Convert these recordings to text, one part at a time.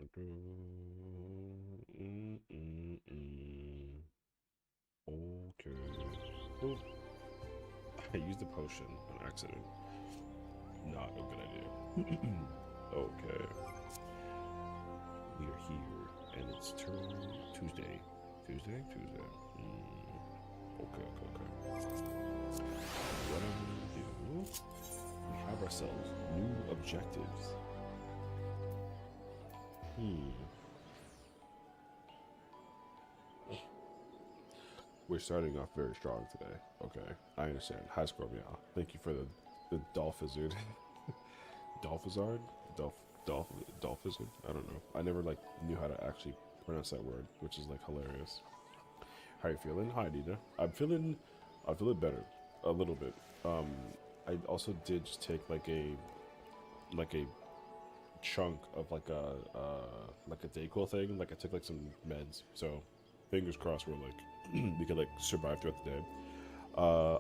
Okay. Oop. I used the potion on accident. Not a good idea. Okay. We are here, and it's turn Tuesday. Tuesday? Tuesday. Okay, okay, okay. What I'm gonna do, we have ourselves new objectives. We're starting off very strong today. Okay, I understand. Hi, Scorpio. Thank you for the Dolphizard. Dolphizard? Dolph Dolphizard? I don't know. I never like knew how to actually pronounce that word, which is like hilarious. How you feeling? Hi, Nina. I'm feeling better a little bit. I also did just take like a chunk of like a Dayquil thing. Like I took like some meds, so fingers crossed we're like we could like survive throughout the day.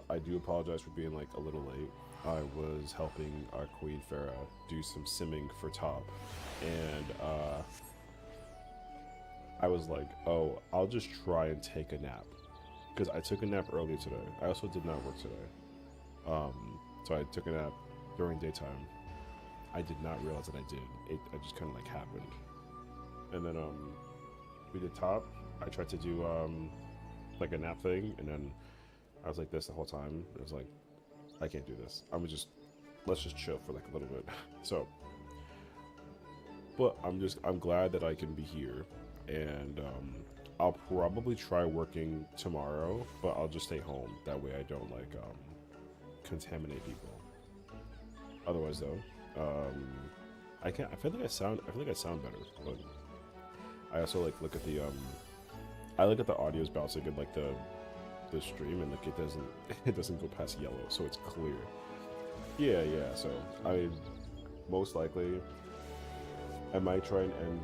I do apologize for being like a little late. I was helping our queen Farah do some simming for top, and I was like, oh, I'll just try and take a nap because I took a nap earlier today. I also did not work today, so I took a nap during daytime. I did not realize that I did. It just kind of like happened, and then we did top. I tried to do like a nap thing, and then I was like this the whole time. It was like, I can't do this. Let's just chill for like a little bit. So, but I'm glad that I can be here, and I'll probably try working tomorrow, but I'll just stay home. That way I don't like contaminate people. Otherwise though, I can't. I feel like I sound better, but I also like look at the I look at the audios bouncing in like the stream, and like it doesn't go past yellow, so it's clear. Yeah, yeah. So I most likely I might try and end.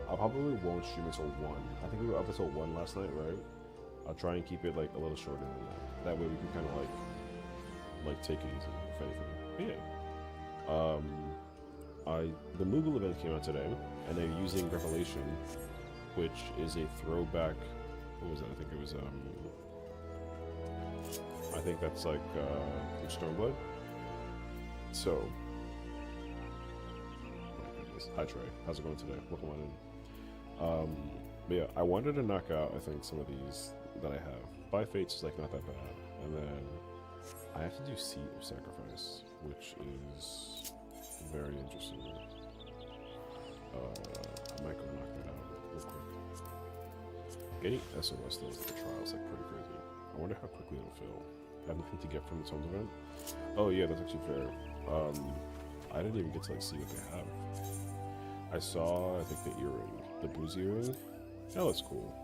I probably won't stream until 1. I think we were up until 1 last night, right? I'll try and keep it like a little shorter than that. That way we can kind of like take it easy, if anything. But yeah. The Moogle event came out today, and they're using Revelation, which is a throwback. What was that? I think it was I think that's like Stormblood. So, oh my goodness. Hi Trey, how's it going today? Welcome on in. But yeah, I wanted to knock out I think some of these that I have. By Fates is like not that bad, and then I have to do Seat of Sacrifice, which is very interesting. I might go knock that out real quick. Getting SOS though with the trial is like pretty crazy. I wonder how quickly it'll fill. I have nothing to get from the Tomes event. Oh yeah, that's actually fair. I didn't even get to like see what they have. I saw I think the earring, the boozy earring. That looks cool.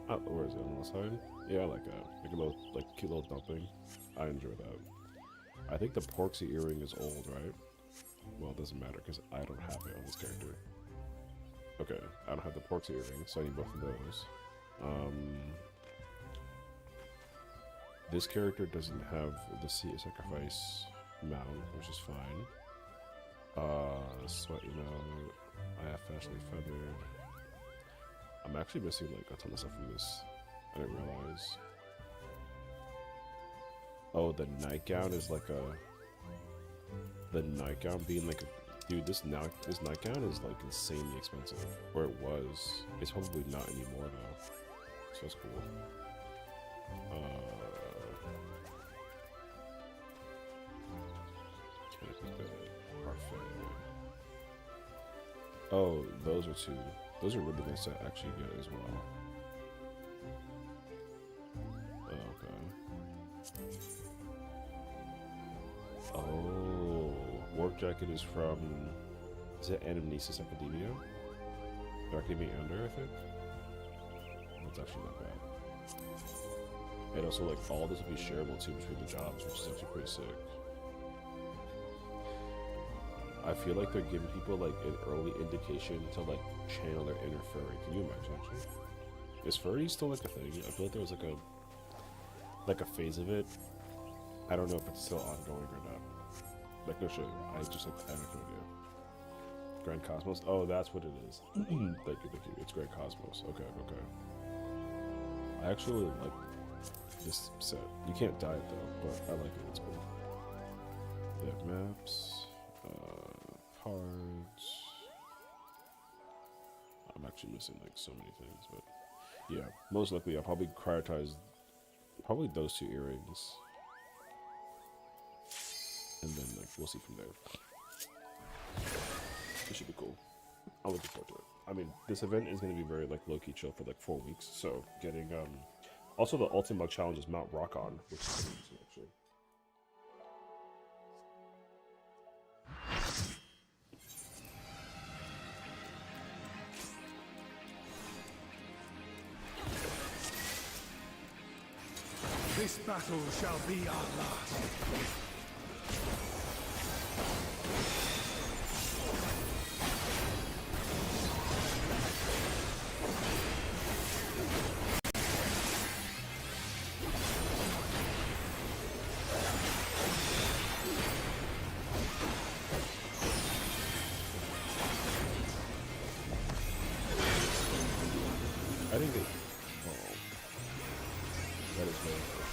Oh, where is it on the side? Yeah, I like that. Like a little cute little dumpling. I enjoy that. I think the Porksy earring is old, right? Well, it doesn't matter because I don't have it on this character. Okay, I don't have the Porksy earring, so I need both of those. This character doesn't have the Seat of Sacrifice mount, which is fine. Sweaty mount. I have Fashionably Feathered. I'm actually missing like a ton of stuff from this. I didn't realize. Oh, the nightgown is like a. The nightgown being like a. Dude, this nightgown is like insanely expensive. Or it was. It's probably not anymore though. So it's cool. Oh, those are 2. Those are really nice to actually get as well. Okay. Oh, Warp Jacket is from. Is it Anamnesis Academia? Or Academia Under, I think? That's actually not bad. And also, like, all this will be shareable too between the jobs, which is actually pretty sick. I feel like they're giving people like an early indication to like channel their inner furry. Can you imagine actually? Is furry still like a thing? I feel like there was like a phase of it. I don't know if it's still ongoing or not. Like no shit. I just like I have no idea. Grand Cosmos. Oh, that's what it is. Thank you, thank you. It's Grand Cosmos. Okay, okay. I actually like this set. You can't dye it though, but I like it. It's cool. They have maps, cards. I'm actually missing like so many things, but yeah, most likely I'll probably prioritize those 2 earrings, and then like we'll see from there. It should be cool. I'm looking forward to it. I mean, this event is going to be very like low-key chill for like 4 weeks, so getting also the Ultimate Challenge is Mount Rock On, which is pretty easy actually. This battle shall be our last. I think they. Oh, that is very cool.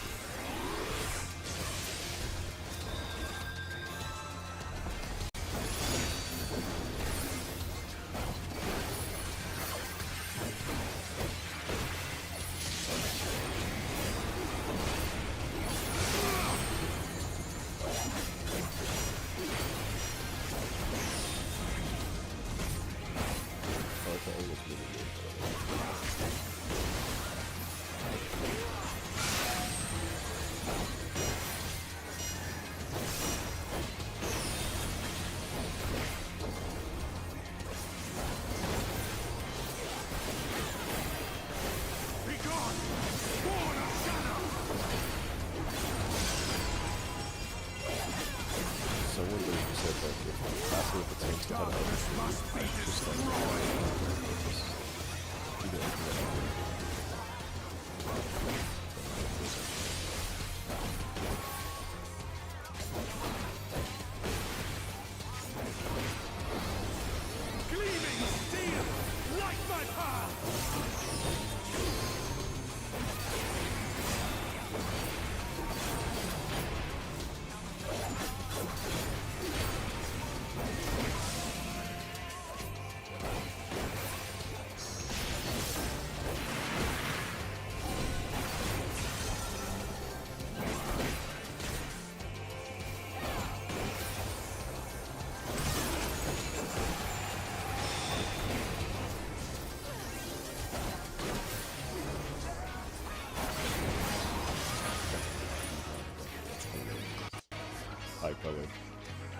Hi, brother.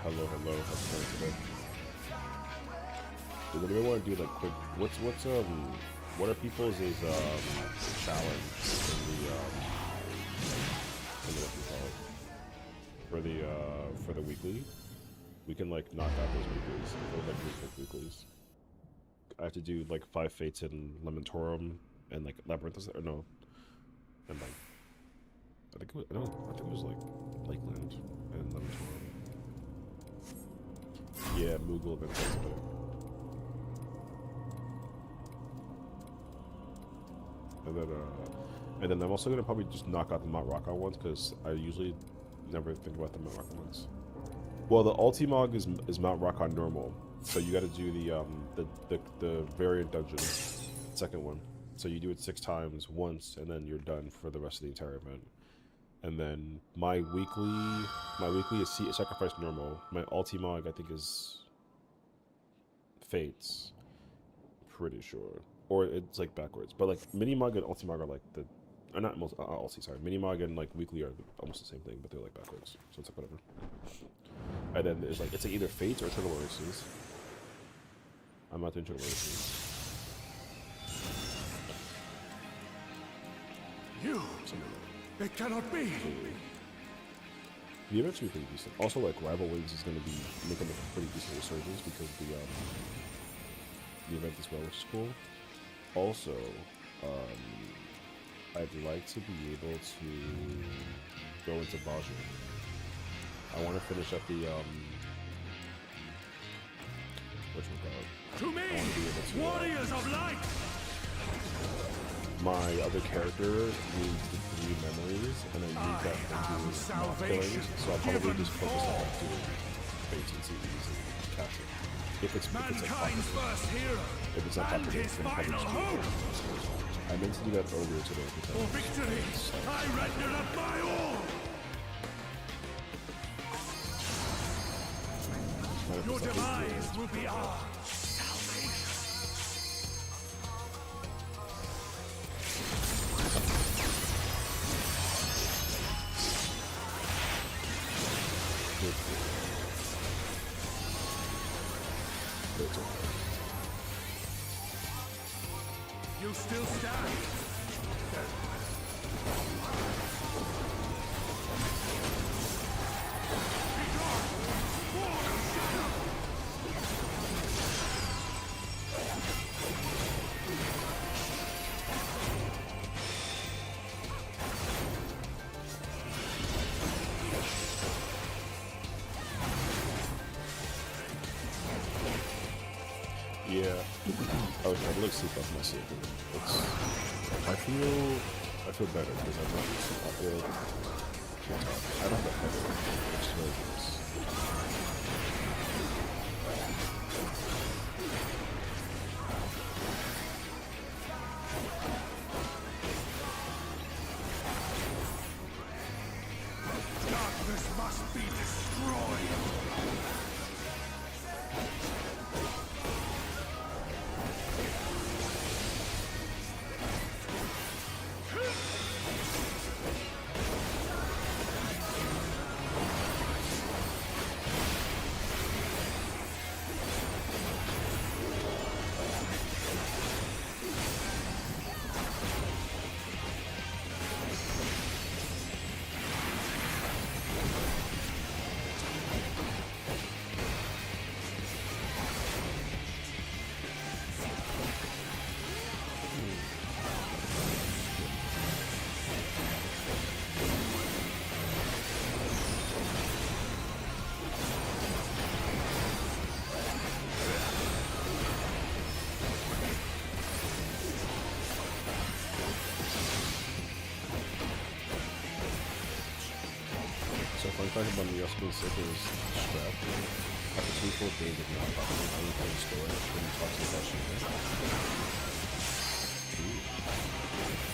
Hello, how's it going today? Does anyone want to do like quick? What are people's challenge in the what you call it for the weekly? We can like knock out those weeklies. Those like really quick weeklies. I have to do like 5 fates in Lamentorum and like Labyrinthus, or no, and like I think it was like Lakeland and Lamentorum. Yeah, Moogle event today. And then I'm also gonna probably just knock out the Mount Rockon ones because I usually never think about the Mount Rockon ones. Well, the Ultimog is Mount Rockon normal, so you got to do the variant dungeon, second one. So you do it 6 times once, and then you're done for the rest of the entire event. And then my weekly is Sacrifice normal. My Ultimog I think is Fates, pretty sure, or it's like backwards. But like Minimog and Ultimog are like not Ulti, sorry. Minimog and like weekly are almost the same thing, but they're like backwards. So it's like whatever. And then it's like either Fates or Eternal Races. I'm not doing Eternal Races. You. It cannot be. The event's pretty decent. Also, like Rival Wings is going to be making a pretty decent resurgence because the event as well, which is cool. Also, I'd like to be able to go into Baja. I want to finish up the whatchamacallit? To me, I want to be able to. warriors of light. My other character needs the 3 memories, and I need that for doing mock killings, so I'll probably just focus on doing baits and CVs and capture. If it's like Mankind's popular. first hero. If it's not and popular, his then probably final just do hope. it. I meant to do that earlier today For because victory, I render up my all. Your demise will be ours. it's okay. You still stand. Yeah, I look sleep off my sleep. I feel better because I'm not sleep. I don't have a headache. It's really nice. Darkness must be destroyed. So fun fact about the Yasuo Seeker's strap. After 24 days of not talking, I would play store it when he talks about shit. Ooh.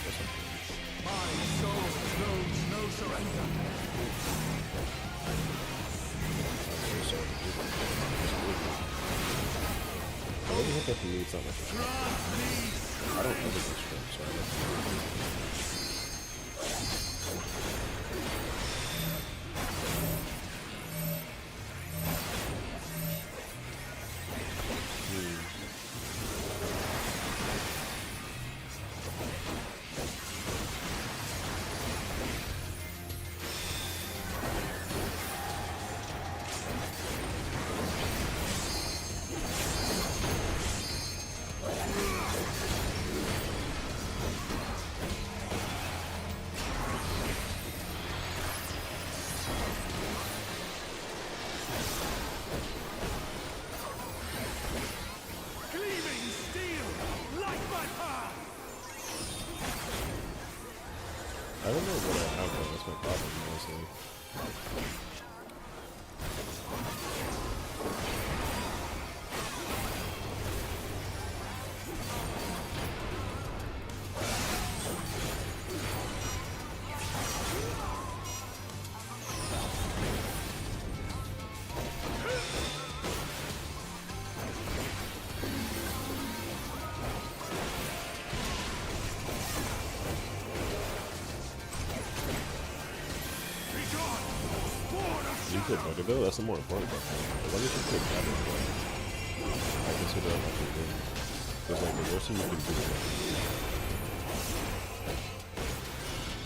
That's okay. My soul knows no surrender. I'm so sorry. I really hope that for me it's not like a strap. I don't ever get strap, so I don't know. Gleaming steel, light my path. I don't know what I have though, that's my problem, honestly. You feel better though? That's the more important part. As long as you feel better, I consider that like a win. Because like the worst thing you can do is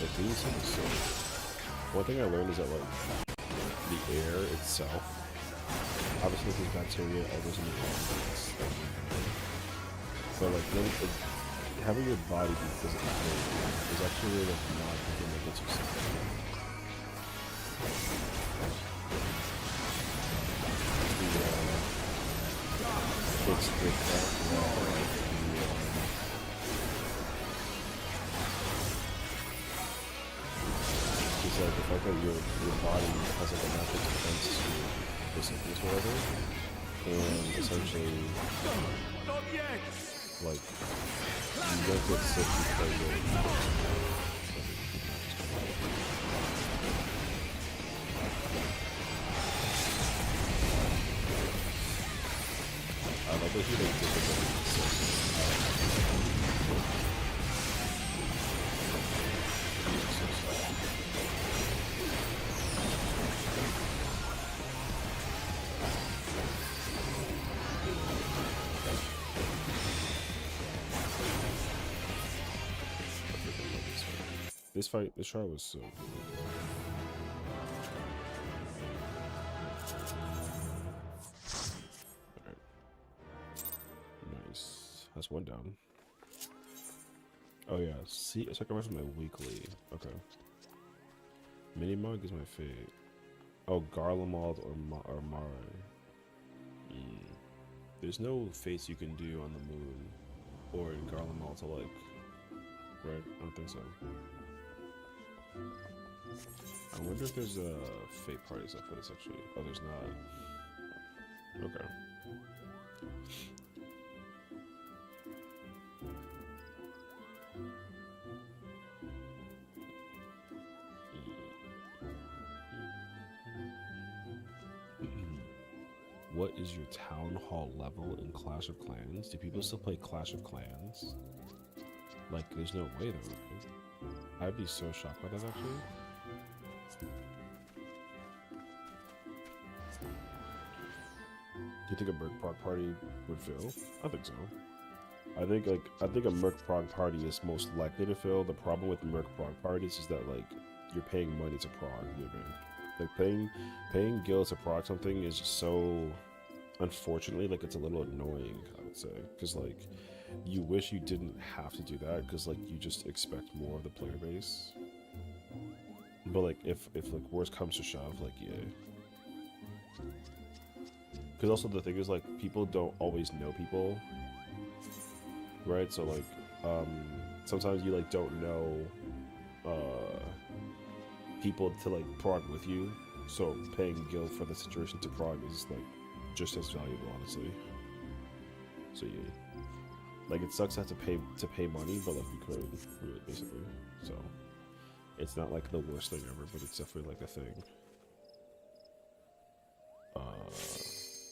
like doing something silly. One thing I learned is that like the air itself, obviously there's bacteria, others in the air, but like having your body be physically cold is actually like not something that gets you sick. It's the fact that it's like the fact that your body has like a natural defense to the sickness or whatever, and essentially Not yet! like you don't get sick because of I love that he like this try was so good. Alright. Nice. That's one down. Oh yeah, see, sacrifice my weekly. Okay. Minimog is my fate. Oh, Garlemald or Mara. There's no fates you can do on the moon or in Garlemald to like, right? I don't think so. I wonder if there's a fate parties up for this actually. Oh, there's not. Okay. What is your town hall level in Clash of Clans? Do people still play Clash of Clans? Like, there's no way though, right? I'd be so shocked by that actually. Do you think a Merc Prog party would fail? I think so. I think a Merc Prog party is most likely to fail. The problem with Merc Prog parties is that like you're paying money to prog, you know? Like paying guilds to prog something is just so, unfortunately, like it's a little annoying, I would say, because like you wish you didn't have to do that because like you just expect more of the player base. But like if like worse comes to shove, like yeah. Because also the thing is like people don't always know people, right? So like sometimes you like don't know people to like prog with you, so paying guild for the situation to prog is like just as valuable, honestly. So yeah, like it sucks to have to pay money, but like you could really, basically. So it's not like the worst thing ever, but it's definitely like a thing.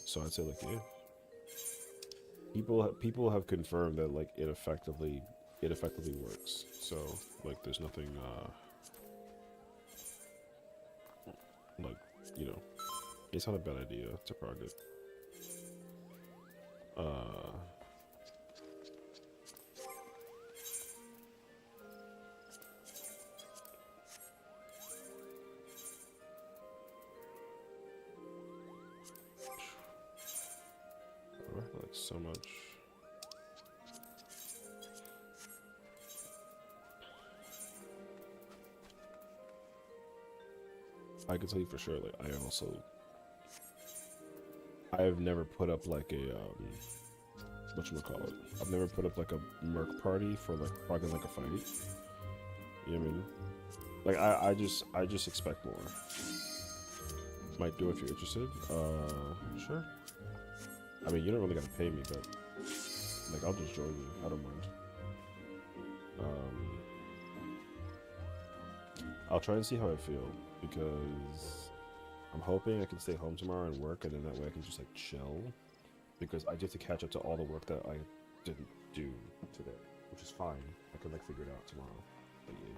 So I'd say like yeah, people have confirmed that like it effectively works. So like there's nothing like, you know, it's not a bad idea to prog it. Like so much. I can tell you for sure, like I have never put up like a whatchamacallit. I've never put up like a merc party for like progging like a fight. You know what I mean? Like I just expect more. Might do if you're interested. Sure. I mean, you don't really gotta pay me, but like I'll just join you. I don't mind. I'll try and see how I feel because I'm hoping I can stay home tomorrow and work, and then that way I can just like chill. Because I get to catch up to all the work that I didn't do today, which is fine. I can like figure it out tomorrow. But yeah.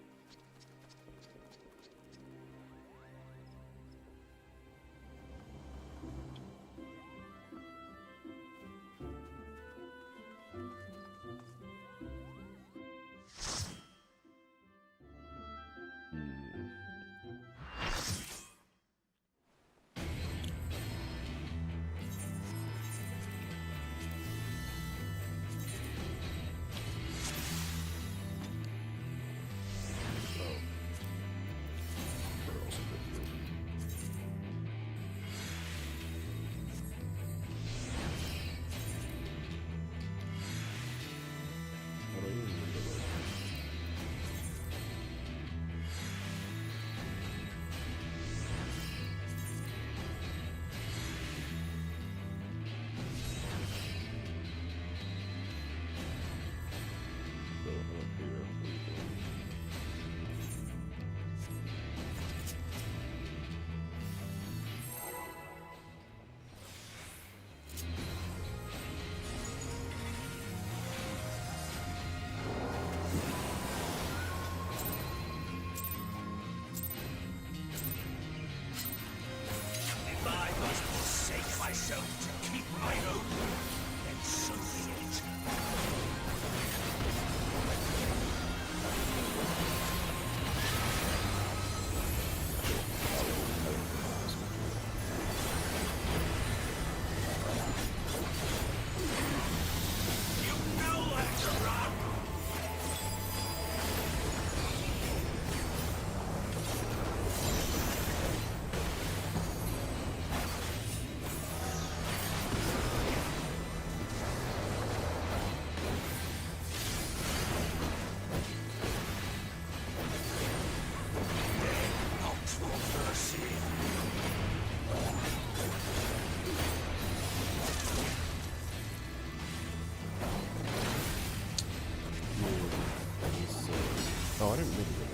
Oh, I didn't mean to do that.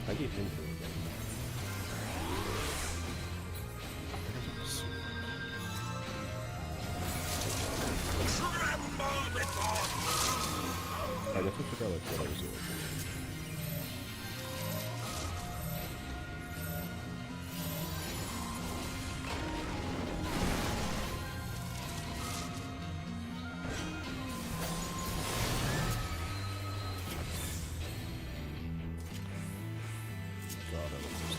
I need him for it. I definitely forgot like what I was doing. God, I love this.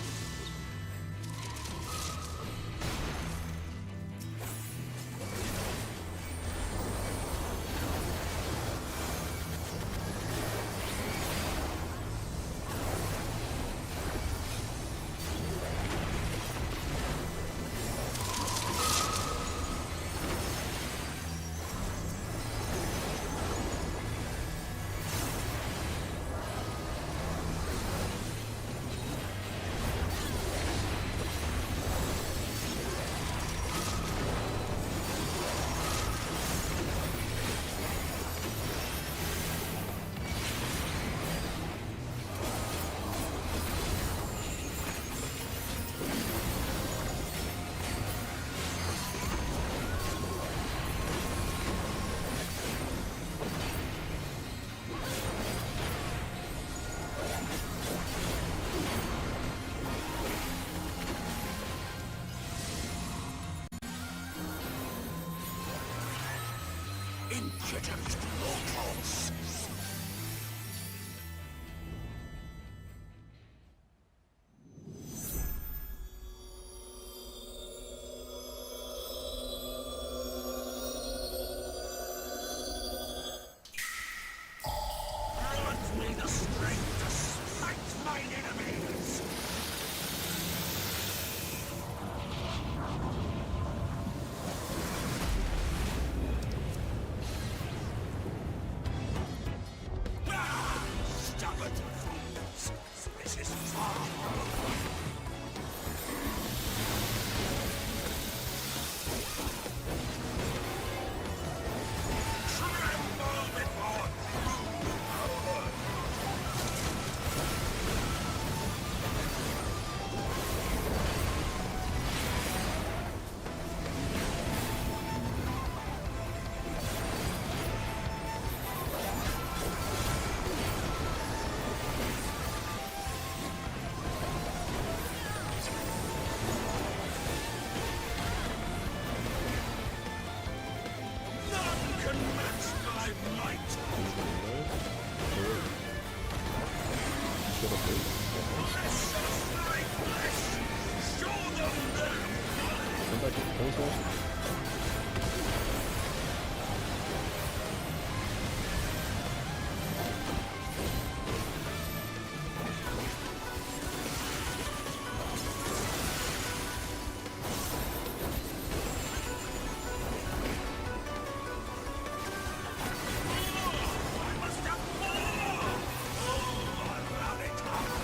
Impudent mortals! Grant me the strength to smite mine enemies! Stubborn fools! This is far from tremble before power! None can match my might! Bless us, my flesh! Show them their Come back to the post. I must have more! Oh, I'll it up!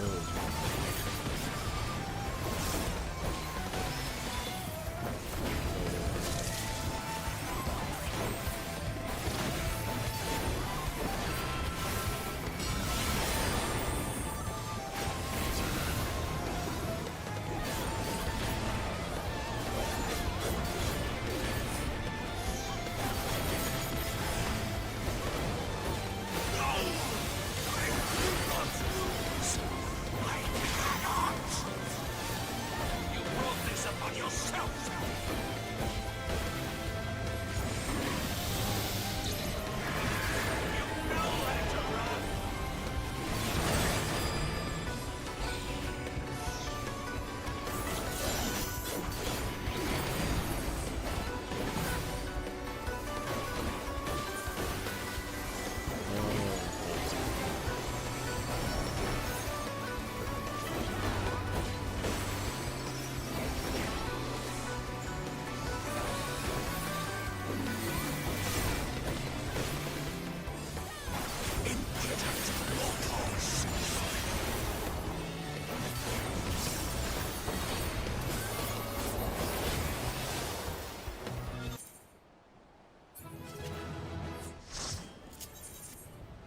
You brought this upon yourself! You know where to run!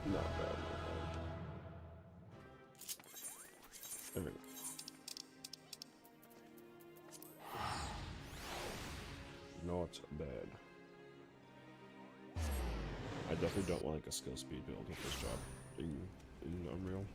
Not bad, not bad. Alright. Not bad. I definitely don't want like a skill speed build with this job in Unreal.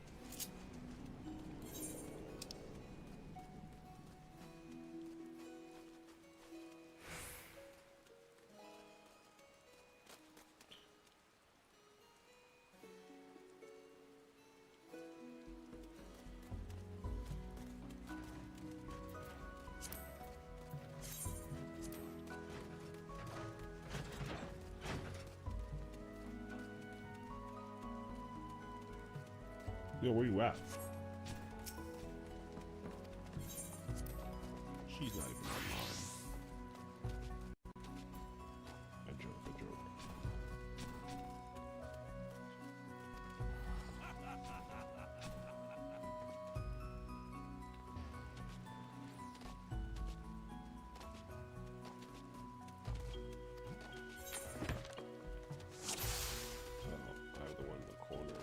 Yo, where you at? She's not even online. A joke, a joke. I have the one in the corner.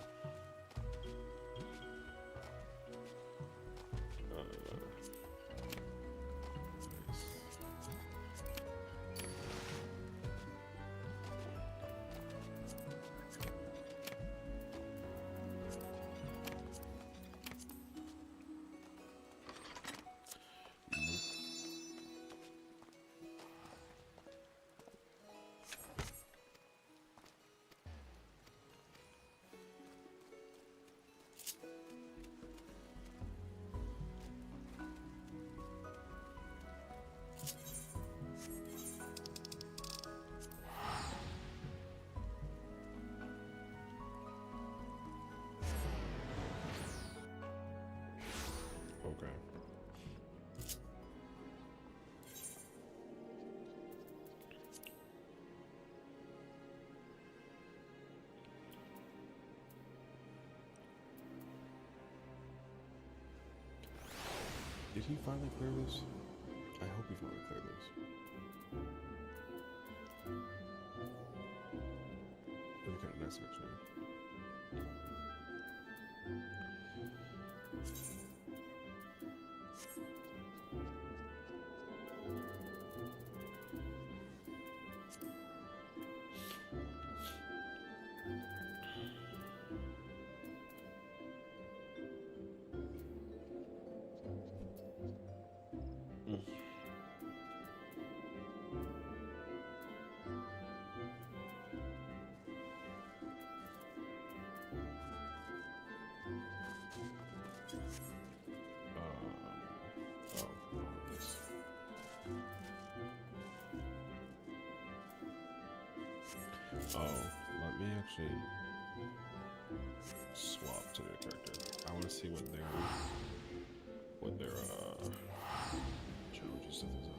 Okay. Did he finally clear this? I hope he finally cleared this. Really kind of nice actually. Oh, let me actually swap to their character. I want to see what their challenges stuff is on.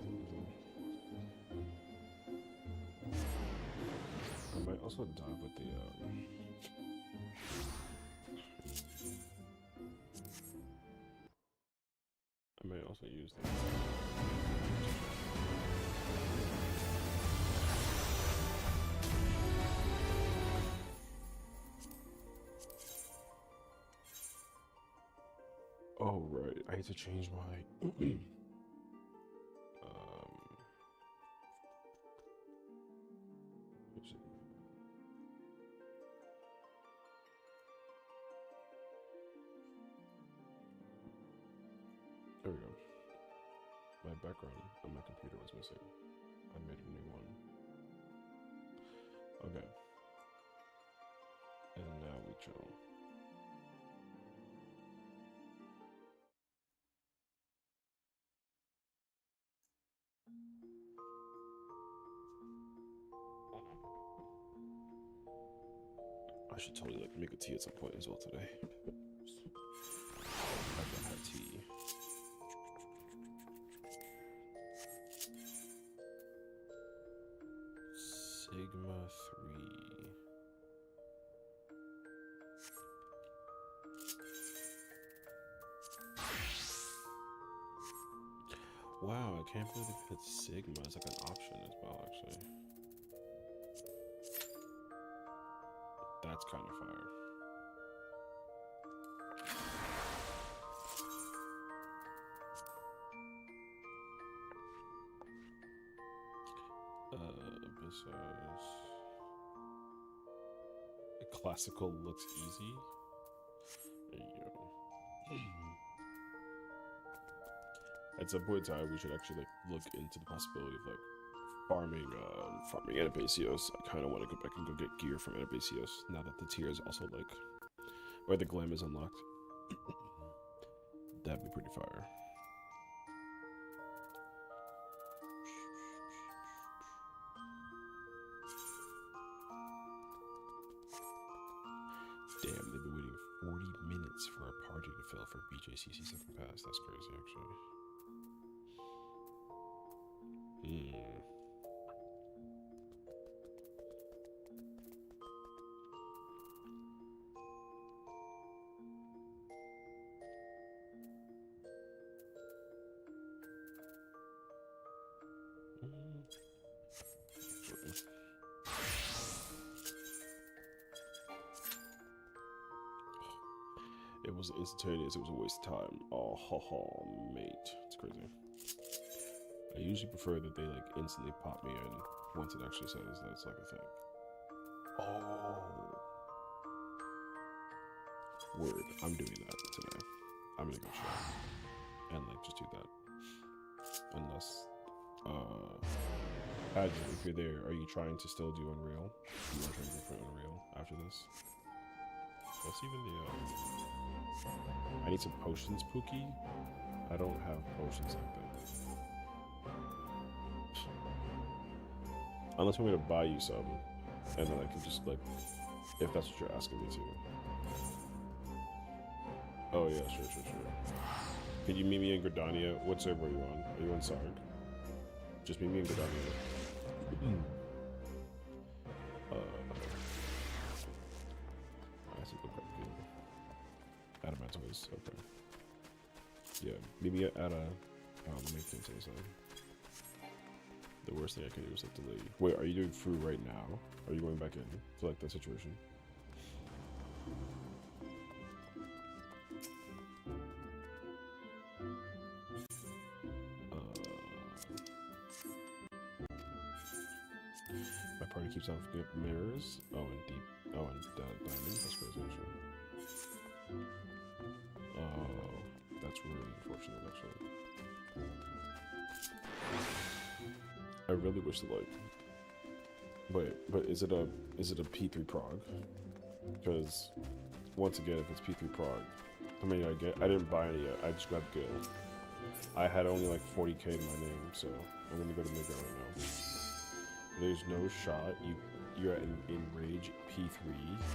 I might also dive with the I might also use the. Oh right, I need to change my. Where's it? There we go. My background on my computer was missing. I made a new one. Okay. And now we chill. I should totally like make a tea at some point as well today. I haven't had tea. Sigma 3. Wow, I can't believe they put Sigma as like an option as well, actually. That's kind of fire. Besides, classical looks easy. There you go. At some point in time, we should actually like look into the possibility of like farming Anabasios. I kind of want to go back and go get gear from Anabasios now that the tier is also like, or the glam is unlocked. That'd be pretty fire. Damn, they've been waiting 40 minutes for a party to fill for BJCC second pass. That's crazy, actually. It was instantaneous. It was a waste of time. Oh, mate, it's crazy. I usually prefer that they like instantly pop me in once it actually says that it's like a thing. Oh, word! I'm doing that today. I'm gonna go check and like just do that. Unless, Adjun, if you're there, are you trying to still do Unreal? You want to try to go for Unreal after this? What's even the, I need some potions, Pookie. I don't have potions like that. Unless I'm gonna buy you some, and then I can just like, if that's what you're asking me to. Oh yeah, sure. Could you meet me in Gridania? What server are you on? Are you on Sarg? Just meet me in Gridania. I see the prep Adamantoise, okay. Yeah, meet me at a, let me think something. The worst thing I can do is like delay you. Wait, are you doing food right now? Are you going back in to like that situation? My party keeps on forgetting mirrors. Oh, and deep. Oh, and diamond. That's crazy, actually. Oh, that's really unfortunate, actually. I really wish that like. Wait, but is it a P3 prog? Because once again, if it's P3 prog, I mean, I didn't buy any yet. I just grabbed guild. I had only like 40k in my name, so I'm gonna go to Mega right now. There's no shot you're at in Rage P3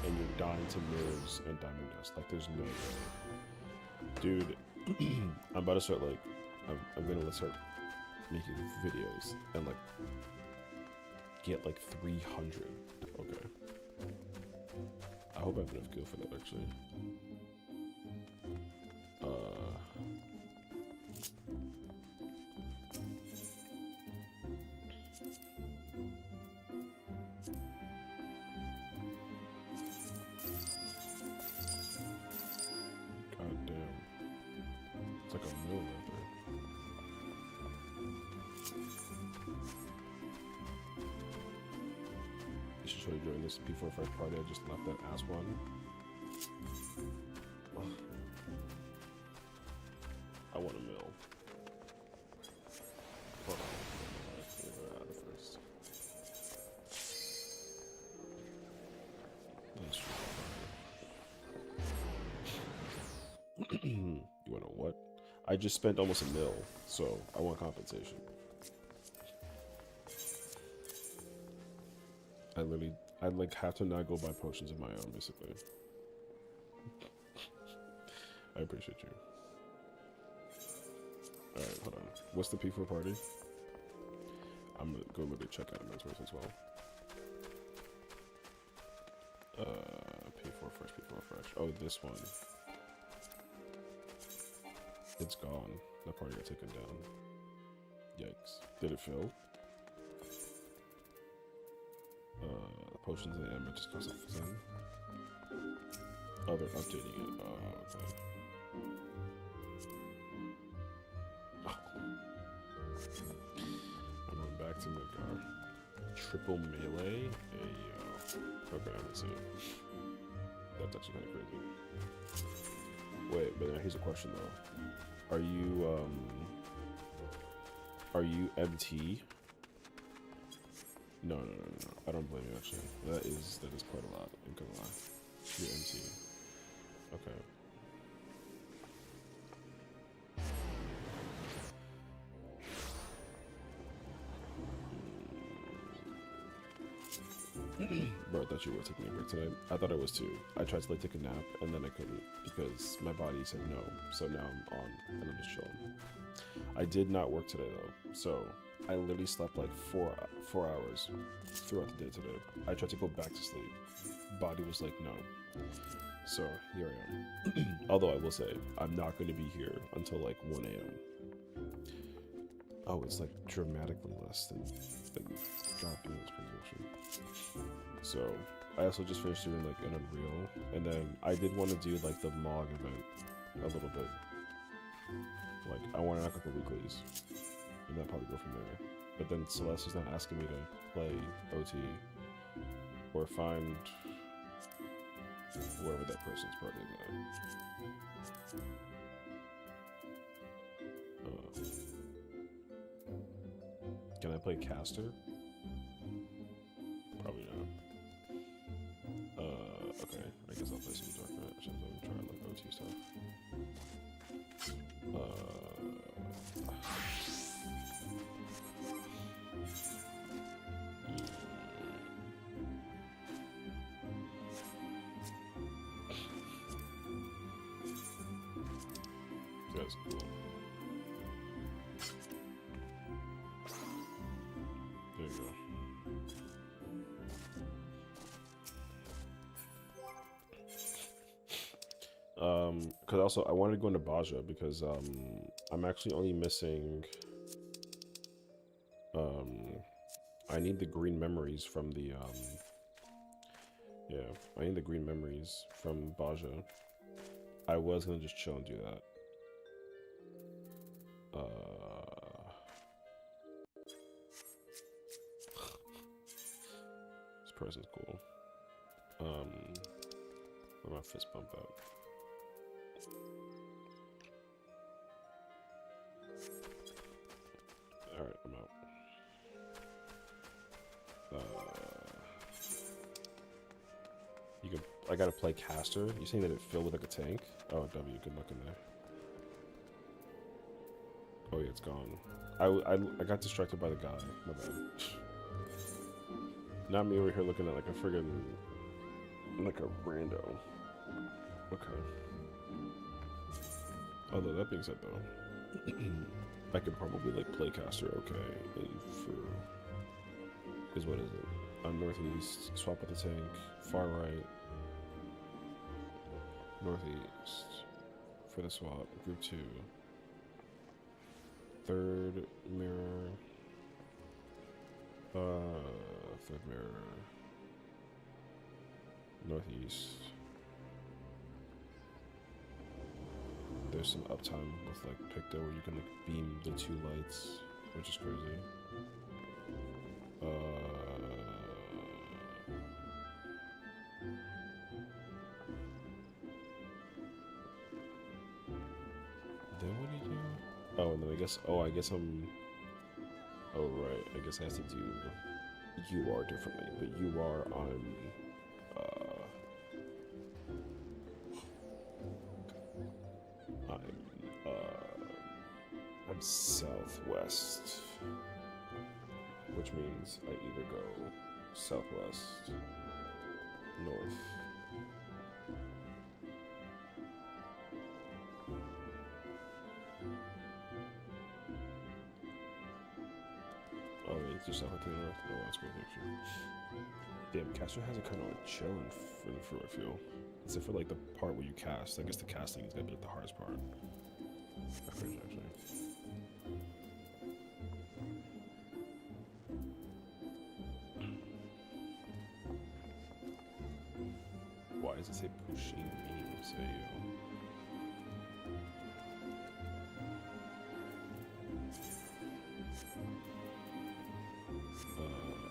and you're dying to mirrors and diamond dust. Like there's no way. Dude, I'm about to start like I'm gonna start making videos and like get like 300. Okay. I hope I have enough gil for that actually. It's like a moon right there. You should try to join this P4 Fresh party. I just left that ass one. Ugh. I want a mill. Hold on. Let's get it out of first. Let's try. You wanna what? I just spent almost a mil, so I want compensation. I'd like have to not go buy potions of my own, basically. I appreciate you. Alright, hold on. What's the P4 party? I'm gonna go look at checkout announcements as well. P4 fresh. Oh, this one. It's gone. That party got taken down. Yikes. Did it fill? Potions and ammo just cost up 10. Oh, they're updating it. Oh, okay. Oh. I'm going back to Midgar. Triple melee? Hey, yo. Okay, let's see. That's actually kind of crazy. Wait, but here's a question though. Are you MT? No. I don't blame you actually. That is quite a lot. I'm gonna lie. You're MT. Okay. Bro, I thought you were taking a break tonight. I thought I was too. I tried to like take a nap and then I couldn't because my body said no. So now I'm on and I'm just chilling. I did not work today though, so I literally slept like four hours throughout the day today. I tried to go back to sleep. Body was like no. So here I am. Although I will say I'm not going to be here until like 1 a.m. Oh, it's like dramatically less than dropping this prediction. So I also just finished doing like an Unreal, and then I did want to do like the Mog event a little bit. Like I want to knock out the weeklies, and then probably go from there. But then Celeste is not asking me to play OT or find wherever that person's party is at. Can I play Caster? Probably not. Okay, I guess I'll play some Dark Knight. Actually, let me try like OT stuff. That's cool. There you go. Because also I wanted to go into Baja because I'm actually only missing I need the green memories from the yeah, I need the green memories from Baja. I was gonna just chill and do that. This person's cool. Where my fist bump out? Alright, I'm out. You can. I gotta play Caster. You saying that it filled with like a tank? Oh, W. Good luck in there. Oh yeah, it's gone. I got distracted by the guy. My bad. Not me over here looking at like a friggin' like a rando. Okay. Although that being said though, I could probably like play Caster okay for is what is it? On northeast, swap with the tank, far right, northeast for the swap, group 2. Third mirror, third mirror, northeast, then there's some uptime with like Picto where you can like beam the two lights, which is crazy. Then what do you do? Oh, and then I guess. Oh, I guess I'm. Oh right, I guess I have to do UR differently, but UR I'm southwest, which means I either go southwest, north. Oh, it's just south to the north. Oh, that's great actually. Damn, caster has a kind of like chill in for I feel. Except for like the part where you cast. I guess the casting is gonna be like the hardest part. That's crazy actually. Why does it say pushing meme? Sessiion?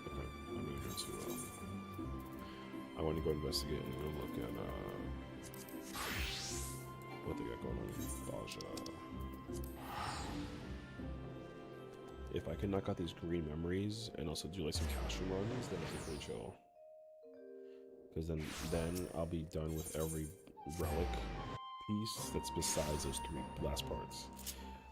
Okay, I'm gonna go to I want to go investigate and go look at what they got going on in Baja. If I can knock out these green memories and also do like some casual runs, then it's pretty chill. Because then I'll be done with every relic piece that's besides those 3 last parts.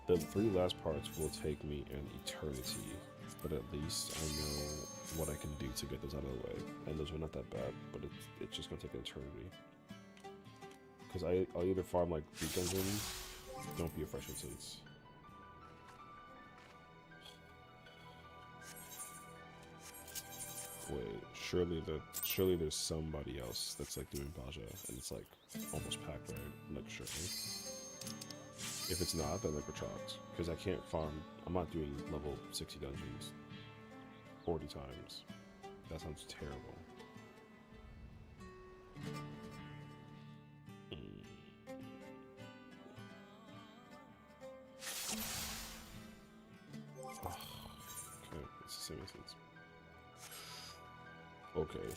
The 3 last parts will take me an eternity, but at least I know what I can do to get those out of the way. And those are not that bad, but it's just gonna take an eternity. Because I'll either farm like beat dungeons, don't be a fresh instance. Wait, surely there's somebody else that's like doing Baja, and it's like almost packed, right? Like surely. If it's not, then like we're chalked. Because I can't farm. I'm not doing level 60 dungeons 40 times. That sounds terrible. Okay, it's the same instance. Okay.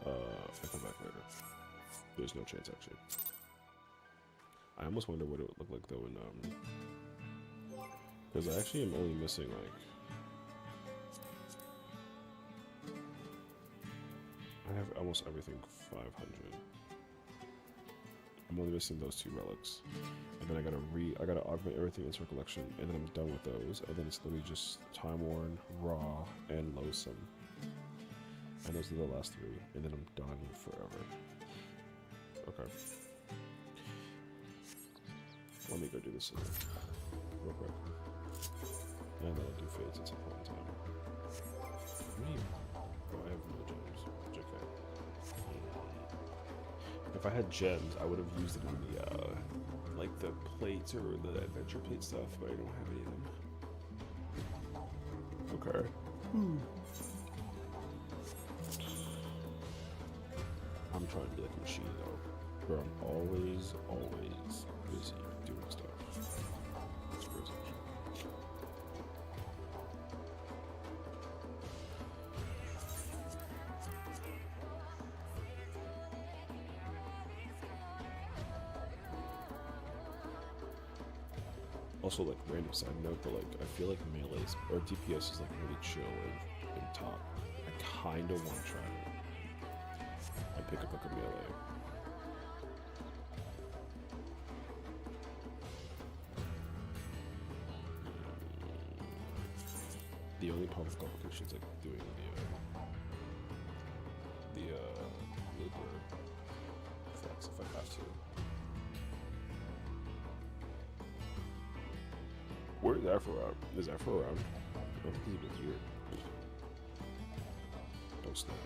I'll come back later. There's no chance, actually. I almost wonder what it would look like, though, in, because I actually am only missing, like... I have almost everything 500. I'm only missing those 2 relics. And then I gotta augment everything into recollection, and then I'm done with those, and then it's literally just Time Worn, Raw, and Loathsome. And those are the last 3, and then I'm done forever. Okay. Let me go do this real quick. And then I'll do Fates at some point in time. Oh, I have no gems. JK. If I had gems, I would have used it in the, like the plates or the adventure plate stuff, but I don't have any of them. Okay. I'm trying to be like a machine though, where I'm always busy doing stuff. It's crazy. Also, like random side note, but like I feel like melees or DPS is like really chill in top. I kind of want to try it. I pick up like a melee. The only part of complication is like doing the Libra flex if I have to. Where is Afro at? Is Afro around? I don't think he's even here. Don't snap.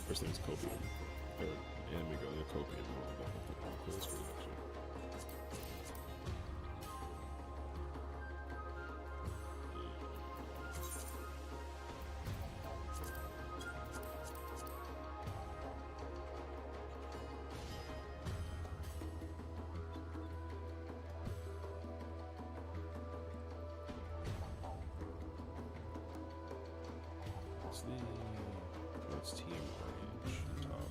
First thing is copium. Or anime go, they're copium. That's great, actually. What's team orange top?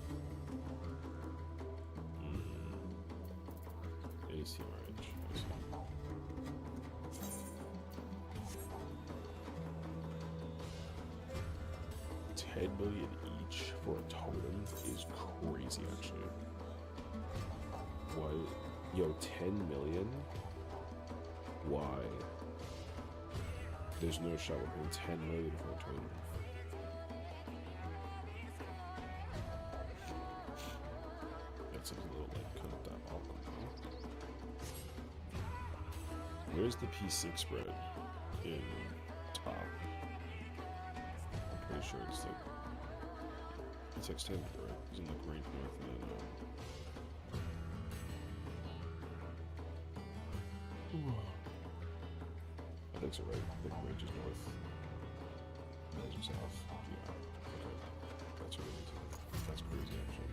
It is team orange. I see. 10 million each for a totem is crazy, actually. What? Yo, 10 million? Why? There's no shot we're paying 10 million for a totem. That seems a little like kind of diabolical. Where's the P6 spread in top? I'm pretty sure it's like it's extended, right? It's in the Great North and I think so, right? I think range is north, edge is south. Yeah. Okay. That's what it is. That's crazy, actually.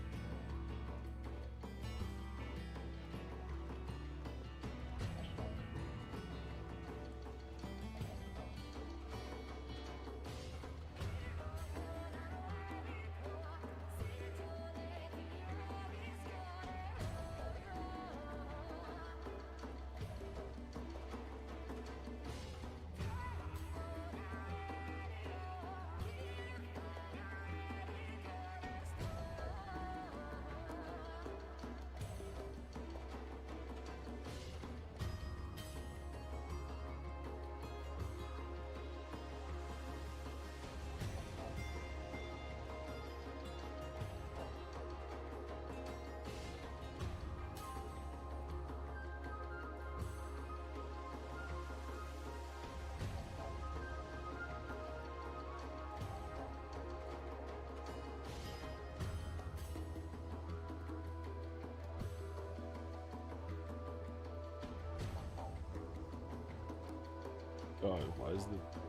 God,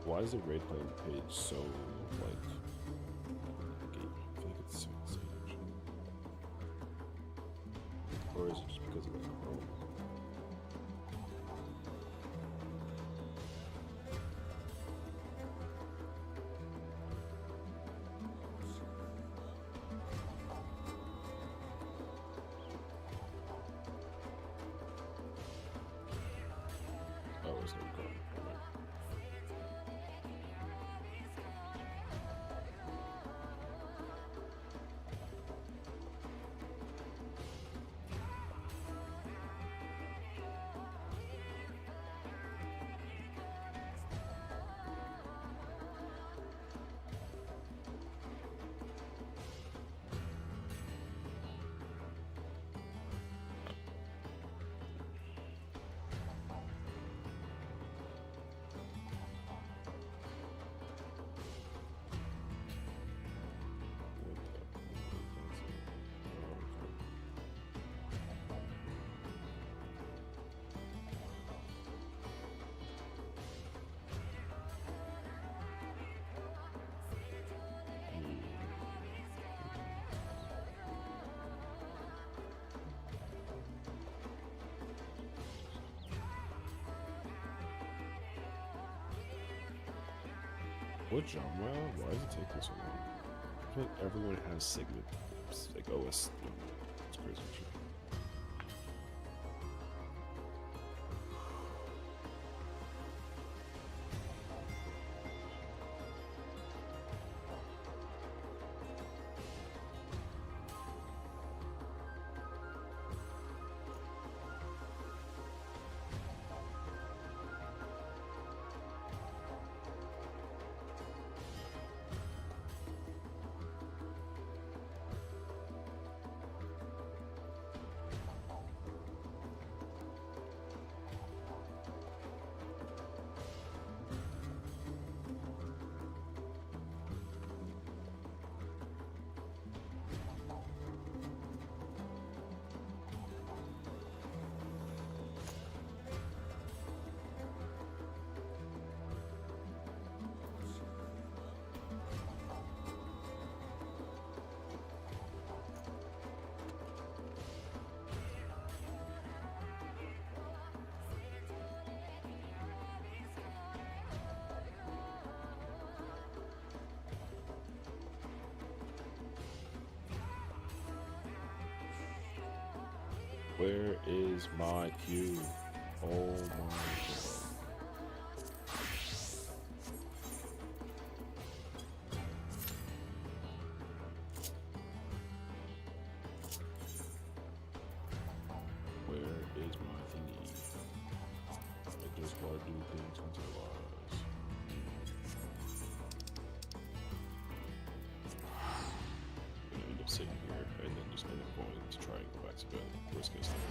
why is the raid plan page so like gay? I feel like it's so insane, actually. Or is it just because of the Chrome? Oh, it's not Chrome. What genre? Why is it taking so long? I feel like everyone has Sigma, like OS. It's crazy shit. Where is my Q? Oh my god. Where is my thingy? I just want to do things until ours. I'm gonna end up sitting here and then just end up going to try and go back to bed. Worst case scenario.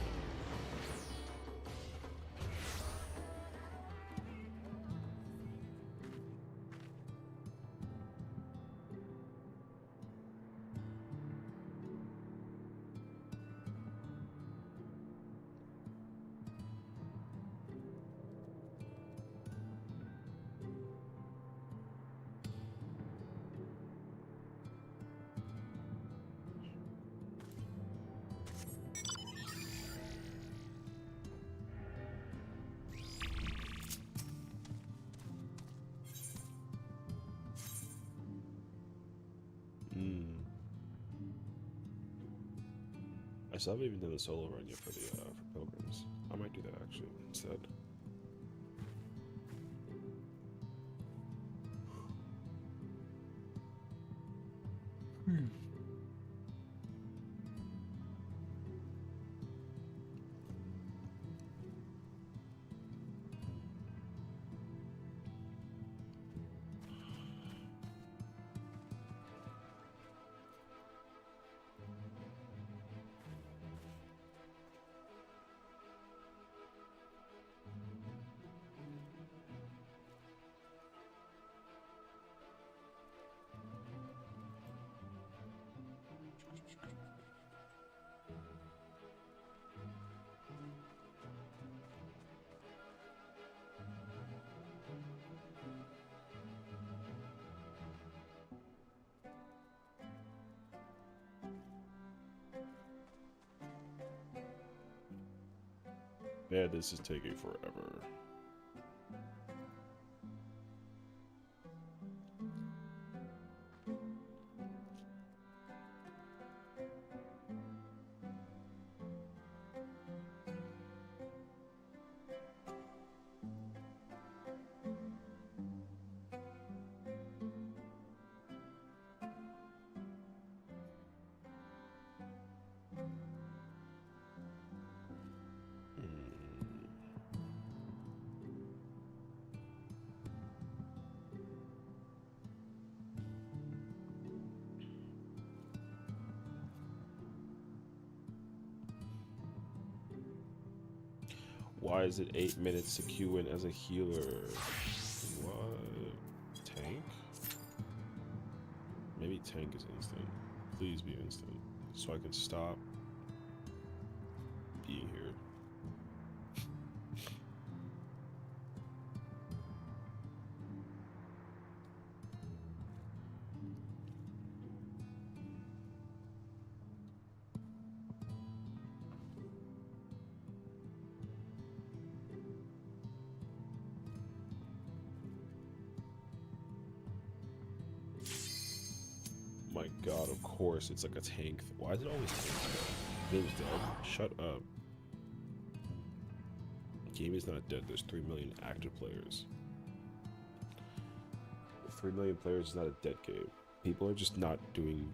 I still haven't even done the solo run yet for the for pilgrims. I might do that actually instead. Man, this is taking forever. Why is it 8 minutes to queue in as a healer? What? Tank? Maybe tank is instant. Please be instant. So I can stop being here. My god, of course, it's like a tank. Why is it always tank? Game's dead. Shut up. Game is not dead. There's 3 million active players. 3 million players is not a dead game. People are just not doing.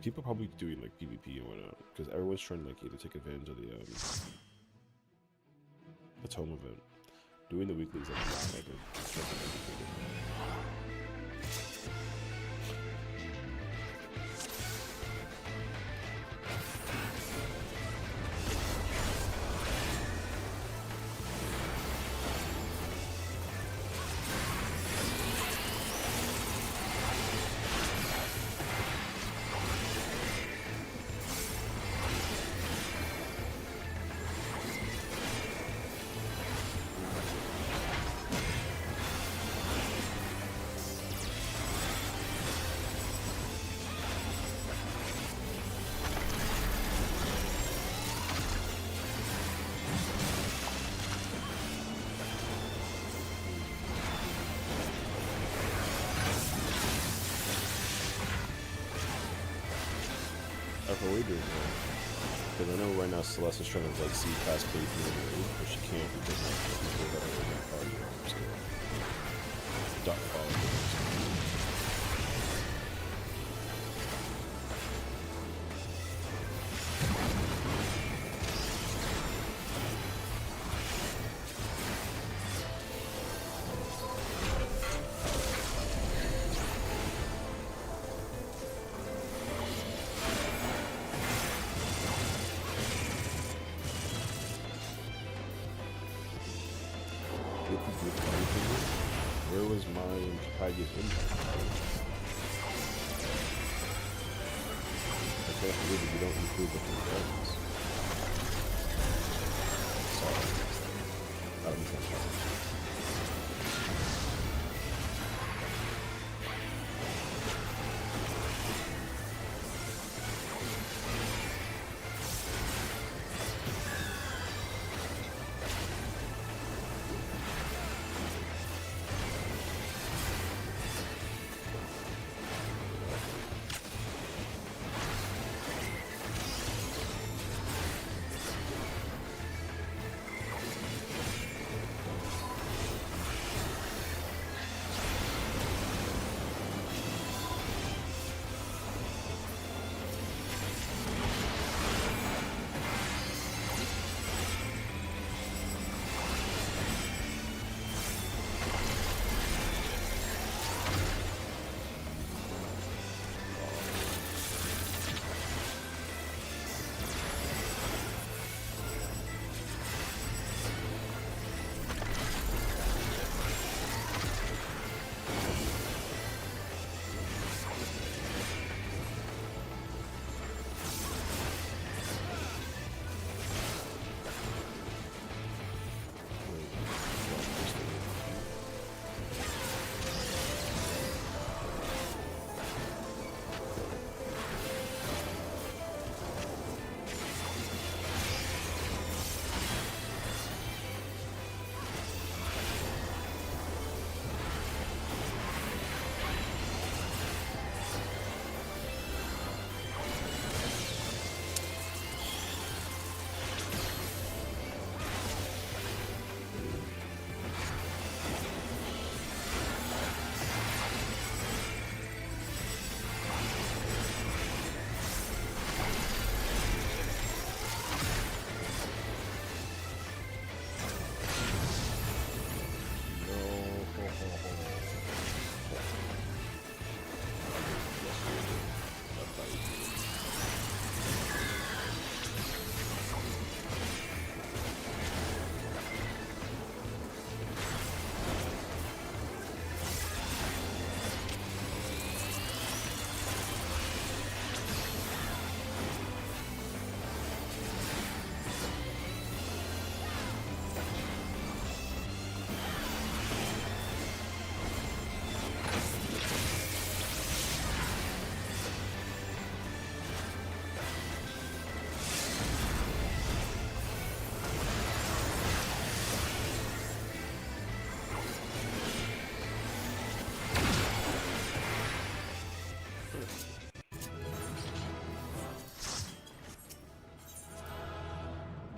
People are probably doing like PvP and whatnot because everyone's trying to like either take advantage of the tome event. Doing the weeklies like not like a. That's what we do, man. Because I know right now Celeste is trying to like see past Baby and Raid, but she can't because like the people that are in that party are still dot followers. Where was my Tiger's impact? I can't believe that you don't include the friends. Sorry. I don't think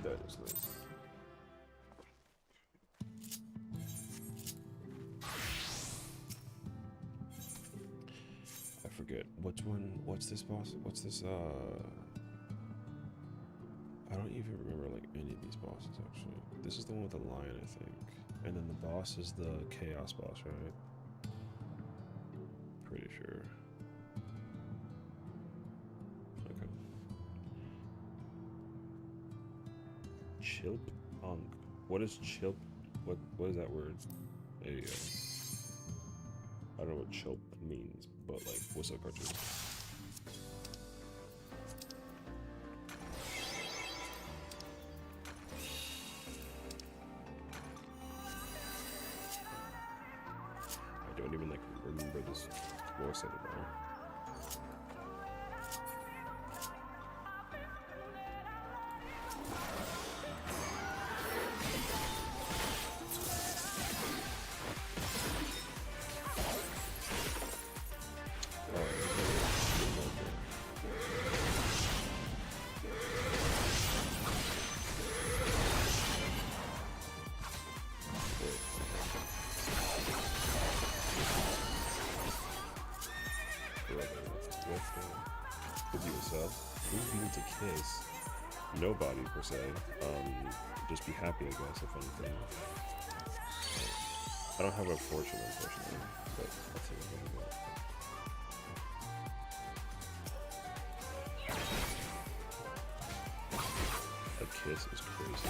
that is nice. I forget which one. What's this boss? What's this? I don't even remember like any of these bosses actually. This is the one with the lion, I think, and then the boss is the chaos boss, right? Pretty sure. Okay. Chilpunk. What is chilp? What is that word? There you go. I don't know what chilp means, but like, what's up, cartoon? I don't even like remember this voice anymore. to kiss. Nobody per se. Just be happy, I guess, if anything. I don't have a fortune, unfortunately, but that's it. A kiss is crazy.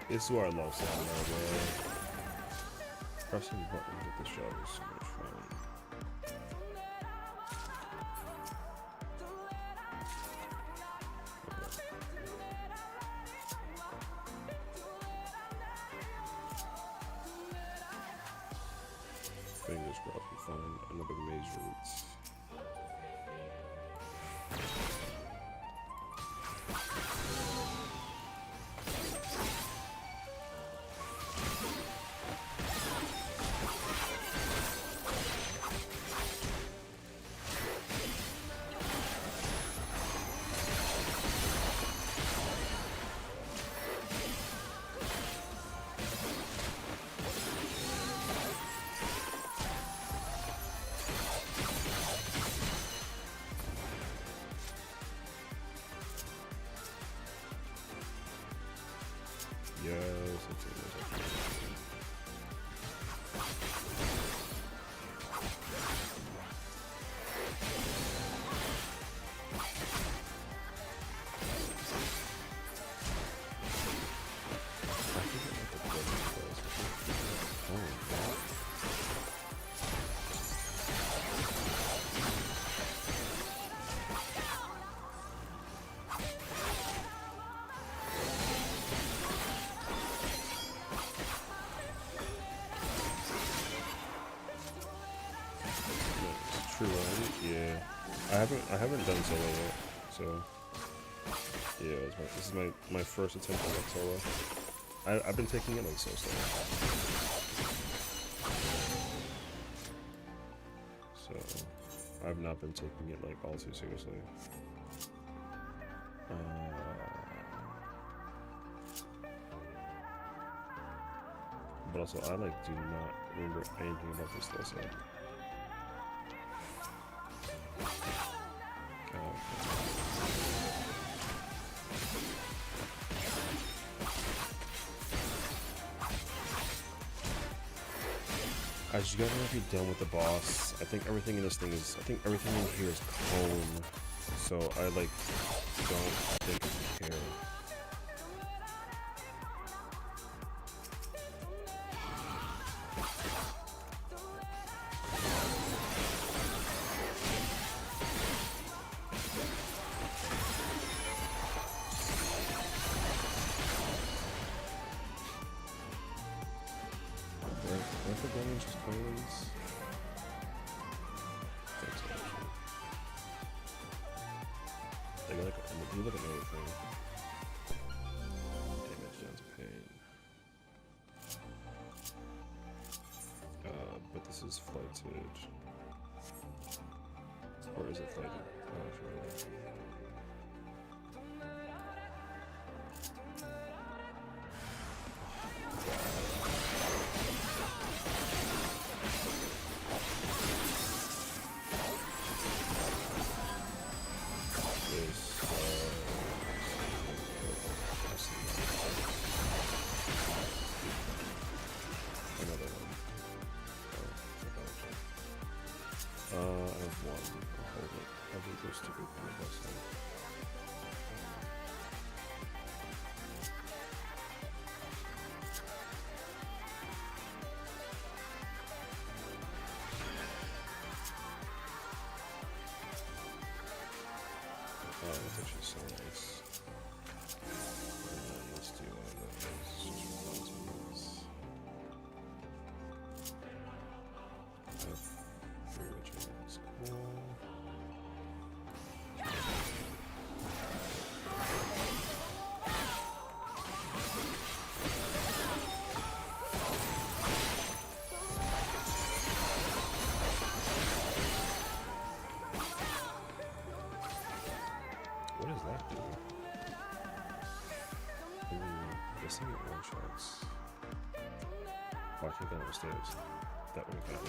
This is where I love sound now, bro. Pressing buttons at the show is so much fun. Fingers crossed we find another maze route. Yes, it's true, right? Yeah. I haven't done solo yet, so yeah, this is my first attempt at like solo. I've been taking it like so slow. So I've not been taking it like all too seriously. But also I like do not remember anything about this though, so I just gotta be done with the boss. I think everything in this thing is, I think everything in here is cone. So I like don't think I care. What the damage is coins? That's actually. They like you look at another thing. Damage down to pain. But this is flighted. Or is it flighted? I have one. I'll hold it. I'll leave those two for the best thing. Oh, that's actually so nice. And then let's do one of those. Just run to these. I have three regiments. Cool. What does that do? Guessing it one shots. Oh, I can't get upstairs. That would have got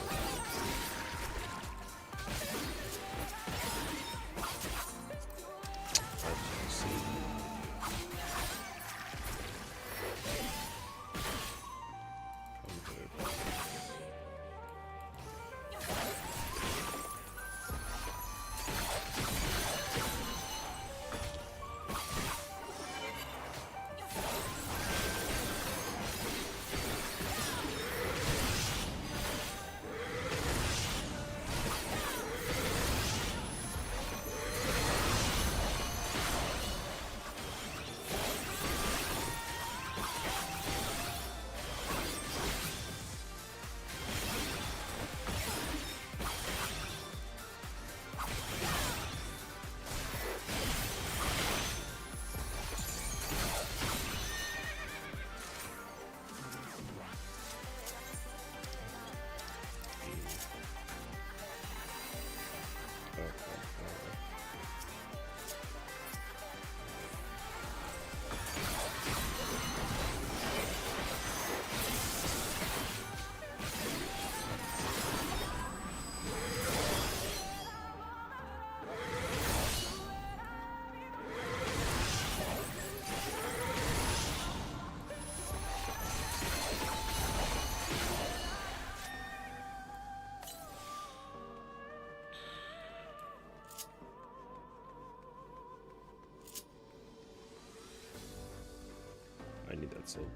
I need that silver.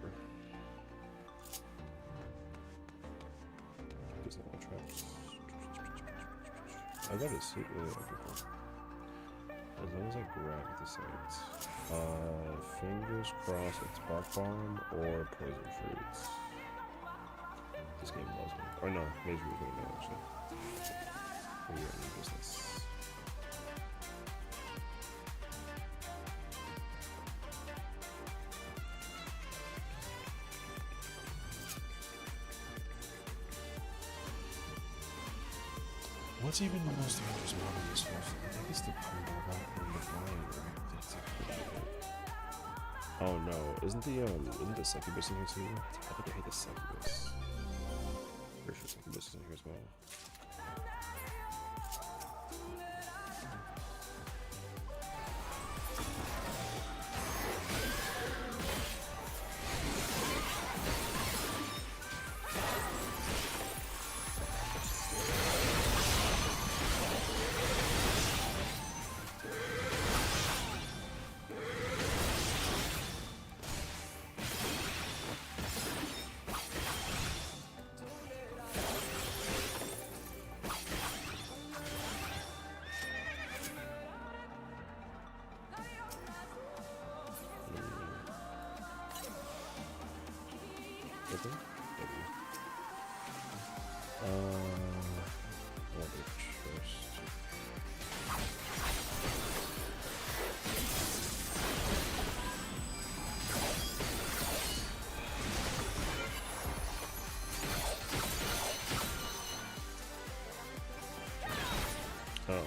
There's no more traps. I got a suit with everything. As long as I grab the sides. Fingers crossed it's bark bomb or poison fruits. This game loves me. Or no, Mage Rule's gonna know actually. We're getting business. What's even the most dangerous mod in this one? I think it's the combo back in the flying, right? That's actually it. Oh no, isn't the succubus in here too? I think I hate the succubus. Pretty sure succubus is in here as well. Oh.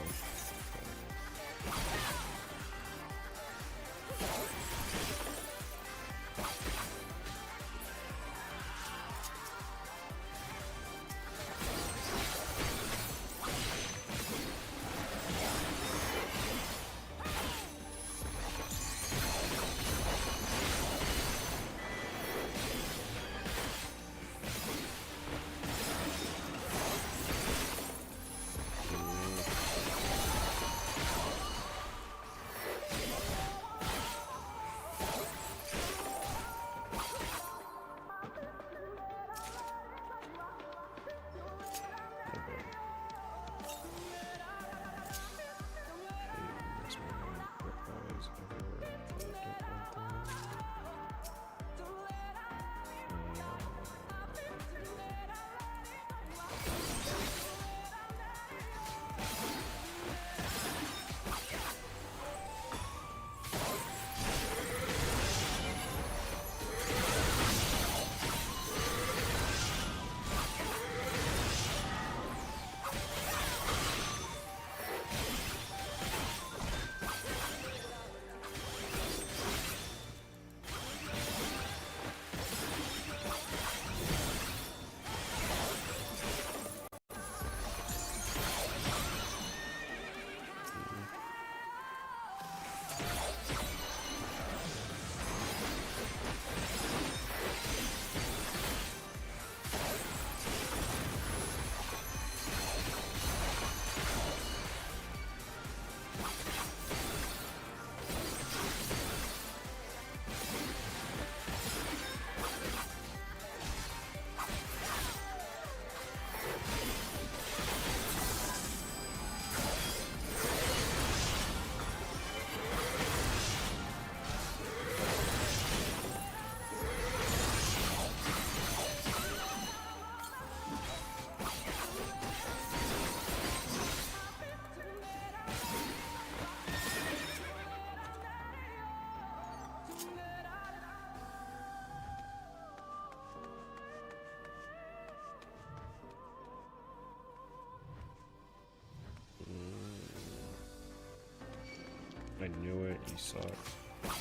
I knew it, you suck. Oh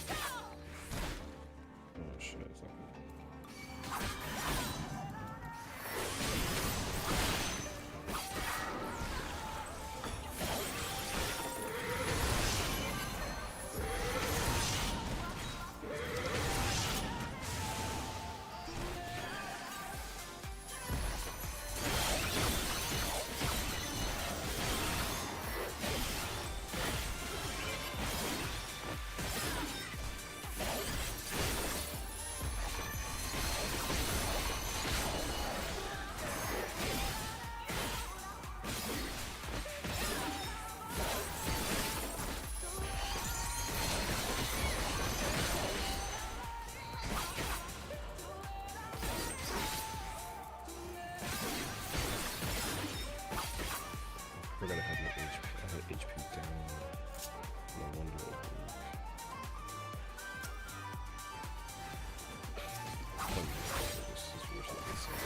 shit, it's not good. I forgot I had my HP. I had HP down. No wonder. This is usually the same.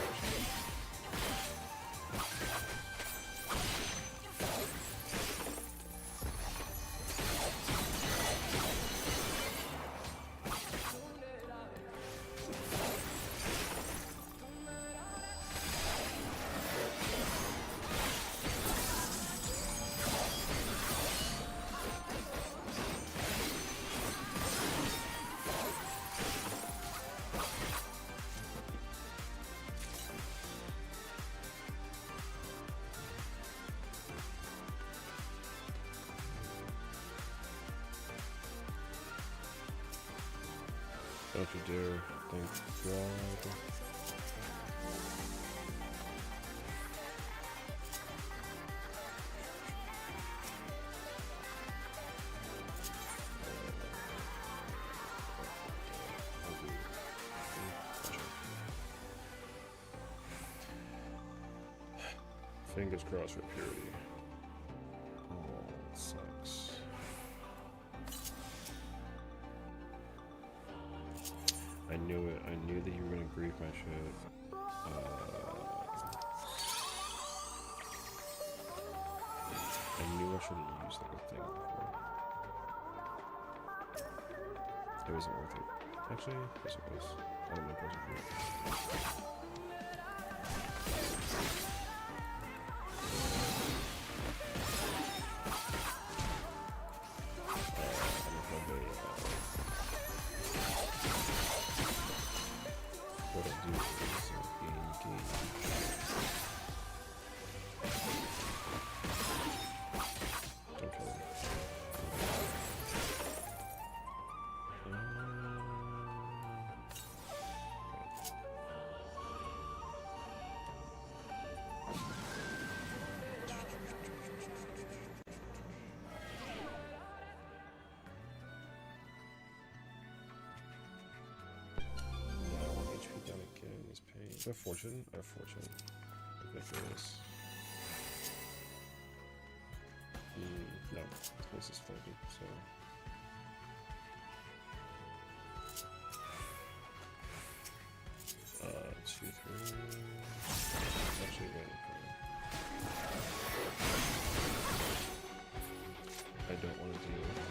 Don't you dare, thank God. Fingers crossed for purity. Oh, that sucks. I knew it. I knew that you were gonna grief my shit. I knew I should have used like a thing before. It wasn't worth it. Actually, yes it was. I don't know if it was worth it. What I'll do is don't kill him. Is that fortune? I have fortune. Ridiculous. No, this is floated, so. 2, 3. It's actually really cool. I don't want to deal with it.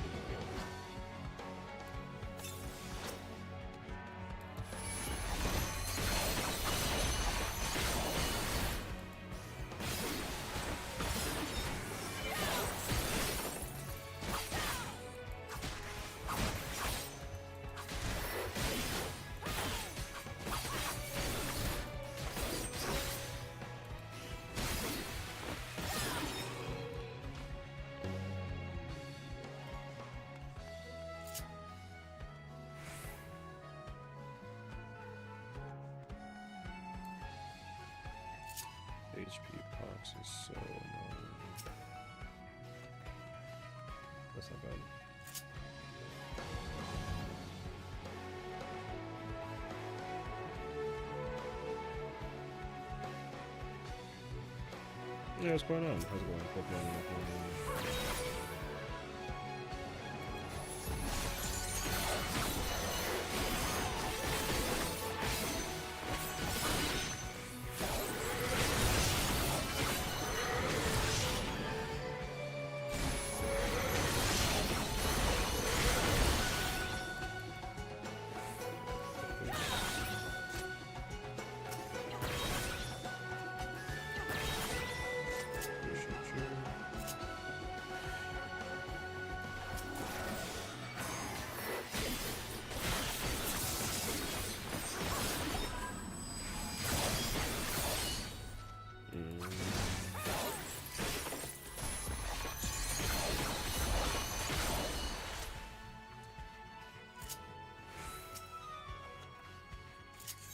HP Pox is so annoying. That's not bad. Yeah, what's going on? How's it going? Pokemon.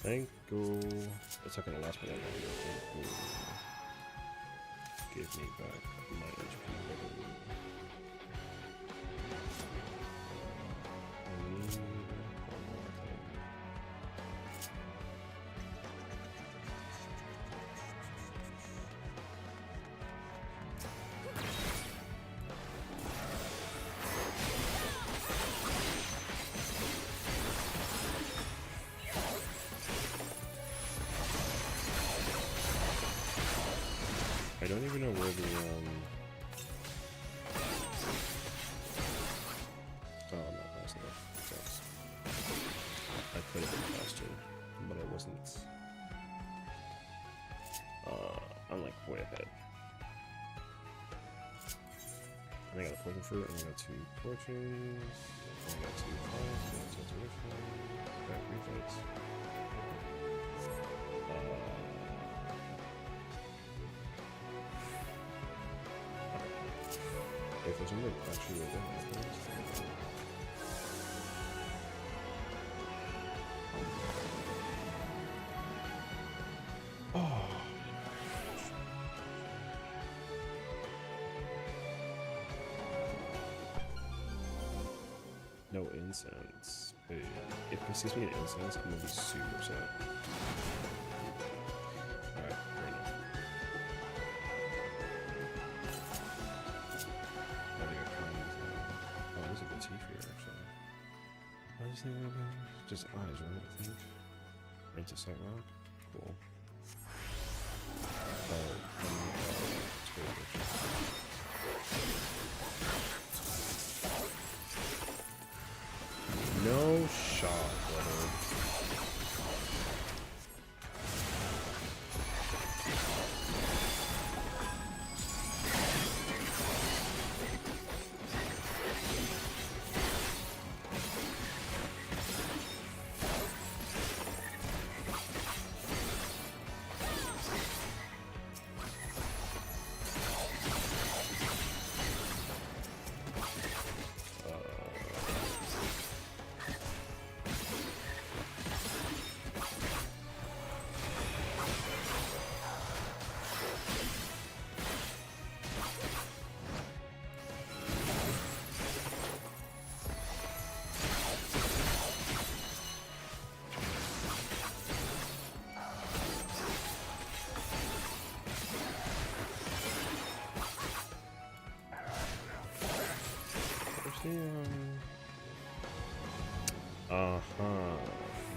Thank you. It's not gonna last me that long. Ooh. Give me back my HP. I need one more thing. I don't even know where the oh no, that's not sucks. I could have been faster, but I wasn't. I'm like way ahead. And I got a poison fruit, and I got 2 torches, and I got 2 fires, and I got 2 intuition, back reflex. If there's something actually right there, oh. No incense. Wait, if it sees me in incense, I'm gonna be super upset. Alright, fair enough. Oh, there's a good tea for you, actually. What is that about? Just eyes, right? I think. Right to sight rock? Cool. No shot, brother.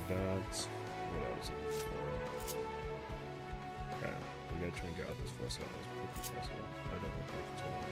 That's what I was looking for. Okay, I'm gonna try and get out this first one as quick as possible. I don't want to wait for too long.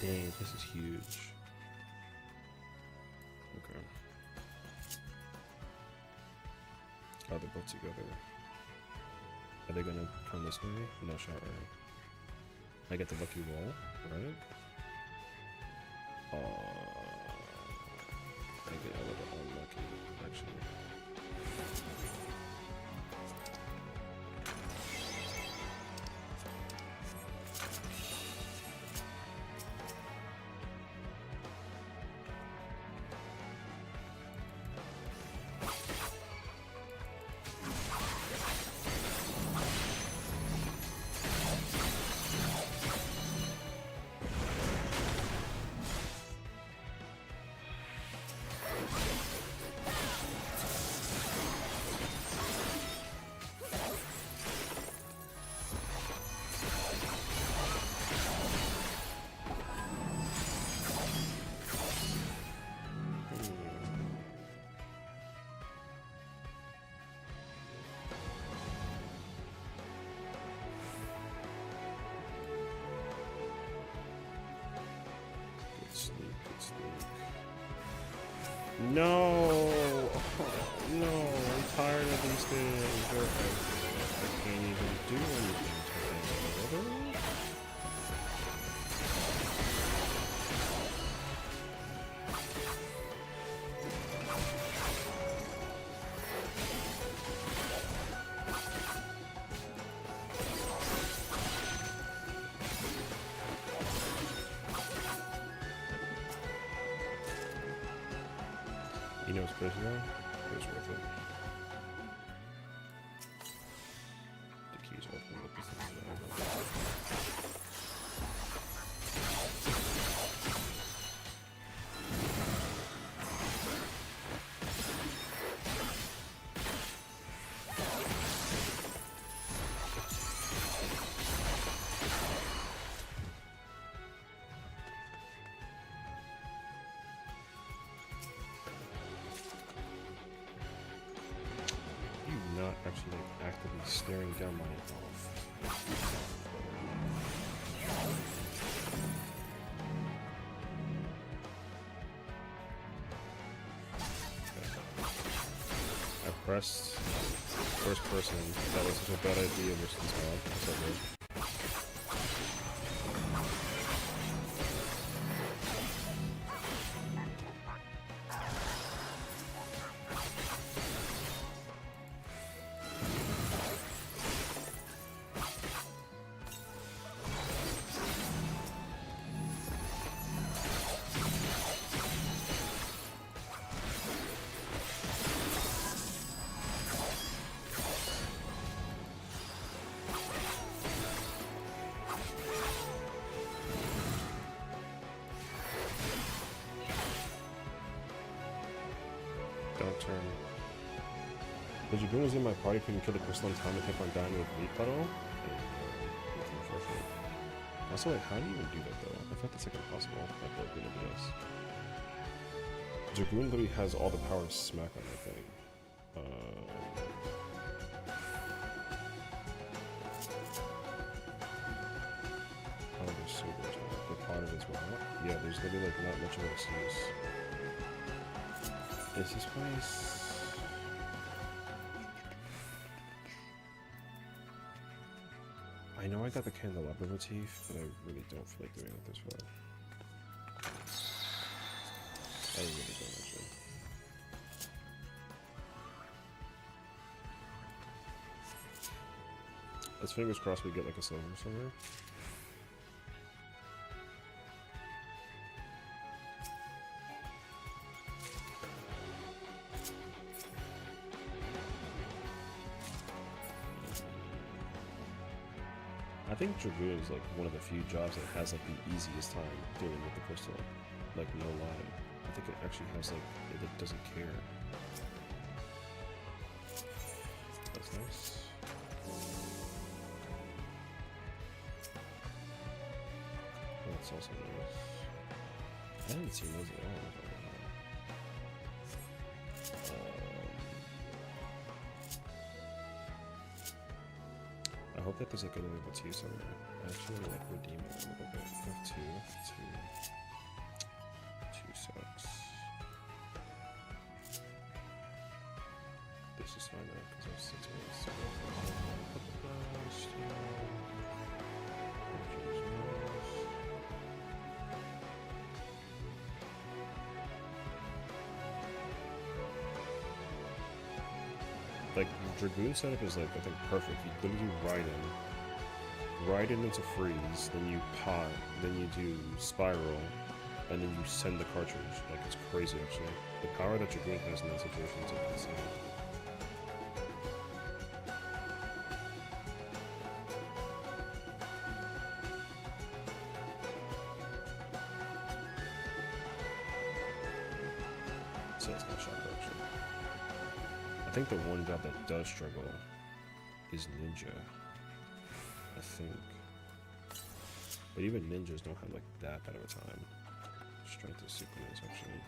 Dang, this is huge. Okay. Oh, they're both together. Are they gonna come this way? No shot, right? I get the lucky roll, right? I get a little unlucky, actually. No! Oh, no, I'm tired of these things. I can't even do anything to them. You know what's crazy though? It was worth it. The key's open, but this is not actually like actively staring down my health. I pressed first person. That was such a bad idea versus this mod. So good. Don't turn. The Dragoon was in my party, couldn't kill the crystal in time and kept on dying with meat puddle. Also, like, how do you even do that though? I thought that's like impossible. Like, what would it be? Dragoon literally has all the power to smack on that thing. Oh, there's so much. The part of it as well. Yeah, there's literally like not much of an excuse. Is this place? I know I got the candelabra motif, but I really don't feel like doing it this way. I really don't actually. Let's fingers crossed we get like a silver somewhere. I think Dragoon is like one of the few jobs that has like the easiest time dealing with the crystal. Like, no lie. I think it actually has like, it doesn't care. That's nice. That's also nice. I haven't seen those at all. I hope that there's like another motif somewhere. I actually want to like redeem it a little bit. I have two sucks. This is fine now because I was sitting in the like, Dragoon setup is like, I think, perfect. You literally ride in into freeze, then you pot, then you do spiral, and then you send the cartridge. Like, it's crazy actually. The power that Dragoon has in that situation is like insane. So it's not shot actually. I think the one job that does struggle is Ninja. I think. But even ninjas don't have like that bad of a time. Strength is super nice actually.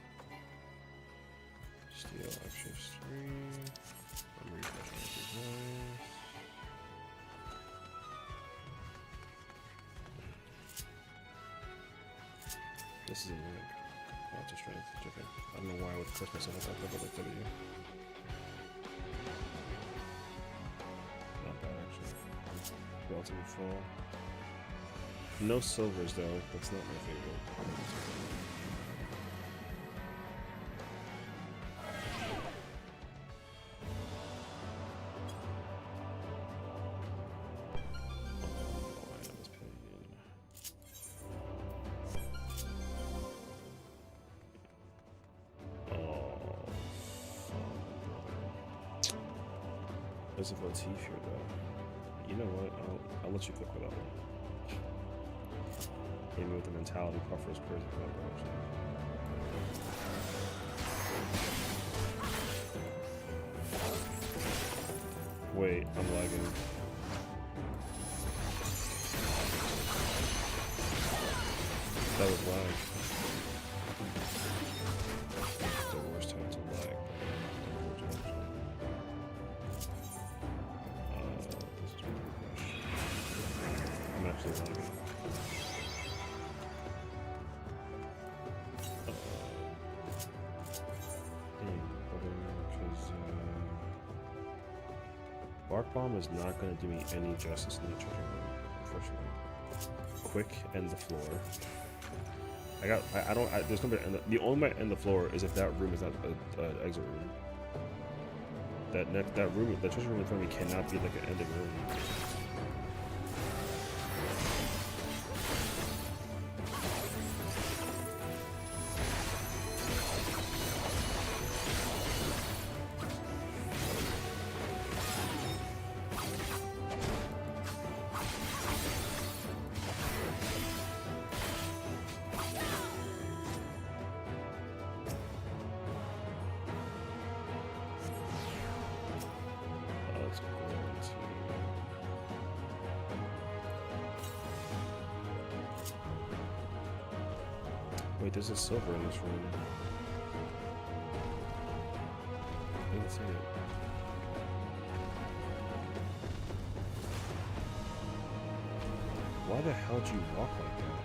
Steel actually is 3. Memory flashlight is nice. This is annoying. it's a strength. It's okay. I don't know why I would force myself at that level like W. Not bad, actually. Relatively full. No silvers, though. That's not my favorite. There's a motif here, though. You know what? I'll let you click with that one. Hit me with the mentality puffer is crazy clever, actually. Wait, I'm lagging. That was lag. The worst time to lag. I'm actually lagging. Bark Bomb is not going to do me any justice in the treasure room, unfortunately. Quick end the floor. There's no way to end the only way to end the floor is if that room is not an exit room. That room, the treasure room in front of me cannot be like an ending room. Wait, there's a silver in this room. I didn't see it. Why the hell did you walk like that?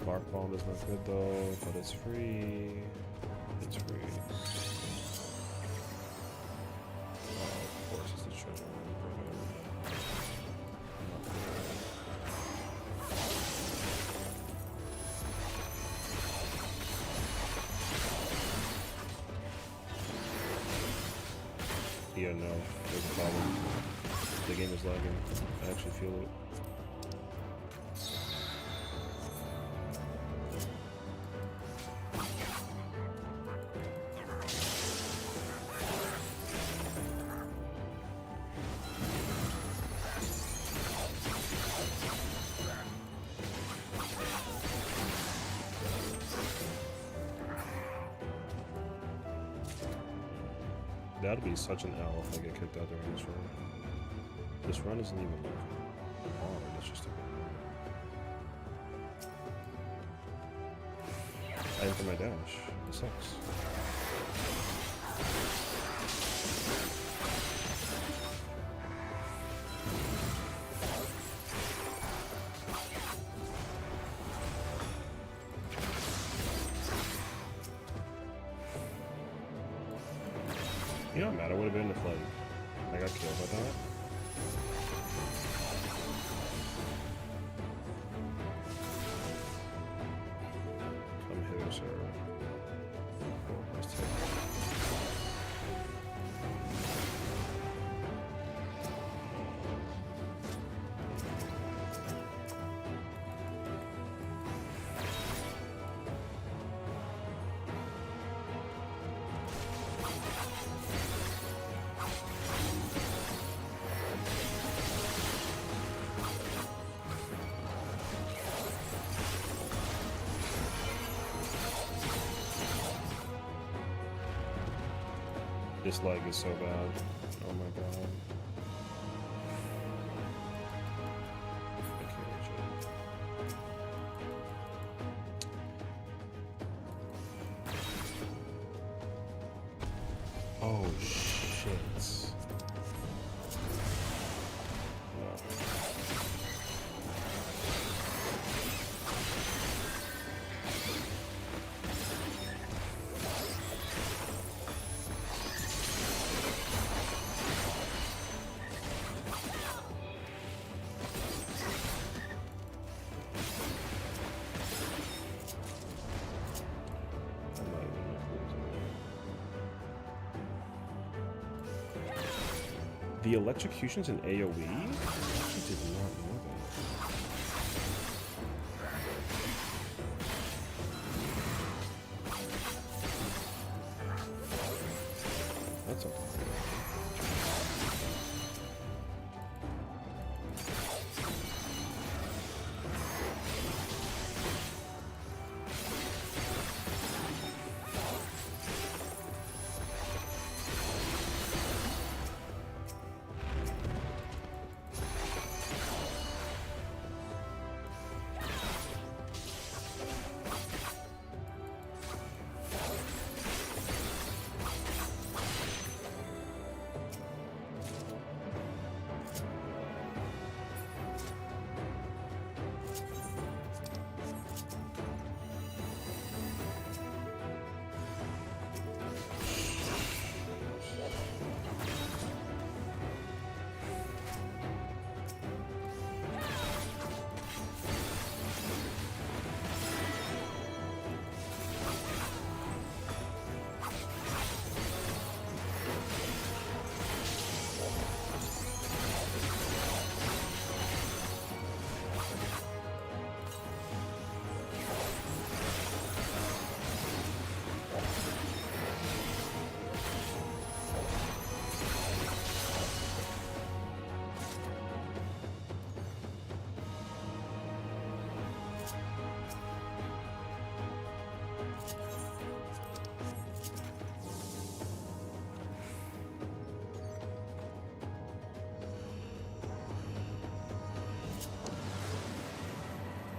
Bark Bomb is not good though, but it's free. It's free. Oh, of course it's the treasure room. Yeah, no, there's a problem. The game is lagging. I actually feel it. That'd be such an L if I get kicked out during this run. This run isn't even like hard, it's just a I enter my dash. It sucks. You know what matter would have been if like I got killed by that. Come here, sir. Oh, nice take. This lag is so bad. Oh my god. I can't reach it. Oh shit. The electrocution's an AoE? I actually did not know that. That's a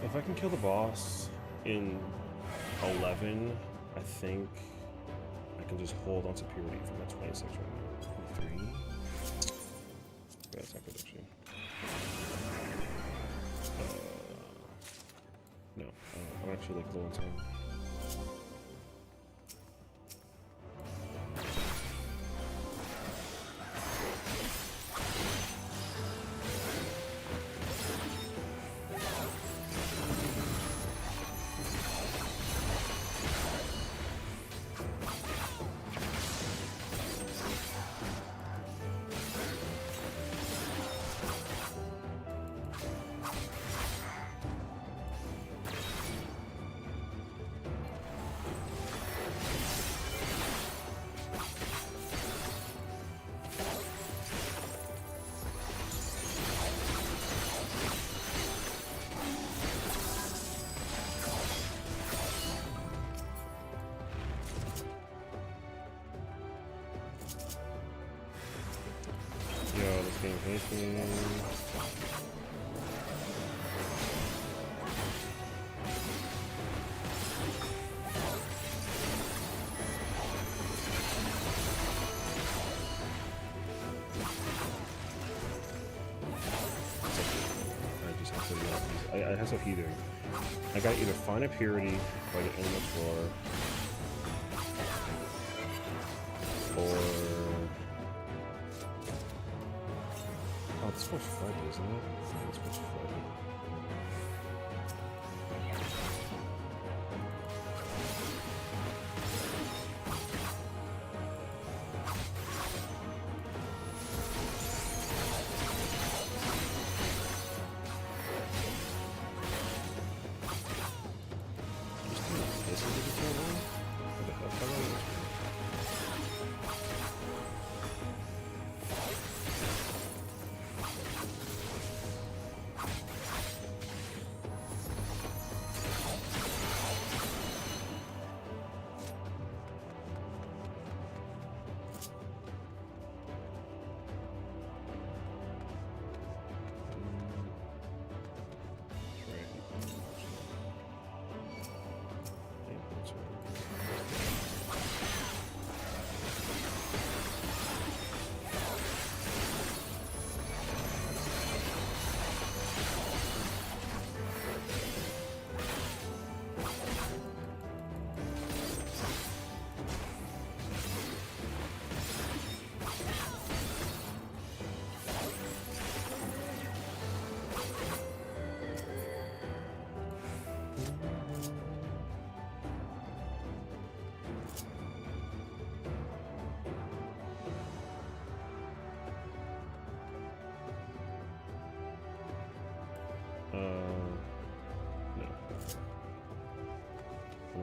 If I can kill the boss in 11, I think I can just hold on to purity from that 26 right now. 23? Yeah, that's not good actually. No, I'm actually like low on time. Yo, this game hates me. I just have to not use. I have to either. I gotta either find a purity by the end of the floor, or oh, this was Freddy, isn't it? This was Freddy.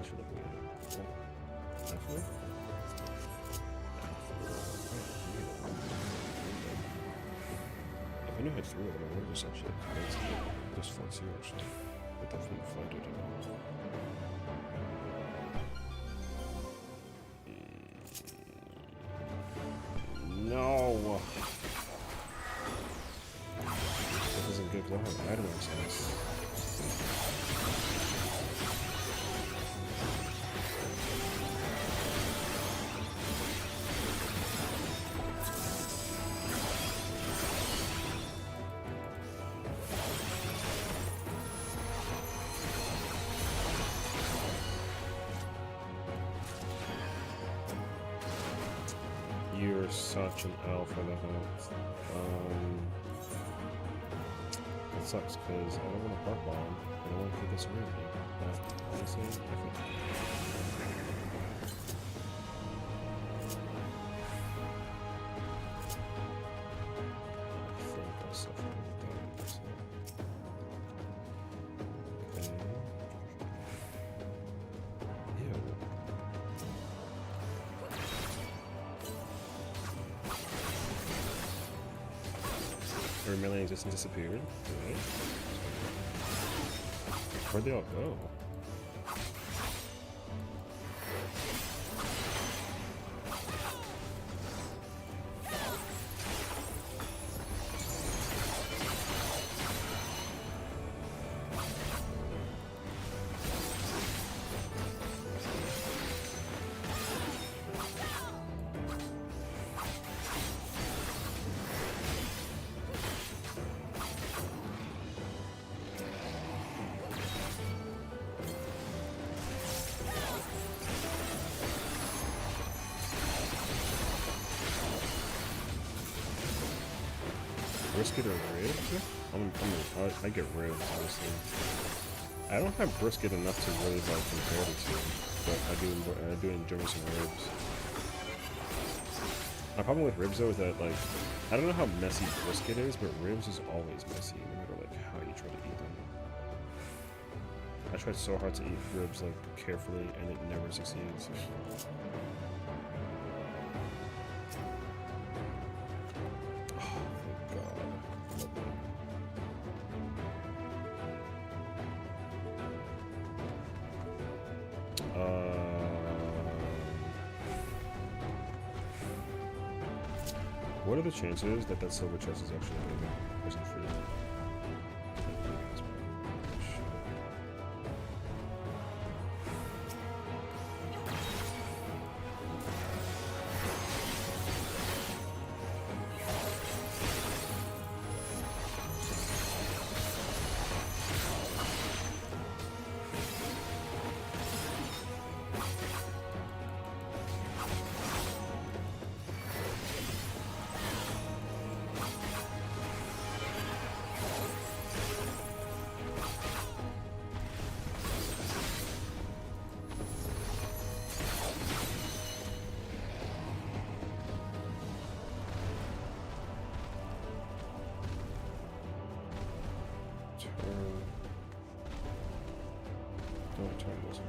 else you're looking at? Halfway? If I knew I had 3 of them, I would have just actually this flight here actually. But that fleet flight I didn't know. No! This isn't good luck. I don't know sense. You're such an L for the hook. That sucks because I don't want to park bomb. I don't want to keep this around me. But honestly, I think I'll suffer with that. So. Okay. Ew. Her melee existence disappeared. Right. Where'd they all go? Brisket or ribs? I get ribs, honestly. I don't have brisket enough to really like compare the two, but I do enjoy some ribs. My problem with ribs though is that like I don't know how messy brisket is, but ribs is always messy, no matter like how you try to eat them. I tried so hard to eat ribs like carefully, and it never succeeds. What are the chances that that silver chest is actually wasn't free? Don't turn this way.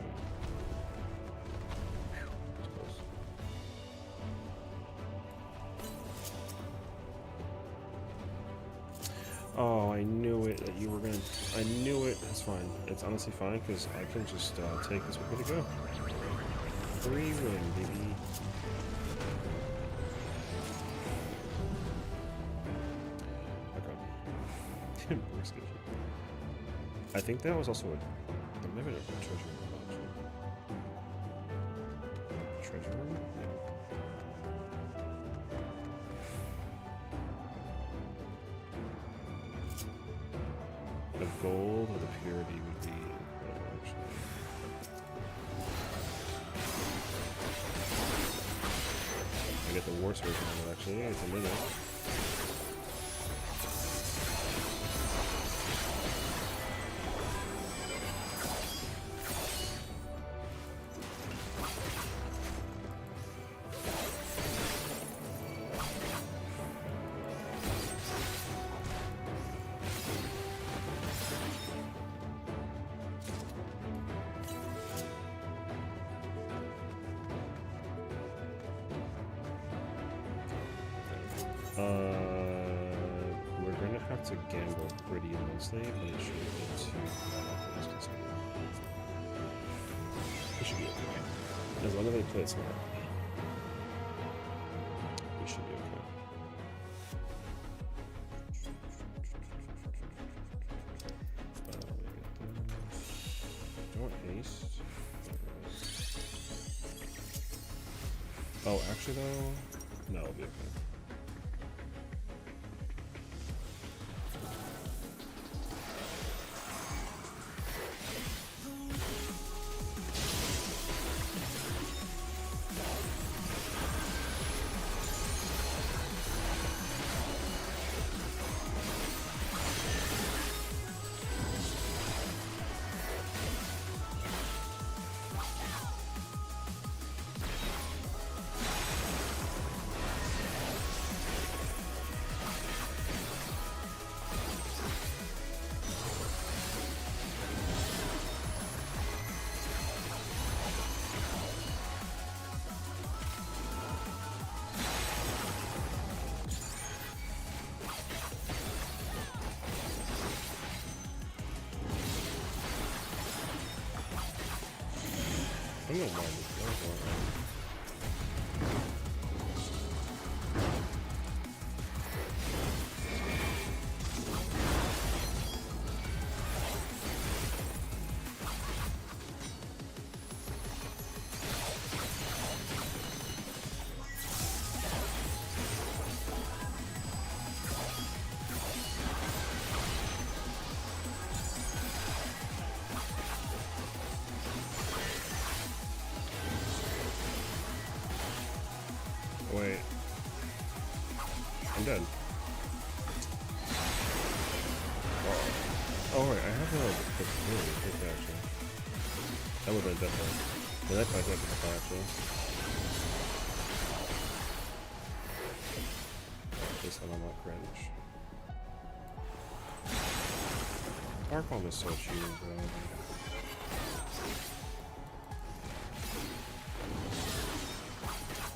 Phew, that's close. Oh, I knew it that you were gonna. I knew it. It's fine. It's honestly fine because I can just take this. We're good to go. Free win, baby. Okay. Brisket. I think that was also a. Maybe a treasure room, actually. Treasure room? Yeah. The gold or the purity would be incredible, actually. I get the worst version of it, actually. Yeah, it's a minute. We're gonna have to gamble pretty immensely, but it shouldn't be too bad. It should be okay. As long as they play it smart, we should be okay. Don't haste. Oh, actually though, no, it'll be okay. I don't mind this. Wait. I'm dead. Oh, wait, I have a really quick actually. That would have been definitely. Yeah, that fight might be the actually. Just I'm not cringe. Dark Bomb is so cheap, bro.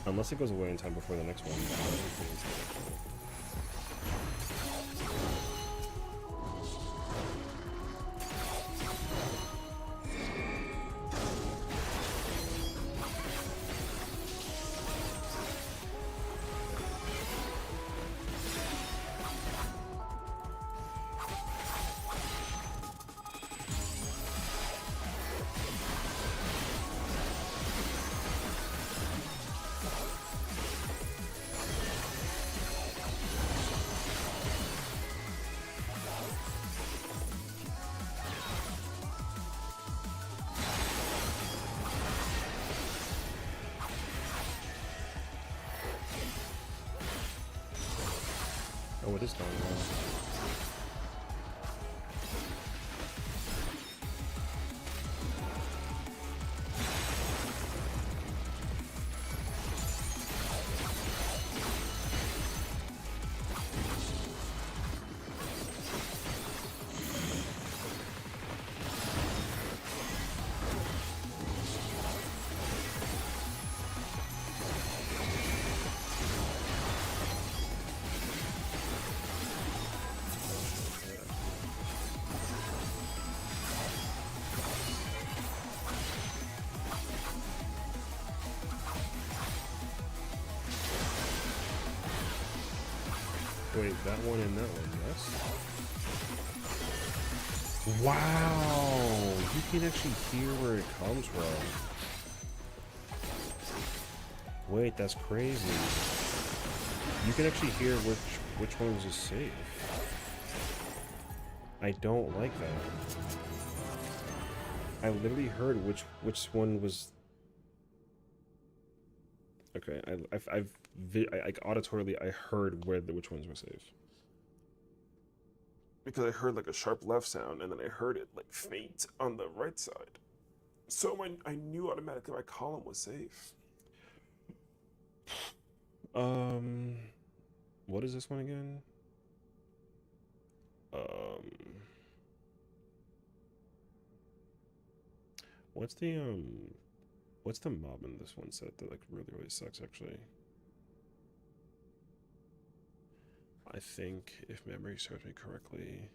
Unless it goes away in time before the next one. Oh, it is going well. Wait, that one and that one, yes? Wow! You can actually hear where it comes from. Wait, that's crazy. You can actually hear which ones is safe. I don't like that. I literally heard which one was. Okay, I auditorily I heard which ones were safe. Because I heard like a sharp left sound, and then I heard it like faint on the right side. So I knew automatically my column was safe. What is this one again? What's the mob in this one set that like really sucks actually? I think if memory serves me correctly,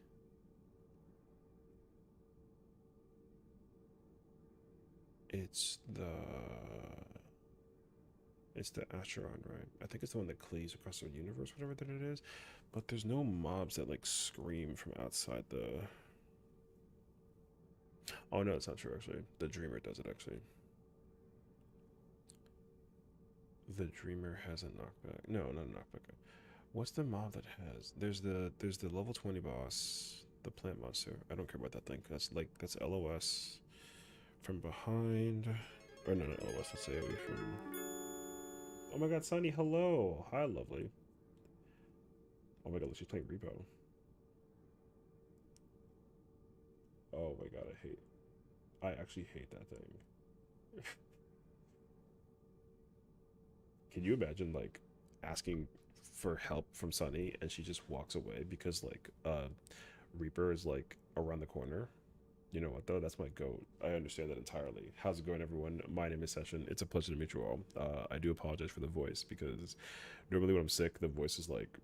it's the Acheron, right? I think it's the one that cleaves across the universe, whatever that it is. But there's no mobs that like scream from outside the. Oh no, it's not true actually. The Dreamer does it actually. The Dreamer has a knockback. No, not a knockback. What's the mob that has? There's the level 20 boss, the plant monster. I don't care about that thing. That's LOS from behind. Or no, not LOS. Let's say away from. Oh my God, Sunny, hello. Hi, lovely. Oh my God, she's playing Repo. Oh my God, I actually hate that thing. Can you imagine like asking for help from Sunny and she just walks away because like Reaper is like around the corner? You know what though? That's my goat. I understand that entirely. How's it going, everyone? My name is Sessiion. It's a pleasure to meet you all. I do apologize for the voice because normally when I'm sick, the voice is like,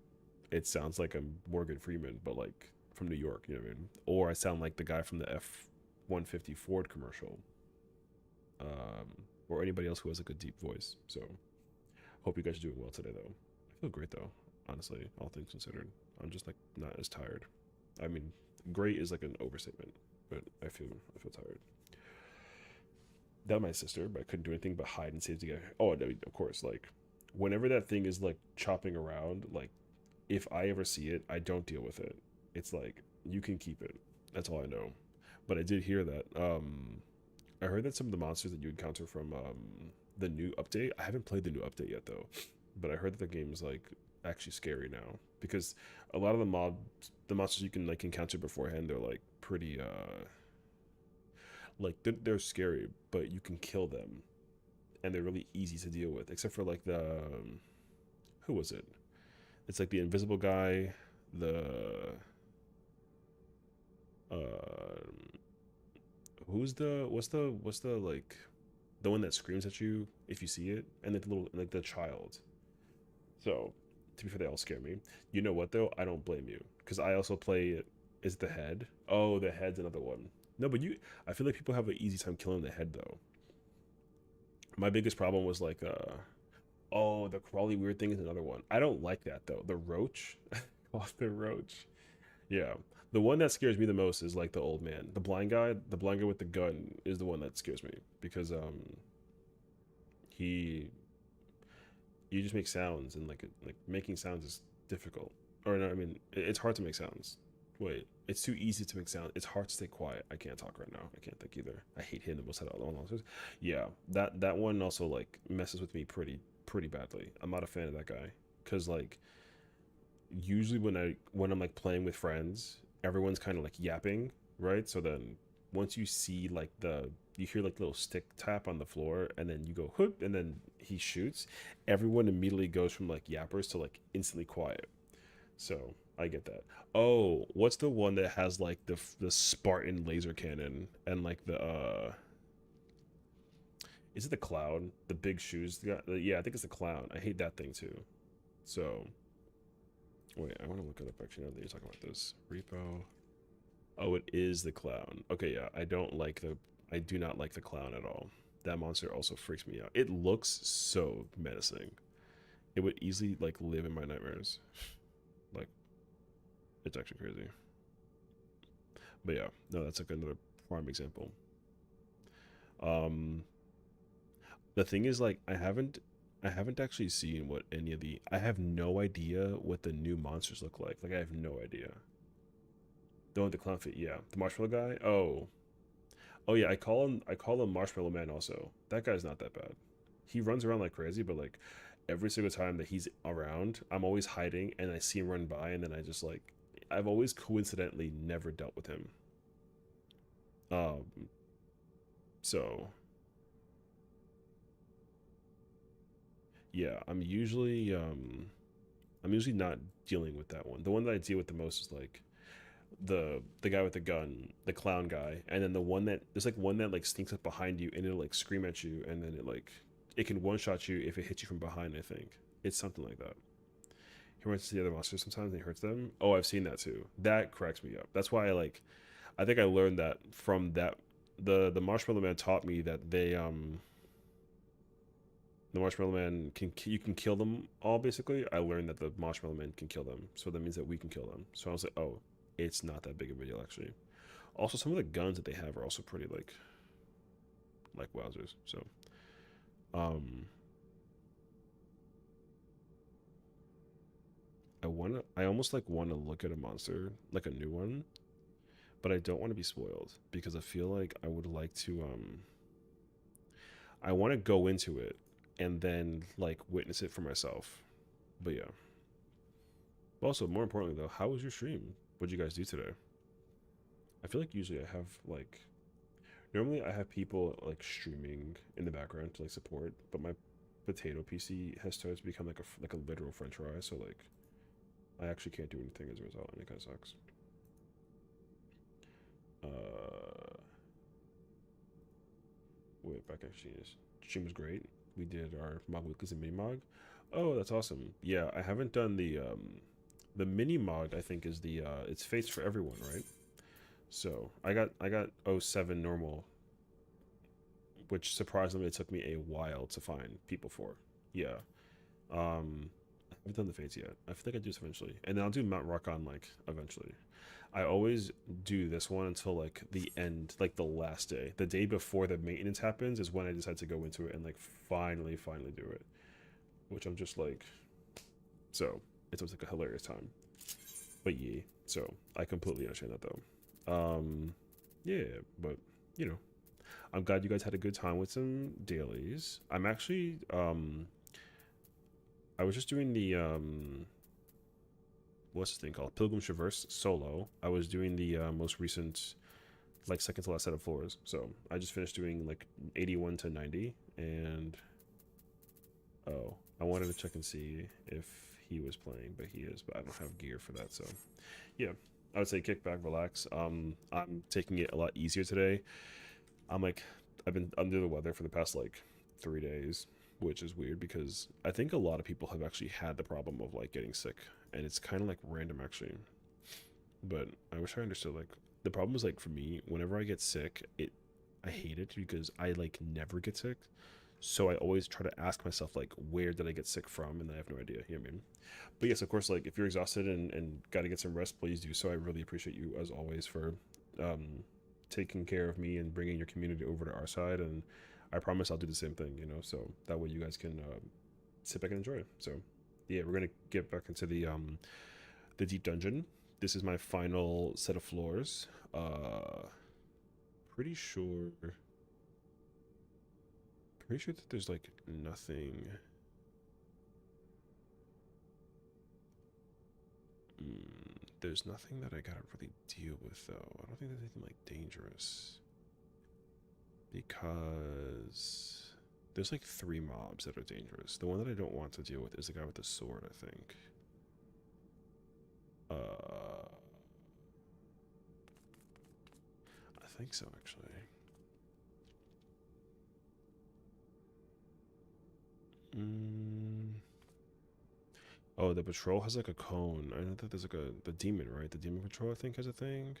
it sounds like I'm Morgan Freeman, but like from New York. You know what I mean? Or I sound like the guy from the F-150 Ford commercial, or anybody else who has like a deep voice. So hope you guys are doing well today, though. I feel great though, honestly, all things considered. I'm just like not as tired. I mean, great is like an overstatement, but I feel tired. That was my sister, but I couldn't do anything but hide and save the guy. Oh, no, of course, like whenever that thing is like chopping around, like if I ever see it, I don't deal with it. It's like you can keep it. That's all I know. But I did hear that. I heard that some of the monsters that you encounter from the new update. I haven't played the new update yet though, but I heard that the game is like actually scary now because a lot of the monsters you can like encounter beforehand, they're like pretty like they're scary, but you can kill them and they're really easy to deal with. Except for like the who was it? It's like the invisible guy, the uh what's the like the one that screams at you if you see it, and like the little like the child. So to be fair, they all scare me. You know what though? I don't blame you because I also play it. Is the head? Oh, the head's another one. No, but you. I feel like people have an easy time killing the head though. My biggest problem was like oh, the crawly weird thing is another one. I don't like that though. The roach. Off the roach. Yeah. The one that scares me the most is like the old man. The blind guy with the gun is the one that scares me because he you just make sounds and like making sounds is difficult. Or no, I mean it's hard to make sounds. Wait, it's too easy to make sound. It's hard to stay quiet. I can't talk right now. I can't think either. I hate hitting the most out of all answers. Yeah, that one also like messes with me pretty badly. I'm not a fan of that guy because like usually when I'm like playing with friends, everyone's kind of like yapping, right? So then once you see like you hear like little stick tap on the floor and then you go whoop and then he shoots, everyone immediately goes from like yappers to like instantly quiet. So I get that. Oh, what's the one that has like the Spartan laser cannon and like the is it the clown? The big shoes? Yeah, I think it's the clown. I hate that thing too. So wait, I want to look it up actually now that you're talking about this. Repo. Oh, it is the clown. Okay, yeah, I do not like the clown at all. That monster also freaks me out. It looks so menacing. It would easily like live in my nightmares. Like it's actually crazy. But yeah, no, that's like another prime example. Um the thing is like I haven't actually seen what any of the I have no idea what the new monsters look like. Like I have no idea. The one with the clown feet, yeah. The marshmallow guy? Oh. Oh yeah, I call him Marshmallow Man also. That guy's not that bad. He runs around like crazy, but like every single time that he's around, I'm always hiding and I see him run by and then I just like I've always coincidentally never dealt with him. Um so yeah, I'm usually not dealing with that one. The one that I deal with the most is like the guy with the gun, the clown guy, and then the one that there's like one that like sneaks up behind you and it'll like scream at you and then it can one shot you if it hits you from behind, I think. It's something like that. He runs to the other monsters sometimes and he hurts them. Oh, I've seen that too. That cracks me up. That's why I think I learned that from that. The Marshmallow Man taught me that the Marshmallow Man you can kill them all basically. I learned that the Marshmallow Man can kill them, so that means that we can kill them. So I was like, oh, it's not that big of a deal actually. Also, some of the guns that they have are also pretty like wowzers. So um, I almost like want to look at a monster like a new one, but I don't want to be spoiled because I feel like I would like to I want to go into it and then like witness it for myself. But yeah. Also, more importantly though, how was your stream? What'd you guys do today? I feel like usually I have like normally I have people like streaming in the background to like support, but my potato PC has started to become like a literal French fry. So like I actually can't do anything as a result, and it kind of sucks. Uh, Wait, back actually, stream was great. We did our Mog Weeklies and Mini Mog. Oh, that's awesome. Yeah, I haven't done the mini Mog. I think is the it's Fates for Everyone, right? So I got '07 normal, which surprisingly it took me a while to find people for. Yeah. I haven't done the Fates yet. I feel like I do this eventually, and then I'll do Mount Rock on like eventually. I always do this one until like the end, like the last day. The day before the maintenance happens is when I decide to go into it and like finally do it. Which I'm just like, so it's always like a hilarious time. But yeah, so I completely understand that though. Yeah, but you know, I'm glad you guys had a good time with some dailies. I'm actually, I was just doing the what's this thing called? Pilgrim Traverse solo. I was doing the most recent, like second to last set of floors. So I just finished doing like 81 to 90, and oh, I wanted to check and see if he was playing, but he is. But I don't have gear for that, so yeah. I would say kick back, relax. I'm taking it a lot easier today. I've been under the weather for the past like 3 days, which is weird because I think a lot of people have actually had the problem of like getting sick, and it's kind of like random actually. But I wish I understood like the problem is like for me, whenever I get sick, I hate it because I like never get sick. So I always try to ask myself like where did I get sick from, and I have no idea. You know what I mean? But yes, of course, like if you're exhausted and got to get some rest, please do so. I really appreciate you as always for um, taking care of me and bringing your community over to our side. And I promise I'll do the same thing. You know, so that way you guys can sit back and enjoy. So yeah, we're gonna get back into the deep dungeon. This is my final set of floors. Pretty sure. Pretty sure that there's like nothing. There's nothing that I gotta really deal with though. I don't think there's anything like dangerous. Because there's like 3 mobs that are dangerous. The one that I don't want to deal with is the guy with the sword, I think. I think so actually. Oh, the patrol has like a cone. I know that there's like the demon, right? The demon patrol I think has a thing.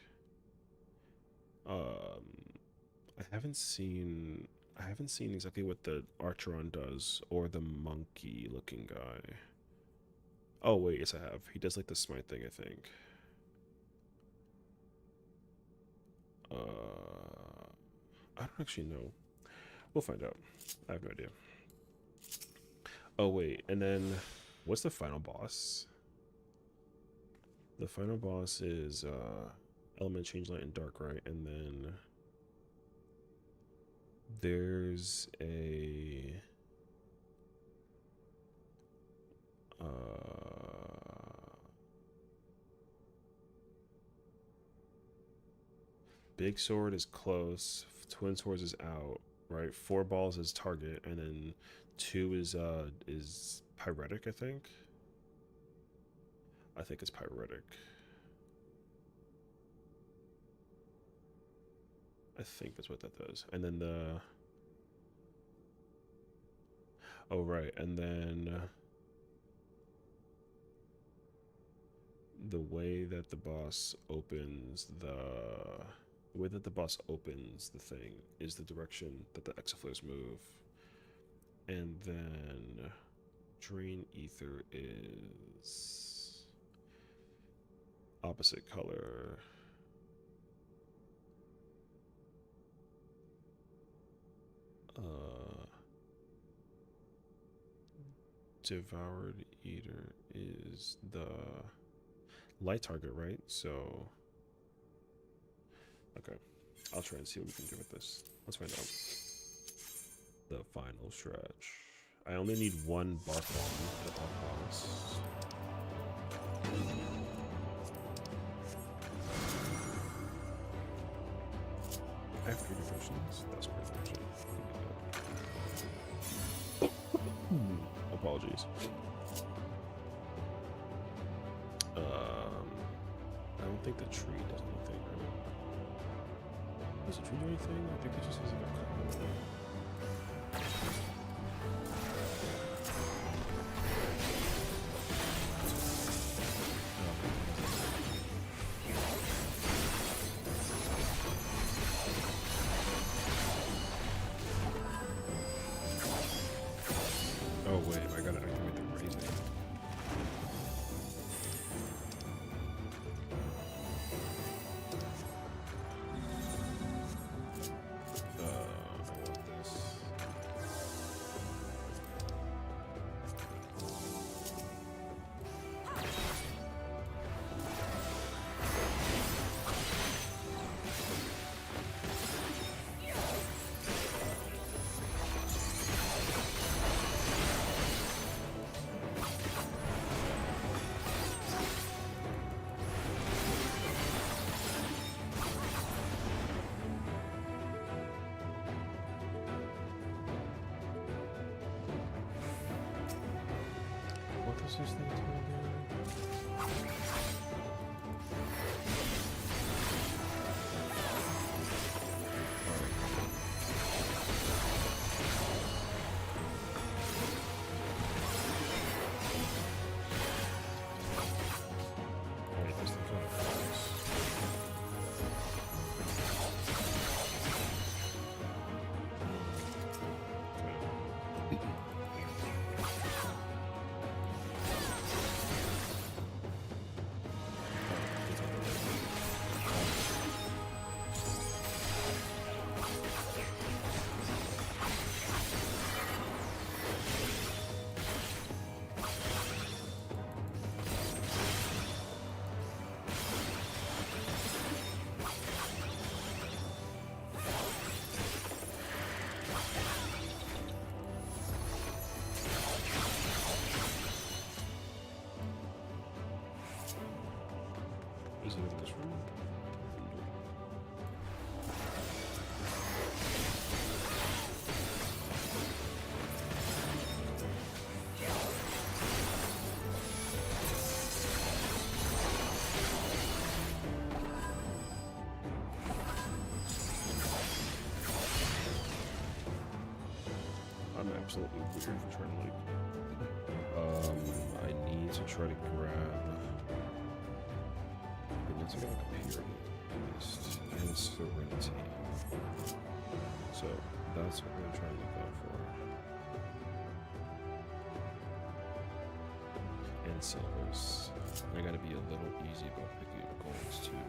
Um I haven't seen exactly what the Archeron does or the monkey looking guy. Oh wait, yes I have. He does like the smite thing, I think. I don't actually know. We'll find out. I have no idea. Oh wait, and then what's the final boss? The final boss is element change light and dark, right? And then there's a big sword is close, twin swords is out, right? 4 balls is target, and then 2 is pyretic, I think. I think it's pyretic. I think that's what that does. And then oh right, and then the way that the boss opens the thing is the direction that the exaflares move, and then drain ether is opposite color. Devoured Eater is the light target, right? So, okay, I'll try and see what we can do with this. Let's find out. The final stretch. I only need one bark bomb at the boss. I have 3 devotions. That's crazy, actually. Apologies. I don't think the tree does anything, right? Does the tree do anything? I think it just has like a couple. Oh wait, I gotta activate the raising. I want this. What does this thing do again? Alright, this thing kind of flies. Is it in this room? I'm absolutely weird for trying to I need to try to grab. I need to get like a period list and serenity. So that's what we're gonna try to look out for. And silvers. I gotta be a little easy about picking up golds too.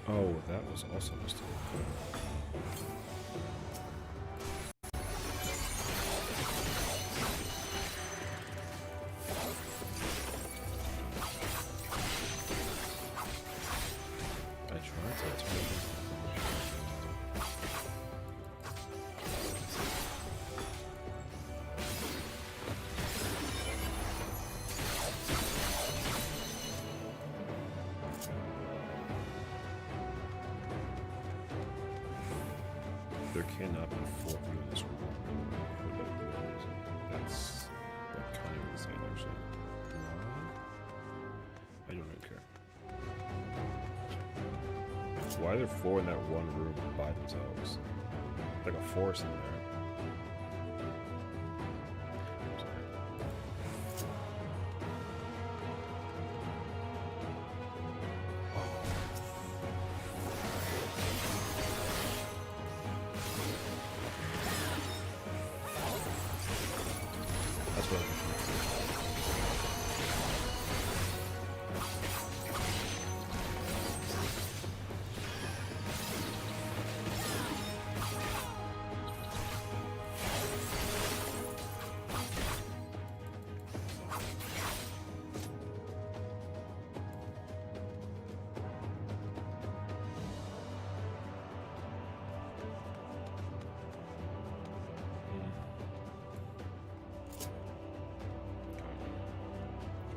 Oh, that was also a mistake. I tried to turn it. There cannot be 4 of you in this room for like no reason. That's like kind of insane, actually. I don't even care. Why are there 4 in that one room by themselves? Like a forest in there. I'm sorry. That's what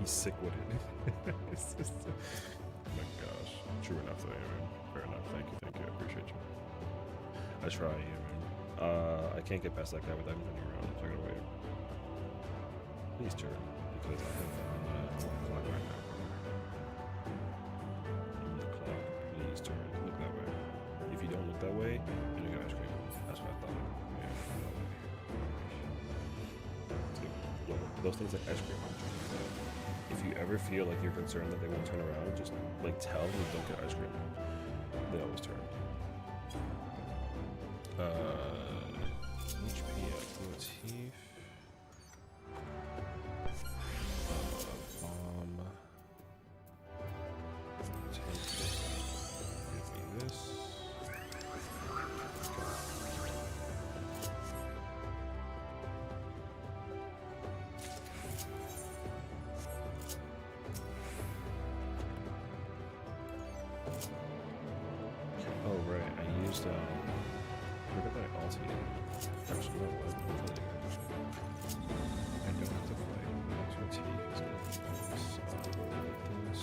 he's sick with it. It's just, oh my gosh. True enough, though, yeah, man. Fair enough. Thank you. I appreciate you. I try, yeah, man. I can't get past that guy without him running around. So I gotta wait. Please turn, because I have clock right now. The clock. Please turn. Look that way. If you don't look that way, then you got ice cream. That's what I thought. Yeah, no way. Dude, those things like ice cream. If you ever feel like you're concerned that they won't turn around, just like tell them don't get ice cream. They always turn. HP motif. Bomb. Take this. Give me this. Oh right, I used where did I alt it? Actually, you know what? I don't have to fight. Expertise is gonna be nice. This.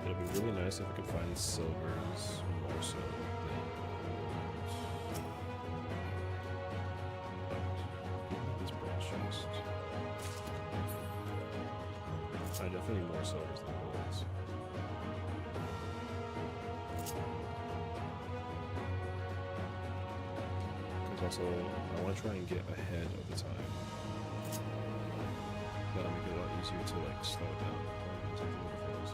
It'll be really nice if I could find silvers more so than golds. But this bronze chest. I definitely need more silvers than golds. Because also, I want to try and get ahead of the time. That'll make it a lot easier to like slow down and take the waterfalls.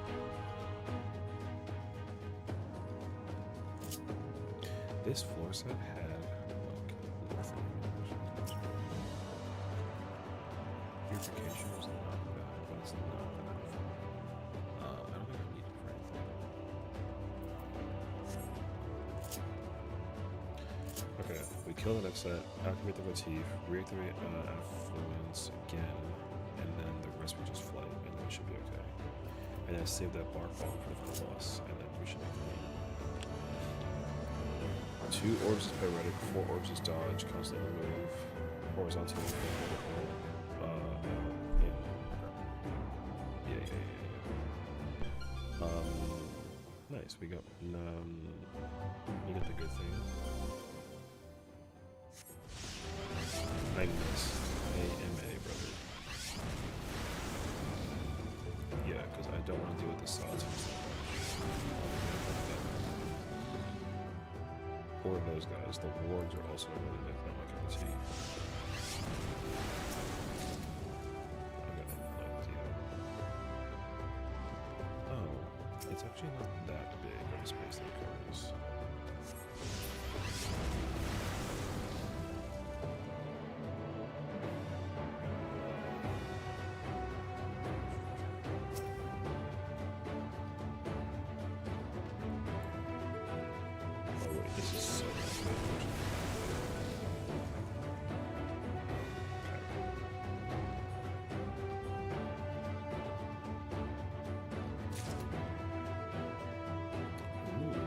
This floor set had like nothing. Purification was not bad, but it's not enough. I don't think I need it for anything. Okay, we kill the next set, activate the motif, reactivate affluence again, and then the rest will just flood, and then we should be okay. And then save that bar bomb for the final boss, and then we should be clean. 2 orbs is pyretic, 4 orbs is dodge, constantly move, horizontal, vertical, yeah. Nice, we got the good thing. I missed AMA, brother. Yeah, because I don't want to deal with the sawtooth. Or those guys. The wards are also really making up my cup of tea. I got no idea. Oh, it's actually not that big of a space that it covers. Oh wait, this is so good. Ooh.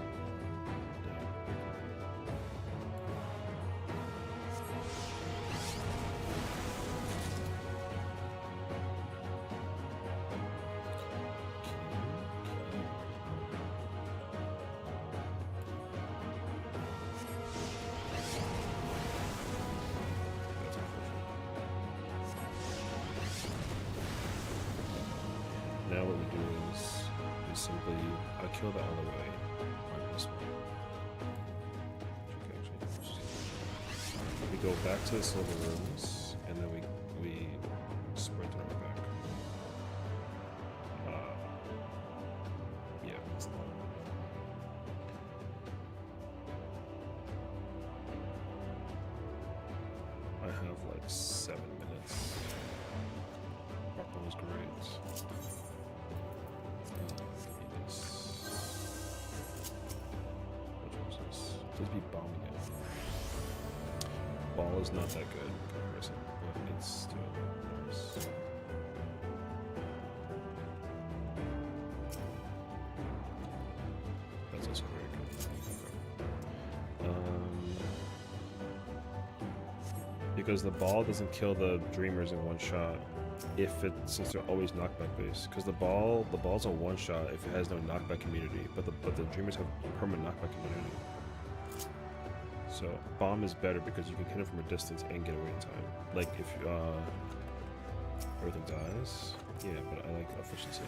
That's unfortunate. Now what we do is simply kill that on the way on this one. Okay, actually, we go back to the silver rooms and then we sprint on our way back. Yeah, that's the one. I have like 7 minutes. That was great. Give me this. Which one's this? Please be bombing it. Ball is not that good in comparison, but it's still nice. That's also very good. Okay. Because the ball doesn't kill the dreamers in one shot since they're always knockback based. Because the ball's a one shot if it has no knockback immunity, but the dreamers have permanent knockback immunity. So bomb is better because you can hit it from a distance and get away in time. Like if everything dies, yeah. But I like efficiency.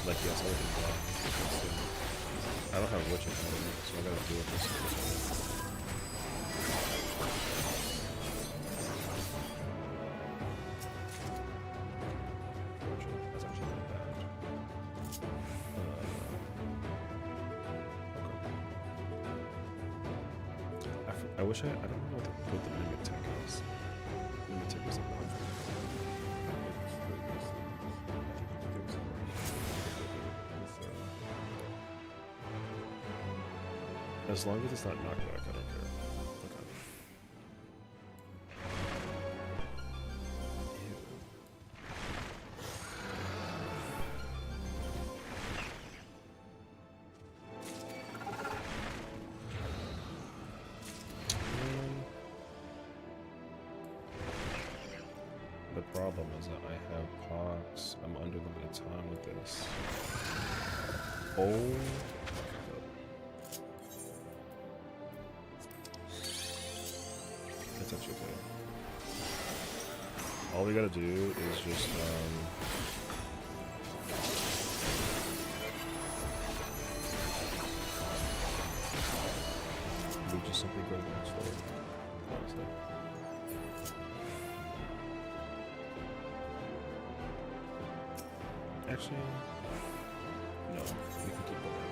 Like yes, everything dies. I don't have witch anymore, so I gotta deal with this. That's actually not bad. Okay. I wish I don't know what the mimic tech is. Mimic tech is a one. As long as it's not knockback, I don't care. Okay. The problem is that I have clocks. I'm under limited time with this. Oh. That's actually okay. All we gotta do is just we just simply go to the next floor. Honestly. Actually, no, we can keep going.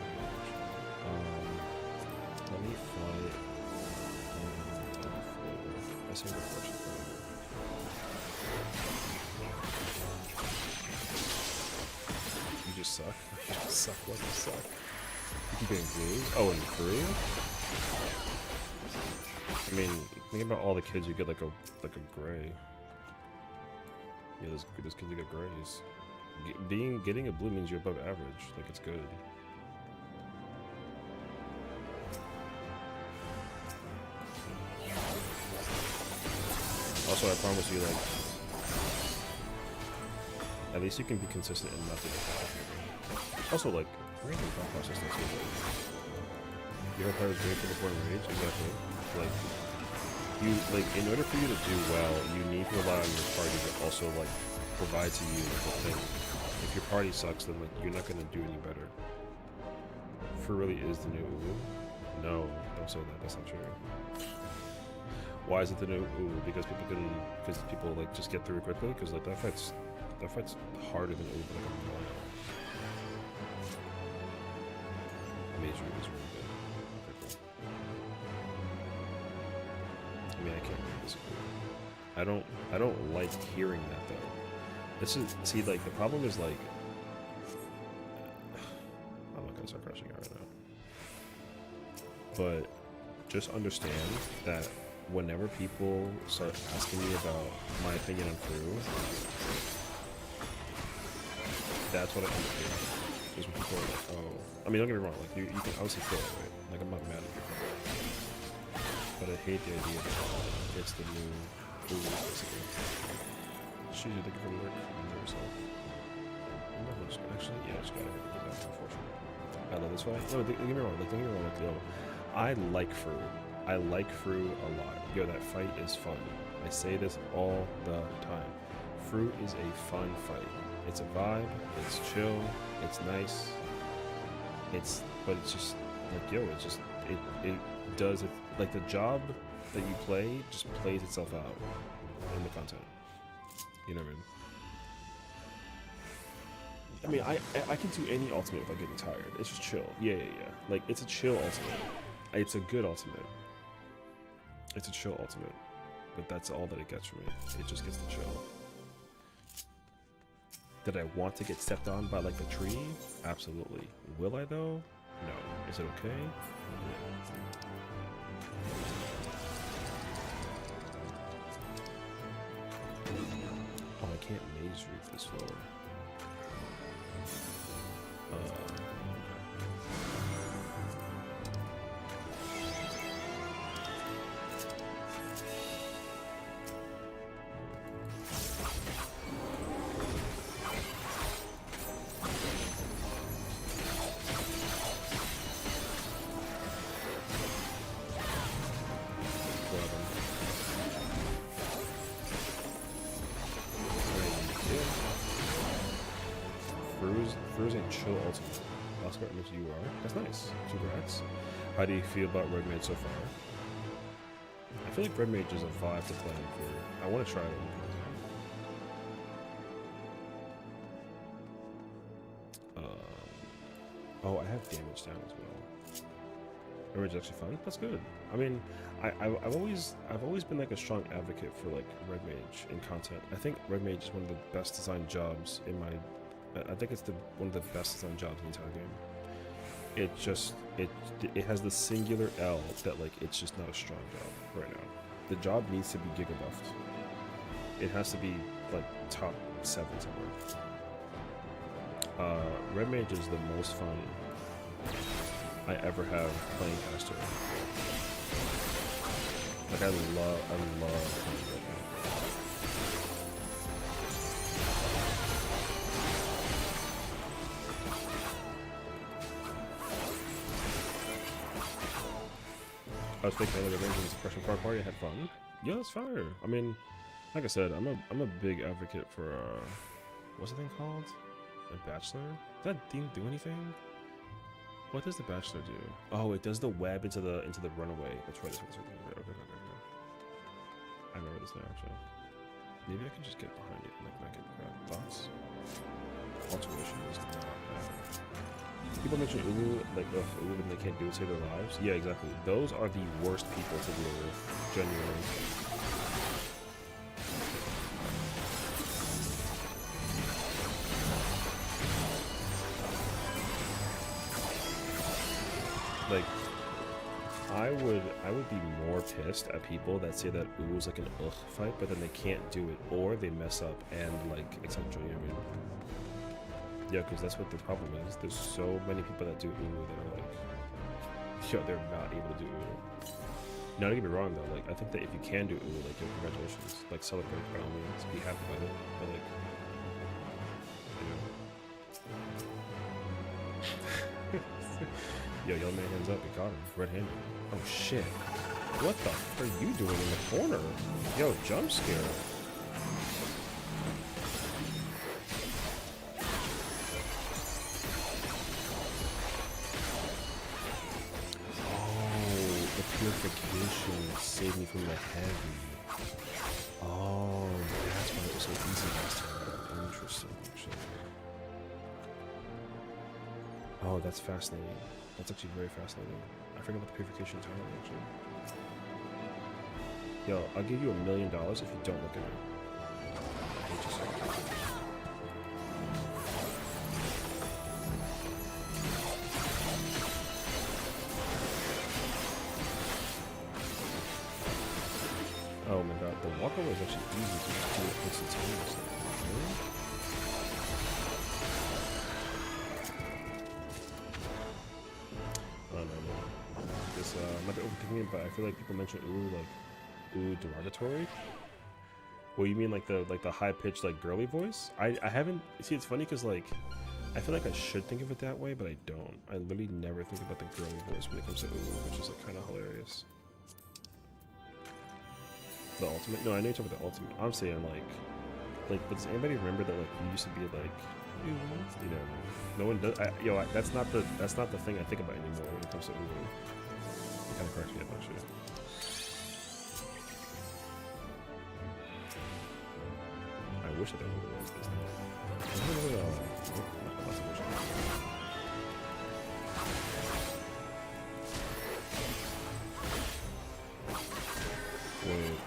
Let me fly. I say reflection forever. You just suck. You just suck like you suck. You keep getting blue. Oh, and free? I mean, think about all the kids you get like a gray. Yeah, there's kids who get grays. Getting a blue means you're above average. Like it's good. Also, I promise you, like, at least you can be consistent and not to get bad. Also, like, random thought process that's good. You have players great for the point of rage, exactly. Like, in order for you to do well, you need to rely on your party to also, like, provide to you the thing. If your party sucks, then, like, you're not gonna do any better. For really is the new Ulu? No, don't say that, that's not true. Why is it the new Ulu? Because people like just get through it quickly. Because like that fight's harder than Ulu. Like, Mage Root is really good. Okay, cool. I mean, I can't really disagree. I don't like hearing that though. This is, see, like, the problem is, like, I'm not gonna start crushing out right now. But just understand that whenever people start asking me about my opinion on Fru, that's what I end up doing. Is when people are like, oh, I mean, don't get me wrong, like, you can obviously feel it, right? Like, I'm not mad at you. But I hate the idea that it's the new Fru, basically. She's thank you for the work on yourself. Actually, yeah, I just gotta hit that, unfortunately. I love this fight. No, don't get me wrong, like, don't get me wrong, like, yo, I like Fru. I like Fru a lot. Yo, that fight is fun. I say this all the time. Fru is a fun fight. It's a vibe, it's chill, it's nice. But it's just, like, yo, it's just, it does it, like, the job that you play just plays itself out in the content. You know what I mean? I mean, I can do any ultimate without getting tired. It's just chill. Yeah. Like, it's a chill ultimate. It's a good ultimate. It's a chill ultimate. But that's all that it gets from me. It just gets the chill. Did I want to get stepped on by, like, the tree? Absolutely. Will I, though? No. Is it okay? Yeah. Oh, I can't maze read this floor. Fru's a chill ultimate. Oscar, you are. That's nice. Congrats. How do you feel about Red Mage so far? I feel like Red Mage is a vibe to play for. I want to try it. Oh, I have damage down as well. Red Mage is actually fun. That's good. I mean, I've always been like a strong advocate for like Red Mage in content. I think Red Mage is one of the best designed jobs in my. I think it's one of the best designed jobs in the entire game. It just it has the singular L that like it's just not a strong job right now. The job needs to be giga buffed. It has to be like top 7 somewhere. Red Mage is the most fun I ever have playing caster. Like I love playing Red Mage. I was thinking earlier, Red Mage was a freshman card party. I had fun. Yeah, it's fire. I mean, like I said, I'm a big advocate for what's the thing called? A Bachelor? Does that thing do anything? What does the Bachelor do? Oh, it does the web into the runaway. That's right. Okay. I remember this now actually. Maybe I can just get behind it and like not get grabbed. Thoughts? Alteration is not bad. People mention Ulu, like, ugh, Ulu when they can't do it, save their lives. Yeah, exactly. Those are the worst people to deal with, genuinely. Like, I would be more pissed at people that say that Ulu is like an ugh fight, but then they can't do it, or they mess up and like, etc. You know what I mean? Yeah, because that's what the problem is. There's so many people that do Ulu that are like, yo, they're not able to do Ulu. Now, don't get me wrong though, like, I think that if you can do Ulu, like, yo, congratulations. Like, celebrate by all means, be happy about it. But like, you know. Yo, yellow man hands up, he caught him. Red-handed. Oh shit. What the f are you doing in the corner? Yo, jump scare. Purification saved me from the heavy. Oh, that's why it was so easy last time. Interesting, actually. Oh, that's fascinating. That's actually very fascinating. I forget about the purification entirely, actually. Yo, I'll give you $1 million if you don't look at it. Wait just a second. Oh my god, the walkover is actually easy to just do it instantaneously. Really? I don't know, man. This, I might be overthinking it, but I feel like people mention ooh, like, ooh, derogatory. Well, you mean like the high-pitched, like, girly voice? I haven't, see, it's funny because, like, I feel like I should think of it that way, but I don't. I literally never think about the girly voice when it comes to ooh, which is, like, kind of hilarious. The ultimate? No, I know you're talking about the ultimate. I'm saying like, but does anybody remember that like you used to be like, you know, no one does. That's not the thing I think about anymore when it comes to Uwu. It kind of cracks me up actually. I wish I knew what it was this thing. Wait.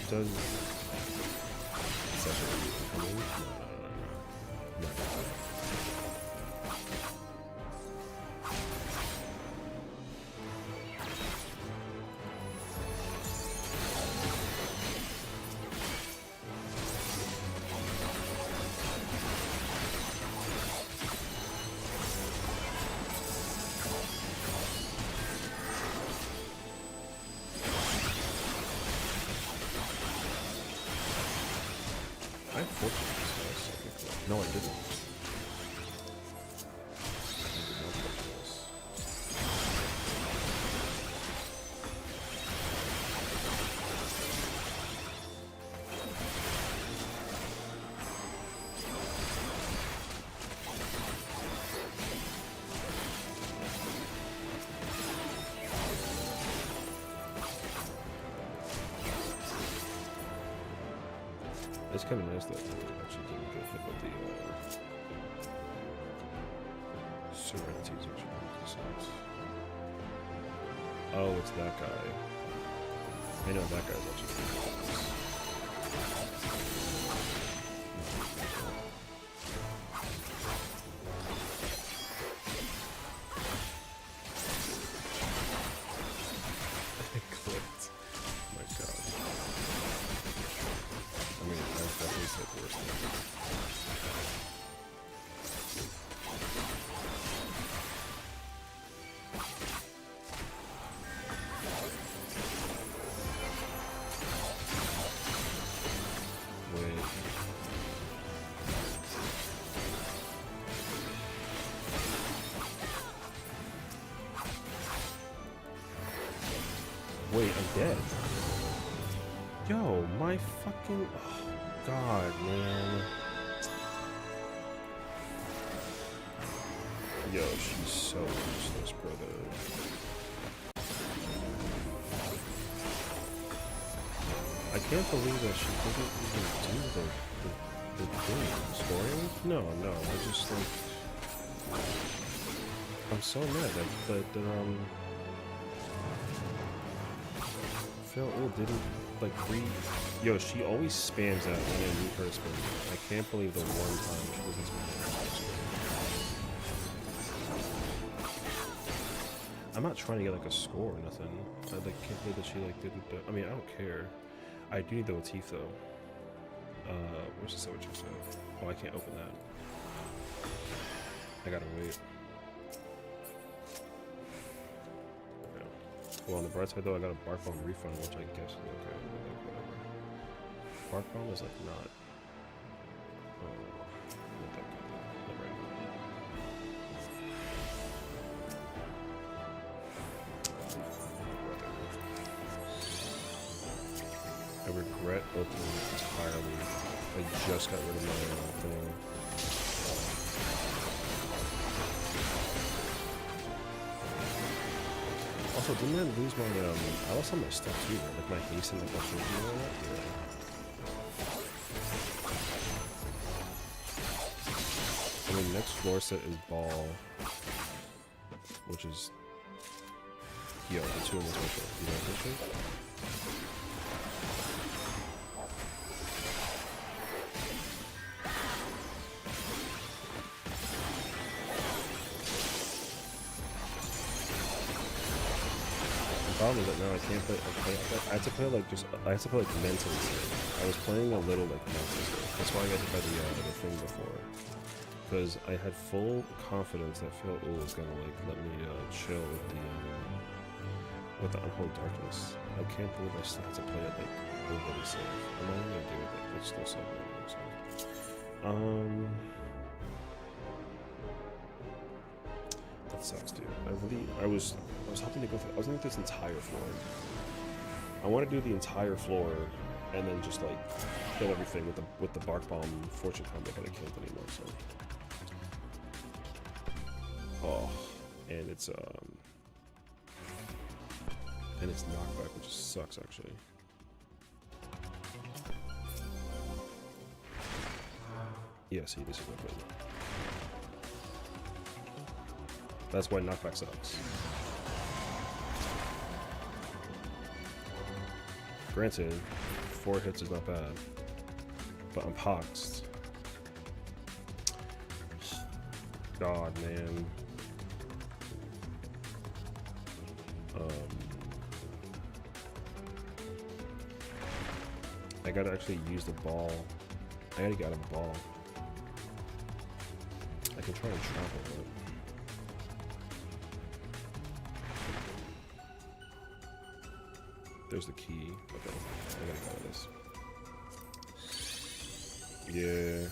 Does Sessiion come in? No. I fortunate this guy, so no, I didn't. I did not fortune this. It's kind of nice that I actually didn't get hit with the Serenities actually. Oh, it's that guy. I know that guy's actually pretty nice. I clicked. Oh my god. I mean, I've definitely said worse than that. Wait. Wait, I'm dead. Yo, my fucking... Oh, God, man. Yo, she's so useless, brother. I can't believe that she didn't even do the thing. Scoring? No, I just, like... I'm so mad that Phil didn't, like, Yo, she always spams that when I need her to spam. I can't believe the one time she doesn't spam that. I'm not trying to get, like, a score or nothing. I, like, can't believe that she, like, didn't do... I mean, I don't care. I do need the motif, though. Where's the sandwich? Oh, I can't open that. I gotta wait. Okay. Well, on the bright side, though, I got a Bark Bomb refund, which I guess is okay. Whatever. Bark Bomb is, like, not... not that good, though. Not right now. I regret opening it entirely. I just got rid of my thing. Also, didn't I lose my, I lost all my stuff too, right? Like my haste and like my trophy and all that? Yeah. I mean, next floor set is ball, which is the 2 in 1 special. You know what I'm saying? The problem is that now I can't play. I have to play like mentally safe. I was playing a little like mentally safe. That's why I got hit by the thing before. Because I had full confidence that Phil was gonna like let me chill with the Unholy Darkness. I can't believe I still have to play it like overly safe. I'm not gonna do it. It's still so bad. So. That sucks, dude. I was hoping to go through. I was gonna do this entire floor. I want to do the entire floor, and then just like kill everything with the Bark Bomb Fortune combo, but I can't anymore. So. Oh, and it's knockback, which sucks actually. Yeah, see, this is what good. That's why knockback sucks. Granted, 4 hits is not bad, but I'm poxed. God, man. I gotta actually use the ball. I gotta get out of the ball. I can try and travel it. There's the key. Okay, I gotta go with this. Yeah,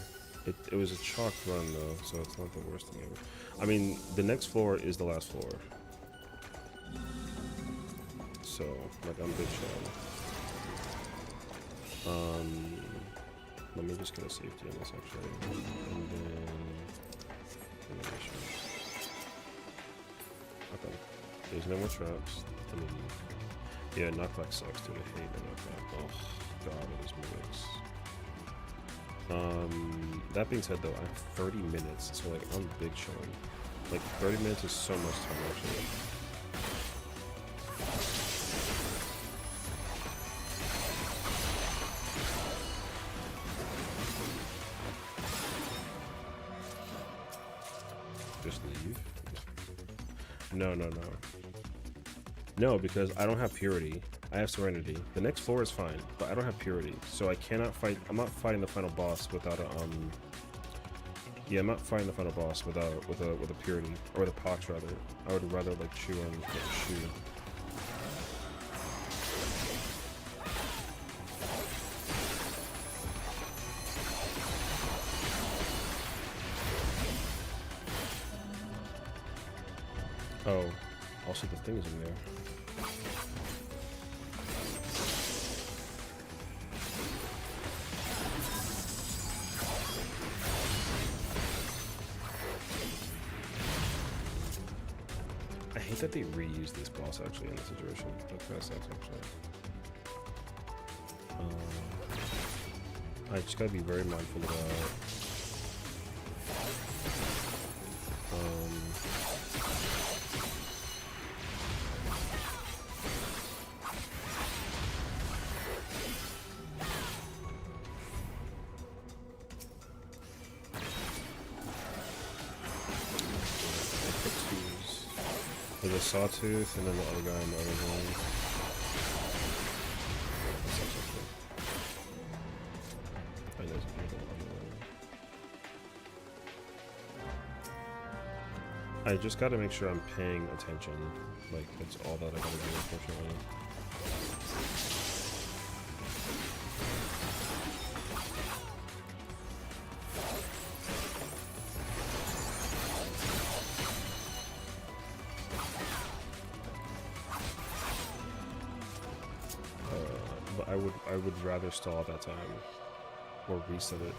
it was a chalk run though, so it's not the worst thing ever. I mean, the next floor is the last floor. So, like, I'm good chill. Let me just get a safety on this actually. And then animation. Okay. There's no more traps. I mean, yeah, knockback sucks, dude. I hate the knockback. Oh god, it is mix. That being said though, I have 30 minutes, so like I'm big chilling. Like 30 minutes is so much time actually. Just leave? No. No, because I don't have purity. I have serenity. The next floor is fine, but I don't have purity, so I cannot fight. I'm not fighting the final boss without a Yeah, I'm not fighting the final boss without with a purity or the pox rather. I would rather like chew on shoe. Oh, also the thing is in there. I hate that they reused this boss actually in this situation. That kind of sucks actually. I just gotta be very mindful about. There's a Sawtooth and then the other guy on the other one. I know there's people on the way. I just gotta make sure I'm paying attention. Like, that's all that I gotta do, unfortunately. I would rather stall at that time or reset it.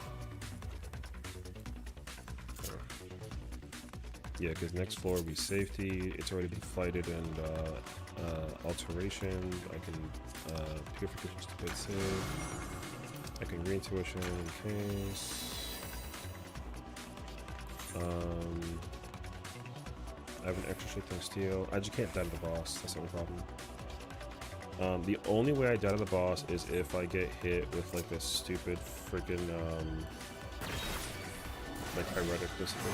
Yeah, because next floor will be safety. It's already been flighted and alteration. I can purification to play save. I can reintuition in case. I have an extra shit ton of steel. I just can't die to the boss. That's the only problem. The only way I die to the boss is if I get hit with like this stupid freaking like pyretic basically.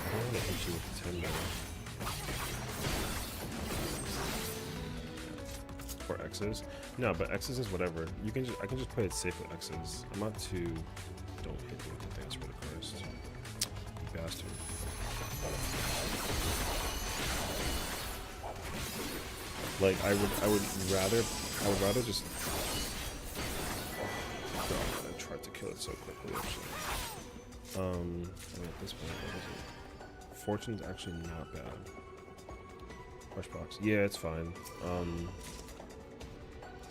I don't want to hit you with the 10 though. Or X's. No, but X's is whatever. You can just I can just play it safe with X's. I'm not too. Don't hit me with the dance for the Christ. You bastard. Like I would rather just. Oh God, I tried to kill it so quickly actually. I mean, at this point, what is it? Fortune's actually not bad. Crush box. Yeah, it's fine.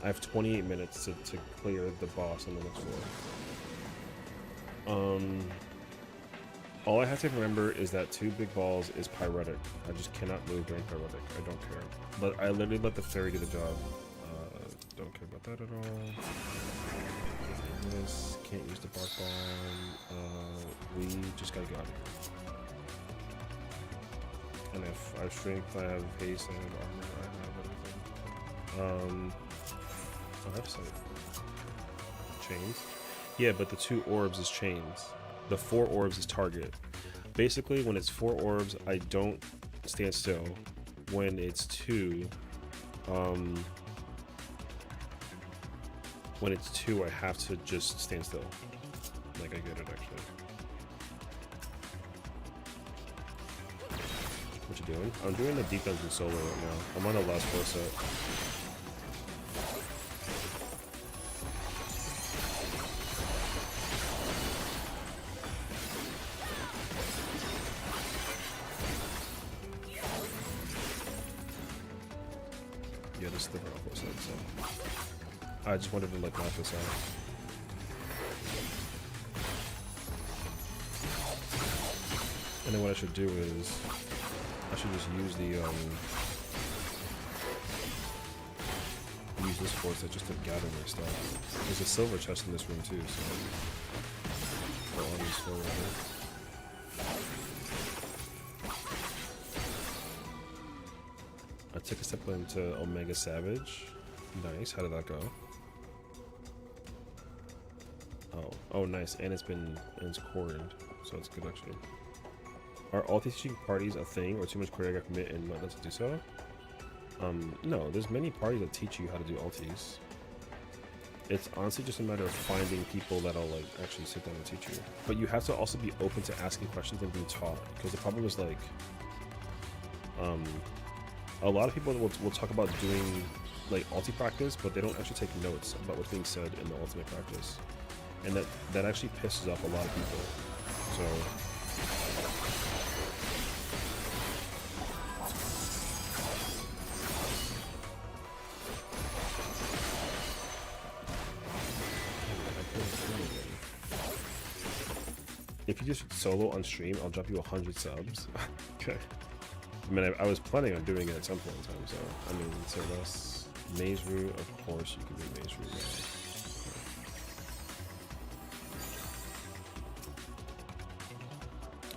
I have 28 minutes to clear the boss on the next floor. All I have to remember is that 2 big balls is pyretic. I just cannot move during pyretic. I don't care. But I literally let the fairy do the job. Don't care about that at all. This can't use the bark bomb. We just gotta get out of here. And if I have strength, I have haste, I have armor, I have everything. Oh, that's like chains. Yeah, but the 2 orbs is chains. The 4 orbs is target. Basically, when it's 4 orbs, I don't stand still. When it's 2, I have to just stand still. Like I get it actually. What you doing? I'm doing the deep dungeon solo right now. I'm on the last floor set. Yeah, this is the vertical set, so I just wanted to like knock this out. And then what I should do is I should just use the use this force just to gather my stuff. There's a silver chest in this room too, so I'll on this floor right here. I took a step into Omega Savage. Nice. How did that go? Oh, nice. And it's cordoned, so it's good actually. Are all teaching parties a thing, or too much choreograph commit and not let to do so? No. There's many parties that teach you how to do alties. It's honestly just a matter of finding people that'll like actually sit down and teach you. But you have to also be open to asking questions and being taught, because the problem is like, a lot of people will talk about doing like ulti practice, but they don't actually take notes about what's being said in the ultimate practice, and that actually pisses off a lot of people. So if you just solo on stream, I'll drop you 100 subs. Okay. I mean, I was planning on doing it at some point in time, so, I mean, say less. Maze route, of course you can do maze route now.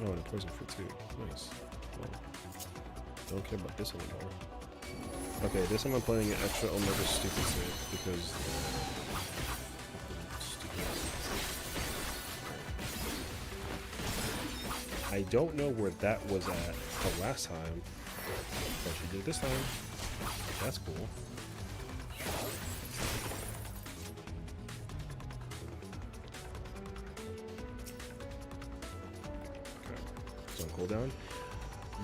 Oh, and a poison fruit too. Nice. Well, don't care about this anymore. Okay, this time I'm playing an extra Omega stupid save, because... I don't know where that was at the last time, but she did this time. That's cool. Okay, so on cooldown.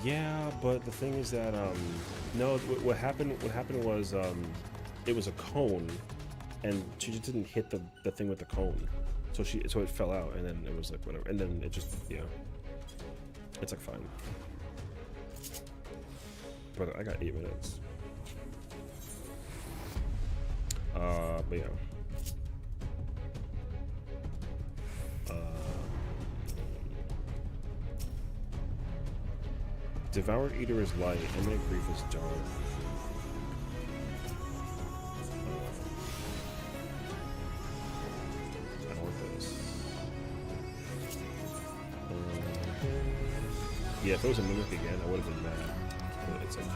Yeah, but the thing is that no, what happened was it was a cone, and she just didn't hit the thing with the cone, so it fell out, and then it was like whatever, and then it just it's like fine. But I got 8 minutes. But yeah. Devoured Eater is light, and then Grief is dark. Yeah, if it was a mimic again, I would have been mad. But it's okay.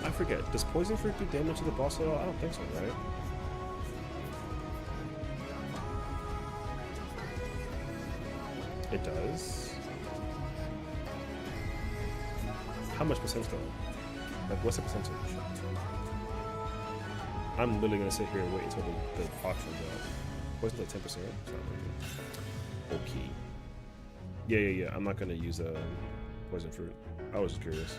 I forget. Does poison fruit do damage to the boss at all? I don't think so, right? It does. How much percent though? Like, what's the percentage? I'm literally gonna sit here and wait until the box runs out. Poison's like 10%. Okay. Yeah. I'm not gonna use poison fruit. I was just curious.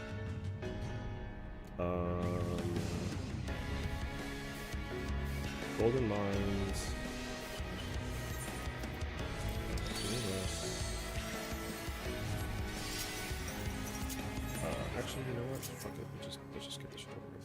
Golden mines. Actually, you know what? Fuck it. Let's just get this shit over with.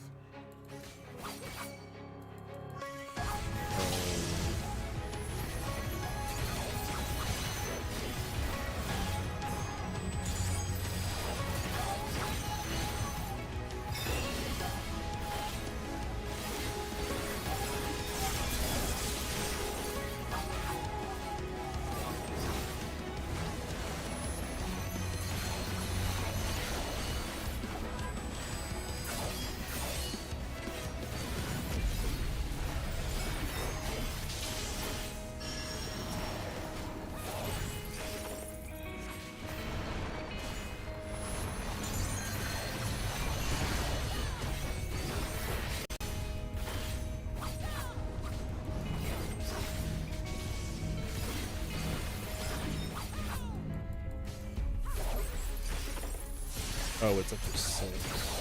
Oh, it's up to 6.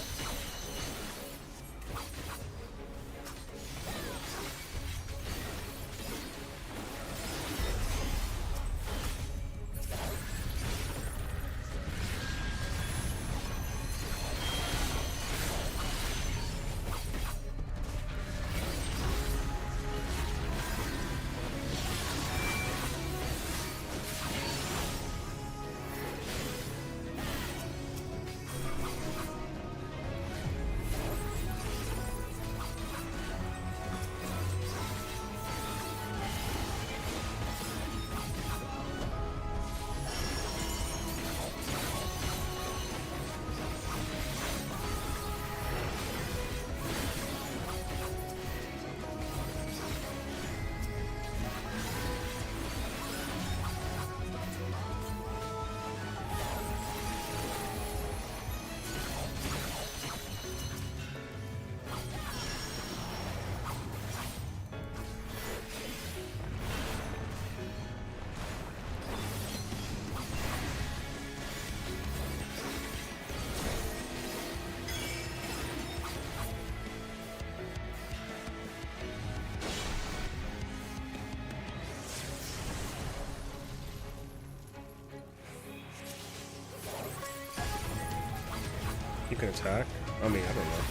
You can attack? I mean, I don't know.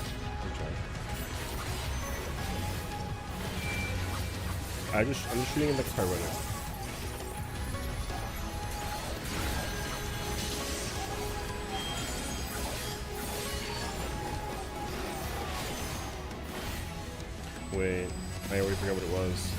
I'm just shooting in the car right now. Wait, I already forgot what it was.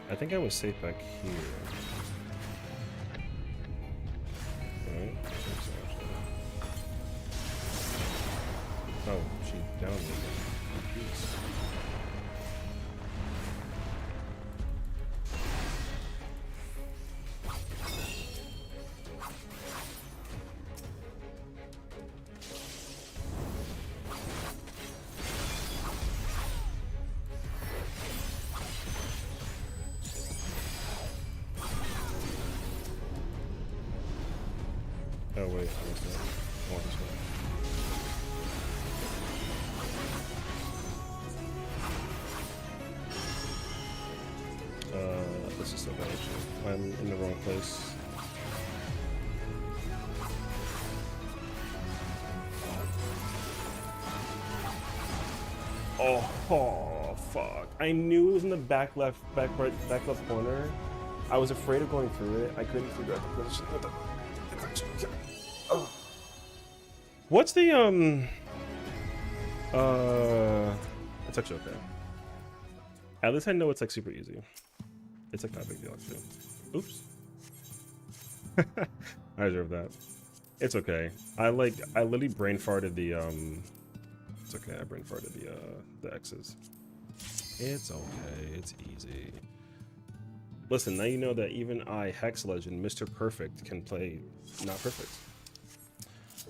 I think I was safe back here. Right? Oh, she downed me. Jeez. Oh wait, I missed that. I want this one. This is so bad actually. I'm in the wrong place. Oh, fuck. I knew it was in the back left corner. I was afraid of going through it. I couldn't figure out the position. What's the it's actually okay. At least I know it's like super easy. It's like not a big deal actually. Oops. I deserve that. It's okay. I literally brain farted the it's okay, I brain farted the X's. It's okay, it's easy. Listen, now you know that even I, Hex Legend, Mr. Perfect, can play not perfect.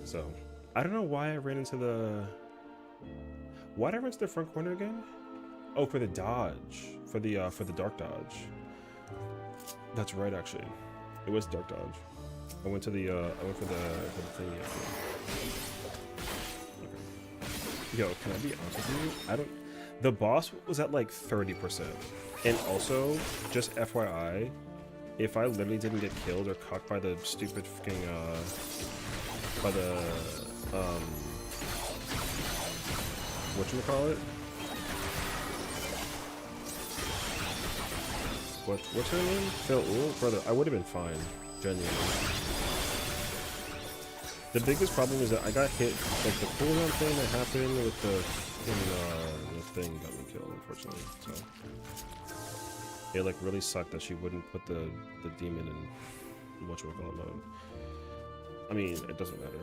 So, I don't know why I ran into the... Why did I run to the front corner again? Oh, for the dodge. For the dark dodge. That's right, actually. It was dark dodge. I went to the, I went for the thingy, actually. Okay. Yo, can I be honest with you? I don't... The boss was at like 30%. And also, just FYI, if I literally didn't get killed or caught by the stupid fucking, by the, whatchamacallit? What's her name? Phil, brother, I would have been fine, genuinely. The biggest problem is that I got hit, like the cooldown thing that happened with the thing got me killed, unfortunately, so. It like really sucked that she wouldn't put the demon in whatchamacallit mode. I mean, it doesn't matter.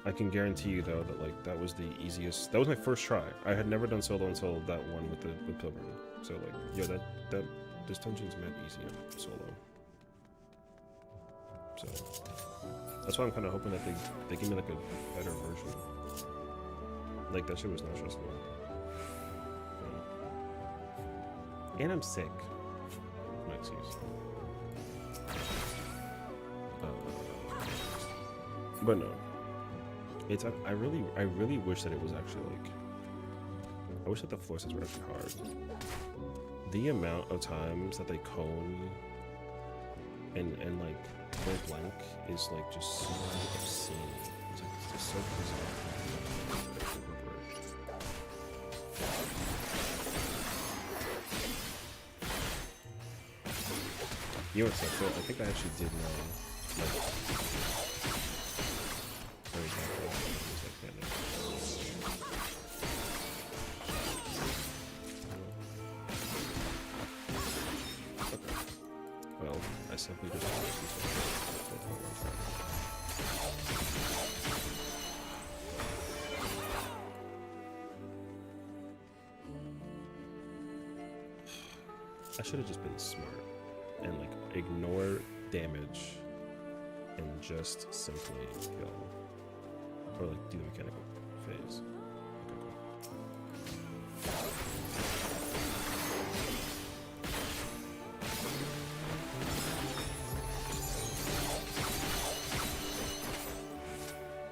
I can guarantee you though that like that was the easiest. That was my first try. I had never done solo until that one with Pilgrim. So like, yeah, that this dungeon's meant easy on solo. So that's why I'm kind of hoping that they give me like a better version. Like that shit was not stressful. And I'm sick. My excuse. But no, it's I really wish that it was actually like. I wish that the floor sets were actually hard. The amount of times that they cone and like point blank is like just so obscene. It's like it's just so bizarre. You know what's so cool? I think I actually did know. Like, where exactly it was like that. Okay. Well, I simply just I should have just been smart and like ignore damage and just simply kill or like do the mechanical phase. Okay, cool.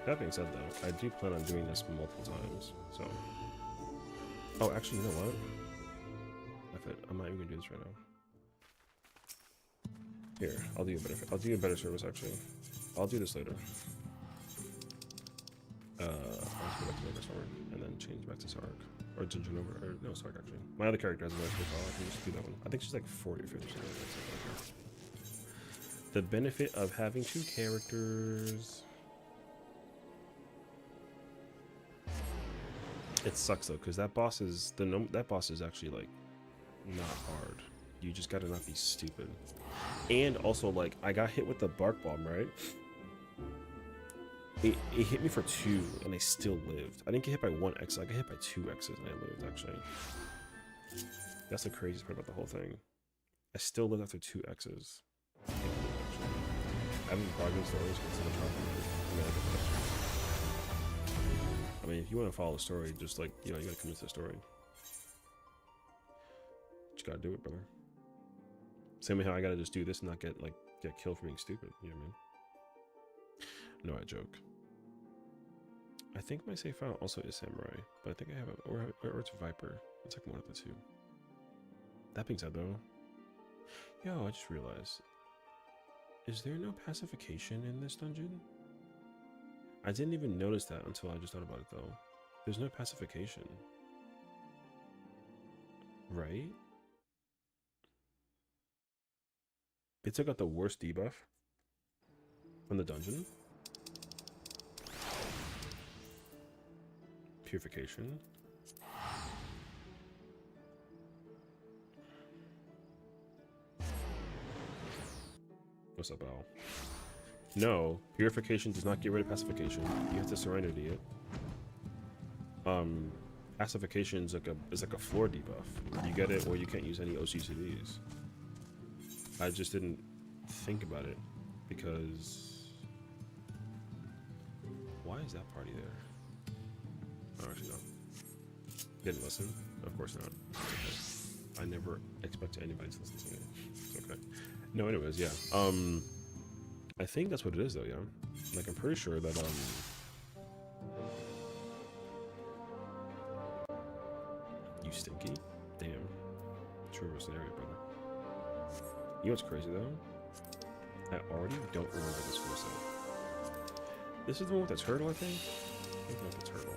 That being said though, I do plan on doing this multiple times, so. Oh, actually, you know what? I'm not even gonna do this right now. Here, I'll do you a better service actually. I'll do this later. I'll just go back to Mega Sword and then change back to Sark. Or to Genova, or no, Sark actually. My other character has a nice profile, I can just do that one. I think she's like 40 or 50 something like that. The benefit of having two characters. It sucks though, because that boss is actually like not hard. You just gotta not be stupid. And also, like, I got hit with the bark bomb, right? It hit me for 2, and I still lived. I didn't get hit by 1 X, I got hit by 2 X's, and I lived, actually. That's the craziest part about the whole thing. I still lived after 2 X's. I haven't progressed stories because of the I mean, if you want to follow the story, just like, you know, you gotta commit to the story. You gotta do it, brother. Same way how I gotta just do this and not get killed for being stupid. You know what I mean? No, I joke. I think my save file also is Samurai, but I think I have or it's Viper. It's like one of the two. That being said, though, yo, I just realized, is there no pacification in this dungeon? I didn't even notice that until I just thought about it, though. There's no pacification, right? They took out the worst debuff from the dungeon. Purification. What's up, Al? No, purification does not get rid of pacification. You have to serenity it. Pacification is like a floor debuff. You get it, or you can't use any OCCDs. I just didn't think about it because why is that party there? Oh, actually, no. Didn't listen. Of course not. Okay. I never expect anybody to listen to me. It's okay. No, anyways, yeah. I think that's what it is, though. Yeah. Like, I'm pretty sure that you stinky? Damn. True scenario, brother. You know what's crazy though? I already don't remember this full set. This is the one with the turtle, I think? I think that's the turtle.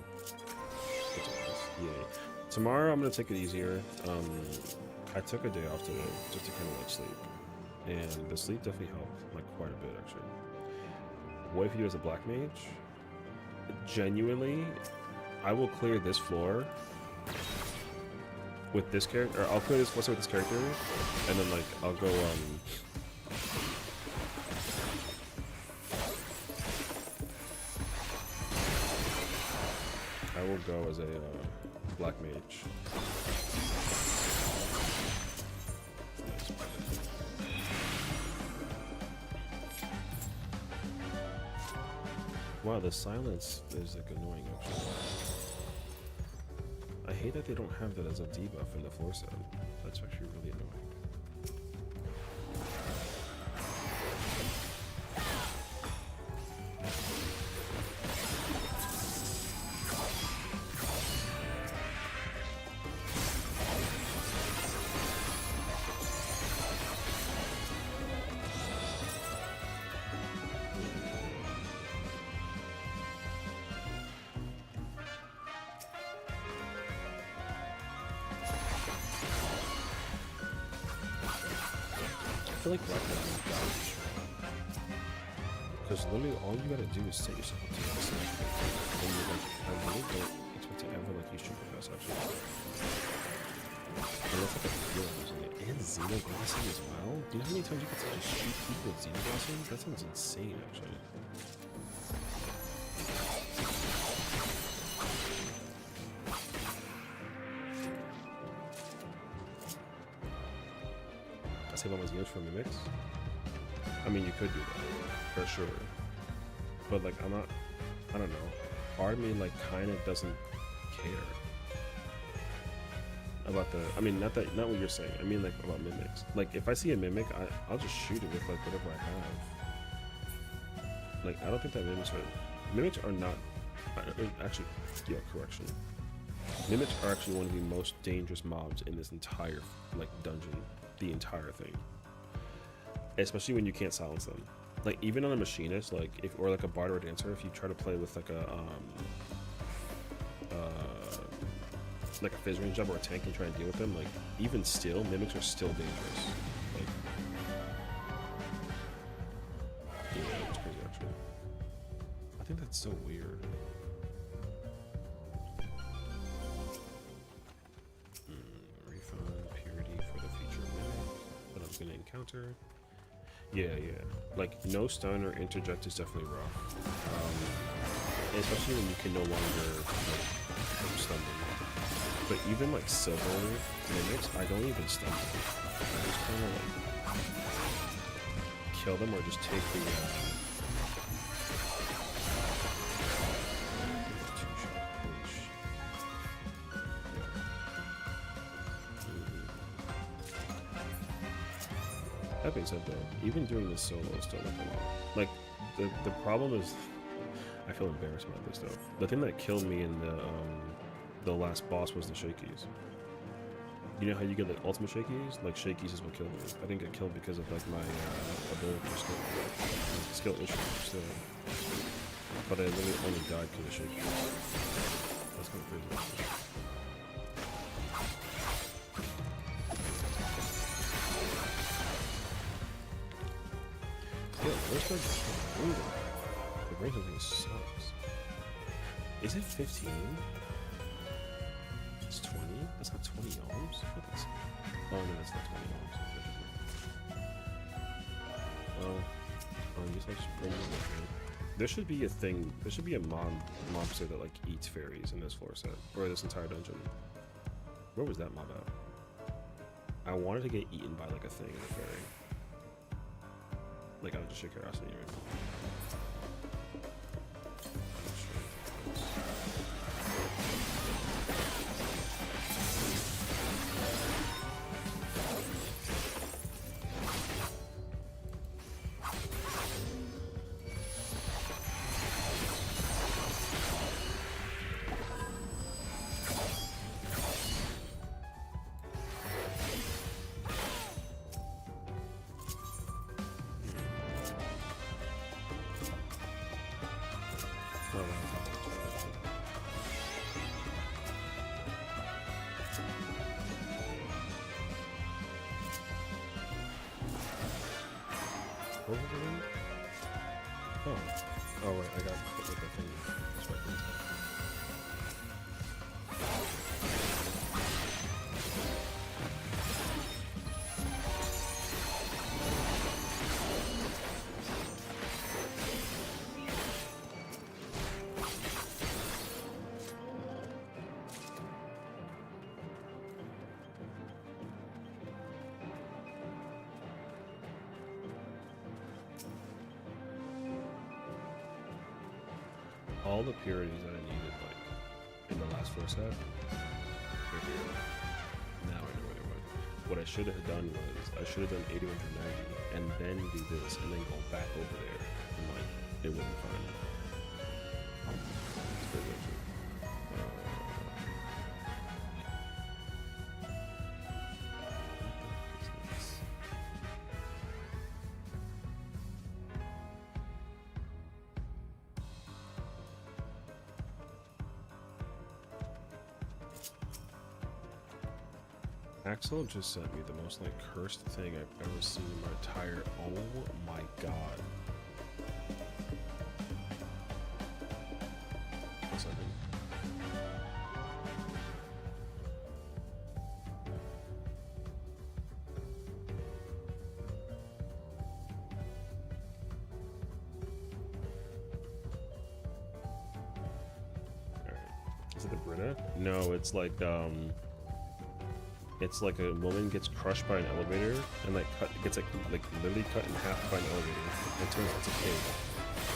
Yeah. Tomorrow I'm gonna take it easier. I took a day off today just to kind of like sleep. And the sleep definitely helped, like quite a bit actually. What if you as a black mage? Genuinely, I will clear this floor with this character, or I'll clear this floor with this character, and then like I'll go I will go as a black mage. Wow, the silence is like annoying actually. I hate that they don't have that as a debuff in the floor set. That's actually really annoying. I feel like black men are garbage. Because literally all you gotta do is set yourself up to the side. And you're like, I really don't expect to ever like use super fast actually. Unless like a feel like using it. And xenoglossing as well? Do you know how many times you can just shoot people with xenoglossing? That sounds insane actually. Save all my zeros for mimics. I mean, you could do that for sure, but like I'm not. I don't know. Part of me like kind of doesn't care about the. I mean, not what you're saying. I mean like about mimics. Like if I see a mimic, I'll just shoot it with like whatever I have. Like I don't think that mimics are not. Actually, yeah, correction. Mimics are actually one of the most dangerous mobs in this entire like dungeon. The entire thing, especially when you can't silence them. Like even on a machinist, like if or like a bard or a dancer, if you try to play with like a phys range job or a tank and try and deal with them, like even still, mimics are still dangerous. Like, yeah, it's crazy actually. I think that's so weird. Gonna encounter. Yeah. Like no stun or interject is definitely rough. Especially when you can no longer like stun them. But even like silver mimics, I don't even stun them. I just kind of like kill them or just take the That being said, though, even doing this solo is still like a lot. Like the problem is, I feel embarrassed about this though. The thing that killed me in the last boss was the shakies. You know how you get like ultimate shakies? Like shakies is what killed me. I didn't get killed because of like my ability or skill issue. Still, but I literally only died because of shakies. That's kind of crazy. Where's my brutal? The range of thing sucks. Is it 15? That's not 20 ohms? What is... Oh no, that's not 20 ohms. Well, I guess I should bring it with me. There should be a thing, there should be a mobster that like eats fairies in this floor set, or this entire dungeon. Where was that mob at? I wanted to get eaten by like a thing, a fairy. Like out of just sheer curiosity, right? Oh. Oh wait, I got put with the thing. That's right. All the purities that I needed, like, in the last floor set, right here. Now I know where they went. What I should have done was, I should have done 81 through 90, and then do this, and then go back over there, and, like, it wouldn't find it. It's pretty good. Axel just sent me the most like cursed thing I've ever seen in my entire. Oh my god! One second. All right. Is it the Brita? No, it's like it's like a woman gets crushed by an elevator and like gets like literally cut in half by an elevator. And it turns into a pig,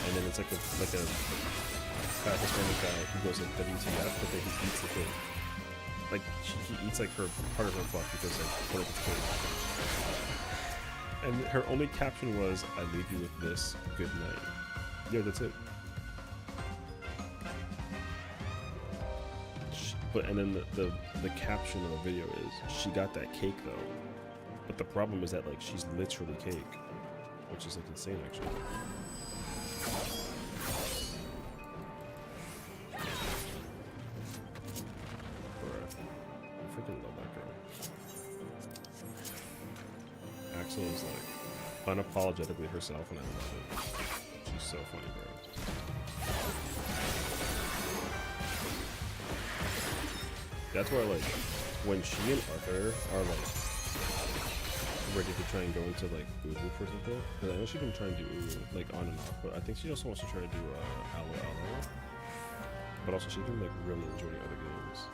and then it's like a fat Hispanic guy who goes like WTF, but then he eats the pig. Like he eats like her part of her fuck because like what if it's pig. And her only caption was, "I leave you with this. Good night." Yeah, that's it. But and then the caption of the video is, she got that cake though. But the problem is that like she's literally cake, which is like insane actually. I freaking love that girl. Axel is like unapologetically herself, and I love it. She's so funny, bro. That's why, like, when she and Arthur are, like, ready to try and go into, like, Uwu for something, because I know she can try and do Uwu, like, on and off, but I think she also wants to try to do, Aloe Aloe. But also, she's been, like, really enjoying other games.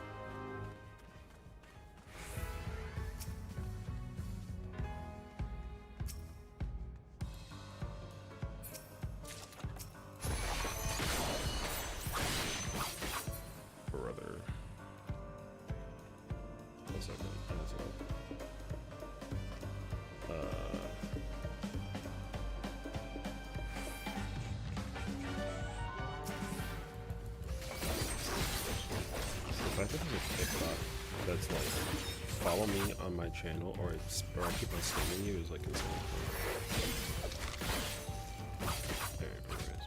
That's like, follow me on my channel, or I keep on spamming you is like insane. There it is.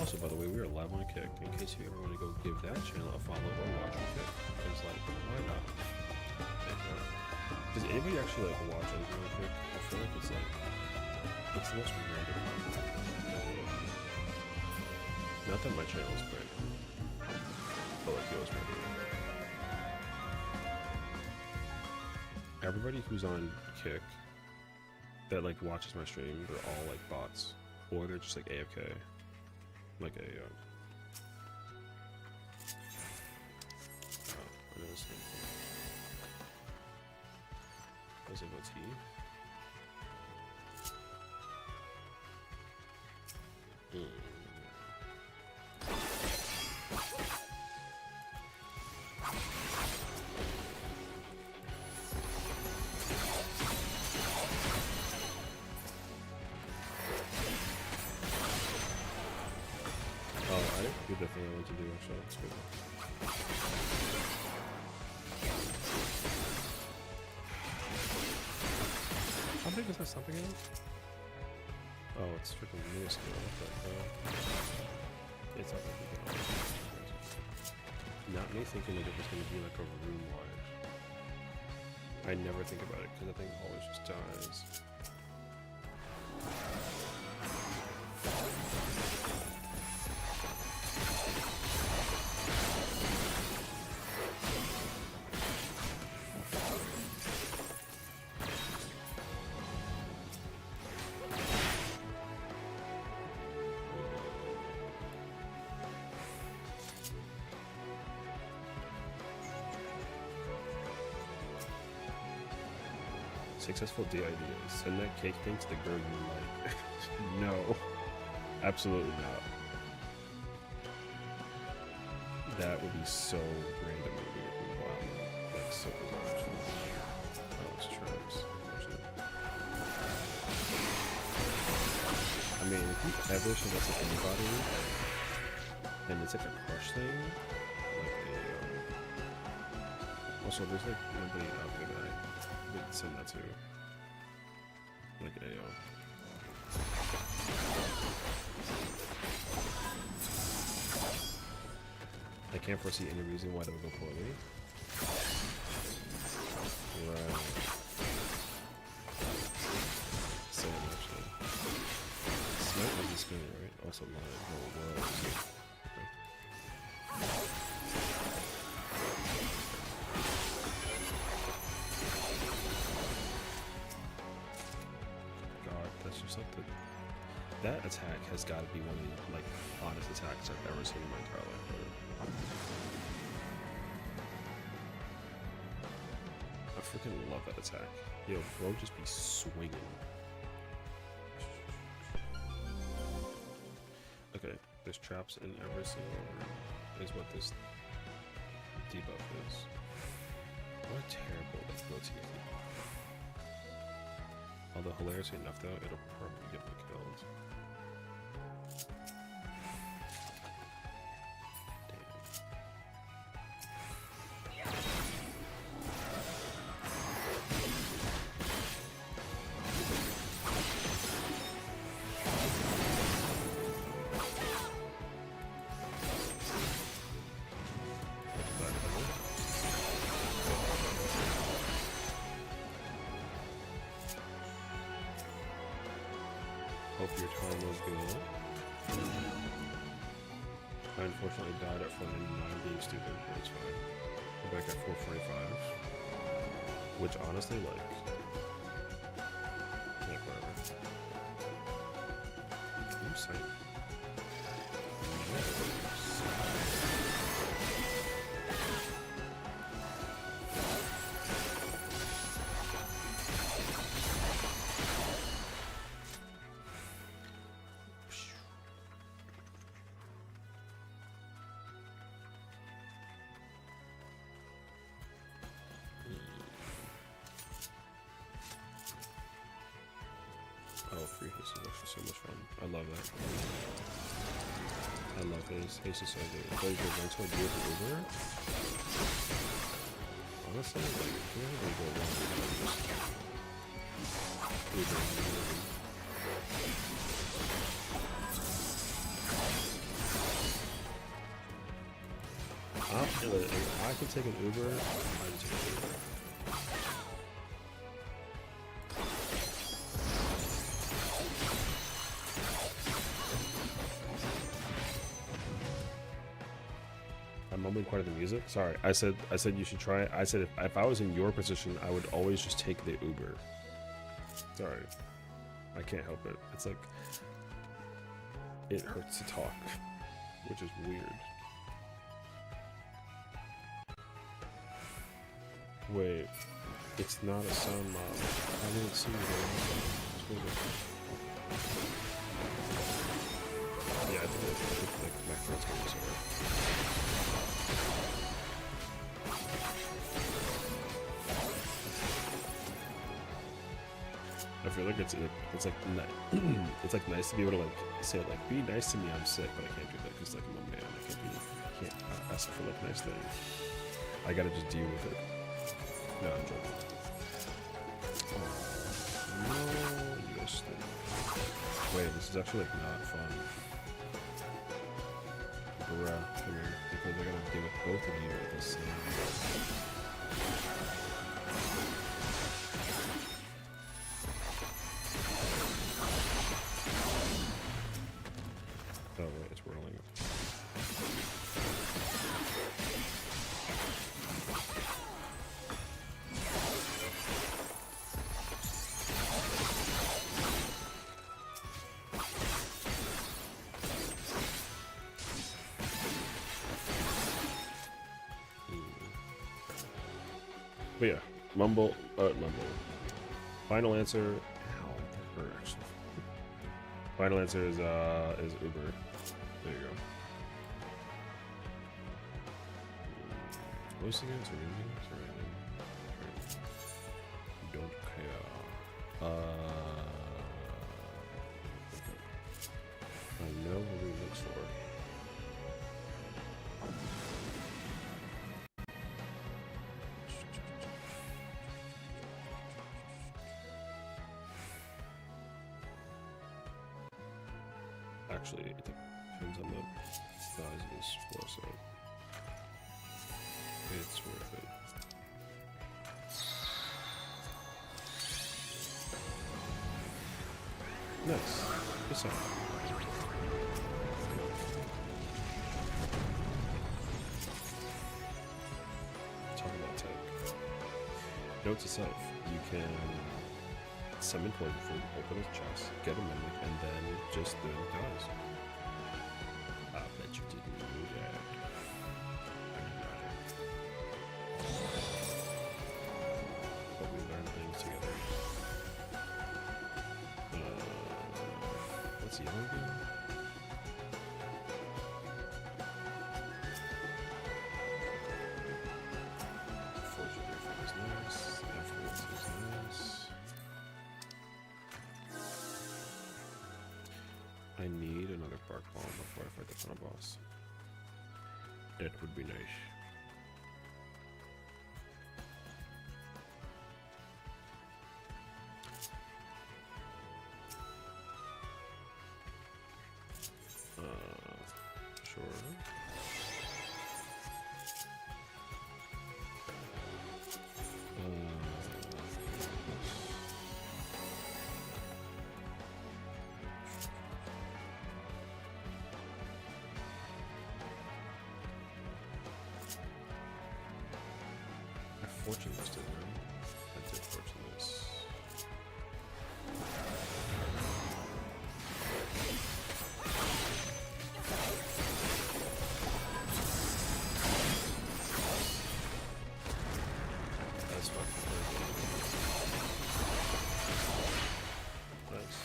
Also, by the way, we are live on Kick, in case you ever want to go give that channel a follow or watch on Kick. It's like, why not? Does anybody actually like watch anything on Kick? I feel like it's like, it's the most random content. Not that my channel is great, but like yours maybe. everybody who's on Kick that like watches my stream, they're all like bots, or they're just like AFK, like a. What is it? Was it OT? Oh, I did the thing I wanted to do, actually. That's good. How big is that something else? Oh, it's freaking minuscule. It's not that big at all. Not me thinking that it was going to be like a room wide. I never think about it because the thing always just dies. Successful DID is send that cake thing to the girl you like. No. Absolutely not. That would be so random and wild. Like so much. Oh, it's tracks. I mean, if you ever show that to anybody, and it's like a crush thing, like a, also there's like nobody out there that I would send that to. Like AO. I can't foresee any reason why that would go poorly. Right. Same actually. Smite was the skin, right? Also live. Oh, world. Something. That attack has got to be one of the like honest attacks I've ever seen in my entire life. I freaking love that attack. Yo, bro, just be swinging. Okay, there's traps in every single room. Is what this debuff is. What a terrible ability. Although hilariously enough though, it'll probably get me killed. Hope your time was good. I unfortunately died at 499 being stupid, but it's fine. I'm back at 445. Which honestly, like, whatever. New site. Oh, free haste is actually so much fun. I love that. I love haste. Haste is so good. Plays your rental gear for Uber. Honestly, like, you don't really go wrong with just Uber and Uber. If I can take an Uber, I can take an Uber. mumbling part of the music. Sorry, I said you should try it. I said if I was in your position, I would always just take the Uber. Sorry, I can't help it. It's like it hurts to talk, which is weird. Wait, it's not a sound mod. I didn't see it. Yeah, I think like my friend's going to say it. I feel like it's like it's like nice to be able to like say like be nice to me, I'm sick, but I can't do that because like I'm a man. I can't ask for like nice things. I gotta just deal with it. No, I'm joking. Oh, no, yes. Wait, this is actually like not fun. Bruh, come here, because I gotta deal with both of you at the same time. Oh wait, it's whirling. But yeah, mumble. Final answer. Ow, or actually, final answer is Uber. There you go. What was the answer? Don't care. I know what we look for. Actually, it depends on the size of this floor set. It's worth it. Nice. Good sound. Talk about tech. Note to self, you can summon poison food, open his chest, get a mimic, and then just the dies. I bet you didn't know that. But we learn things together. What's yellow again? Fortune is nice. Affluence is nice. I need another bark bomb before I fight the final boss. That would be nice. Sure. Fortune list, didn't I? I did fortune list. That's fucking crazy. Nice.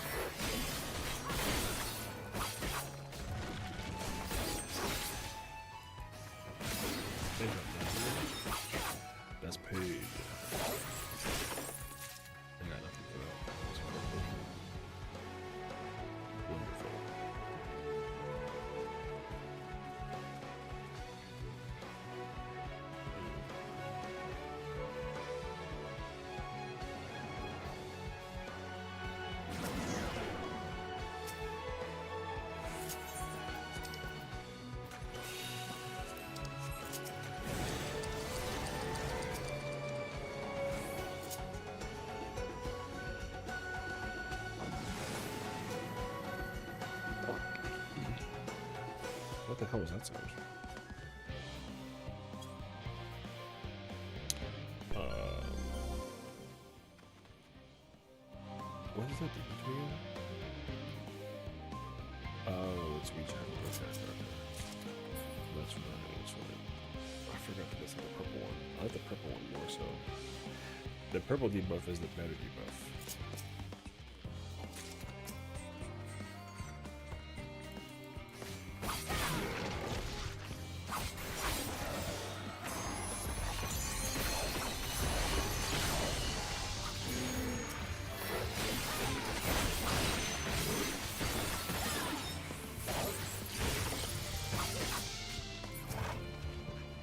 That's paid. I got nothing for that. That's wonderful. What the hell was that sound? does that do to me? Oh, it's regen. Okay. That's right. I forgot that that's the purple one. I like the purple one more so. The purple debuff is the better debuff.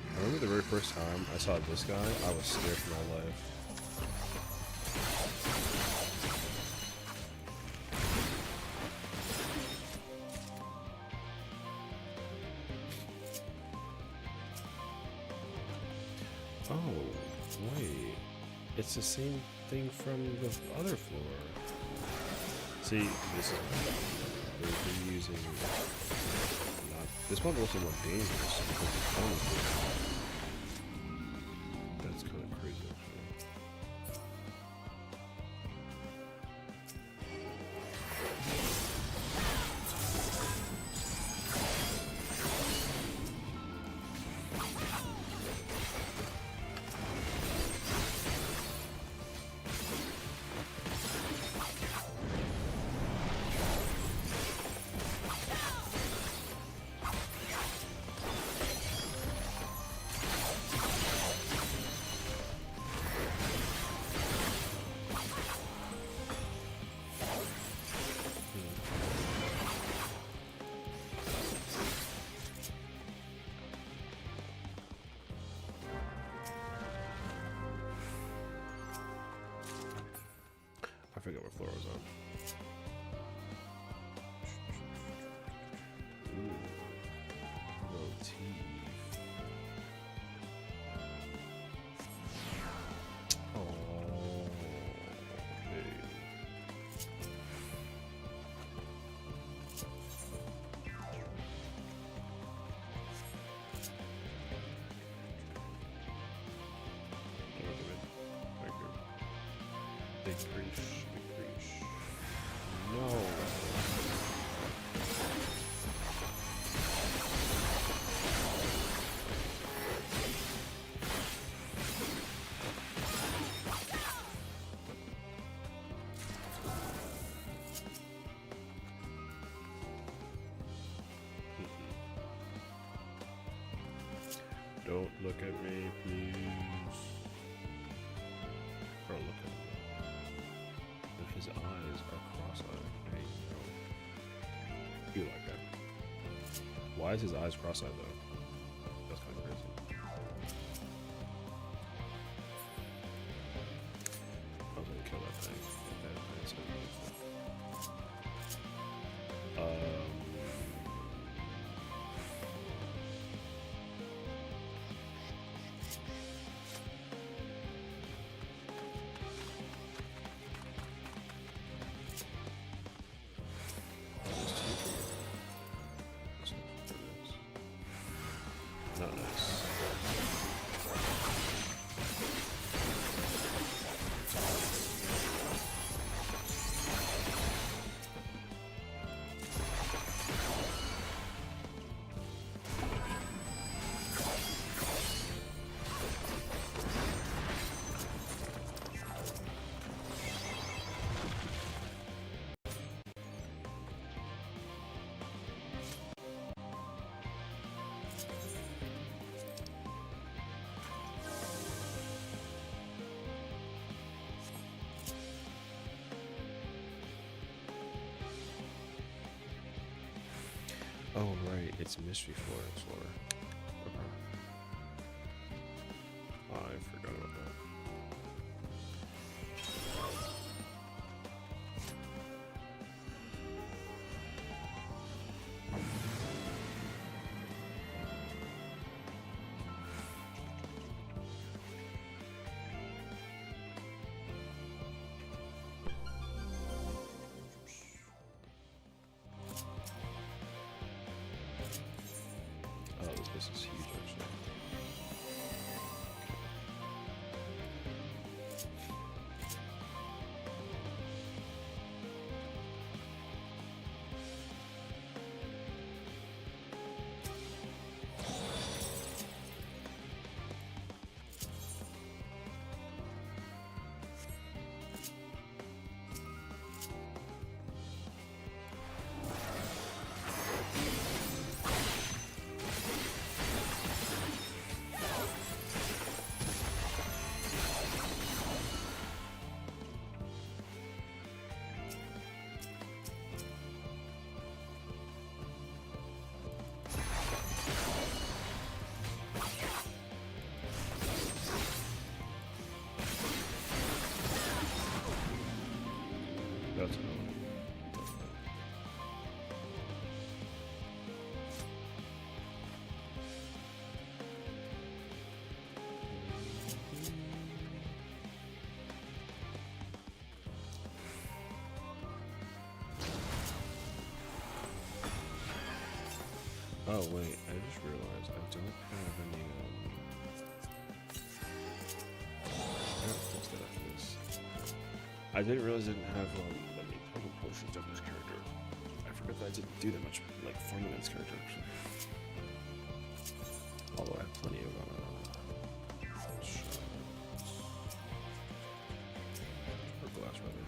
I remember the very first time I saw this guy, I was scared for my life. Oh, wait. It's the same thing from the other floor. See, this is they're using not this one looks more dangerous because the phone is different. That's kind of crazy actually. I forget what floor I was on. Ooh. Motif. Oh, okay. Big grief. No. Don't look at me, please. Bro, look at me. If his eyes are cross-eyed, there you go. Be like that. Why is his eyes cross-eyed though? That's kind of crazy. I was gonna kill that thing. That's gonna be useful. Not nice. Oh, right, it's Mystery Floor Explorer. Okay. I forgot about that. Oh, this is huge, actually. Oh wait, I just realized I don't have any what's that after this? I didn't realize I didn't have any power potions of this character. I forgot that I didn't do that much like farming on this character actually. Although I have plenty of shots. Or glass rather.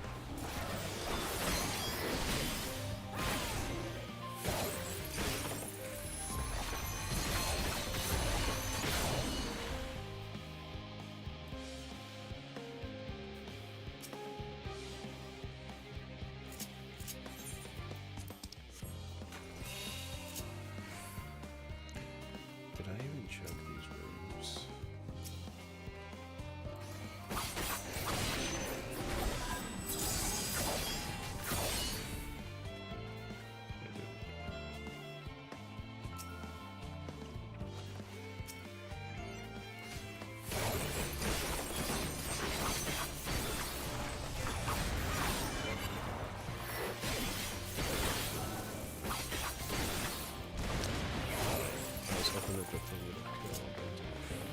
Did I even chug these rooms? I didn't. I was hoping that the thing would kill, but it didn't kill.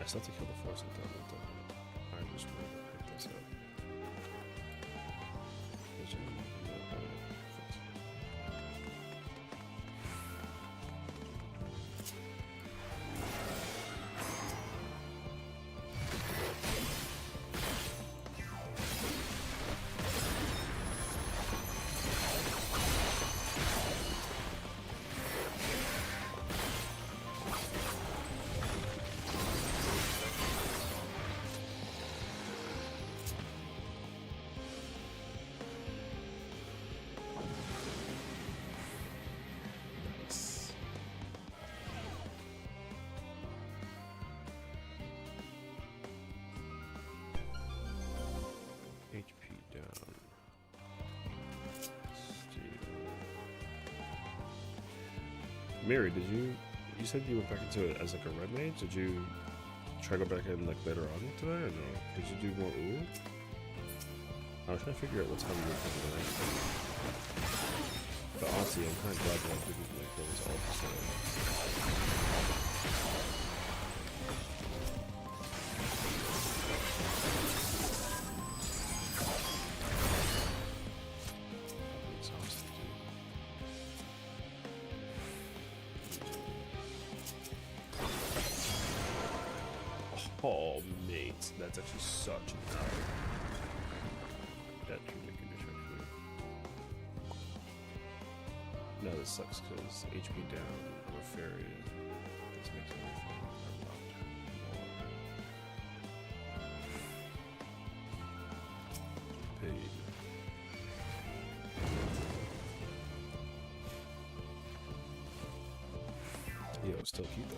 I still have to kill the force at that though. I just wanted to pick this up. Is there no, perfect. Nice. HP down. Steel. Mary, did you said you went back into it as like a red mage? Did you try to go back in like later on today or no? Did you do more ooh? I was trying to figure out what time you were coming in. But honestly, I'm kind of glad that I didn't like what was all of a sudden. I'm exhausted, dude. Oh, mate, that's actually such an hour. That's ridiculous, actually. No, this sucks because HP down, I'm a fairy. This makes everything unlocked more. Paid. Yo, it's still cute though.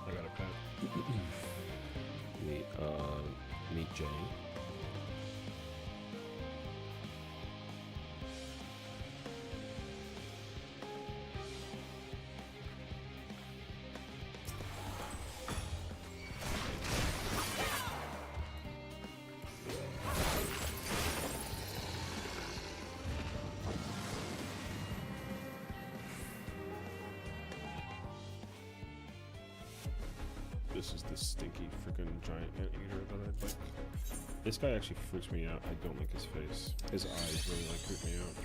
I got a pet. Meet Jay. This is the stinky freaking giant anteater that I like. This guy actually freaks me out. I don't like his face. His eyes really like creep me out.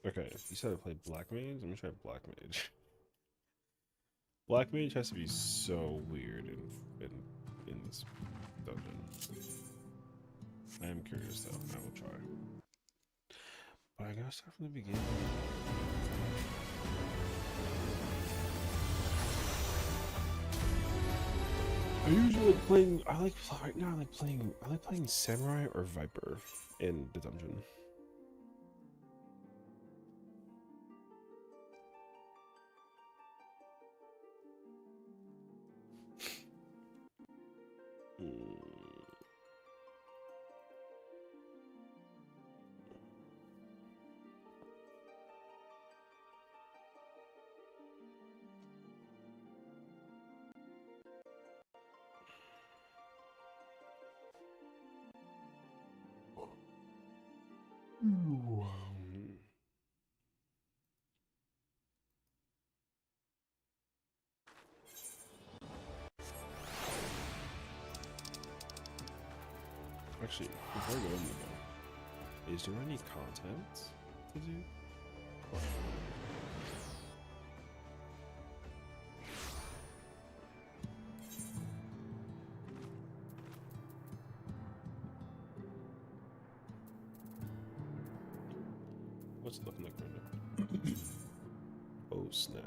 Okay, you said I played Black Mage? Let me try Black Mage. Black Mage has to be so weird in this dungeon. I am curious though, I will try. But I gotta start from the beginning. I usually like playing. I like right now. I like playing Samurai or Viper in the dungeon. Actually, before I go in though, is there any content to do? What's it looking like right now? Oh snap.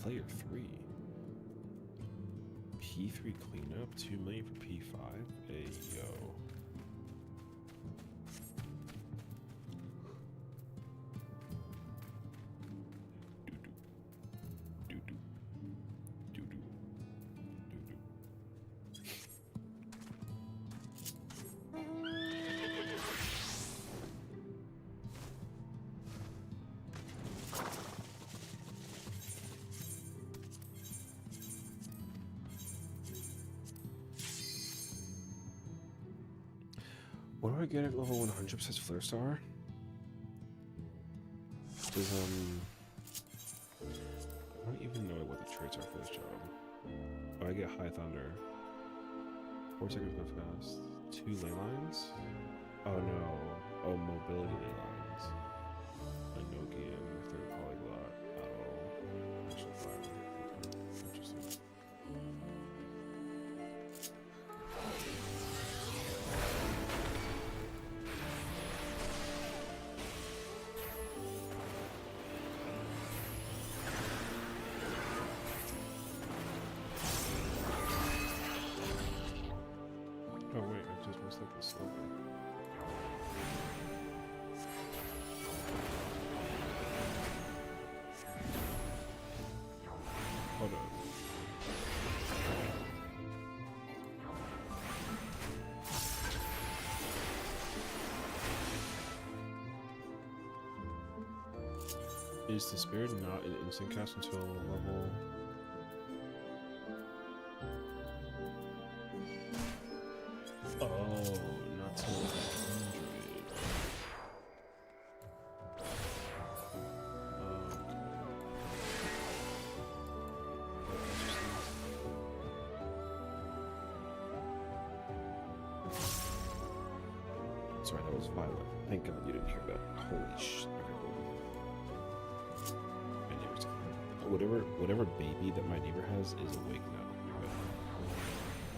Player 3. P3 cleanup, 2 million for P5. Hey yo. What do I get at level 100 besides Flare Star? Does, I don't even know what the traits are for this job. Oh, I get High Thunder. 4 seconds go fast. 2 ley lines? Oh no. Oh, mobility ley lines. A Nokian, 3rd polyglot. Oh. Actually, 5. Okay. Interesting. Oh wait, I just messed up the slogan. Hold on. Is the spirit not an instant cast until level? Oh, not till 100. Sorry, that was violent. Thank God you didn't hear that. Holy shit. Okay, cool. My neighbor's whatever baby that my neighbor has is awake now.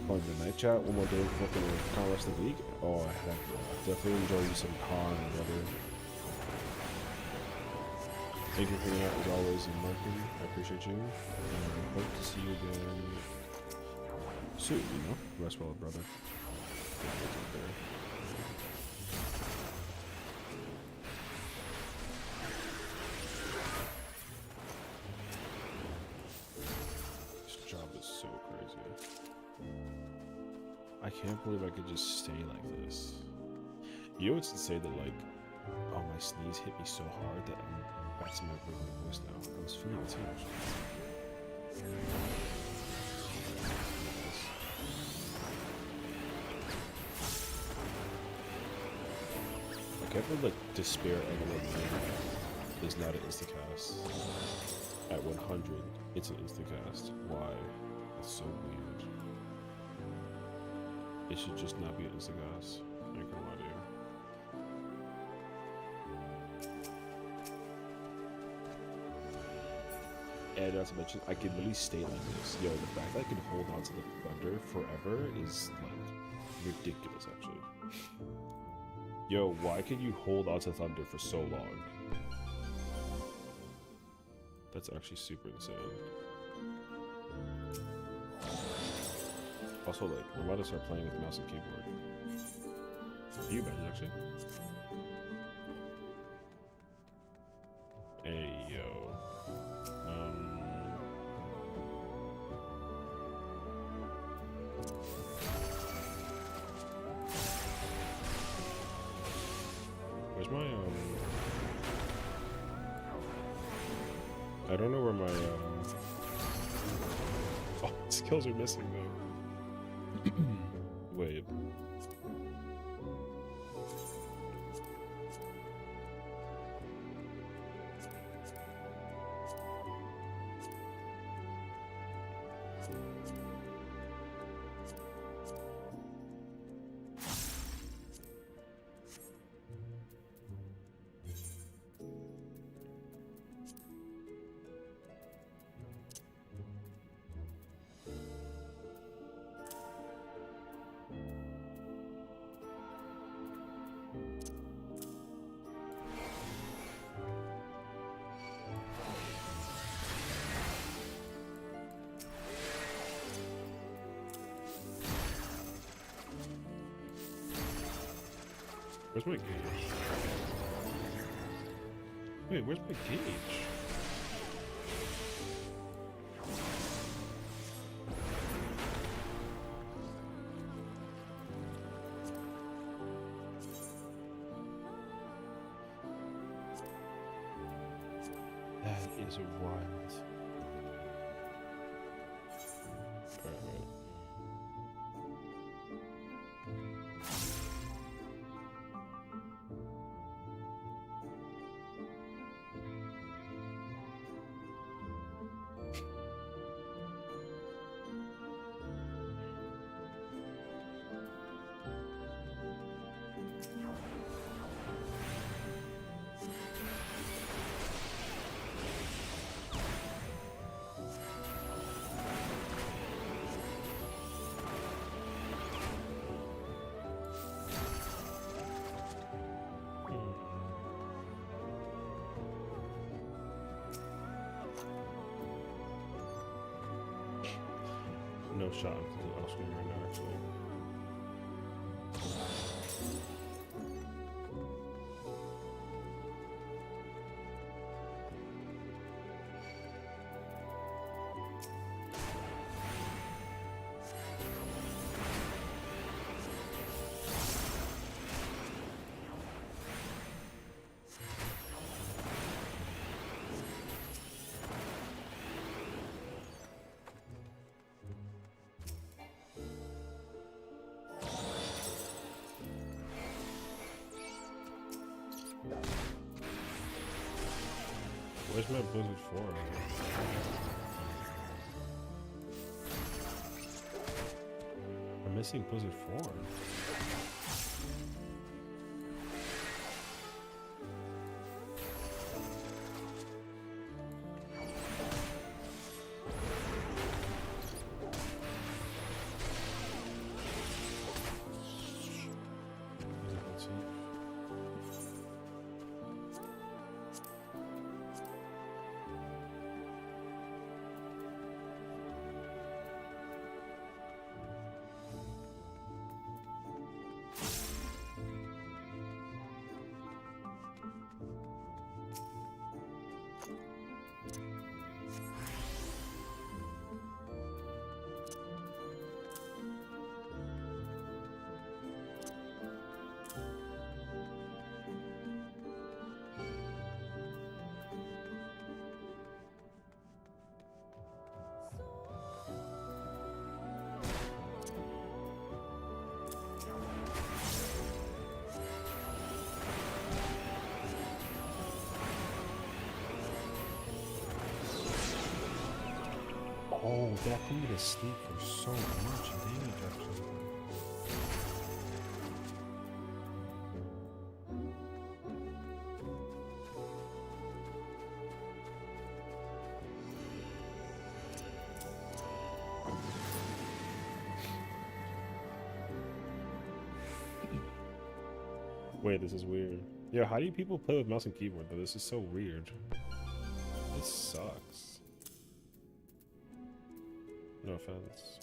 On the night chat, one more day fucking kind of rest of the week. Oh, heck no. Definitely enjoy you some pond, brother. Thank you for hanging out as always and marking. I appreciate you. And hope to see you again soon, you know? Rest well, brother. This job is so crazy. I can't believe I could just stay like this. You know what's to say that, like, oh, my sneeze hit me so hard that I'm back to my regular voice now. I was feeling it too much. Like, ever, like, despair element is not an instacast. At 100, it's an instacast. Why? That's so weird. It should just not be an instacast. I ain't gonna lie to you. And not to mention, I can really stay like this. Yo, the fact that I can hold on to the thunder forever is, like, ridiculous, actually. Yo, why can you hold on to thunder for so long? That's actually super insane. Also, like, I'm about to start playing with mouse and keyboard. You bet, actually. Hey, yo. Where's my, I don't know where my, oh, skills are missing, though. Wait. Where's my gauge? Wait, where's my gauge? That is wild. Alright, wait. No shot into the off screen right now, actually. Where's my Blizzard form? I'm missing Blizzard form. Let's see. Oh, that put me to sleep for so much damage, actually. Wait, this is weird. Yo, how do you people play with mouse and keyboard though? This is so weird. This sucks. No offense.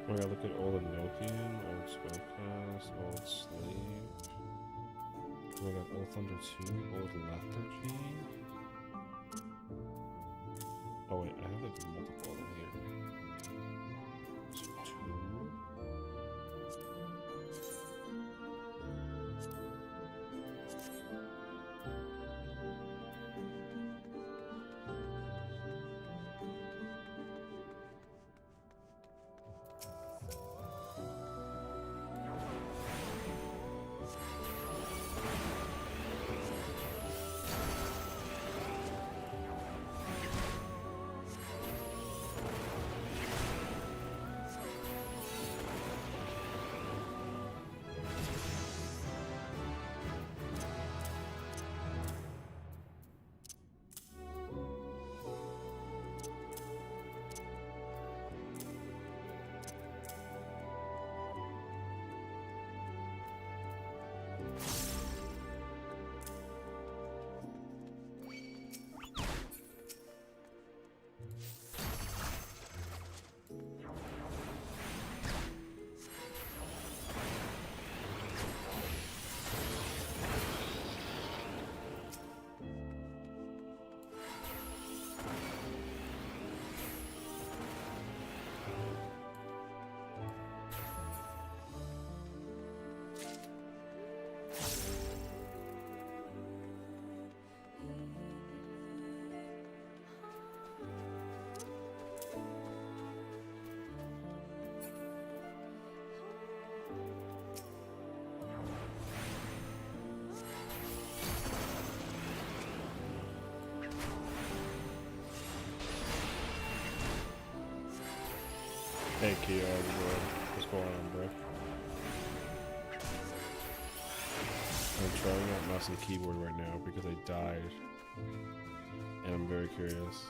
Oh yeah, look at old Enochian, old Spellcast, old Slave. Oh my god, old Thunder 2, old Lethargy. Oh wait, I have like multiple of them here. So 2. Hey Kia, what's going on, bro? I'm trying out mouse and keyboard right now because I died. And I'm very curious.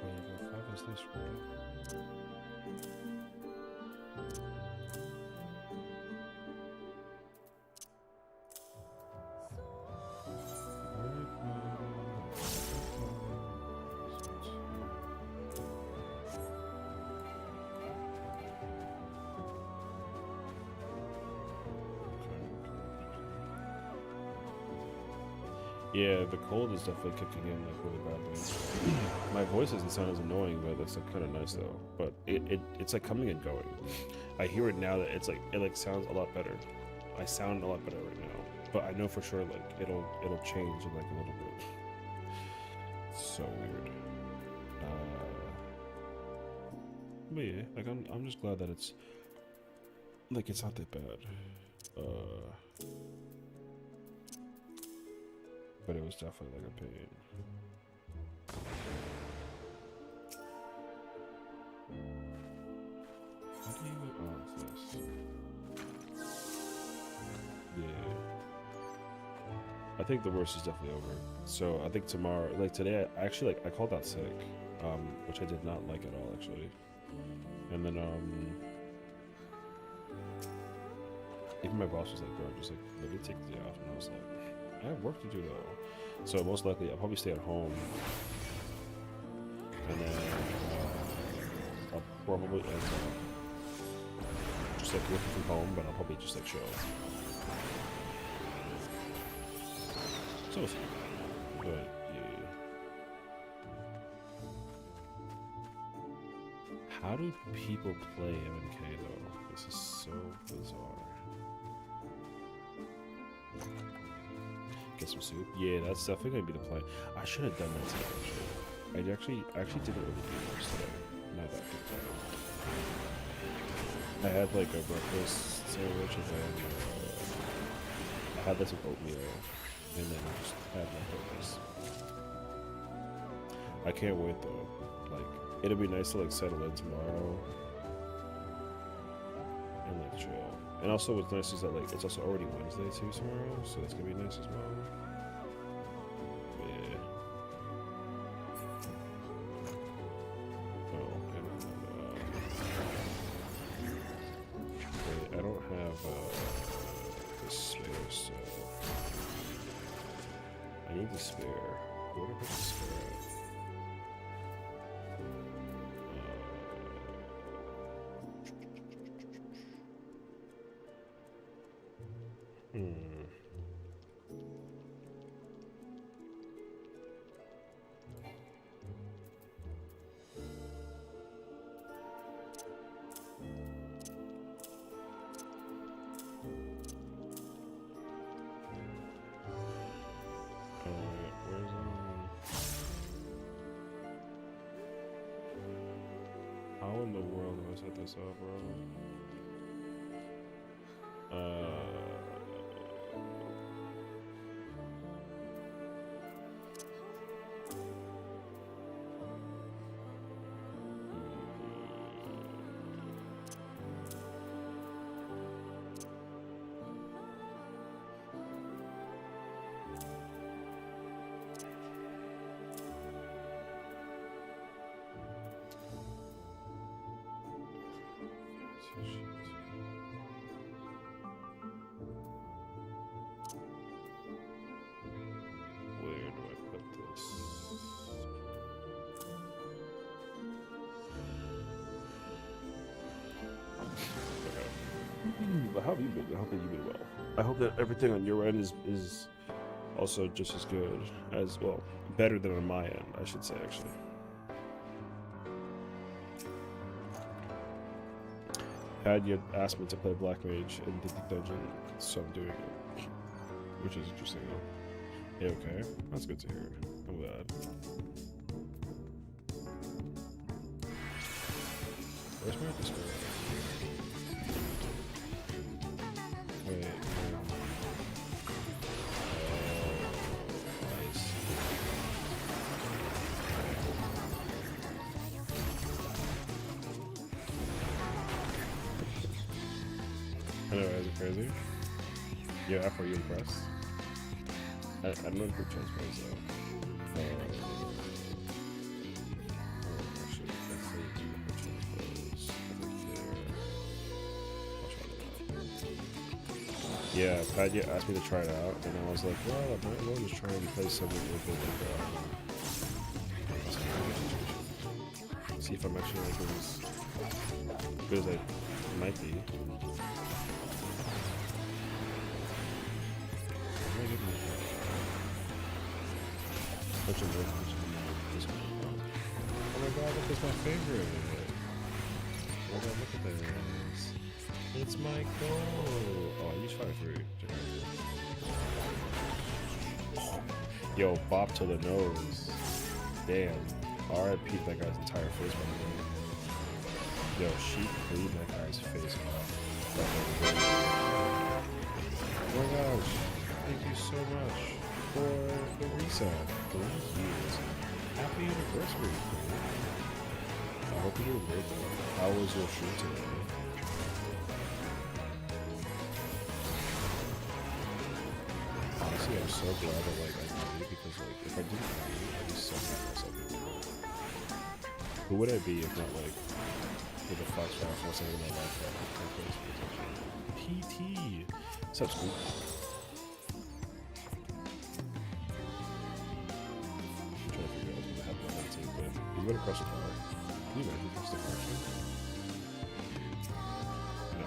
Level 5 is this, right? Yeah, the cold is definitely kicking in like really badly. My voice doesn't sound as annoying, but that's like kind of nice though. But it's like coming and going. I hear it now that it sounds a lot better. I sound a lot better right now, but I know for sure like it'll change in like a little bit. It's so weird. But yeah, like I'm just glad that it's like it's not that bad. But it was definitely like a pain. How do you get on this? Yeah. I think the worst is definitely over. So I think tomorrow, like today, I actually I called out sick, which I did not like at all actually. And then even my boss was like, bro, just like let me take the day off, and I was like, I have work to do though. So most likely I'll probably stay at home. And then I'll probably just like working from home, but I'll probably just like chill. So we'll see. But yeah. How do people play MK though? This is so bizarre. Get some soup. Yeah, that's definitely gonna be the play. I should have done that today. Actually. I actually didn't really do much today. Not that good. I had like a breakfast sandwich and then I had some oatmeal and then I just had leftovers. I can't wait though. Like, it'll be nice to like settle in tomorrow and like chill. And also what's nice is that like it's also already Wednesday too tomorrow, so that's gonna be nice as well. Yeah. Oh, and wait, I don't have the spare, so I need the spare. What about the spare? How in the world do I set this up, bro? Where do I put this? But how have you been? I hope that you've been well. I hope that everything on your end is also just as good as, well, better than on my end, I should say, actually. Had you asked me to play Black Mage in the dungeon, so I'm doing it. Which is interesting, though. Yeah, okay. That's good to hear. I'm glad. Where's my display? Wait. I see. I know, is it crazy? Yeah, after you impressed? I don't know if group transfers though. Actually, if I say do group transfers, over there. I'll try that out. Yeah, Padya asked me to try it out, and I was like, well, I might as well just try and play something with it. See if I'm actually like as good as I might be. Oh my god, look, it's my favorite. Oh my god, look at this. It's my goal. Oh, I used fire free. Yo, bop to the nose. Damn. RIP that guy's entire face, by the way. Yo, she cleaned that guy's face off. Oh my gosh. Thank you so much for the reset. 3 years. Happy anniversary. I hope you're doing great though. How was your shoot today? Honestly, I'm so glad that like I did it because like if I didn't do it, I'd be so mad at myself. Who would I be if not like with a fox trap or something like that? PT. What's up, Scoop? He's gonna crush a car. Can you imagine crush the car? No.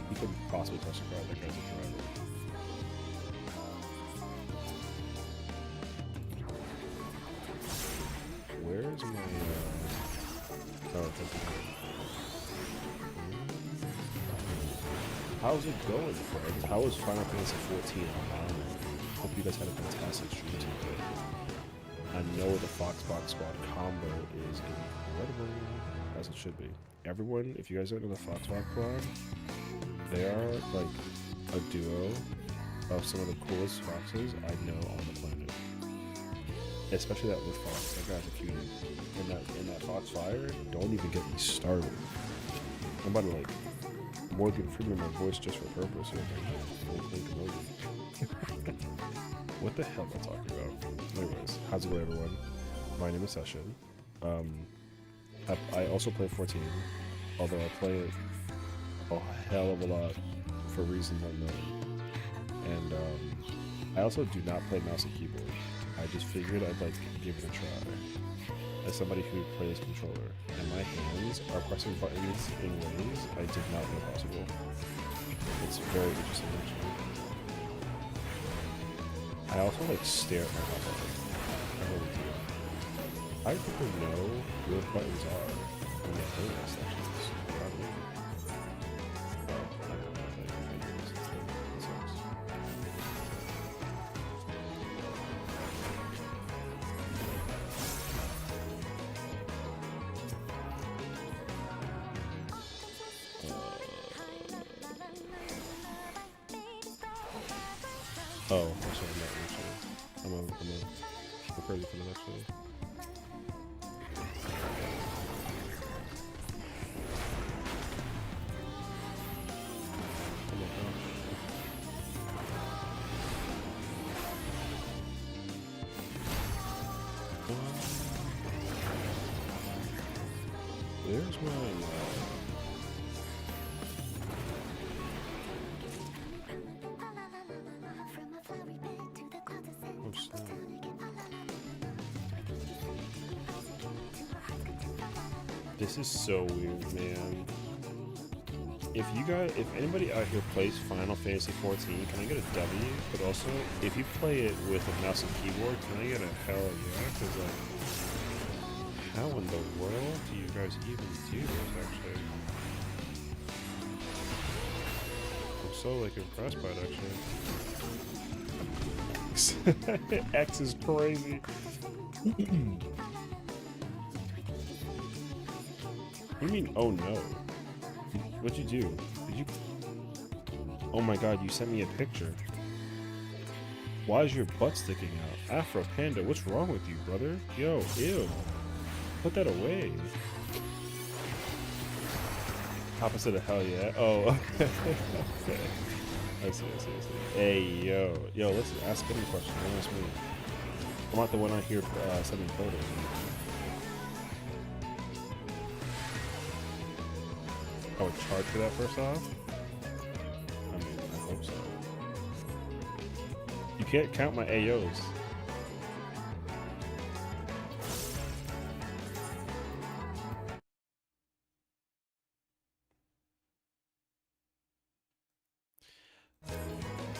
He couldn't possibly crush a car. That guy's a driver. Where's my, oh, thank you. How's it going, friends? How was Final Fantasy 14 online? Hope you guys had a fantastic stream today. I know the Foxbox Squad combo is incredible, as it should be. Everyone, if you guys don't know the Foxbox Squad, they are like a duo of some of the coolest foxes I know on the planet. Especially that with Fox. That guy's a cutie. And that Foxfire, don't even get me started. I'm about to like Morgan Freeman my voice just for purpose. What the hell am I talking about? Anyways, how's it going, everyone? My name is Sessiion. I also play 14, although I play it a hell of a lot for reasons unknown. And I also do not play mouse and keyboard. I just figured I'd like give it a try. As somebody who plays controller, and my hands are pressing buttons in ways I did not know possible. It's very interesting actually. I also like stare at my button. I really do. I think I know where buttons are when they play my sections. Probably. Well, I don't know if I can figure this out. It sucks. Oh, actually, I'm not actually. I'm a crazy for them actually. Oh my gosh. There's my This is so weird, man. If anybody out here plays Final Fantasy 14, can I get a W? But also, if you play it with a mouse and keyboard, can I get a hell yeah? Because like, how in the world do you guys even do this? Actually, I'm so like impressed by it. Actually, X is crazy. What do you mean, oh no? What'd you do? Did you... Oh my god, you sent me a picture. Why is your butt sticking out? Afro Panda, what's wrong with you, brother? Yo, ew. Put that away. Opposite of hell yeah? Oh, okay. Okay. I see. Hey, yo. Yo, listen, ask any question. Don't ask me. I'm not the one out here sending photos. I would charge for that first off? I mean, I hope so. You can't count my AOs.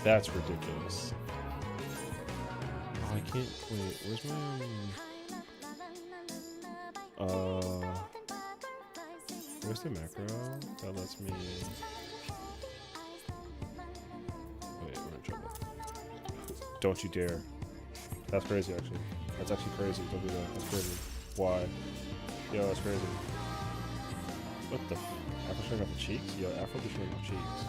That's ridiculous. Oh, I can't, wait, where's my... Where's the macro that lets me... Wait, we're in trouble. Don't you dare. That's crazy, actually. That's actually crazy. Don't do that. That's crazy. Why? Yo, that's crazy. What the f... Afro showing off the cheeks? Yo, Afro be showing off cheeks.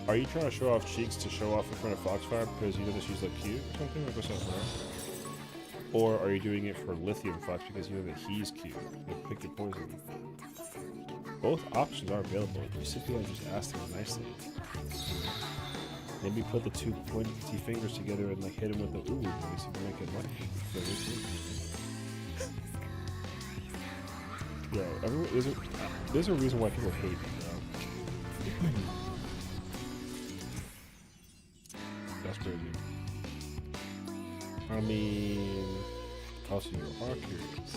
Are you trying to show off cheeks to show off in front of Foxfire because you know that she's like cute or something? Like what's up, bro? Or are you doing it for Lithium Fox because you know that he's cute? Like, pick your poison. Both options are available. You simply want to just ask them nicely. Maybe put the two pointy fingers together and like hit him with the ooh, maybe see if you make it like. Yo, everyone, there's a reason why people hate me, bro. That's crazy. I mean, also you are curious.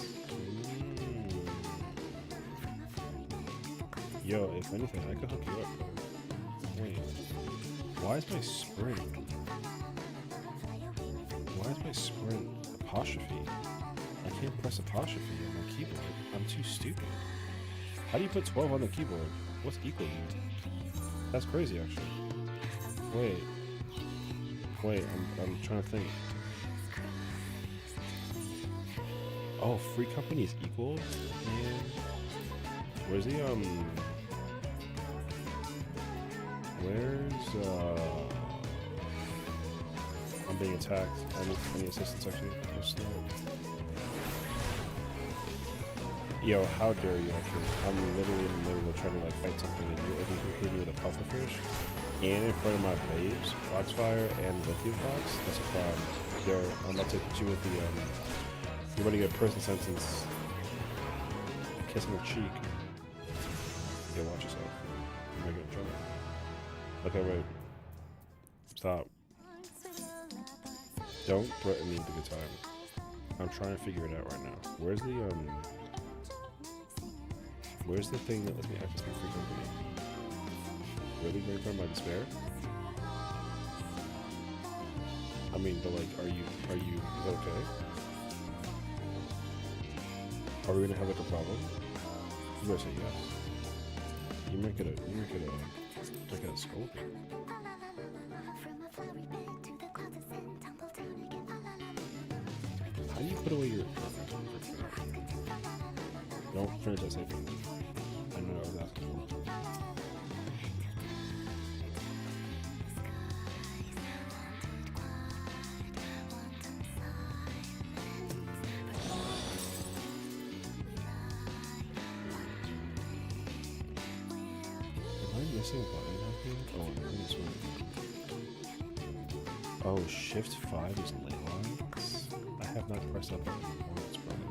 Yo, if anything, I could hook you up, bro. Wait, why is my sprint? Why is my sprint apostrophe? I can't press apostrophe on my keyboard. I'm too stupid. How do you put 12 on the keyboard? What's equal? That's crazy, actually. Wait, I'm trying to think. Oh, free company is equal? Man. Where's the, where's, I'm being attacked. I need assistance, actually. Just, yo, how dare you, actually. I'm literally in the middle of trying to, like, fight something, and you're over here hitting me with a pufferfish. And in front of my babes, Foxfire and Lithium Fox. That's a problem. Yo, I'm about to hit you with the, you're going to get a prison sentence. Kiss on the cheek. Yeah, watch yourself. You might get in trouble. Okay, wait. Stop. Don't threaten me with a good time. I'm trying to figure it out right now. Where's the thing that lets me access my free company? Really right in front of my despair? I mean, but like, is that okay? Are we gonna have like a problem? You better say yes. You might get a scorpion. How do you put away your... Don't finish that sentence. I know what I was asking for. Missing a button, I think? Oh, maybe this one. Oh, Shift 5 is ley lines? I have not pressed that button once, brother.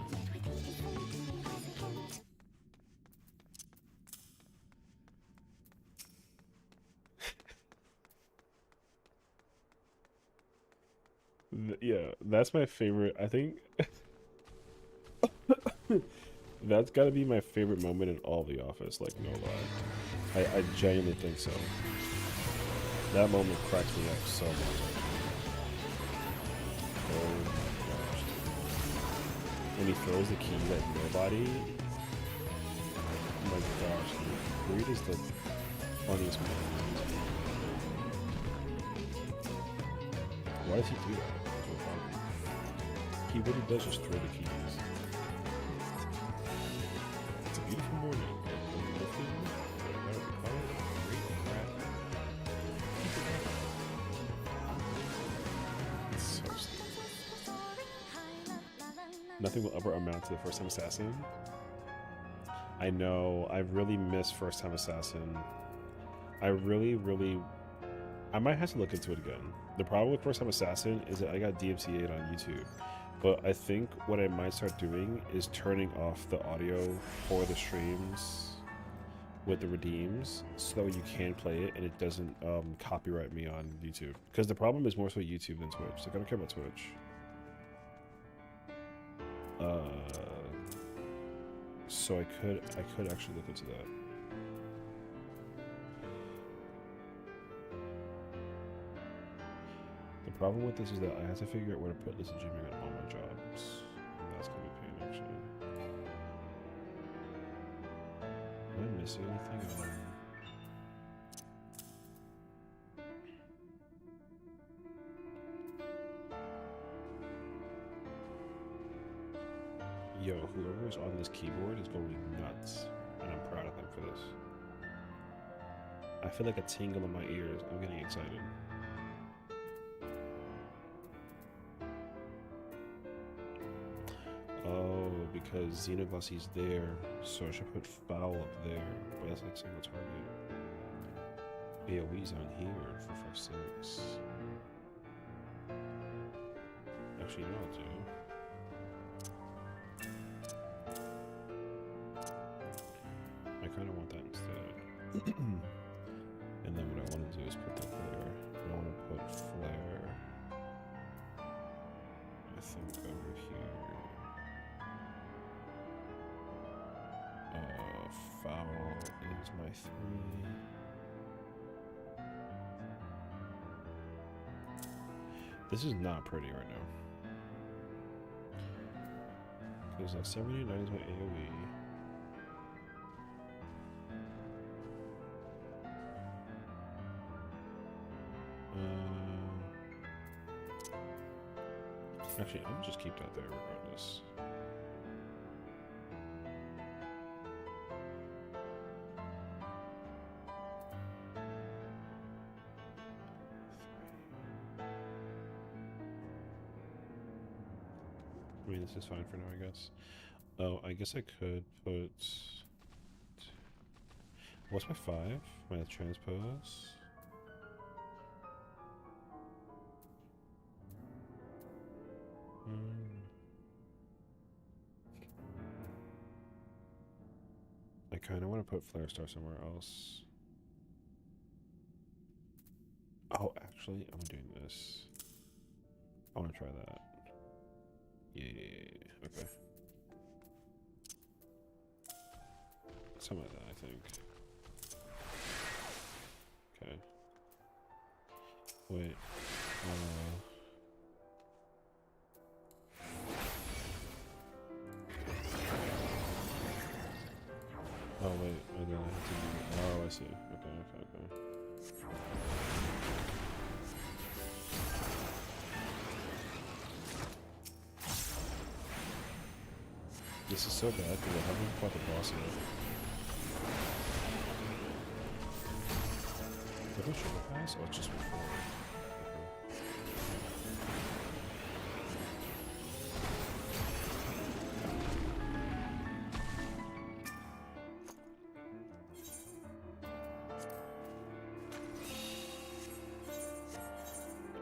Yeah, that's my favorite. I think that's gotta be my favorite moment in all The Office, like, no lie. I genuinely think so. That moment cracks me up so much. Oh my gosh. When he throws the key at nobody. Oh my gosh, dude. Reed is the funniest man. Why does he do that? He really does just throw the keys. It's a beautiful morning. It's so stupid. Nothing will ever amount to the First Time Assassin. I know. I really miss First Time Assassin. I might have to look into it again. The problem with First Time Assassin is that I got DMCA'd on YouTube. But I think what I might start doing is turning off the audio for the streams with the redeems so that you can play it and it doesn't copyright me on YouTube. Because the problem is more so YouTube than Twitch. Like, I don't care about Twitch. So I could actually look into that. The problem with this is that I have to figure out where to put this Jimmy on all my jobs. And that's gonna be a pain, actually. Am I missing anything? Yo, whoever is on this keyboard is going nuts, and I'm proud of them for this. I feel like a tingle in my ears. I'm getting excited. Oh, because Xenoglossy's there, so I should put foul up there, but that's like single target. AoE's on here for 5-6. Actually, you know what I'll do? I kind of want that instead. And then what I want to do is put that there. I want to put flare, I think, over here. Foul is my 3. This is not pretty right now. Because 79 is my AoE. Actually, I'm gonna just keep that there regardless. I mean, this is fine for now, I guess. Oh, I guess I could put... What's my 5? My transpose? I kind of want to put Flare Star somewhere else. Oh, actually, I'm doing this. I want to try that. Yeah, okay. Something like that, I think. Okay. Wait. Oh wait, and then I have to do... Oh, I see. Okay. This is so bad because I haven't fought the boss yet. Did I sugar pass? Oh, it's just before.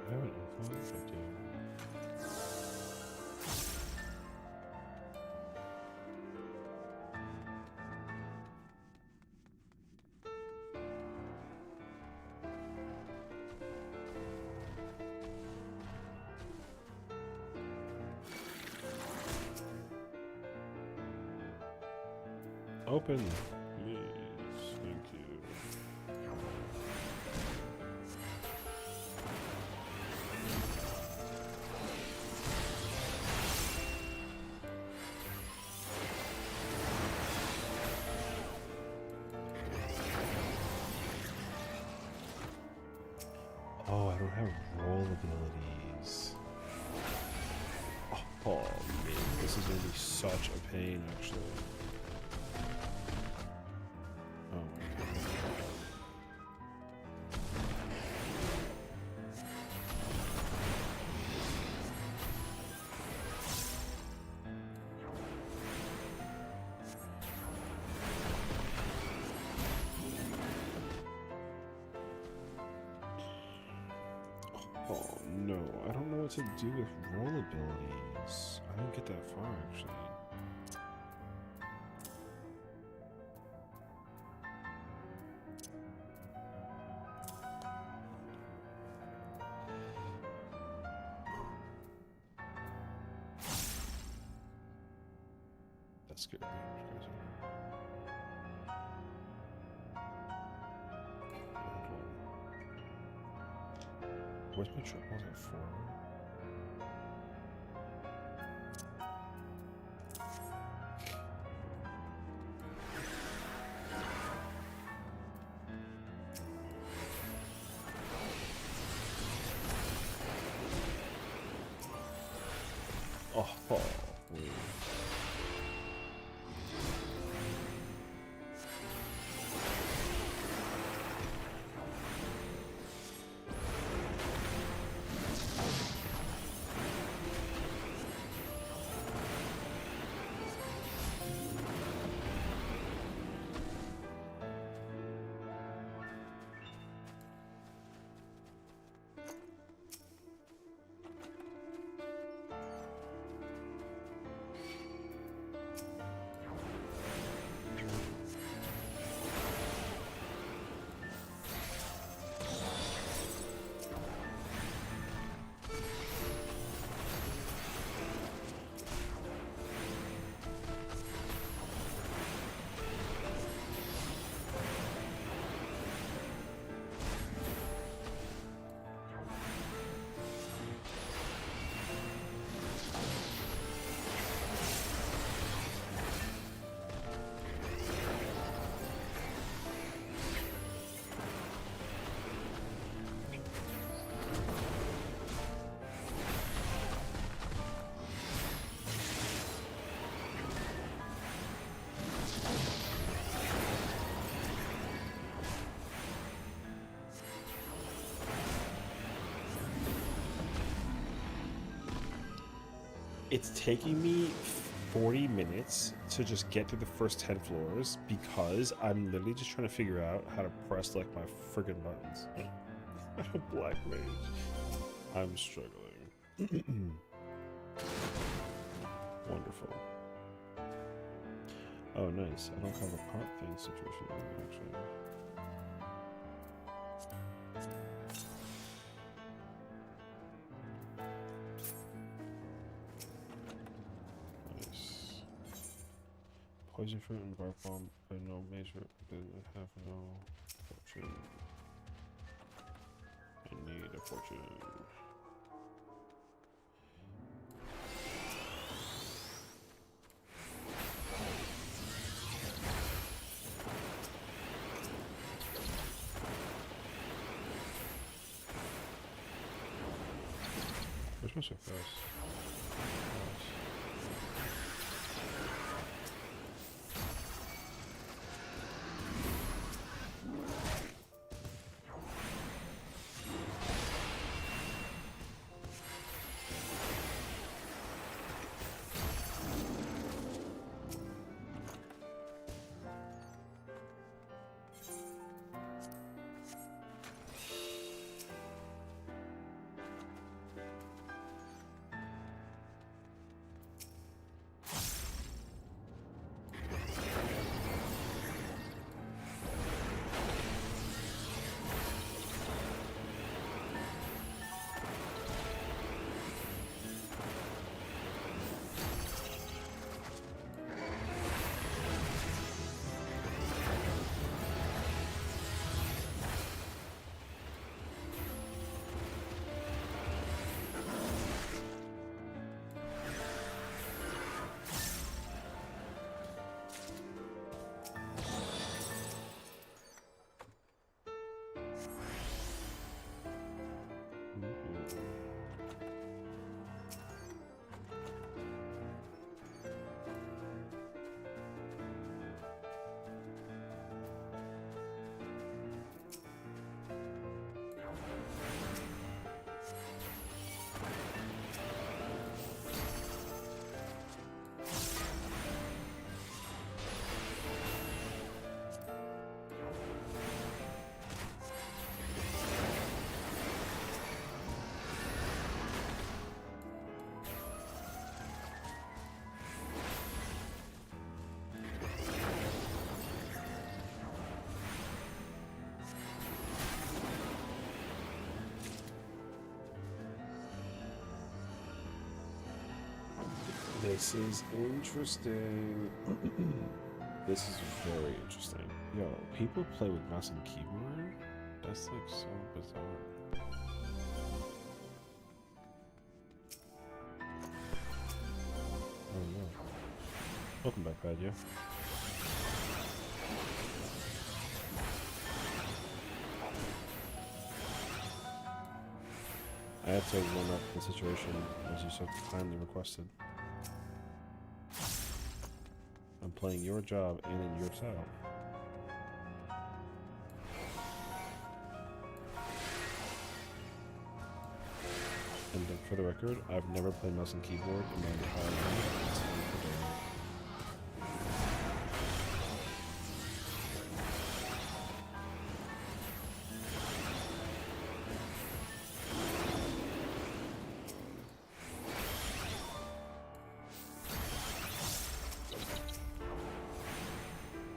I have an info, but open, please. Thank you. Oh, I don't have roll abilities. Oh man, this is gonna be such a pain, actually. Oh my god. Oh no, I don't know what to do with roll abilities. I didn't get that far, actually. That's scary. Where's my trip? Was it 4? Oh, wait. It's taking me 40 minutes to just get through the first 10 floors because I'm literally just trying to figure out how to press like my friggin' buttons. Black mage. I'm struggling. Wonderful. Oh, nice. I don't have a pot thing situation actually. Nice. Poison fruit and bark bomb, but no major. Didn't have no fortune. I need a fortune. Which one's so fast? This is interesting. This is very interesting. Yo, people play with mouse and keyboard? That's like so bizarre. Oh no. Welcome back, Padya. I had to run up the situation as you so kindly requested. I'm playing your job and in your style. And for the record, I've never played mouse and keyboard in my entire life.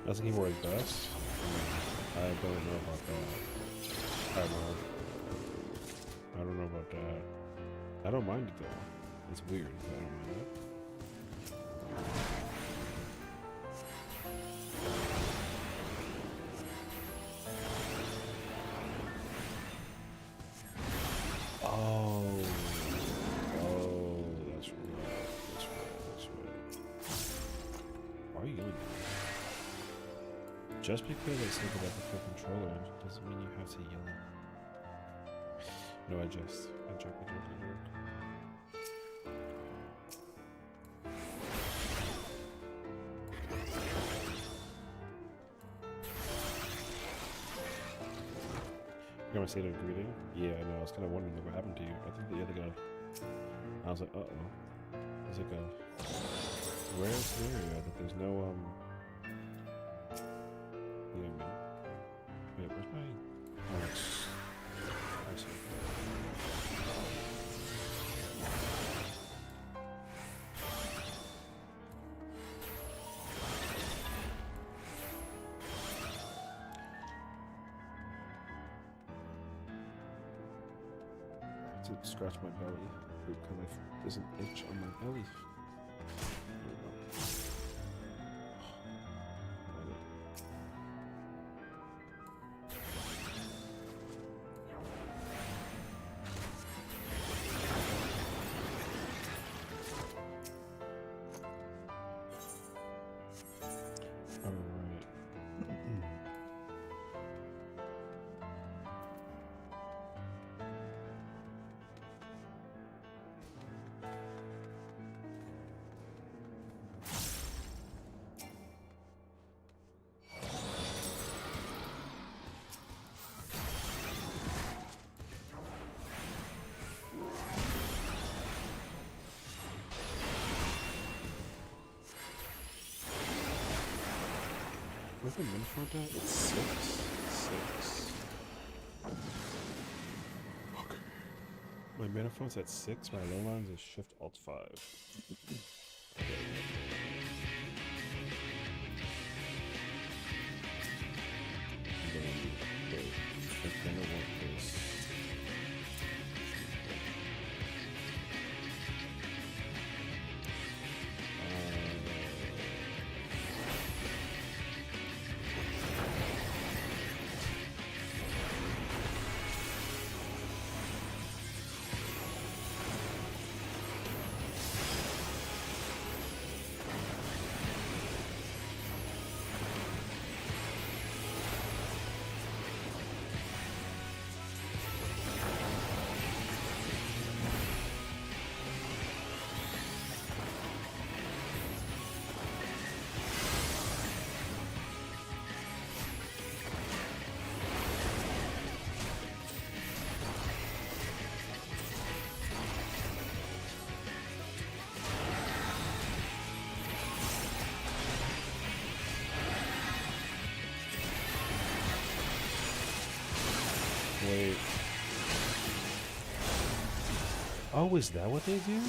Mouse and keyboard is best? I don't know about that. I don't know about that. I don't mind it though. It's weird, but I don't mind it. Oh, that's right. Why are you yelling at me? Just because I said about the full controller doesn't mean you have to yell at me. No, I joke. You got my state of greeting? Yeah, I know. I was kind of wondering what happened to you. I think the other guy. I was like, uh-oh. It's like a rare scenario that there's no, you know what I mean? Wait, where's my... Oh, it's... I see. I have to scratch my belly because there's an itch on my belly. There we go. Love it. Alright. Where's the Minfront at? It's 6. Okay. My mana font's at 6, my low lines is Shift Alt 5. Wait, I kinda want this. Wait. Oh, is that what they do?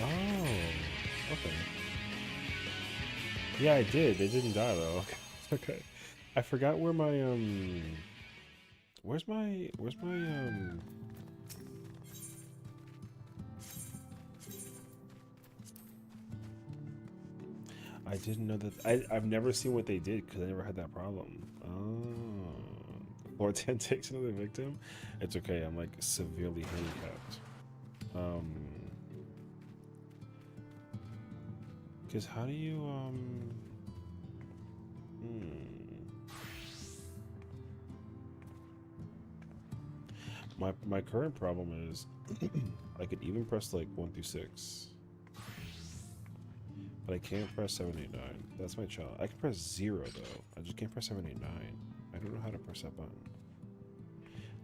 Oh, okay. Yeah, I did. They didn't die though. Okay. I forgot where my where's my I didn't know that. I've never seen what they did because I never had that problem. Oh. Or 10 takes another victim? It's okay, I'm like severely handicapped. Because how do you, My current problem is I could even press like 1 through 6. But I can't press 7, 8, 9. That's my challenge. I can press 0 though. I just can't press 7, 8, 9. I don't know how to press that button.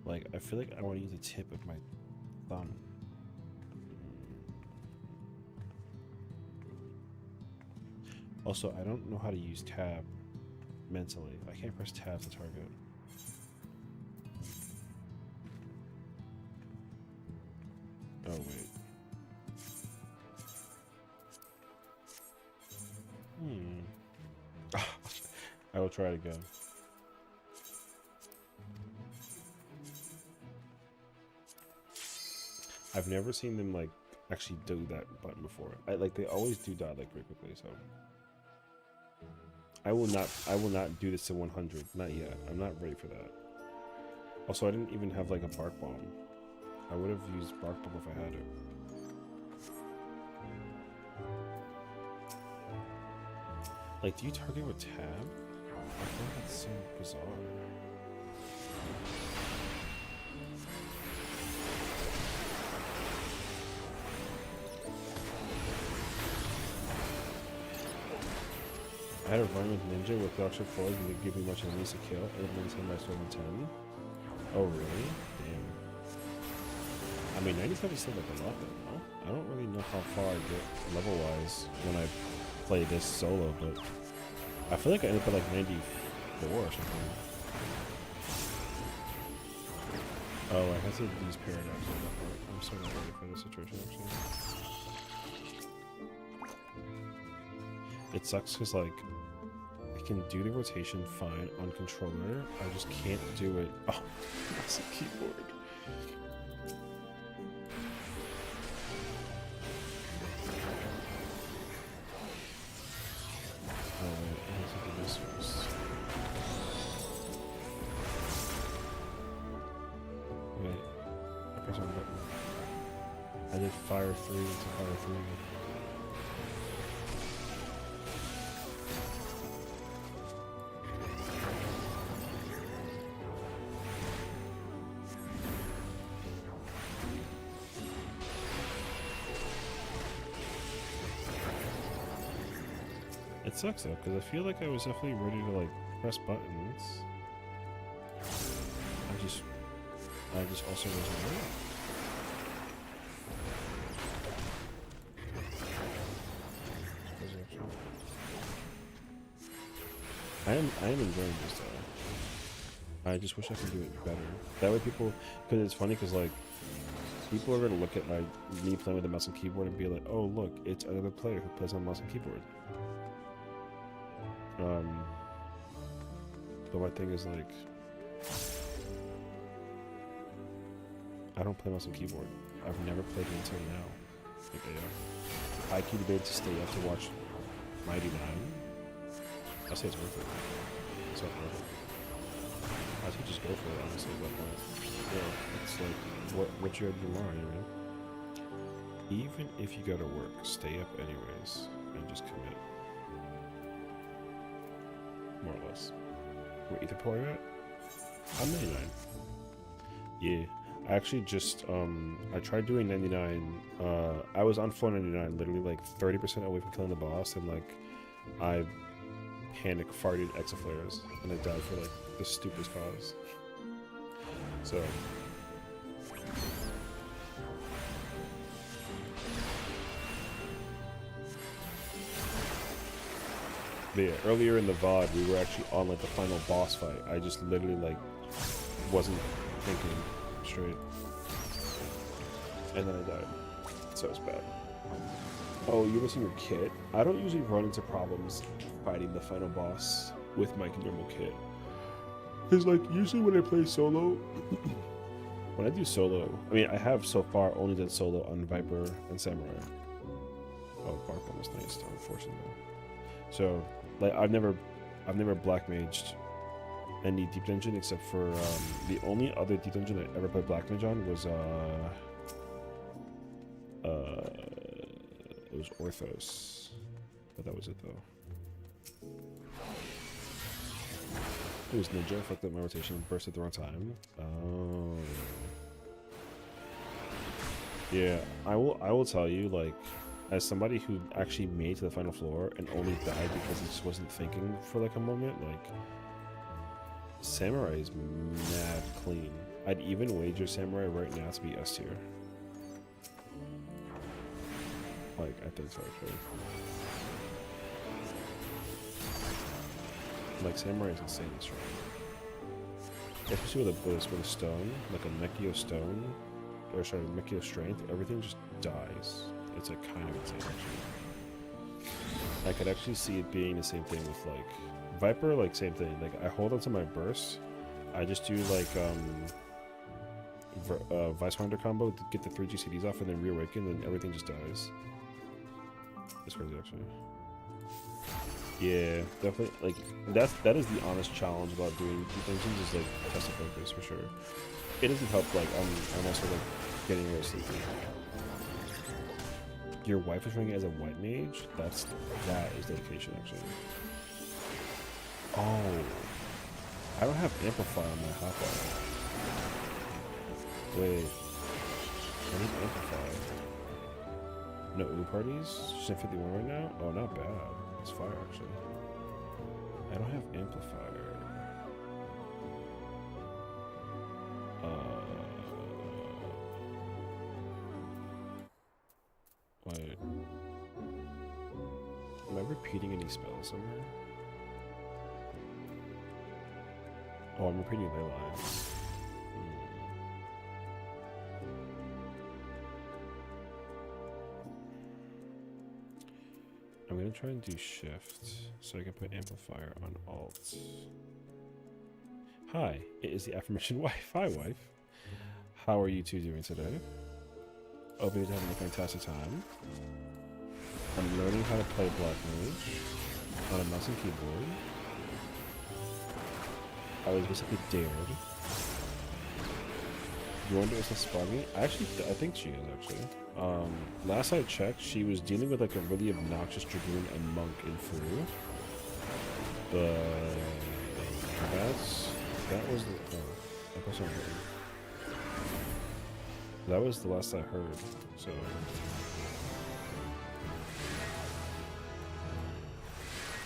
Like, I feel like I want to use the tip of my thumb. Also, I don't know how to use tab mentally. I can't press tab to target. Oh, wait. I will try it again. I've never seen them like actually do that button before. They always do die like very quickly, so I will not do this to 100. Not yet. I'm not ready for that. Also, I didn't even have like a bark bomb. I would have used bark bomb if I had it. Like, do you target with tab? I feel like that's so bizarre. I had a run with Ninja with Dr. Floyd and didn't give me much enemies to kill. Everyone's hit my sword in 10. Oh, really? Damn. I mean, 97 is still like a lot, though, no? I don't really know how far I get level-wise when I play this solo, but I feel like I ended up at like 94 or something. Oh, I have to use paradox on that part. I'm so not ready for this situation, actually. It sucks because, like, I can do the rotation fine on controller. I just can't do it. Oh, that's a keyboard. Alright, I have to do this first. Wait, I pressed one button. I did fire 3 into fire 3. It sucks though, because I feel like I was definitely ready to like press buttons. I just also wasn't ready. I am enjoying this though. I just wish I could do it better. That way people, because it's funny because like people are gonna look at me playing with a mouse and keyboard and be like, oh look, it's another player who plays on mouse and keyboard. But my thing is like, I don't play mouse and keyboard. I've never played it until now. Like, yeah. IQ debate to stay up to watch Mighty Nine. I say it's worth it. It's not worth it. I should just go for it, honestly, at that point. Yeah, it's like, what you gotta do tomorrow, you know? Even if you gotta work, stay up anyways, and just commit. More or less. What ether power you at? I'm 99. Yeah. I actually just, I tried doing 99, I was on floor 99, literally like 30% away from killing the boss, and like, I panic farted exaflares, and I died for like the stupidest cause. So. But yeah, earlier in the VOD, we were actually on like the final boss fight. I just literally like, wasn't thinking straight. And then I died. So it's bad. Oh, you're missing your kit? I don't usually run into problems fighting the final boss with my normal kit. Because like, usually when I play solo, when I do solo, I mean, I have so far only done solo on Viper and Samurai. Oh, Bark on this nice, unfortunately. So, like, I've never black maged any deep dungeon except for the only other deep dungeon I ever played black mage on was it was Orthos, but that was it though. It was Ninja. Fucked up my rotation, burst at the wrong time. Oh, yeah. I will tell you, like, as somebody who actually made it to the final floor and only died because he just wasn't thinking for like a moment, like, Samurai is mad clean. I'd even wager Samurai right now to be S tier. Like, I think so, actually. Like, Samurai is insanely strong. Especially with a stone, like a Mechio stone, or sorry, Mechio strength, everything just dies. It's like kind of insane, actually. I could actually see it being the same thing with like Viper, like same thing. Like I hold onto my burst, I just do like Vice Finder combo to get the 3 GCDs off and then reawaken, and everything just dies. It's crazy, actually. Yeah, definitely. Like that is the honest challenge about doing deep dungeons, is like test of focus for sure. It doesn't help. Like I'm also like getting real sleepy. Your wife is running as a white mage? That is dedication, actually. Oh. I don't have Amplify on my hotbar. Wait. I need Amplify. No Ulu parties? She's at 51 right now? Oh, not bad. It's fire, actually. I don't have Amplifier. repeating any spells somewhere? Oh, I'm repeating their lines. I'm gonna try and do shift so I can put amplifier on alt. Hi, it is the aforementioned wife. Hi, wife. How are you two doing today? Hope you're having a fantastic time. I'm learning how to play Black Mage on a mouse and keyboard. I was basically dared. You wonder if it's spawning? I think she is actually. Last I checked, she was dealing with like a really obnoxious Dragoon and Monk in Furu. That was the that was the last I heard. So you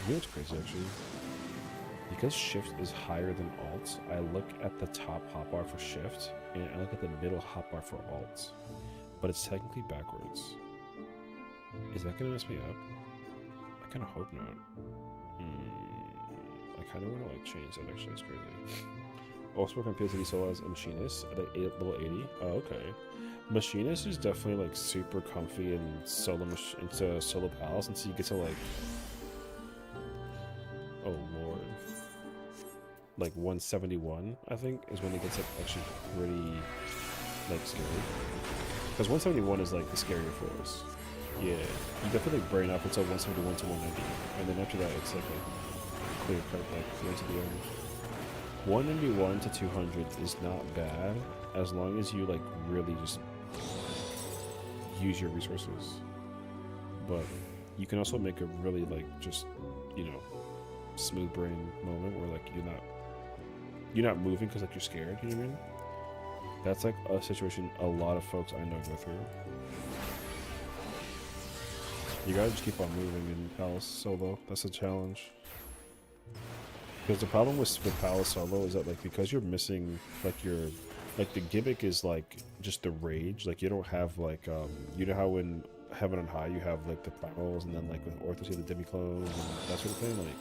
know what's crazy actually? Because shift is higher than alt, I look at the top hotbar for shift, and I look at the middle hotbar for alt. But it's technically backwards. Is that gonna mess me up? I kinda hope not. I kinda wanna like change that actually, it's crazy. Also work on PhD solo as a machinist at like level 80. Oh, okay. Machinist is definitely like super comfy and into solo pals, and so you get to like, oh lord, like 171 I think is when it gets like actually pretty like scary. Because 171 is like the scarier floors. Yeah, you definitely brain up until 171 to 190, and then after that it's like a clear cut like into the end. 191 to 200 is not bad as long as you like really just use your resources. But you can also make a really like just, you know, smooth brain moment where like you're not moving because like you're scared, you know what I mean? That's like a situation a lot of folks I know go through. You gotta just keep on moving in Palace solo. That's a challenge. Because the problem with Palace solo is that like because you're missing like like the gimmick is like just the rage. Like you don't have like you know how in Heaven on High you have like the primals, and then like with Orthos you have the demi-clones and that sort of thing. Like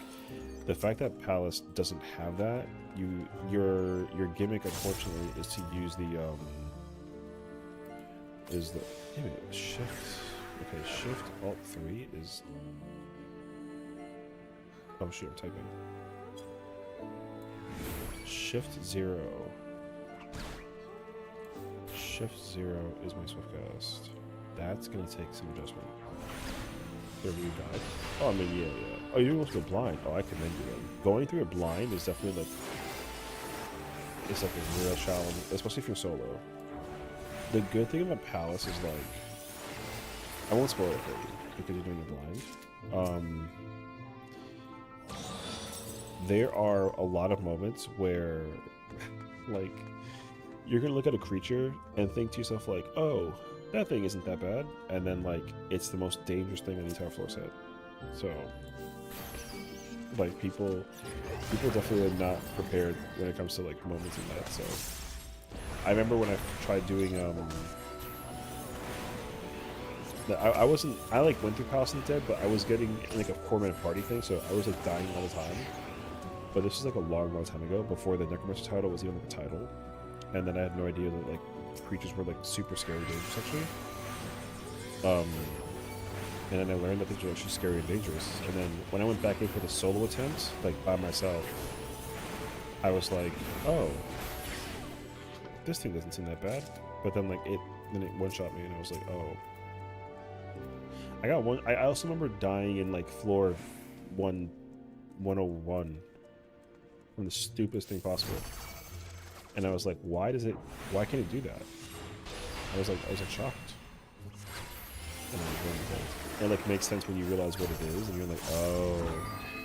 the fact that Palace doesn't have that, your gimmick unfortunately is to use the shift. Okay, shift alt 3 is, oh shit, I'm typing. Shift 0. Shift 0 is my swiftcast. That's gonna take some adjustment. Whatever you died. Oh, I mean, yeah. Oh, you're going through a blind. Oh, I commend you then. Going through a blind is definitely like, it's like a real challenge, especially if you're solo. The good thing about Palace is like, I won't spoil it for you because you're doing a blind. There are a lot of moments where, like, you're gonna look at a creature and think to yourself like, oh, that thing isn't that bad, and then like it's the most dangerous thing on the entire floor set. So like people definitely are not prepared when it comes to like moments in that. So I remember when I tried doing I like went through Palace Undead, but I was getting like a 4-minute party thing, so I was like dying all the time. But this was like a long time ago, before the Necromancer title was even like a title. And then I had no idea that like creatures were like super scary and dangerous actually. And then I learned that things were actually scary and dangerous. And then when I went back in for the solo attempt, like by myself, I was like, oh, this thing doesn't seem that bad. But then like it one-shot me, and I was like, oh. I got one. I also remember dying in like floor 101 from the stupidest thing possible. And I was like, why can't it do that? I was like shocked. And I was going cold. It like makes sense when you realize what it is, and you're like, oh.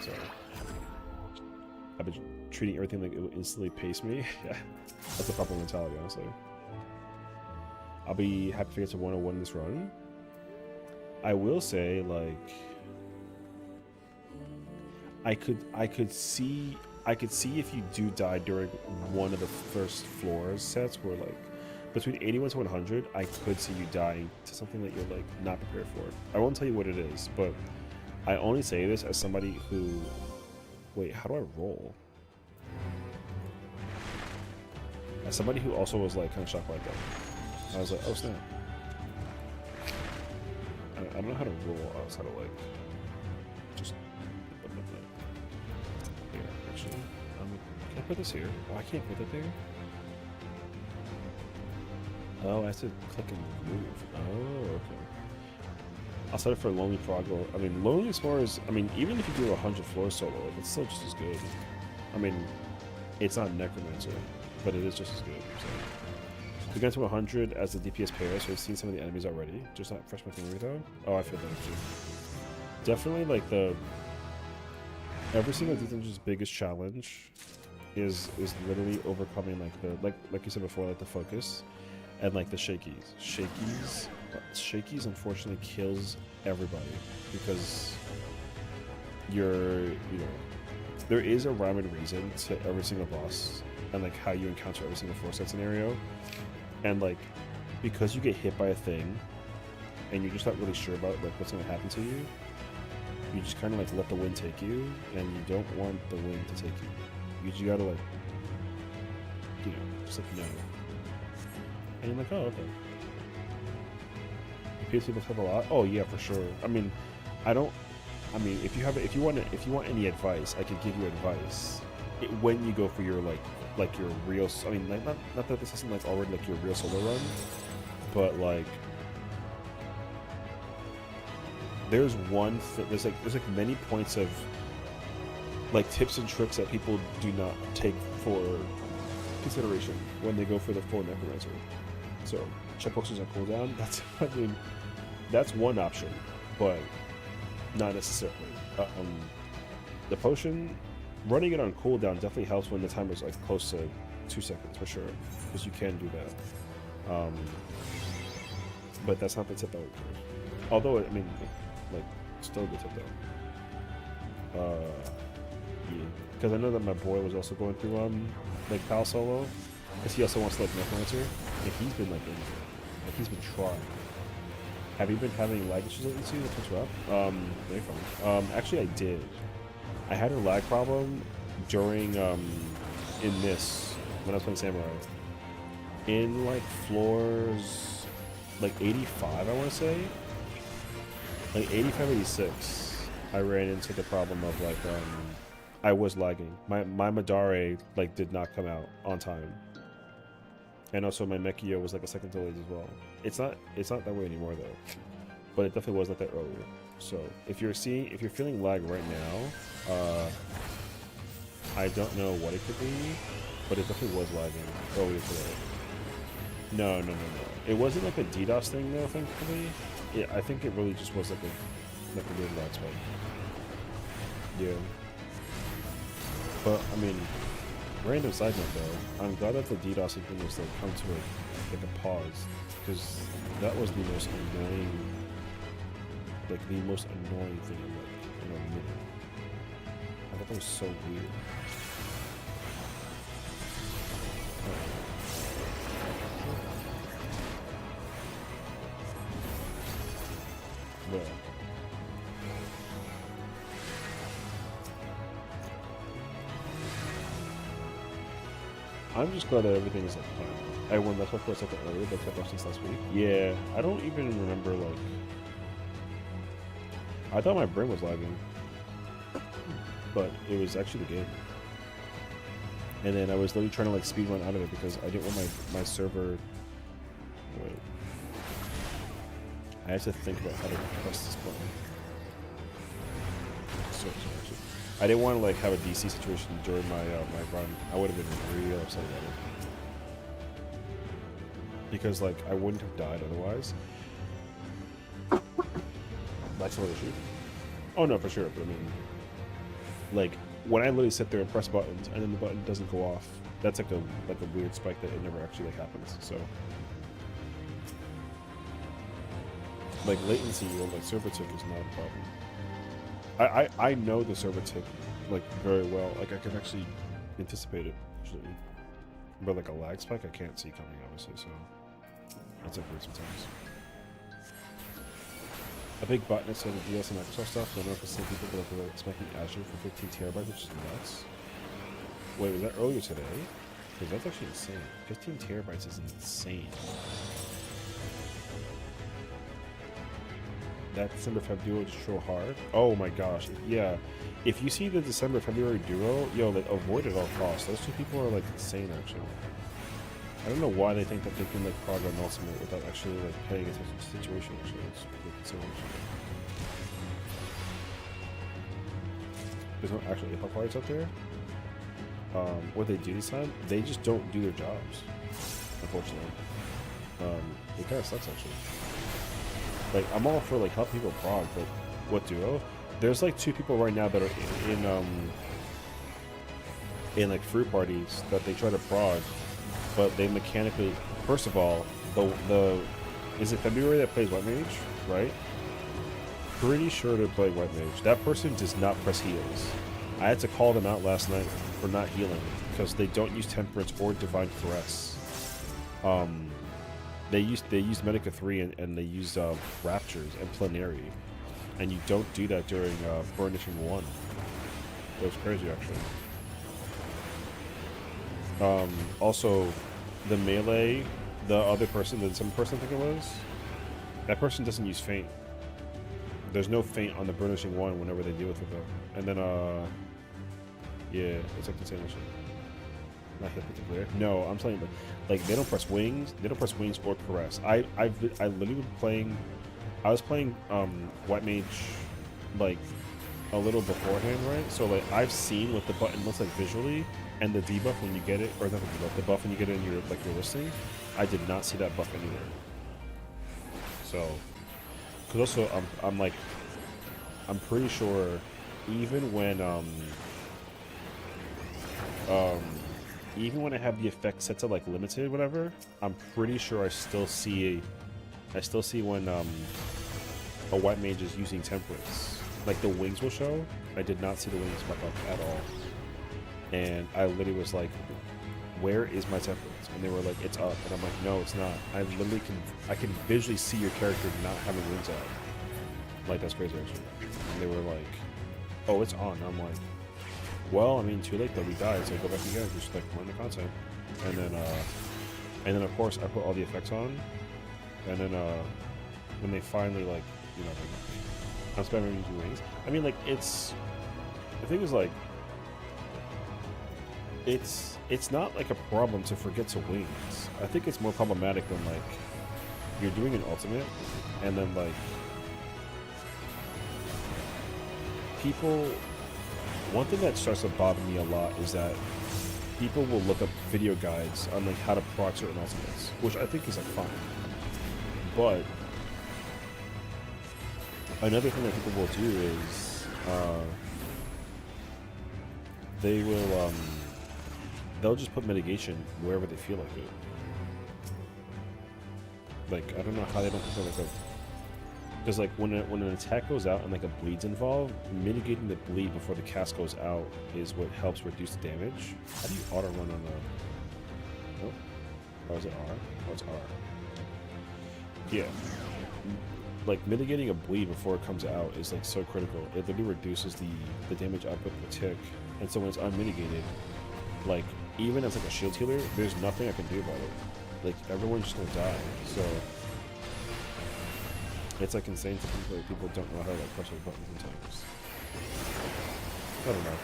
So I've been treating everything like it will instantly pace me. Yeah, that's the proper mentality, honestly. I'll be happy to get to 101 in this run. I will say, like, I could see if you do die during one of the first floors sets where like between 81 to 100, I could see you dying to something that you're like not prepared for. I won't tell you what it is, but I only say this as somebody who... Wait, how do I roll? As somebody who also was like kind of shocked by that. I was like, oh snap. I don't know how to roll outside of like... Just... Here, actually. Can I put this here? Oh, I can't put it there? Oh, I have to click and move. Oh, okay. I'll set it for Lonely Proggle. I mean, Lonely as far as... I mean, even if you do 100 floors solo, it's still just as good. I mean, it's not Necromancer, but it is just as good. So. We got to 100 as the DPS pair, so I've seen some of the enemies already. Just not fresh my memory though. Oh, I feel that too. Definitely like the... Every single Dungeon's biggest challenge is literally overcoming like the... Like you said before, like the focus. And like the shakies. Shakies unfortunately kills everybody because there is a rhyme and reason to every single boss and like how you encounter every single force set scenario, and like because you get hit by a thing and you're just not really sure about like what's gonna happen to you, you just kind of like let the wind take you, and you don't want the wind to take you. You gotta like just like know. And you're like, oh, okay. PS people have a lot. Oh yeah, for sure. I mean, if you want any advice, I could give you advice when you go for your like your real. I mean, like, not that this isn't like already like your real solo run, but like there's there's many points of like tips and tricks that people do not take for consideration when they go for the full Necromancer. So checkboxes on cooldown. That's one option, but not necessarily. The potion, running it on cooldown definitely helps when the timer is like close to 2 seconds for sure, because you can do that. But that's not the tip I would give. Although I mean, like, still a good tip though. Yeah, because I know that my boy was also going through like PAL solo, because he also wants to like Necromancer, and he's been like he's been trying. Have you been having lag issues lately too? That puts you up? Very fun. Actually I did. I had a lag problem during in this when I was playing Samurai. In like floors like 85, I wanna say. Like 85, 86, I ran into the problem of like I was lagging. My Madare like did not come out on time. And also my Mechio was like a second delayed as well. It's not that way anymore though. But it definitely was like that earlier. So if you're feeling lag right now, I don't know what it could be, but it definitely was lagging earlier today. No. It wasn't like a DDoS thing though, thankfully. I think it really just was like a weird lag spike. Yeah. But I mean, random side note though, I'm glad that the DDoSing thing was like come to like a pause, because that was the most annoying thing in like in a minute. I thought that was so weird. Yeah. I'm just glad that everything is like planned. I won that's my first second earlier, but I kept watching last week. Yeah, I don't even remember like. I thought my brain was lagging, but it was actually the game. And then I was literally trying to like speed run out of it because I didn't want my server. Wait. I have to think about how to press this button. Sorry. I didn't want to like have a DC situation during my my run. I would have been real upset about it. Because like I wouldn't have died otherwise. That's another issue. Oh no, for sure. But I mean, like when I literally sit there and press buttons and then the button doesn't go off, that's like a weird spike that it never actually like happens. So like latency or like server tick is not a problem. I know the server tick like very well. Like I can actually anticipate it usually, but like a lag spike I can't see coming obviously. So that's like weird sometimes. A big button said the DS and Microsoft stuff. I don't know if it's the same people, but they're expecting Azure for 15 terabytes, which is nuts. Wait, was that earlier today? Because that's actually insane. 15 terabytes is insane. That December-Feb duo just so hard. Oh my gosh, yeah. If you see the December-February duo, yo, like, avoid at all costs. Those two people are, like, insane, actually. I don't know why they think that they can, like, prog on Ultimate without actually, like, paying attention to the situation, actually. It's pretty consideration. There's no actual hip-hop artists out there. What they do this time, they just don't do their jobs, unfortunately. It kind of sucks, actually. Like, I'm all for, like, helping people prog, but what duo? There's, like, 2 people right now that are in like, free parties that they try to prog, but they mechanically... First of all, is it February that plays White Mage, right? Pretty sure to play White Mage. That person does not press heals. I had to call them out last night for not healing, because they don't use Temperance or Divine Caress. They use Medica 3 and they use Raptures and Plenary, and you don't do that during Burnishing 1. That was crazy, actually. Also, the melee, the other person, the second person I think it was, that person doesn't use Feint. There's no Feint on the Burnishing 1 whenever they deal with it, though. And then, yeah, it's like the same issue. Not hit particular. No, I'm telling you, like they don't press wings. They don't press wings or caress. I literally been playing. I was playing White Mage like a little beforehand, right? So like I've seen what the button looks like visually, and the debuff when you get it, or not the debuff, the buff when you get it in your like your listing. I did not see that buff anywhere. So, because also I'm like, I'm pretty sure even when even when I have the effect set to like limited, whatever, I'm pretty sure I still see when a White Mage is using Temperance. Like the wings will show. I did not see the wings pop up at all. And I literally was like, where is my Temperance? And they were like, it's up. And I'm like, no, it's not. I literally I can visually see your character not having wings out. Like, that's crazy, actually. And they were like, oh, it's on. And I'm like, well, I mean, too late though, we died, so I go back again, just like learn the content. And then of course I put all the effects on, and then when they finally like, you know, like, I'm spamming using wings. I mean, like, it's, the thing is like, it's not like a problem to forget to wings. I think it's more problematic when like, you're doing an ultimate, and then like, people, one thing that starts to bother me a lot is that people will look up video guides on like how to proc certain ultimates, which I think is like fine. But another thing that people will do is they'll just put mitigation wherever they feel like it. Like, I don't know how they don't put like a, because like when an attack goes out and like a bleed's involved, mitigating the bleed before the cast goes out is what helps reduce the damage. How do you auto run on a? Nope. Oh, is it R? Oh, it's R. Yeah. Like mitigating a bleed before it comes out is like so critical. It literally reduces the damage output per tick, and so when it's unmitigated, like even as like a shield healer, there's nothing I can do about it. Like everyone's just gonna die. So. It's like insane to people. Like, people don't know how to like press those buttons sometimes. I don't know.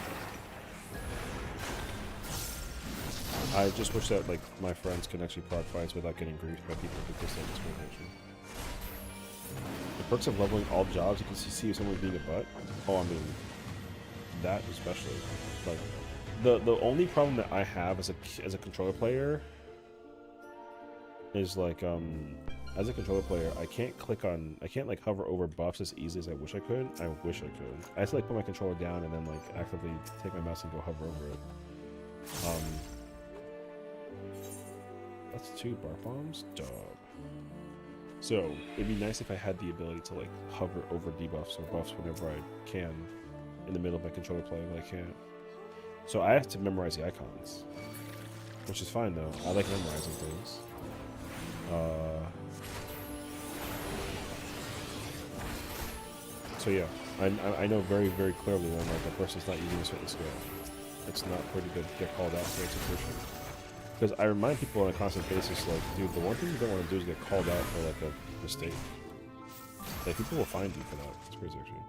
I just wish that like my friends can actually proc fights without getting griefed by people because they discrimination. The perks of leveling all jobs, you can see if someone's being a butt. Oh, I mean, that especially. Like the only problem that I have as a controller player is like as a controller player, I can't like hover over buffs as easily as I wish I could. I wish I could. I have to like put my controller down and then like actively take my mouse and go hover over it. That's 2 bark bombs? Dog. So, it'd be nice if I had the ability to like hover over debuffs or buffs whenever I can in the middle of my controller play, but I can't. So I have to memorize the icons. Which is fine though. I like memorizing things. So yeah, I know very clearly when like a person's not using a certain skill. It's not pretty good to get called out for execution. Because I remind people on a constant basis, like, dude, the one thing you don't want to do is get called out for like a mistake. Like, people will find you for that. It's crazy, actually.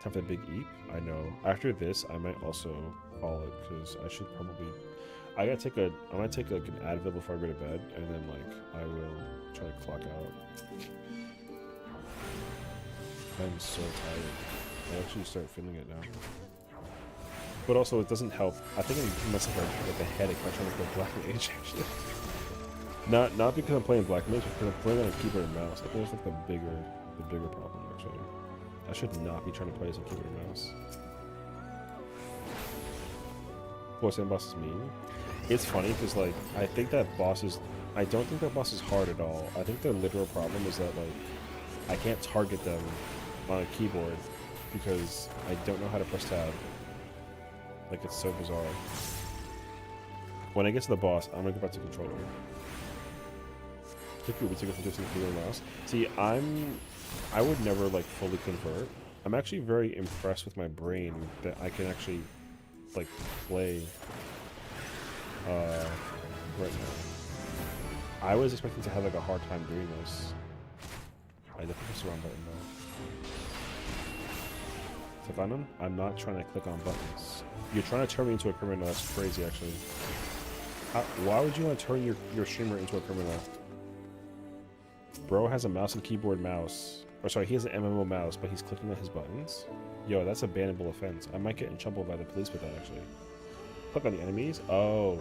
Time for the big eep. I know. After this, I might also call it because I should probably. I might take like an Advil before I go to bed, and then like I will try to clock out. I'm so tired. I actually start feeling it now. But also, it doesn't help. I think I'm myself like a headache by trying to play Black Mage. Actually, not because I'm playing Black Mage, but because I'm playing on a keyboard and mouse. I think that's like the bigger problem. Actually, I should not be trying to play as a keyboard and mouse. Boss and boss is mean. It's funny because like I think that boss is. I don't think that boss is hard at all. I think the literal problem is that like I can't target them on a keyboard because I don't know how to press tab. Like, it's so bizarre. When I get to the boss, I'm gonna go back to controller. We took it from just keyboard and mouse. See, I would never like fully convert. I'm actually very impressed with my brain that I can actually like play right now. I was expecting to have like a hard time doing this. I definitely pressed the wrong button though. To find them, I'm not trying to click on buttons. You're trying to turn me into a criminal. That's crazy, actually. Why would you want to turn your streamer into a criminal? Bro has a mouse and keyboard mouse. Or sorry, he has an MMO mouse, but he's clicking on his buttons. Yo, that's a bannable offense. I might get in trouble by the police with that, actually. Click on the enemies? Oh.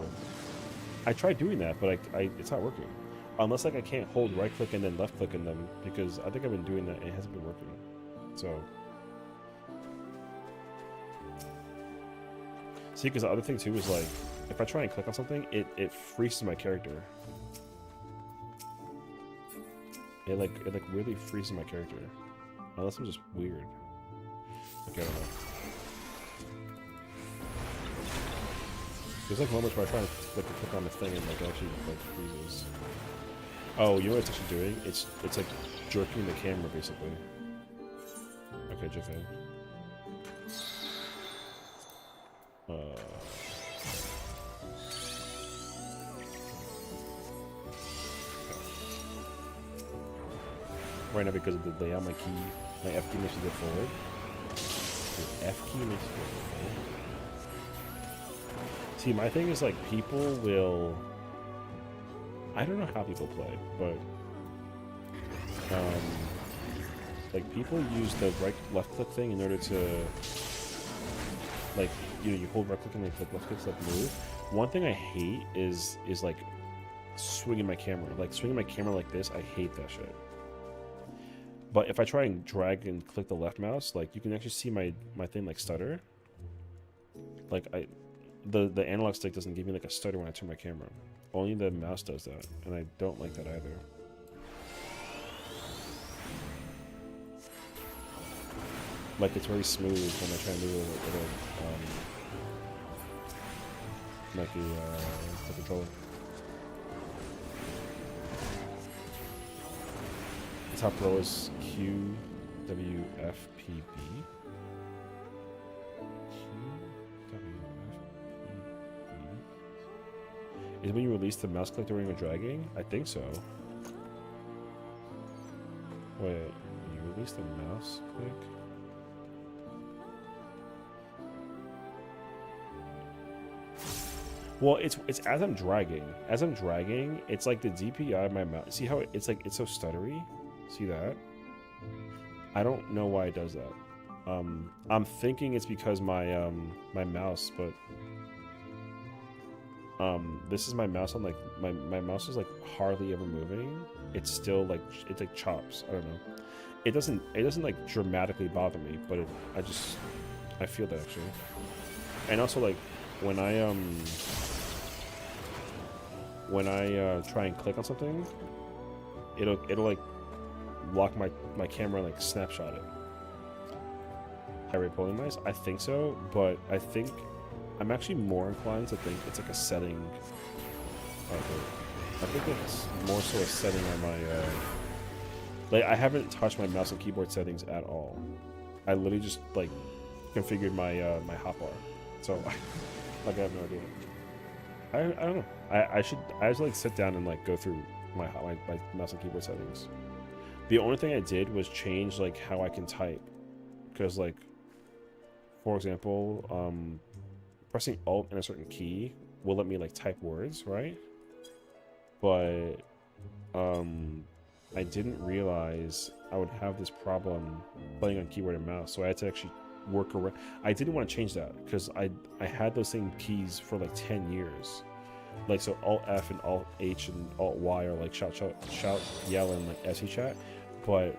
I tried doing that, but it's not working. Unless like I can't hold right click and then left click in them, because I think I've been doing that and it hasn't been working. So. See, because the other thing too is like, if I try and click on something, it freezes my character. It like really freezes my character. Unless I'm just weird. Okay, I don't know. There's like moments where I try to like click on the thing and like actually like freezes. Oh, you know what it's actually doing? It's like jerking the camera basically. Okay, JK. Right now, because of the layout, my F key makes you go forward. The F key makes you go forward. See, my thing is like people will. I don't know how people play, but like people use the left click thing in order to like you hold right click and then click left click to like move. One thing I hate is like swinging my camera. Like swinging my camera like this, I hate that shit. But if I try and drag and click the left mouse, like you can actually see my thing like stutter. Like the analog stick doesn't give me like a stutter when I turn my camera. Only the mouse does that, and I don't like that either. Like it's very smooth when I try and move it the controller. The top row is QWFPB. Is when you release the mouse click during a dragging? I think so. Wait, you release the mouse click? Well, it's as I'm dragging. As I'm dragging, it's like the DPI of my mouse. See how it's like it's so stuttery? See that? I don't know why it does that. I'm thinking it's because my my mouse, but this is my mouse on like my mouse is like hardly ever moving. It's still like it's like chops. I don't know. It doesn't like dramatically bother me, but I feel that actually. And also like when I try and click on something, it'll like lock my camera and like snapshot it. High rate polling mice? I think so, but I think I'm actually more inclined to think it's like a setting. I think it's more so a setting on my Like, I haven't touched my mouse and keyboard settings at all. I literally just, like, configured my my hotbar. So, like, I have no idea. I don't know. I should like sit down and like go through my mouse and keyboard settings. The only thing I did was change like how I can type, because like, for example, pressing Alt and a certain key will let me like type words, right? But I didn't realize I would have this problem playing on keyboard and mouse, so I had to actually work around. I didn't want to change that because I had those same keys for like 10 years. Like, so Alt F and Alt H and Alt Y are like shout, yell, and like SE chat, but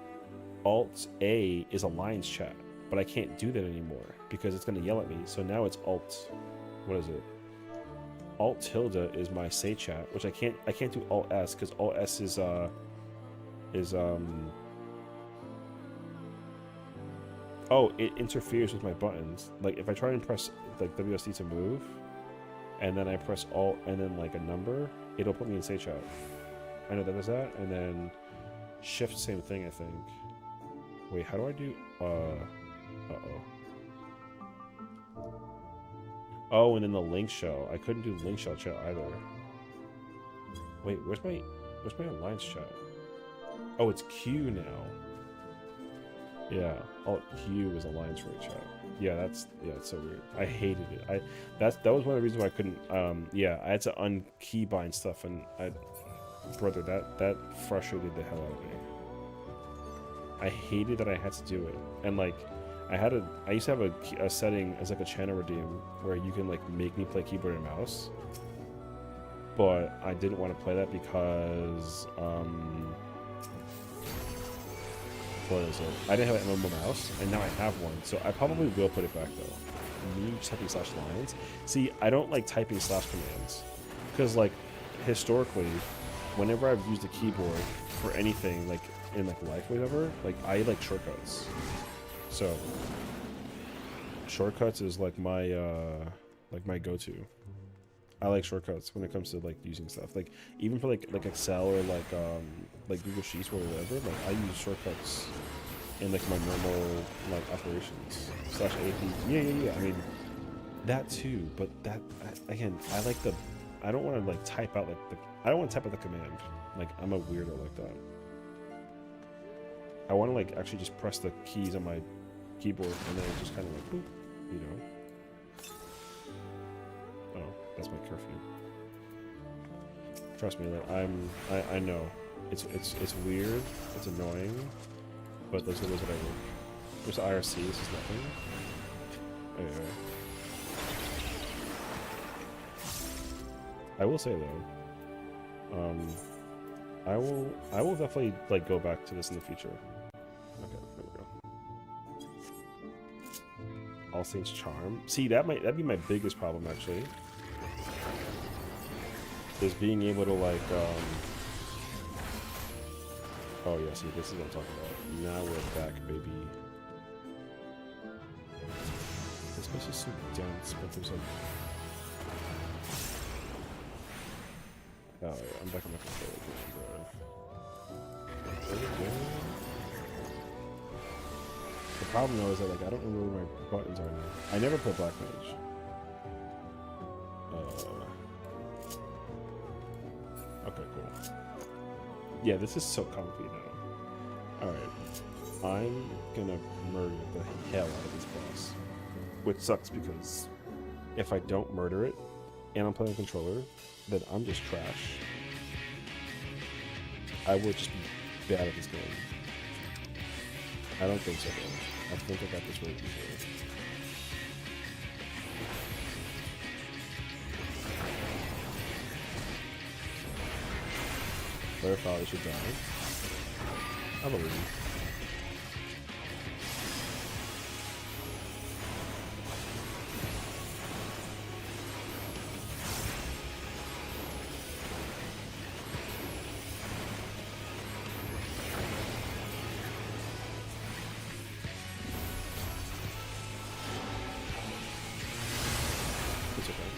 Alt A is Alliance chat, but I can't do that anymore because it's gonna yell at me. So now it's Alt, what is it? Alt tilde is my say chat, which I can't do Alt S because Alt S is oh, it interferes with my buttons. Like, if I try and press like WSD to move, and then I press Alt and then like a number, it'll put me in say chat. I know that does that, and then Shift, same thing, I think. Wait, how do I do? Oh, and then the link shell. I couldn't do link shell chat either. Wait, where's my Alliance chat? Oh, it's Q now. Yeah, Alt Q is Alliance rate chat. Yeah, it's so weird. I hated it. That was one of the reasons why I couldn't. Yeah, I had to unkeybind stuff, and brother, that frustrated the hell out of me. I hated that I had to do it, and like, I used to have a setting as like a channel redeem where you can like make me play keyboard and mouse, but I didn't want to play that because what is it? I didn't have an MMO mouse, and now I have one, so I probably will put it back though. Me typing /lines. See, I don't like typing slash commands, because like historically, whenever I've used a keyboard for anything, like in like life or whatever, like I like shortcuts. So shortcuts is like my go-to. I like shortcuts when it comes to like using stuff. Like even for like Excel or like Google Sheets or whatever, like I use shortcuts in like my normal like operations /AP. Yeah. I mean that too, but that again, I don't want to like type out I don't want to type out the command. Like I'm a weirdo like that. I want to like actually just press the keys on my keyboard and then just kind of like boop, you know. Oh, that's my curfew. Trust me, like I know it's weird, it's annoying, but those are what I work. There's IRC. This is nothing. Anyway, I will say though, I will definitely like go back to this in the future. Okay, there we go. All Saints Charm. See, that'd be my biggest problem actually. Is being able to like oh yeah, see, this is what I'm talking about. Now we're back, baby. This place is so dense, but there's like oh yeah, I'm back on my controller. The problem though is that like I don't remember where my buttons are now. I never play Black Mage. Okay, cool. Yeah, this is so comfy now. Alright. I'm gonna murder the hell out of this boss. Which sucks because if I don't murder it and I'm playing a controller, then I'm just trash. I would just be bad at this game. I don't think so though. I think I got this really easily. Clarify should die. I believe you. It's okay.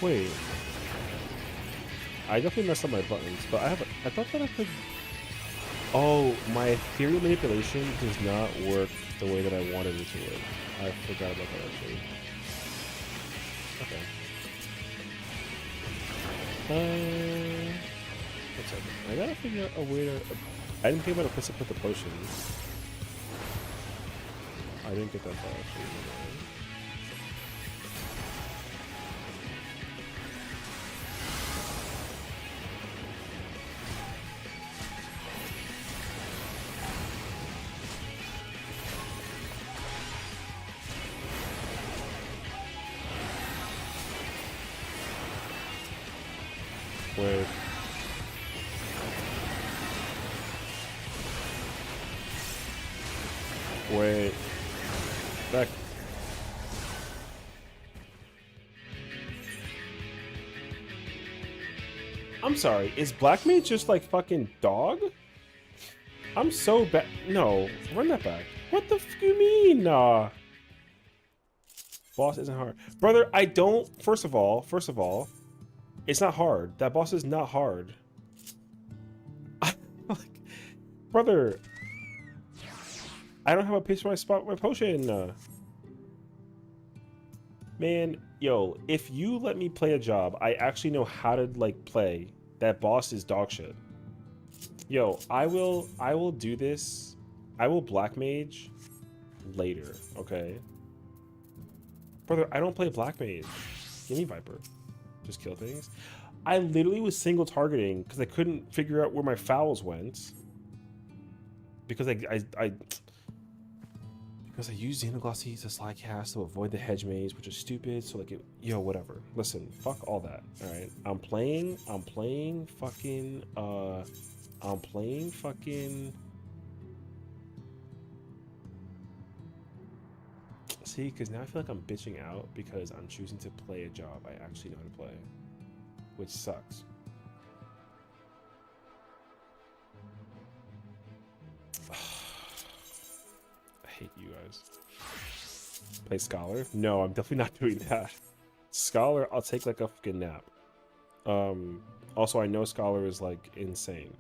Wait. I definitely messed up my buttons, but I thought that I could... Oh, my ethereal manipulation does not work the way that I wanted it to work. I forgot about that actually. Okay. What's up? I gotta figure out a way to... I didn't think about a place to put the potions. I didn't get that far actually. Wait. Wait. Back. I'm sorry, is Black Mage just like fucking dog? I'm so bad. No, run that back. What the f you mean? Nah. Boss isn't hard. Brother, I don't. First of all, it's not hard. That boss is not hard. Like, brother, I don't have a place for my potion. Man, yo, if you let me play a job, I actually know how to like play. That boss is dog shit. Yo, I will do this. I will Black Mage later, okay? Brother, I don't play Black Mage. Give me Viper. Just kill things. I literally was single targeting because I couldn't figure out where my fouls went. Because I used Xenoglossy to slide cast to avoid the hedge maze, which is stupid. So like, yo, whatever. Listen, fuck all that. All right, I'm playing fucking. See, because now I feel like I'm bitching out because I'm choosing to play a job I actually know how to play, which sucks. I hate you guys. Play Scholar? No, I'm definitely not doing that. Scholar, I'll take like a fucking nap. Also, I know Scholar is like insane.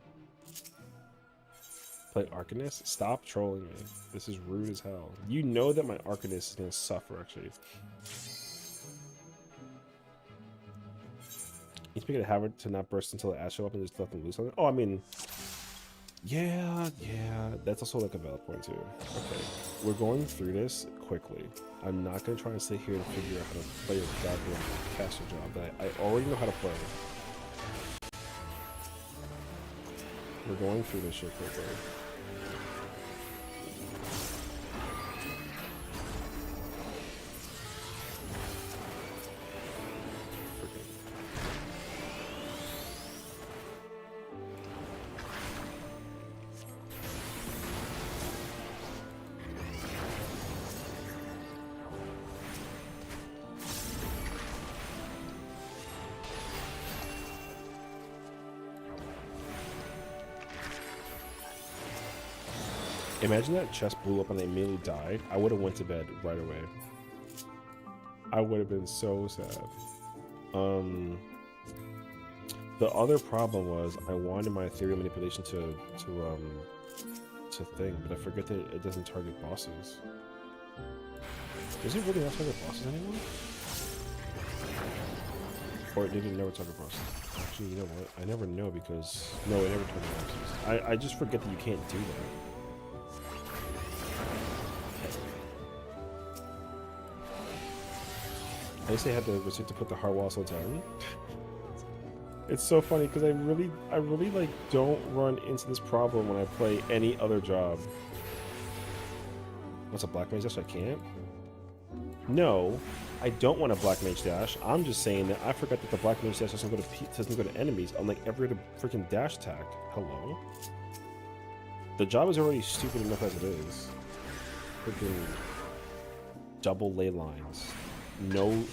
Play Arcanist? Stop trolling me. This is rude as hell. You know that my Arcanist is gonna suffer actually. You speaking of Havard to not burst until the ash show up and just let them loose on it? Oh, I mean, yeah, that's also like a valid point too. Okay, we're going through this quickly. I'm not gonna try and sit here and figure out how to play a goddamn caster job that I already know how to play. We're going through this shit quickly. Imagine that chest blew up and I immediately died. I would have went to bed right away. I would have been so sad. The other problem was I wanted my ethereal manipulation to thing, but I forget that it doesn't target bosses. Does it really not target bosses anymore? Or did it never target bosses? Actually, you know what? I never know because no, it never target bosses. I just forget that you can't do that. I used to have to restrict to put the heart walls on 10. It's so funny because I really like don't run into this problem when I play any other job. What's a Black Mage dash? I can't? No, I don't want a Black Mage dash. I'm just saying that I forgot that the Black Mage dash doesn't go to enemies, unlike every other freaking dash attack. Hello? The job is already stupid enough as it is. Freaking double ley lines. No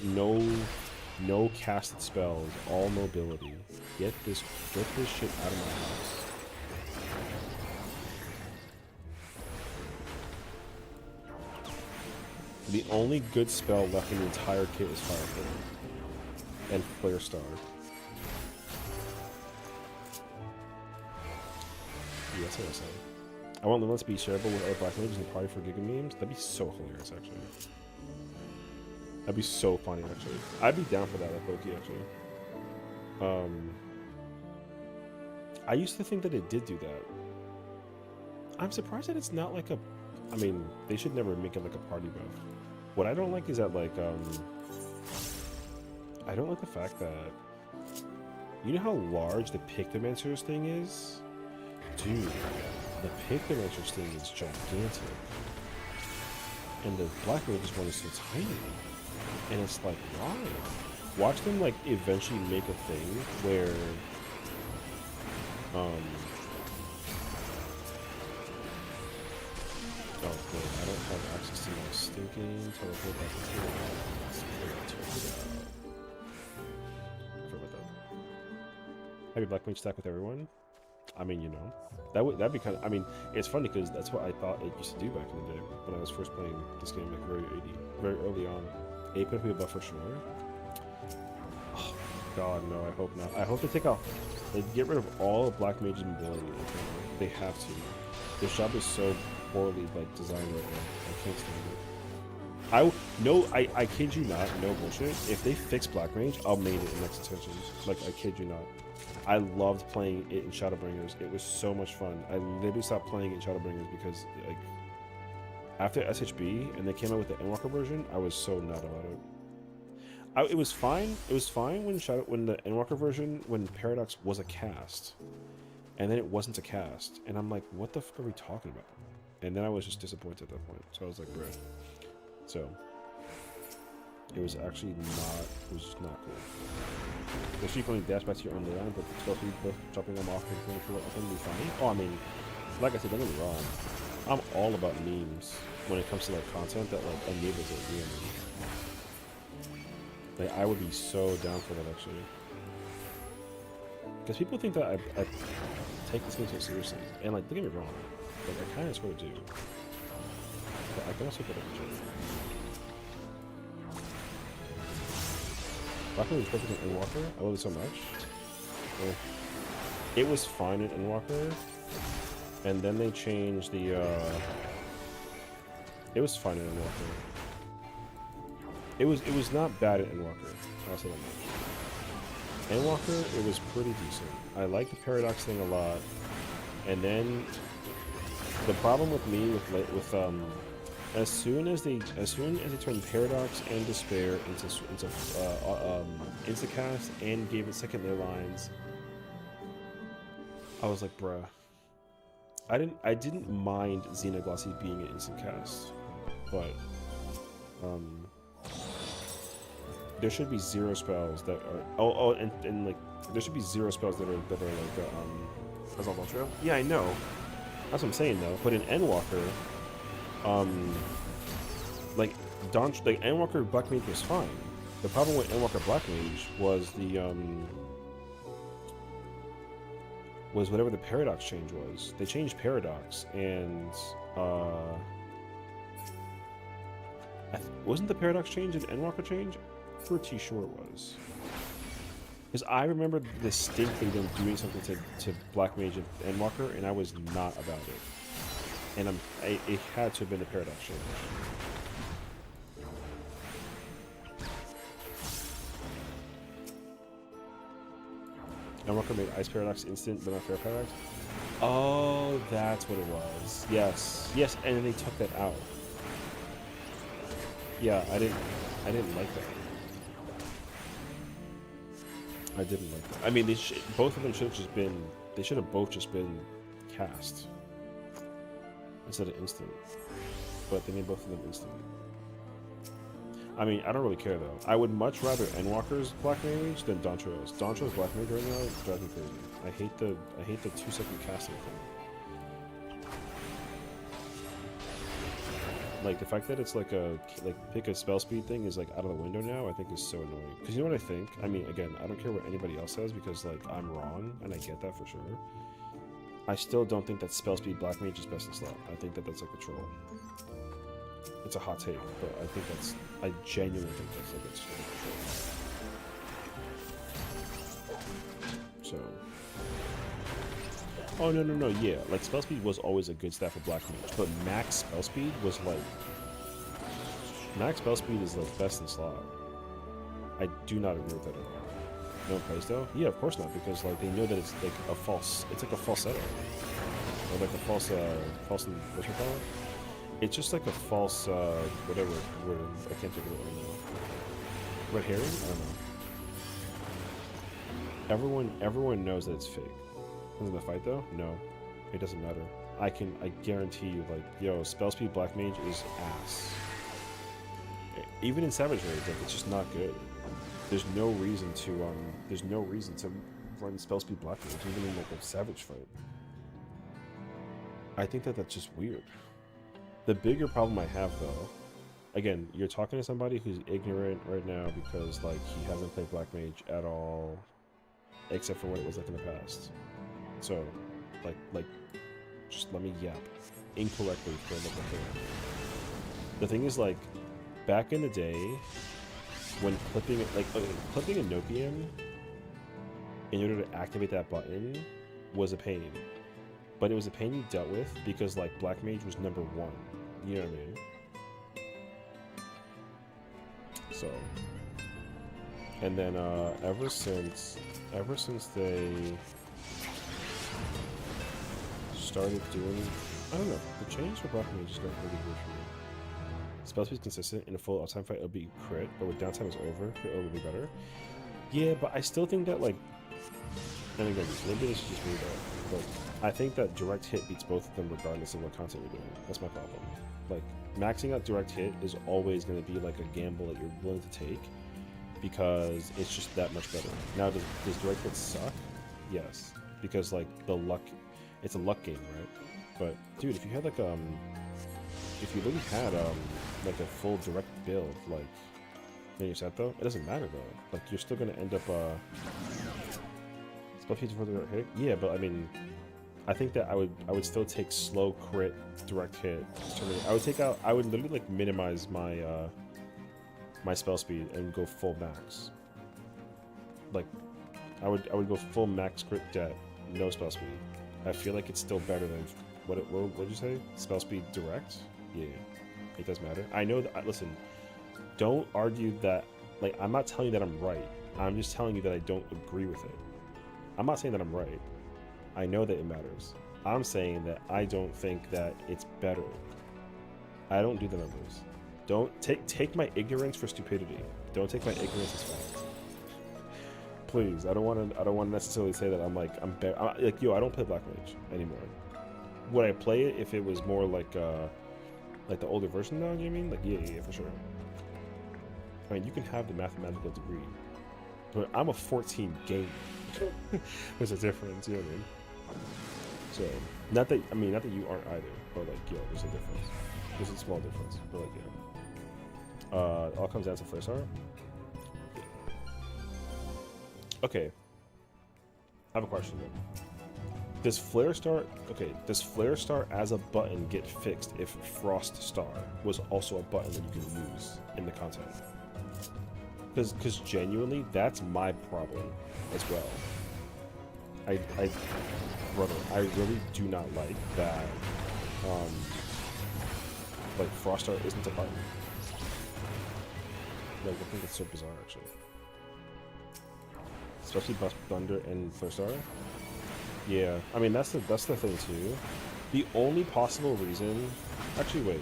casted spells, all mobility. Get this shit out of my house. The only good spell left in the entire kit is Firefall. and Flare Star. Yeah, that's what I said. I want Limit to be shareable with other Black Mages and party for Giga memes. That'd be so hilarious, actually. That'd be so funny, actually. I'd be down for that, like, Loki, actually. I used to think that it did do that. I'm surprised that it's not like a... I mean, they should never make it like a party buff. What I don't like is that, like, I don't like the fact that... You know how large the Pictomancer's thing is? Dude, the Pictomancer's thing is gigantic. And the Black Mage's one is so tiny. And it's like, why? Watch them, like, eventually make a thing where... Oh, good. I don't have access to my stinking teleport back to the I forgot about that. Have your Black Mage stack with everyone? I mean, you know, that'd be kind of. I mean, it's funny because that's what I thought it used to do back in the day when I was first playing this game, like very early on. 8 could be a buff for sure. Oh God, no! I hope not. I hope they take off. They get rid of all of Black Mage's mobility. They have to. This shop is so poorly like designed right now. I can't stand it. I kid you not, no bullshit. If they fix Black Mage, I'll main it in next extensions. Like, I kid you not. I loved playing it in Shadowbringers. It was so much fun. I literally stopped playing it in Shadowbringers because, like, after SHB and they came out with the Endwalker version, I was so not about it. It was fine. It was fine when the Endwalker version, when Paradox was a cast, and then it wasn't a cast, and I'm like, what the fuck are we talking about? And then I was just disappointed at that point. So I was like, bruh. So it was actually not. It was just not cool. The sheep only dash back to your own line, but especially both dropping them off and going through it can be funny. Oh, I mean, like I said, don't get me wrong. I'm all about memes when it comes to like content that like enables it. You know what I mean? Like, I would be so down for that actually. Because people think that I take this game so seriously, and like, don't get me wrong. Like, I kind of sort of do. But I can also put up a joke. Black Mage was perfect in Endwalker. I love it so much. Well, it was fine in Endwalker, and then they changed the. It was fine in Endwalker. It was not bad in Endwalker. I'll say that much. Endwalker, it was pretty decent. I like the Paradox thing a lot, and then the problem with me with as soon as they turned Paradox and Despair into Instacast and gave it second layer lines, I was like, bruh. I didn't mind Xenoglossy being an Instacast, but there should be 0 spells that are and like there should be 0 spells that are like Assault Trail. Yeah, I know. That's what I'm saying though. But in Endwalker, like Endwalker Black Mage was fine. The problem with Endwalker Black Mage was was whatever the Paradox change was. They changed Paradox, and wasn't the Paradox change an Endwalker change? Pretty sure it was. Because I remember distinctly them doing something to Black Mage and Endwalker, and I was not about it. And it had to have been a Paradox change. Endwalker made Ice Paradox instant, but not Fair Paradox. Oh, that's what it was. Yes, yes, and then they took that out. Yeah, I didn't like that. I didn't like that. I mean, both of them should have just been. They should have both just been cast instead of instant. But they made both of them instant. I mean, I don't really care though. I would much rather Endwalker's Black Mage than Dontro's. Dontro's Black Mage right now drives me crazy. I hate the 2-second casting thing. Like the fact that it's like pick a spell speed thing is like out of the window now. I think is so annoying. Because you know what I think? I mean, again, I don't care what anybody else says because like I'm wrong and I get that for sure. I still don't think that spell speed Black Mage is best in slot. I think that that's like a troll. It's a hot take, but I genuinely think that's like a troll. Oh no, yeah. Like spell speed was always a good stat for Black Mage, but max spell speed was like max spell speed is like best in slot. I do not agree with that at all. No one plays though? Yeah, of course not, because like they know that it's like a false. It's like a false setup, or like a false, false. What you call it? It's just like a false, whatever word. I can't think of it right now. Red herring? I don't know. Everyone knows that it's fake. In the fight though, no, it doesn't matter. I guarantee you, like, yo, spell speed Black Mage is ass. Even in Savage Raids, like, it's just not good. There's no reason to run spell speed Black Mage even in like a Savage fight. I think that that's just weird. The bigger problem I have though, again, you're talking to somebody who's ignorant right now because like he hasn't played Black Mage at all, except for what it was like in the past. So, like, just let me yap incorrectly for another thing. The thing is, like, back in the day, when clipping a Nokian in order to activate that button was a pain, but it was a pain you dealt with because like Black Mage was number 1. You know what I mean? So, and then ever since they started doing, I don't know, the change for Black Mage just got really weird for me. Spell speed is consistent in a full uptime fight, it'll be crit, but when downtime is over, crit will be better. Yeah, but I still think that like, and again, maybe this is just me though, but I think that direct hit beats both of them regardless of what content you're doing. That's my problem. Like, maxing out direct hit is always going to be like a gamble that you're willing to take because it's just that much better. Now, does direct hit suck? Yes, because like the luck, it's a luck game, right? But dude, if you had like if you really had like a full direct build, like in your set though, it doesn't matter though. Like you're still gonna end up spell speed for the direct hit. Yeah, but I mean, I think that I would still take slow crit direct hit. I would literally like minimize my my spell speed and go full max. Like I would go full max crit det, no spell speed. I feel like it's still better than what did you say? Spell speed direct? Yeah, it does matter. I know that. Listen, don't argue that. Like, I'm not telling you that I'm right. I'm just telling you that I don't agree with it. I'm not saying that I'm right. I know that it matters. I'm saying that I don't think that it's better. I don't do the numbers. Don't take my ignorance for stupidity. Don't take my ignorance as fact. Please, I don't want to necessarily say that I'm better. Like, yo, I don't play Black Mage anymore. Would I play it if it was more like the older version now? You mean? Like, yeah, for sure. I mean, you can have the mathematical degree, but I'm a 14 gamer. There's a difference, you know what I mean? So, not that you aren't either, but like, yo, there's a difference. There's a small difference, but like, yeah. It all comes down to first art. Okay. I have a question then. Does Flare Star as a button get fixed if Frost Star was also a button that you can use in the content? Because genuinely, that's my problem as well. Brother, I really do not like that. Like Frost Star isn't a button. Like, I think it's so bizarre actually. Especially Bust Thunder and Flare Star. Yeah, I mean that's the thing too. The only possible reason, actually wait,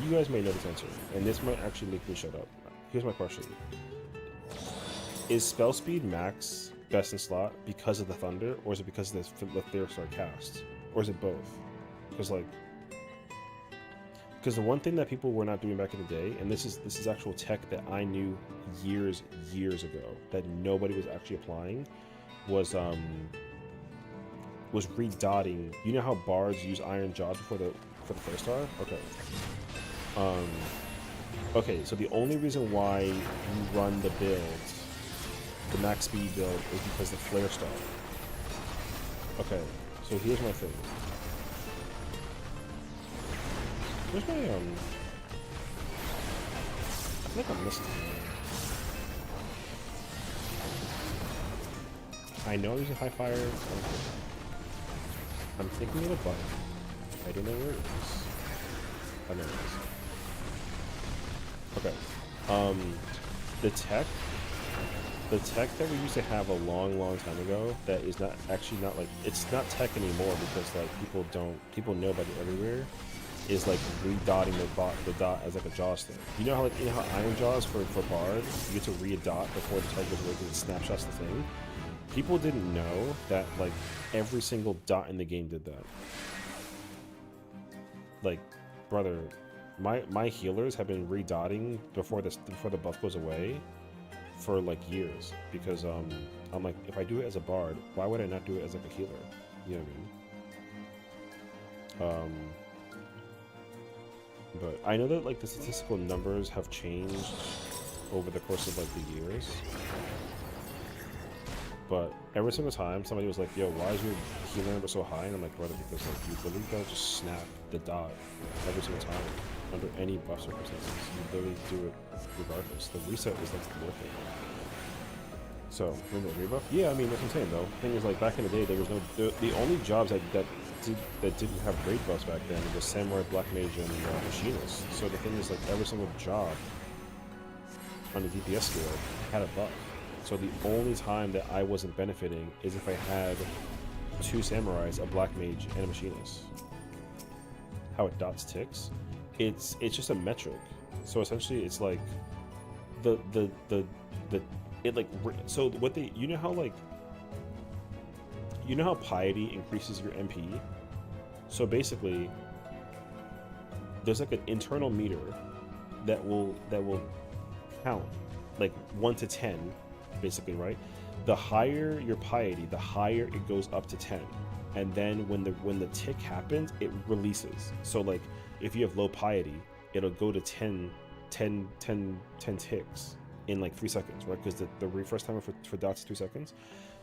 you guys may know this answer, and this might actually make me shut up. Here's my question: is spell speed max best in slot because of the Thunder, or is it because of the Flare Star cast, or is it both? Because the one thing that people were not doing back in the day, and this is actual tech that I knew years ago that nobody was actually applying, was redotting. You know how bards use iron jaws for the Flare Star? Okay. Okay, so the only reason why you run the build, the max speed build, is because the Flare Star. Okay, so here's my thing. Where's my I feel like I'm missing something. I know there's a high fire. I'm thinking of a button. I don't know where it is. I know it is. Okay. The tech that we used to have a long time ago that is not actually not like, it's not tech anymore because like people know about it everywhere, is like redotting the dot as like a Jaws thing. You know how Iron Jaws for Bard, you get to re-dot before the target goes away because it snapshots the thing? People didn't know that like every single dot in the game did that. Like, brother, my healers have been redotting before the buff goes away for like years because I'm like, if I do it as a Bard, why would I not do it as like a healer? You know what I mean? But I know that like the statistical numbers have changed over the course of like the years. But every single time somebody was like, yo, why is your healing number so high? And I'm like, brother, because like you literally gotta just snap the dot every single time under any buff circumstances. You literally do it regardless. The reset is like worth it. So, remember the rebuff? Yeah, I mean, that's what I'm saying though. The thing is, like, back in the day, there was no, the only jobs that didn't have raid buffs back then was Samurai, Black Mage, and Machinist. So the thing is, like, every single job on the DPS scale had a buff. So the only time that I wasn't benefiting is if I had 2 Samurais, a Black Mage, and a Machinist. How it dots ticks, it's just a metric. So essentially, it's like it like, so what they, you know how piety increases your MP? So basically, there's like an internal meter that will count like 1 to 10, basically, right? The higher your piety, the higher it goes up to 10. And then when the tick happens, it releases. So like if you have low piety, it'll go to 10 ticks in like 3 seconds, right? Because the refresh timer for dots is 3 seconds.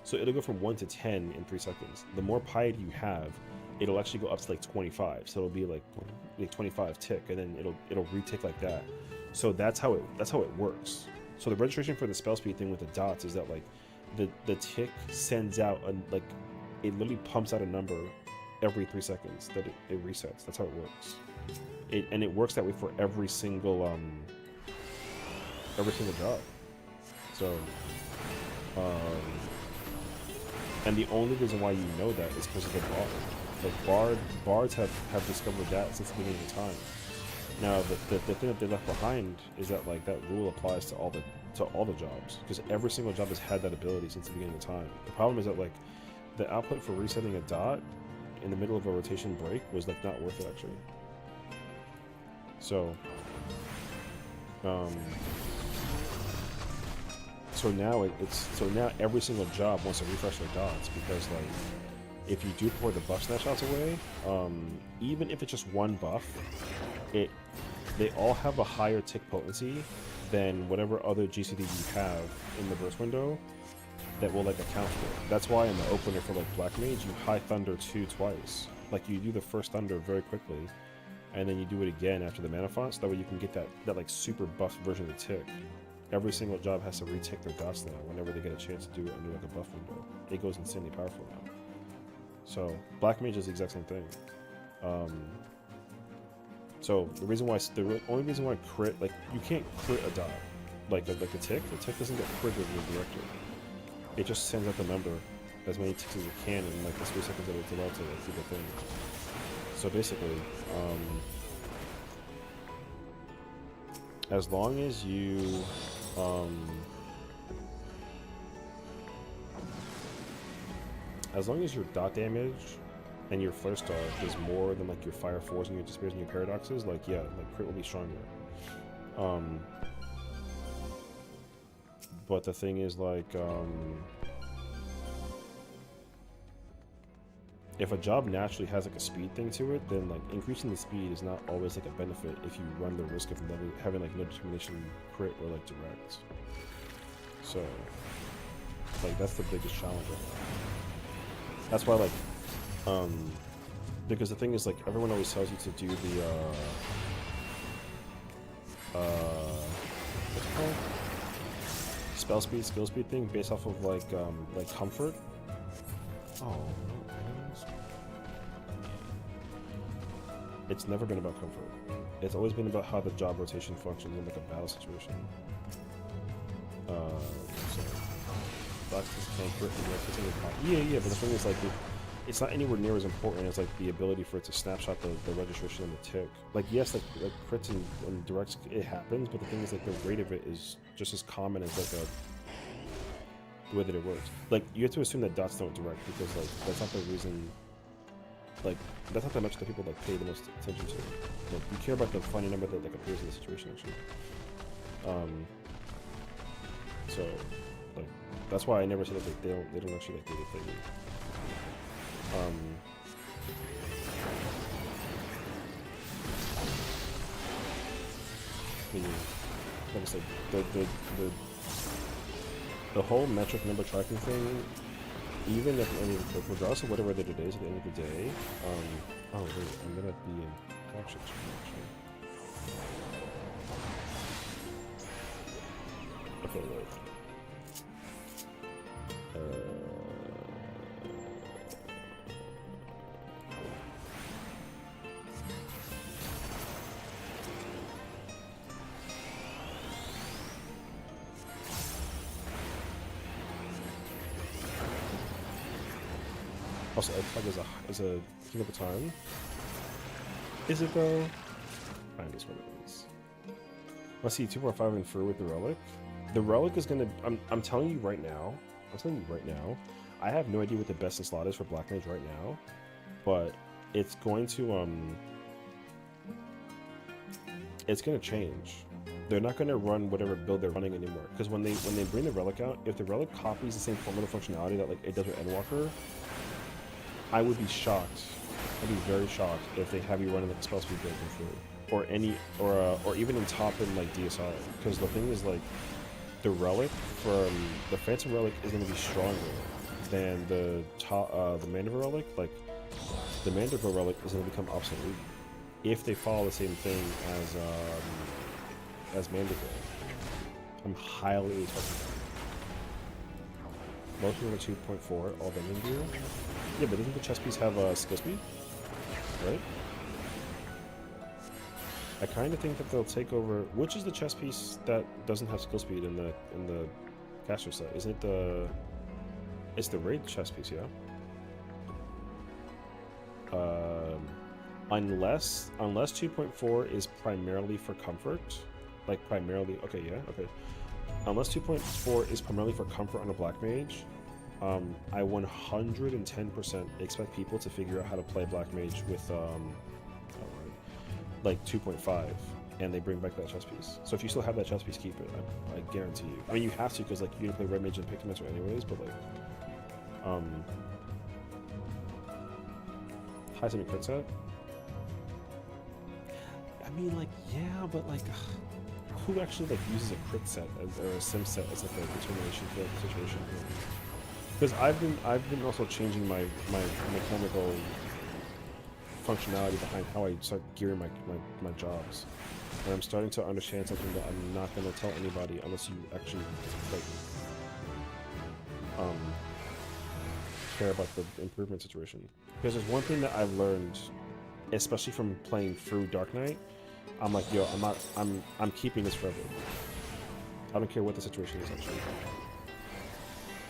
So it'll go from 1 to 10 in 3 seconds. The more piety you have, it'll actually go up to like 25. So it'll be like 25 tick, and then it'll retick like that. So that's how it works. So the registration for the spell speed thing with the dots is that like the tick sends out like it literally pumps out a number every 3 seconds that it resets. That's how it works. And it works that way for every single job. So and the only reason why you know that is because of the bard. Like bards have discovered that since the beginning of time. Now the thing that they left behind is that like that rule applies to all the jobs, because every single job has had that ability since the beginning of time. The problem is that like the output for resetting a dot in the middle of a rotation break was like not worth it actually. So so now every single job wants to refresh their dots, because like if you do pour the buff snapshots away, even if it's just one buff, they all have a higher tick potency than whatever other GCD you have in the burst window that will like account for it. That's why in the opener for like Black Mage, you high thunder 2 twice. Like you do the first thunder very quickly, and then you do it again after the mana font, so that way you can get that like super buffed version of the tick. Every single job has to retick their dots now whenever they get a chance to do it under like a buff window. It goes insanely powerful now. So Black Mage is the exact same thing. So the only reason why crit, like you can't crit a dot like a tick. The tick doesn't get critted with the director. It just sends out the number as many ticks as it can in like the 3 seconds that it's allowed to do the thing. So basically, as long as you as long as your dot damage and your flare star is more than like your fire 4s and your despairs and your paradoxes, like yeah, like crit will be stronger. But the thing is like if a job naturally has like a speed thing to it, then like increasing the speed is not always like a benefit if you run the risk of having like no determination crit or like direct. So like that's the biggest challenge right now. That's why like because the thing is like everyone always tells you to do the what's it called? spell speed, skill speed thing based off of like comfort. Oh, it's never been about comfort. It's always been about how the job rotation functions in like a battle situation. So Black can't crit and red continue to pop. Yeah, but the thing is like it's not anywhere near as important as like the ability for it to snapshot the registration and the tick. Like yes, like crits and directs it happens, but the thing is like the rate of it is just as common as like the way that it works. Like you have to assume that dots don't direct because like that's not the reason. Like that's not that much that people like pay the most attention to. Like, you care about the funny number that like appears in the situation actually. So like that's why I never said that like, they don't actually like do the thing. Like I said, the whole metric number tracking thing, even if regardless of whatever that it is at the end of the day, oh wait, I'm gonna be in actually. Okay, wait. Also, egg tag is a thing of the time. Is it though? Find this what it is. Let's see, 2.5 and through with the relic. The relic is gonna. I'm telling you right now. I have no idea what the best in slot is for Black Mage right now, but it's going to it's gonna change. They're not gonna run whatever build they're running anymore. Because when they bring the relic out, if the relic copies the same formula functionality that like it does with Endwalker, I would be shocked. I'd be very shocked if they have you running like a spell speed build through, or even in top in like DSR. Because the thing is like, the relic from the Phantom relic is going to be stronger than the Mandible relic. Like the Mandible relic is going to become obsolete if they follow the same thing as Mandible. I'm highly expecting that. Most people are 2.4, all bending gear. Yeah, but doesn't the chess piece have skill speed? Right? I kind of think that they'll take over. Which is the chess piece that doesn't have skill speed in the caster set? Isn't it the? It's the raid chess piece, yeah. Unless 2.4 is primarily for comfort, like primarily. Okay, yeah, okay. Unless 2.4 is primarily for comfort on a Black Mage, I 110% expect people to figure out how to play Black Mage with like 2.5, and they bring back that chess piece. So if you still have that chess piece, keep it. I guarantee you. I mean, you have to because like you're gonna play Red Mage and Pictomancer anyways. But like, high semi crit set. I mean, like, yeah, but like, who actually like uses a crit set or a sim set as like a determination for a situation? Because I've been also changing my mechanical functionality behind how I start gearing my jobs, and I'm starting to understand something that I'm not going to tell anybody unless you actually like care about the improvement situation. Because there's one thing that I've learned, especially from playing through Dark Knight, I'm like, yo, I'm keeping this forever. I don't care what the situation is actually.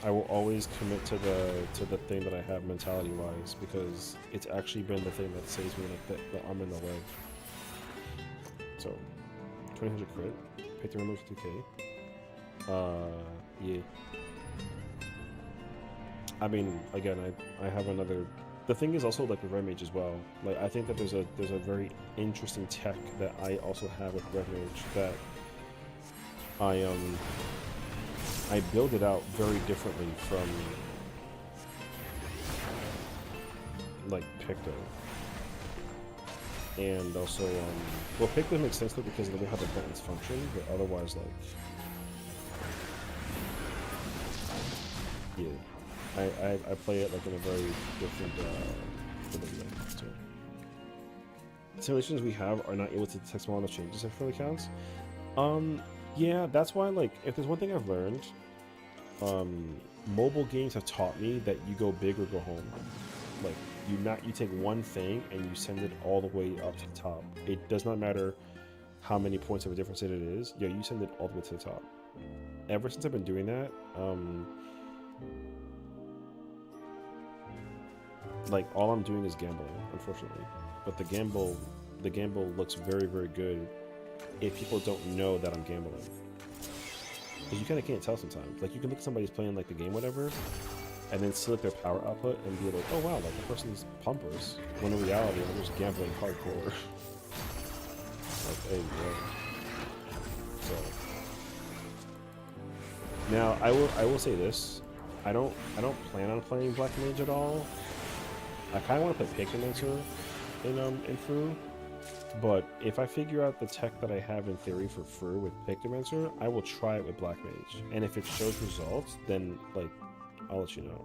I will always commit to the thing that I have mentality wise, because it's actually been the thing that saves me like the arm in the leg. So 2000 crit, pick the remote 2k. Yeah. I mean, again, I have another. The thing is also like with Red Mage as well. Like I think that there's a very interesting tech that I also have with Red Mage that I build it out very differently from like Picto. And also, well, Picto makes sense though because of the way how the buttons function, but otherwise, like, yeah, I play it like in a very different way. So, simulations we have are not able to detect small enough changes in friendly counts. Yeah, that's why, like, if there's one thing I've learned, mobile games have taught me that you go big or go home. Like you take one thing and you send it all the way up to the top. It does not matter how many points of a difference it is. Yeah, you send it all the way to the top. Ever since I've been doing that, like all I'm doing is gambling, unfortunately. But the gamble looks very, very good if people don't know that I'm gambling. Because you kind of can't tell sometimes. Like you can look at somebody's playing like the game, whatever, and then select their power output and be like, oh wow, like the person's pumpers. When in reality, I'm just gambling hardcore. Like, hey, bro. So now I will say this. I don't plan on playing Black Mage at all. I kind of want to play Pigmentor in Fru, but if I figure out the tech that I have in theory for Fru with Pigmentor, I will try it with Black Mage. And if it shows results, then like I'll let you know.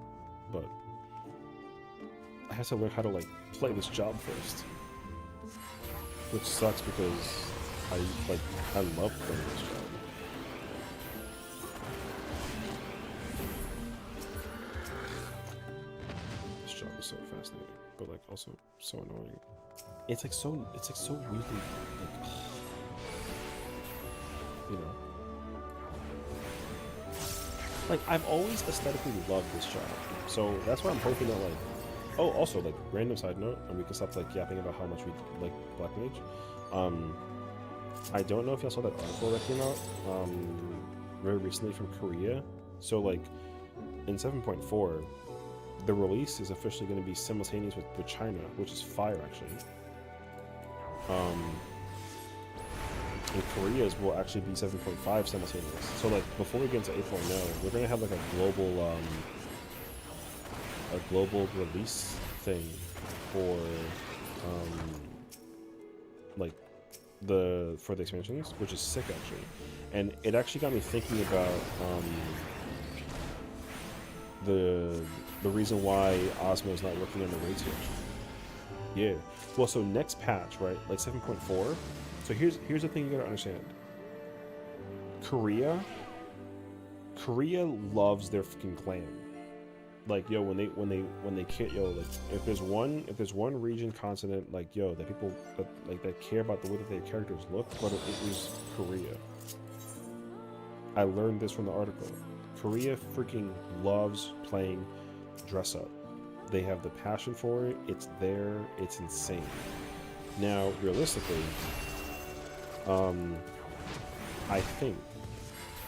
But I have to learn how to like play this job first, which sucks because I love playing this job. This job is so fascinating, but like also so annoying. It's like so weirdly like, you know. Like I've always aesthetically loved this job, so that's why I'm hoping that like. Oh, also like random side note, and we can stop like yapping about how much we like Black Mage. I don't know if y'all saw that article that came out very recently from Korea. So like in 7.4, the release is officially going to be simultaneous with China, which is fire actually. And Korea's will actually be 7.5 simultaneous. So like before we get into 8.0, we're gonna have like a global release thing for like for the expansions, which is sick actually. And it actually got me thinking about the reason why Osmo is not working on the raid switch. Yeah. Well, so next patch, right? Like 7.4. So here's the thing you gotta understand. Korea loves their fucking clan. Like yo, when they can't, yo, like if there's one region, continent, like yo, that people that care about the way that their characters look, but it is Korea. I learned this from the article. Korea freaking loves playing dress up. They have the passion for it. It's there. It's insane. Now, realistically, I think,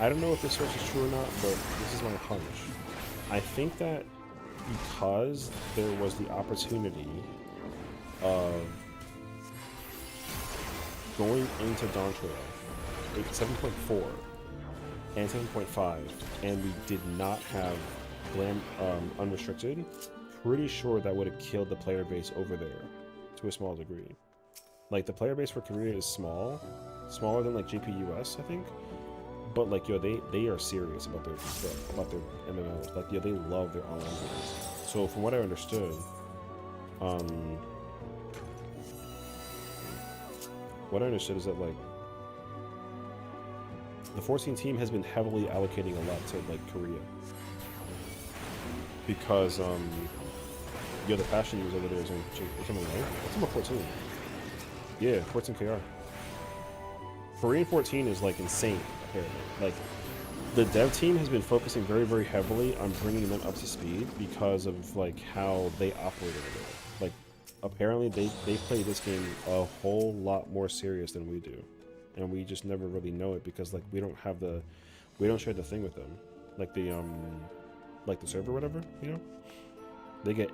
I don't know if this source is true or not, but this is my hunch. I think that because there was the opportunity of going into Dawn Trail 7.4 and 7.5, and we did not have Glam unrestricted, pretty sure that would have killed the player base over there to a small degree. Like the player base for Korea is smaller than like JPUS, I think. But like yo, they are serious about their MMOs. Like yo, they love their online games. So from what I understood, is that like the 14 team has been heavily allocating a lot to like Korea because yo, the passion use over there is coming low. What's number 14? Yeah, 14 KR. Korean 14 is like insane. Like the dev team has been focusing very, very heavily on bringing them up to speed because of like how they operate over there. Like apparently they play this game a whole lot more serious than we do, and we just never really know it because like we don't share the thing with them, like the server or whatever, you know. They get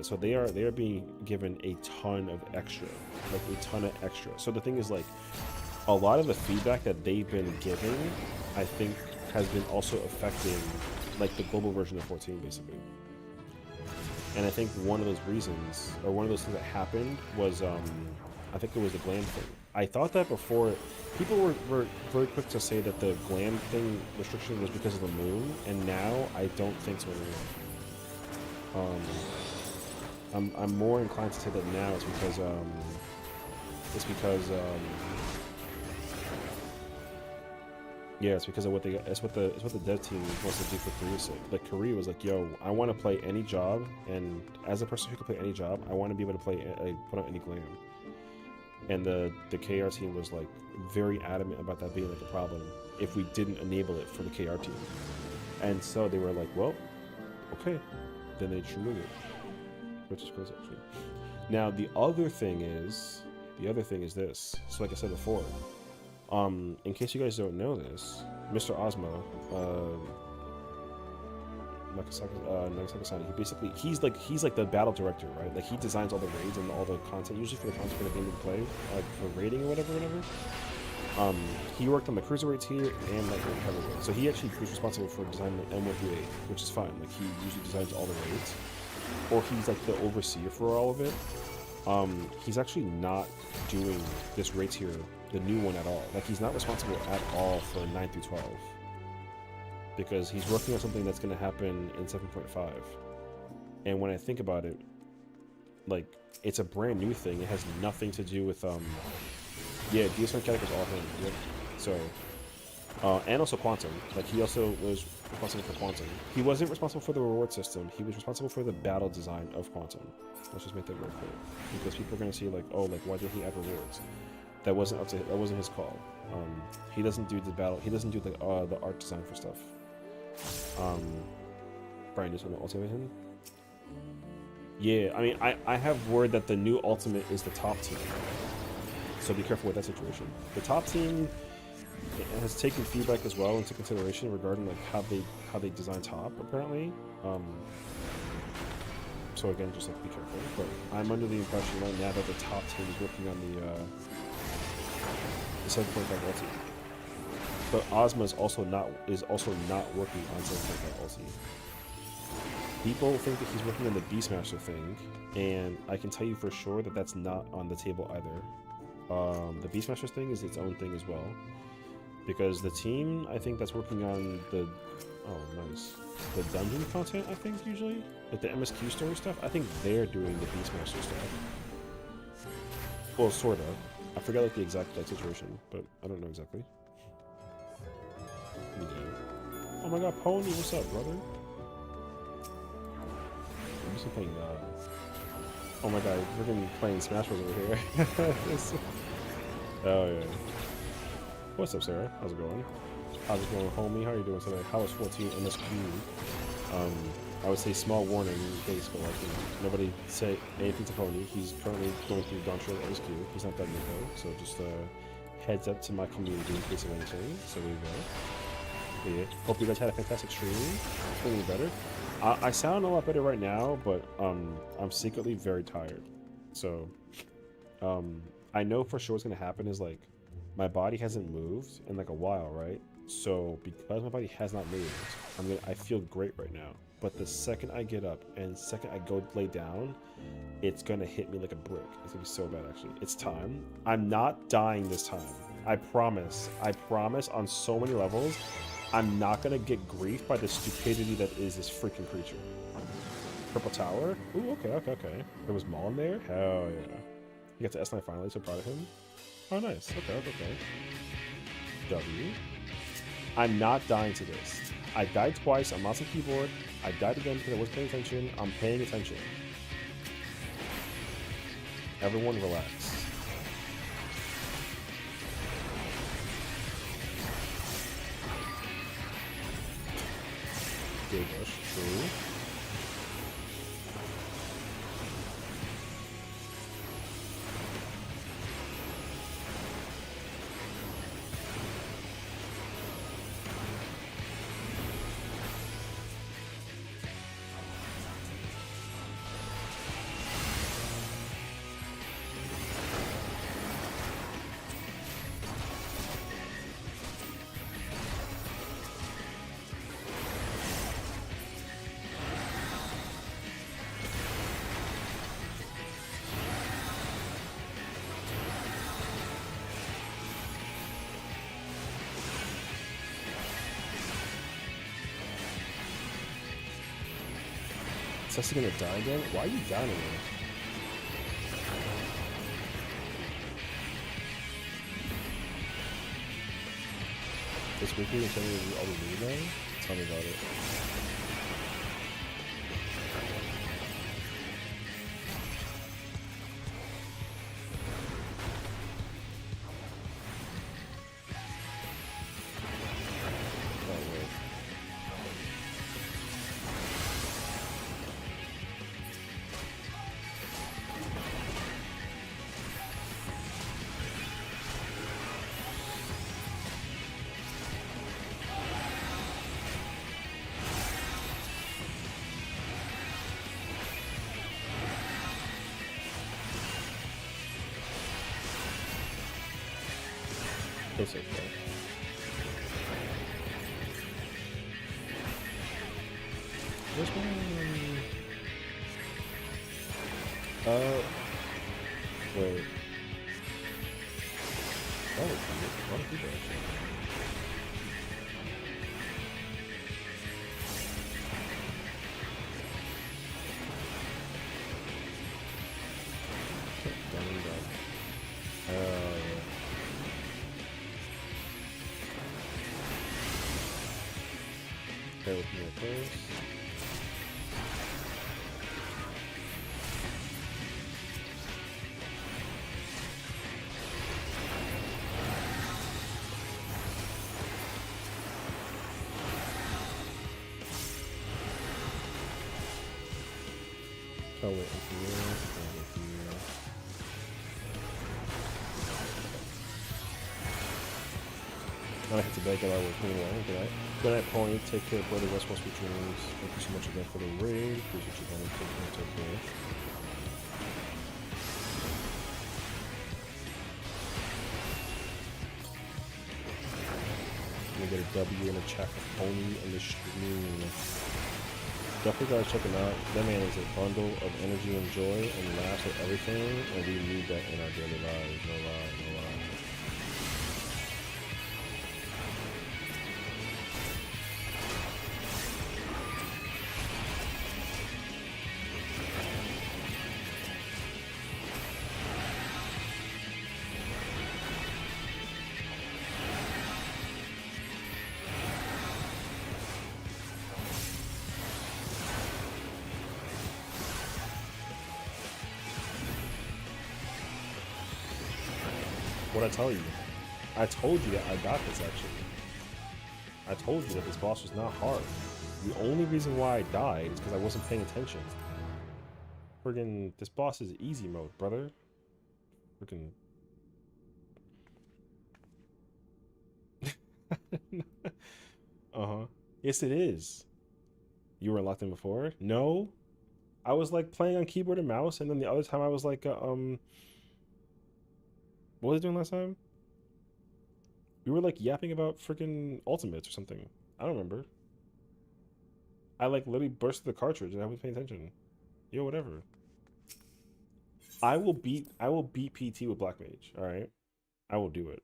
so they are being given a ton of extra, like a ton of extra. So the thing is like, a lot of the feedback that they've been giving, I think, has been also affecting like the global version of 14 basically. And I think one of those reasons, or one of those things that happened was, I think it was the gland thing. I thought that before, people were very quick to say that the gland thing restriction was because of the moon, and now I don't think so anymore. I'm more inclined to say that now it's because Yeah, it's because of what it's what the dev team wants to do for Korea's sake. Like Korea was like, "Yo, I want to play any job, and as a person who can play any job, I want to be able to play put on any glam." And the KR team was like very adamant about that being like a problem if we didn't enable it for the KR team. And so they were like, "Well, okay," then they just removed it, which is crazy actually. Now the other thing is this. So like I said before. In case you guys don't know this, Mr. Ozmo, Nagasaki-san, he's like the battle director, right? Like he designs all the raids and all the content, usually for the content for the game to play, like for raiding or whatever. He worked on the cruiserweights here and like heavyweight, so he actually was responsible for designing the M1 through 8, which is fine. Like he usually designs all the raids, or he's like the overseer for all of it. He's actually not doing this raid tier, the new one, at all. Like he's not responsible at all for 9 through 12 because he's working on something that's going to happen in 7.5. And when I think about it, like it's a brand new thing. It has nothing to do with yeah, DS Mechanic is all him. Yep. So and also Quantum. Like he also was responsible for Quantum. He wasn't responsible for the reward system. He was responsible for the battle design of Quantum. Let's just make that real clear, because people are gonna see like, oh, like why did he add rewards? That wasn't his call. He doesn't do the battle. He doesn't do the art design for stuff. Brian, just want to ultimate him. Yeah, I mean, I have word that the new ultimate is the top team. So be careful with that situation. The top team has taken feedback as well into consideration regarding like how they design top apparently. So again, just like be careful. But I'm under the impression right now that the top team is working on the 7.5 ulti. But Ozma is also not working on 7.5 ulti. People think that he's working on the Beastmaster thing, and I can tell you for sure that that's not on the table either. The Beastmaster thing is its own thing as well, because the team I think that's working on the the dungeon content, I think usually like the MSQ story stuff, I think they're doing the Beastmaster stuff. Well, sort of. I forget like the exact situation, but I don't know exactly. Oh my god, Pony, what's up, brother? I'm just playing. Oh my god, we're gonna be playing Smash Bros over here. Oh yeah. What's up, Sarah? How's it going? How's it going, homie? How are you doing today? How is 14 MSQ? I would say small warning, basically. Like, nobody say anything to Pony. He's currently going through Dontrell MSQ. He's not that new though, so just heads up to my community in case of anything. So there you go. But yeah, hope you guys had a fantastic stream. Feeling better. I sound a lot better right now, but I'm secretly very tired. So I know for sure what's gonna happen is like my body hasn't moved in like a while, right? So because my body has not moved, I feel great right now. But the second I get up and the second I go lay down, it's gonna hit me like a brick. It's gonna be so bad actually. It's time. I'm not dying this time. I promise. I promise on so many levels. I'm not gonna get grief by the stupidity that is this freaking creature. Purple Tower? Ooh, okay. There was Maul in there? Hell yeah. He got to S9 finally, so proud of him. Oh, nice. Okay. W. I'm not dying to this. I died twice on mouse and keyboard. I died again because I wasn't paying attention. I'm paying attention. Everyone relax. Big rush, true. Sessiion gonna die again? Why are you down here? This weekly and sending you all the new now? Tell me about it. Oh, wait. It's okay. This one. Wait. That was weird. A lot of people actually. Bear with me at first. Oh wait, here, over here. I hit the bag that I was pretty well. Good night, Pony. Take care, brother. West West Returns. Thank you so much again for the raid. Appreciate you coming. Take care. Let me get a W in the chat for Pony and the stream. Definitely gotta check him out. That man is a bundle of energy and joy and laughs at everything, and we need that in our daily lives. No lie, no lie. What'd I tell you? I told you that I got this, actually. I told you that this boss was not hard. The only reason why I died is because I wasn't paying attention. Friggin', this boss is easy mode, brother. Friggin'. Uh-huh. Yes, it is. You were locked in before? No. I was, like, playing on keyboard and mouse, and then the other time I was, like, what was I doing last time? We were like yapping about freaking ultimates or something. I don't remember. I like literally burst the cartridge and I wasn't paying attention. Yo, whatever. I will beat PT with Black Mage, alright? I will do it.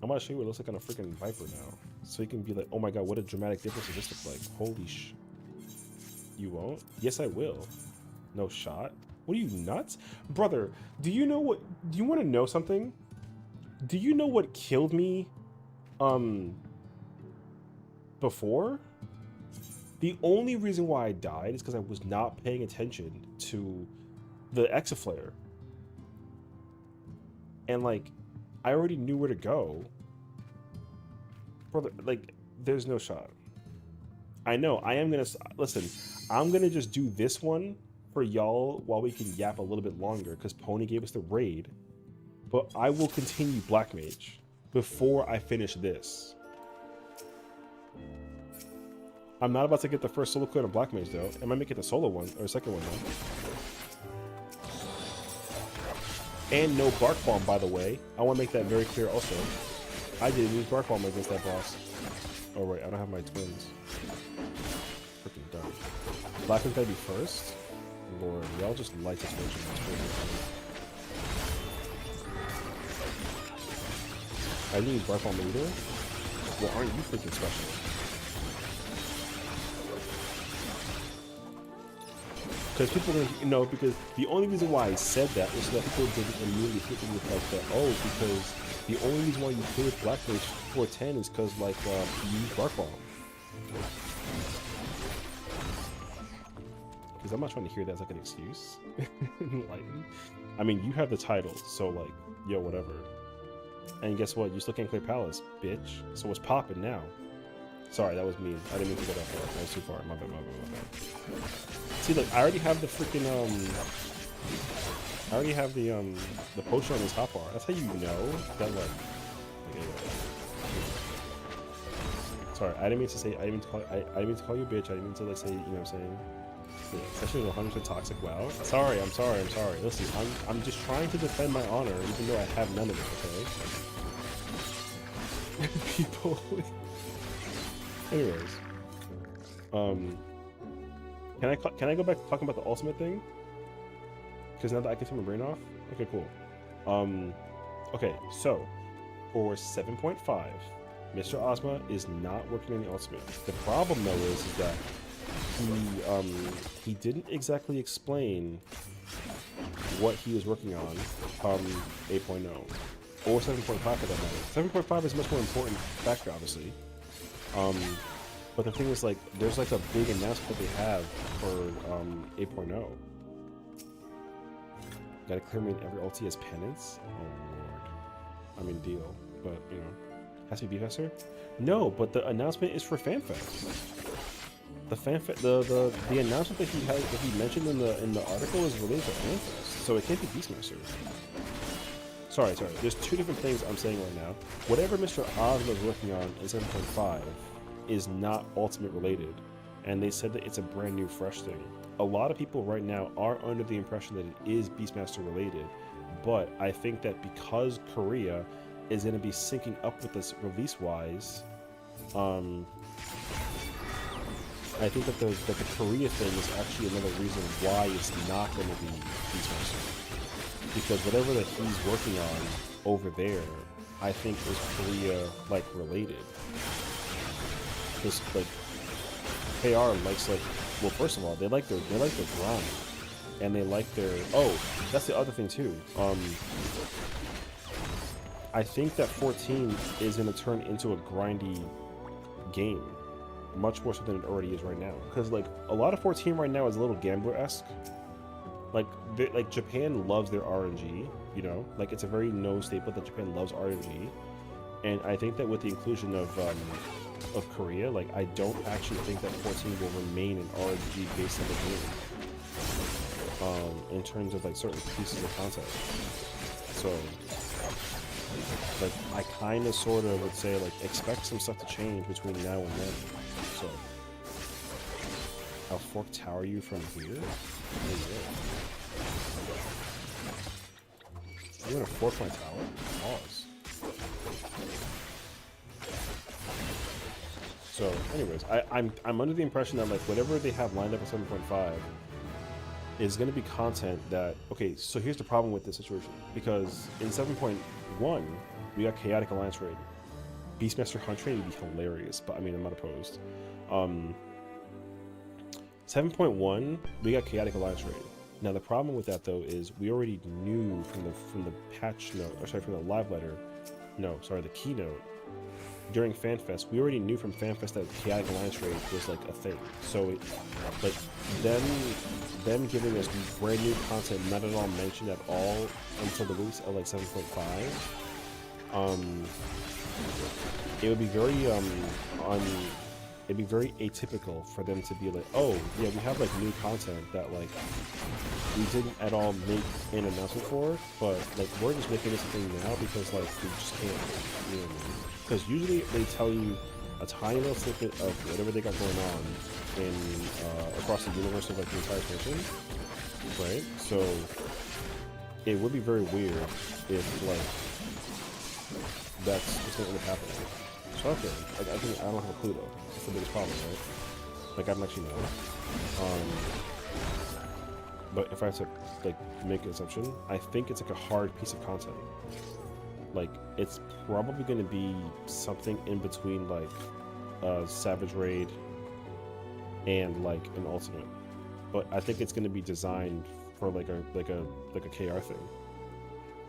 I'm gonna show you what it looks like on a freaking Viper now. So you can be like, oh my god, what a dramatic difference does this look like? Holy sh... You won't? Yes, I will. No shot? What are you, nuts? Brother, do you know what... Do you want to know something? Do you know what killed me, before? The only reason why I died is because I was not paying attention to the Exaflare. And, like, I already knew where to go. Brother, like, there's no shot. I know, I am gonna... Listen, I'm gonna just do this one for y'all while we can yap a little bit longer because Pony gave us the raid, but I will continue Black Mage before I finish this. I'm not about to get the first solo clear on Black Mage though. I might make it the solo one or second one though. And no Bark Bomb, by the way. I want to make that very clear also. I did use Bark Bomb against that boss. Oh wait, I don't have my twins. Freaking dumb. Black Mage's gotta be first. Lord, y'all just light this version. I didn't use Bark Bomb either? Well, aren't you freaking special? Because people are gonna, because the only reason why I said that was so that people didn't immediately hit me with like the, oh, because the only reason why you play with Blackberry 410 is because like you use Bark Bomb. Because I'm not trying to hear that as like an excuse. Like, I mean, you have the title, so like, yo, whatever. And guess what? You still can't clear Palace, bitch. So what's popping now? Sorry, that was mean. I didn't mean to go that far. That was too far. My bad, my bad, my bad. See, look, I already have the freaking, I already have the potion on this hotbar. That's how you know that, like, sorry, I didn't mean to say, I didn't mean to call you a bitch. I didn't mean to, like, say, you know what I'm saying? Yeah, especially 100% toxic. Wow. Sorry, I'm sorry. Listen, I'm just trying to defend my honor, even though I have none of it, okay? People. Anyways, can I go back to talking about the ultimate thing? Because now that I can turn my brain off. Okay, cool. Okay, so for 7.5, Mr. Ozma is not working on the ultimate. The problem though is that he didn't exactly explain what he was working on 8.0 or 7.5 for that matter. 7.5 is much more important factor, obviously. But the thing is, like, there's like a big announcement that they have for 8.0. Gotta clear me in every ulti as penance? Oh lord. I mean, deal. But, you know, has to be faster? No, but the announcement is for FanFest. The announcement that he mentioned in the article is related to FanFest, so it can't be Beastmaster. Sorry. There's two different things I'm saying right now. Whatever Mr. Ozma is working on in 7.5 is not Ultimate related, and they said that it's a brand new, fresh thing. A lot of people right now are under the impression that it is Beastmaster related, but I think that because Korea is going to be syncing up with this release-wise, I think that the Korea thing is actually another reason why it's not going to be Beastmaster. Because whatever that he's working on over there, I think is Korea like related. Because like KR likes like, well, first of all, they like their grind, and they like their, oh, that's the other thing too. I think that 14 is going to turn into a grindy game, much more so than it already is right now. Because like a lot of 14 right now is a little gambler-esque. Like Japan loves their RNG, you know, like it's a very known statement that Japan loves RNG, and I think that with the inclusion of Korea, like I don't actually think that 14 will remain an RNG based of the game, in terms of like certain pieces of content. So like I kind of sort of would say like expect some stuff to change between now and then. So how fork tower you from here? You gonna fork my tower? Pause. So, anyways, I'm under the impression that like whatever they have lined up at 7.5 is gonna be content that, okay, so here's the problem with this situation. Because in 7.1 we got Chaotic Alliance raid. Beastmaster Hunt raid would be hilarious, but I mean I'm not opposed. 7.1 we got Chaotic Alliance raid. Now the problem with that though is we already knew from the patch note, or sorry, from the live letter, no, sorry, the keynote during FanFest, we already knew from FanFest that Chaotic Alliance raid was like a thing. So it, like them giving us brand new content not at all mentioned at all until the release of like 7.5, it would be very it'd be very atypical for them to be like, oh yeah, we have like new content that like we didn't at all make an announcement for, but like we're just making this a thing now because like we just can't, you know what I mean? Because usually they tell you a tiny little snippet of whatever they got going on in across the universe of like the entire mission, right? So it would be very weird if like that's what's going to end up happening. So okay, like I don't have a clue though. That's the biggest problem, right? Like I don't actually know. But if I have to like make an assumption, I think it's like a hard piece of content. Like it's probably going to be something in between like Savage Raid and like an ultimate. but I think it's going to be designed for like a KR thing.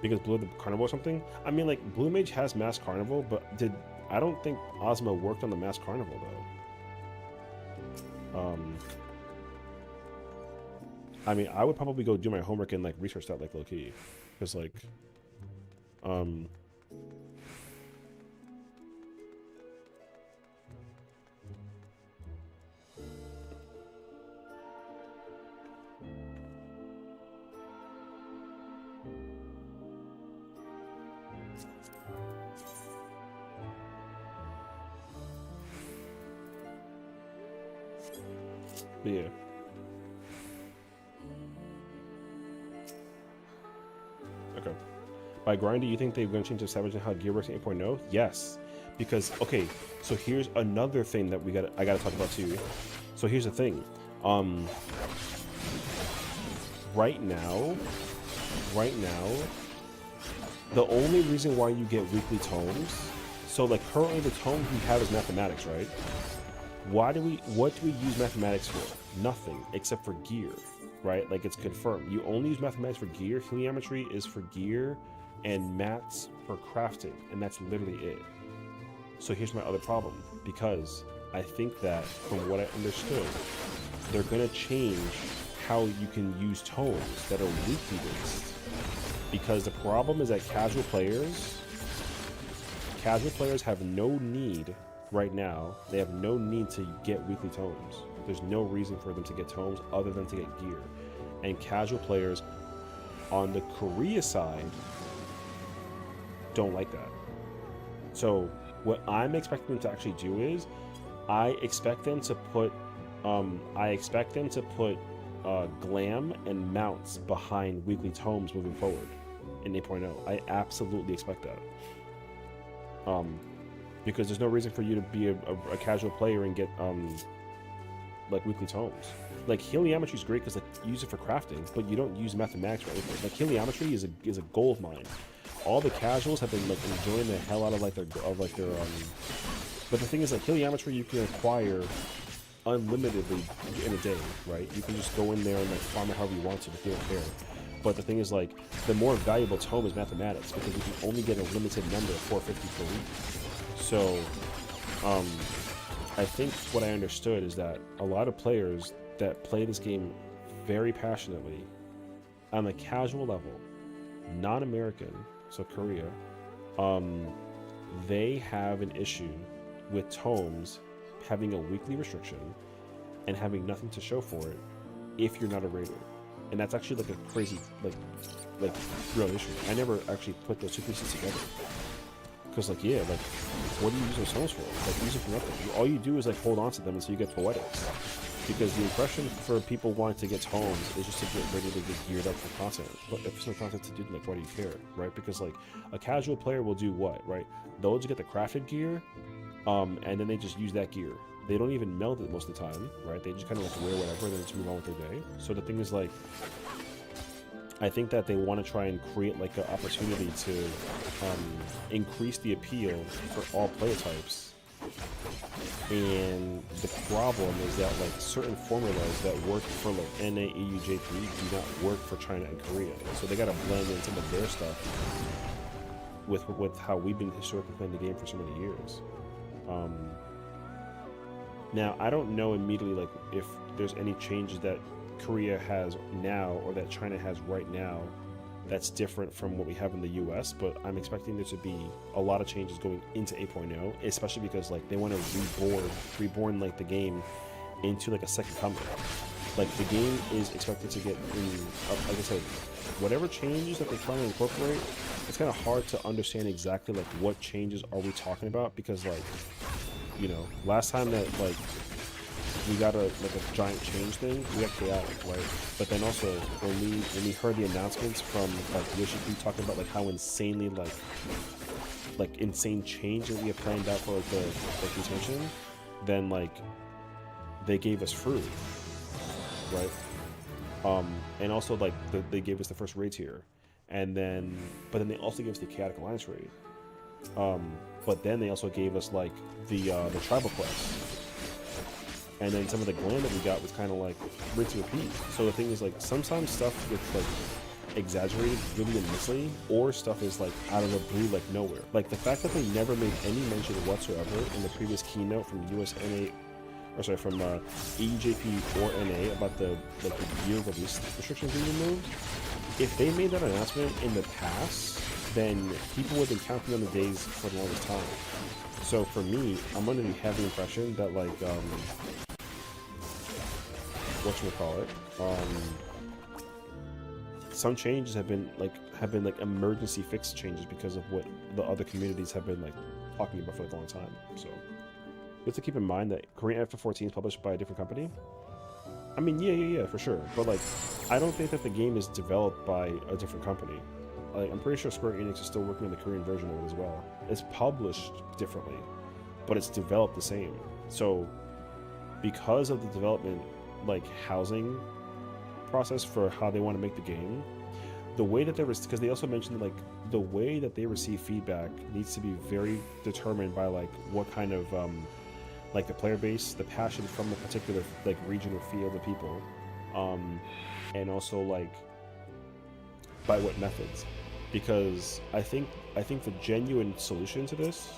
Because Blue the Carnival or something. I mean, like Blue Mage has Mass Carnival, but I don't think Ozma worked on the Mass Carnival though. I mean, I would probably go do my homework and like research that like low key, because like, but yeah. Okay. By grinding, you think they're going to change the Savage and how gear works in 8.0? Yes. Because, okay, so here's another thing that I gotta talk about too. So here's the thing. Right now, the only reason why you get weekly tomes, so like currently the tome we have is mathematics, right? What do we use mathematics for? Nothing, except for gear, right? Like it's confirmed. You only use mathematics for gear. Heliometry is for gear, and maths for crafting, and that's literally it. So here's my other problem, because I think that from what I understood, they're gonna change how you can use tomes that are weekly based. Because the problem is that casual players have no need right now. They have no need to get weekly tomes. There's no reason for them to get tomes other than to get gear. And casual players on the Korea side don't like that. So what I'm expecting them to actually do is, I expect them to put glam and mounts behind weekly tomes moving forward in 8.0. I absolutely expect that. Because there's no reason for you to be a casual player and get like weekly tomes. Like heliometry is great because like you use it for crafting, but you don't use mathematics for anything. Like heliometry is a gold mine. All the casuals have been like enjoying the hell out of their but the thing is, like heliometry you can acquire unlimitedly in a day, right? You can just go in there and like farm it however you want to if you don't care. But the thing is, like, the more valuable tome is mathematics, because you can only get a limited number of 450 per week. So I think what I understood is that a lot of players that play this game very passionately on a casual level, non-American, so Korea, they have an issue with tomes having a weekly restriction and having nothing to show for it if you're not a raider. And that's actually like a crazy like real issue. I never actually put those two pieces together. Because like, yeah, like what do you use those tomes for? Like use it for nothing. All you do is like hold on to them until you get poetics. Because the impression for people wanting to get tomes is just to get ready to get geared up for content. But if there's no content to do, like why do you care, right? Because like a casual player will do what, right? They'll just get the crafted gear, and then they just use that gear. They don't even meld it most of the time, right? They just kind of like wear whatever, then just move on with their day. So the thing is, like, I think that they want to try and create like an opportunity to increase the appeal for all player types. And the problem is that like certain formulas that work for like NA, EU, JP do not work for China and Korea. So they got to blend in some of their stuff with how we've been historically playing the game for so many years. Now, I don't know immediately like if there's any changes that Korea has now or that China has right now that's different from what we have in the US, but I'm expecting there to be a lot of changes going into 8.0, especially because like they want to reborn like the game into like a second coming. Like the game is expected to get like I said, whatever changes that they try to incorporate, it's kind of hard to understand exactly like what changes are we talking about, because like, you know, last time that like we got a giant change thing, we got chaotic, right? But then also when we heard the announcements from like Yoshi talking about like how insanely like insane change that we had planned out for like the contention, then like they gave us fruit, right? And also like they gave us the first raid tier, and then they also gave us the chaotic alliance raid. But then they also gave us like the tribal quest. And then some of the glam that we got was kind of like rinse and repeat. So the thing is, like, sometimes stuff gets like exaggerated really immensely, or stuff is like out of the blue, like nowhere. Like the fact that they never made any mention whatsoever in the previous keynote from USNA, or sorry, from EJP or NA about the year release restrictions being removed. If they made that announcement in the past, then people would have been counting on the days for the longest time. So for me, I'm under the heavy impression that like whatchamacallit, some changes have been like emergency fix changes because of what the other communities have been like talking about for like a long time. So you have to keep in mind that Korean F14 is published by a different company. I mean, yeah, for sure. But like, I don't think that the game is developed by a different company. Like, I'm pretty sure Square Enix is still working on the Korean version of it as well. It's published differently, but it's developed the same. So, because of the development, like, housing process for how they want to make the game, the way that because they also mentioned like the way that they receive feedback needs to be very determined by like what kind of like the player base, the passion from the particular like region or field of people, and also like by what methods. Because I think the genuine solution to this,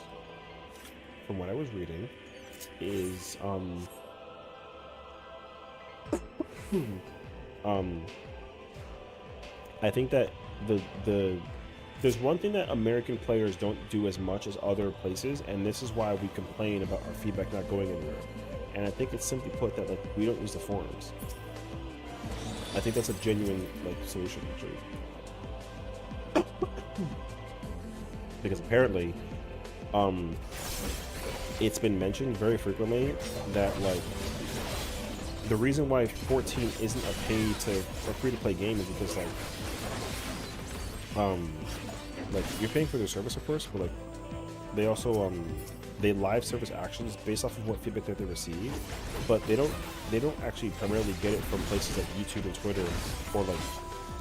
from what I was reading, is I think that there's one thing that American players don't do as much as other places, and this is why we complain about our feedback not going anywhere. And I think it's simply put that like we don't use the forums. I think that's a genuine like solution actually. Because apparently, it's been mentioned very frequently that like the reason why 14 isn't a free-to-play game is because like you're paying for their service of course, but like they also they live service actions based off of what feedback that they receive, but they don't actually primarily get it from places like YouTube and Twitter, or like,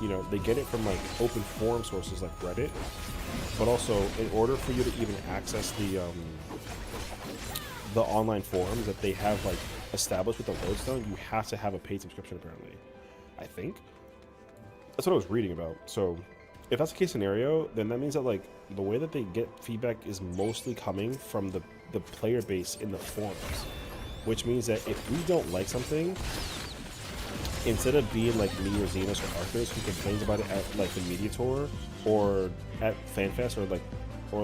you know, they get it from like open forum sources like Reddit. But also, in order for you to even access the online forums that they have like established with the lodestone, you have to have a paid subscription apparently. I think that's what I was reading about. So if that's the case scenario, then that means that like the way that they get feedback is mostly coming from the player base in the forums, which means that if we don't like something, instead of being like me or Xenos or Arthurs who complains about it at like the media tour or at FanFest or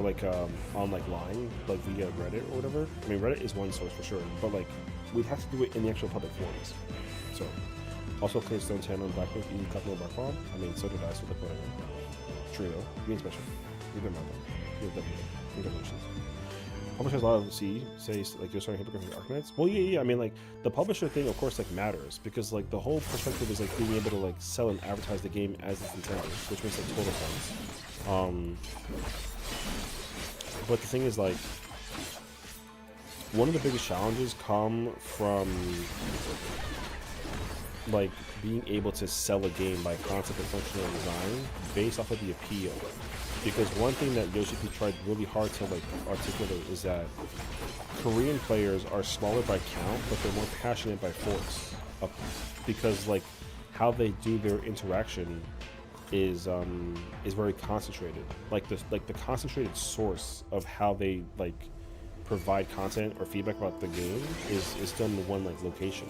like on like line, like via Reddit or whatever. I mean, Reddit is one source for sure, but like we'd have to do it in the actual public forums. So also Clearstone 10 on Blackbook, you cut no Black Bomb. I mean, so did I, so like whatever. True though, you mean special. You've been mad. You've definitely. Congratulations. Publisher has a lot of say like you're starting hypocritical Arcanets. Well, yeah. I mean, like the publisher thing, of course, like matters because like the whole perspective is like being able to like sell and advertise the game as it's intended, which makes like total sense. But the thing is, like, one of the biggest challenges come from like being able to sell a game by concept and functional design based off of the appeal. Because one thing that Yoshi-P tried really hard to like articulate is that Korean players are smaller by count, but they're more passionate by force. Because like how they do their interaction is very concentrated. Like the concentrated source of how they like provide content or feedback about the game is done in one like location.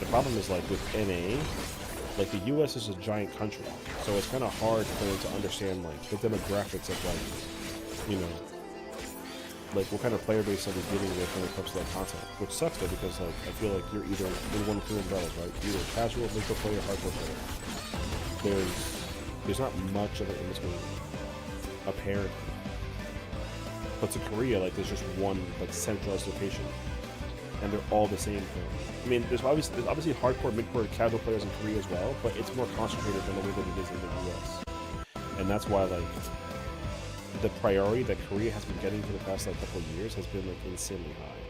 The problem is like with NA, like the US is a giant country, so it's kind of hard for them to understand like the demographics of like, you know, like what kind of player base are they dealing with when it comes to that content, which sucks though because like I feel like you're either in one of two umbrellas, right? Either casual, mid-core player, hardcore player. There's not much of it in between, apparently. But to Korea, like there's just one like centralized location, and they're all the same thing. I mean, there's obviously hardcore, mid-core, casual players in Korea as well, but it's more concentrated than the way that it is in the US. And that's why like the priority that Korea has been getting for the past like couple of years has been like insanely high.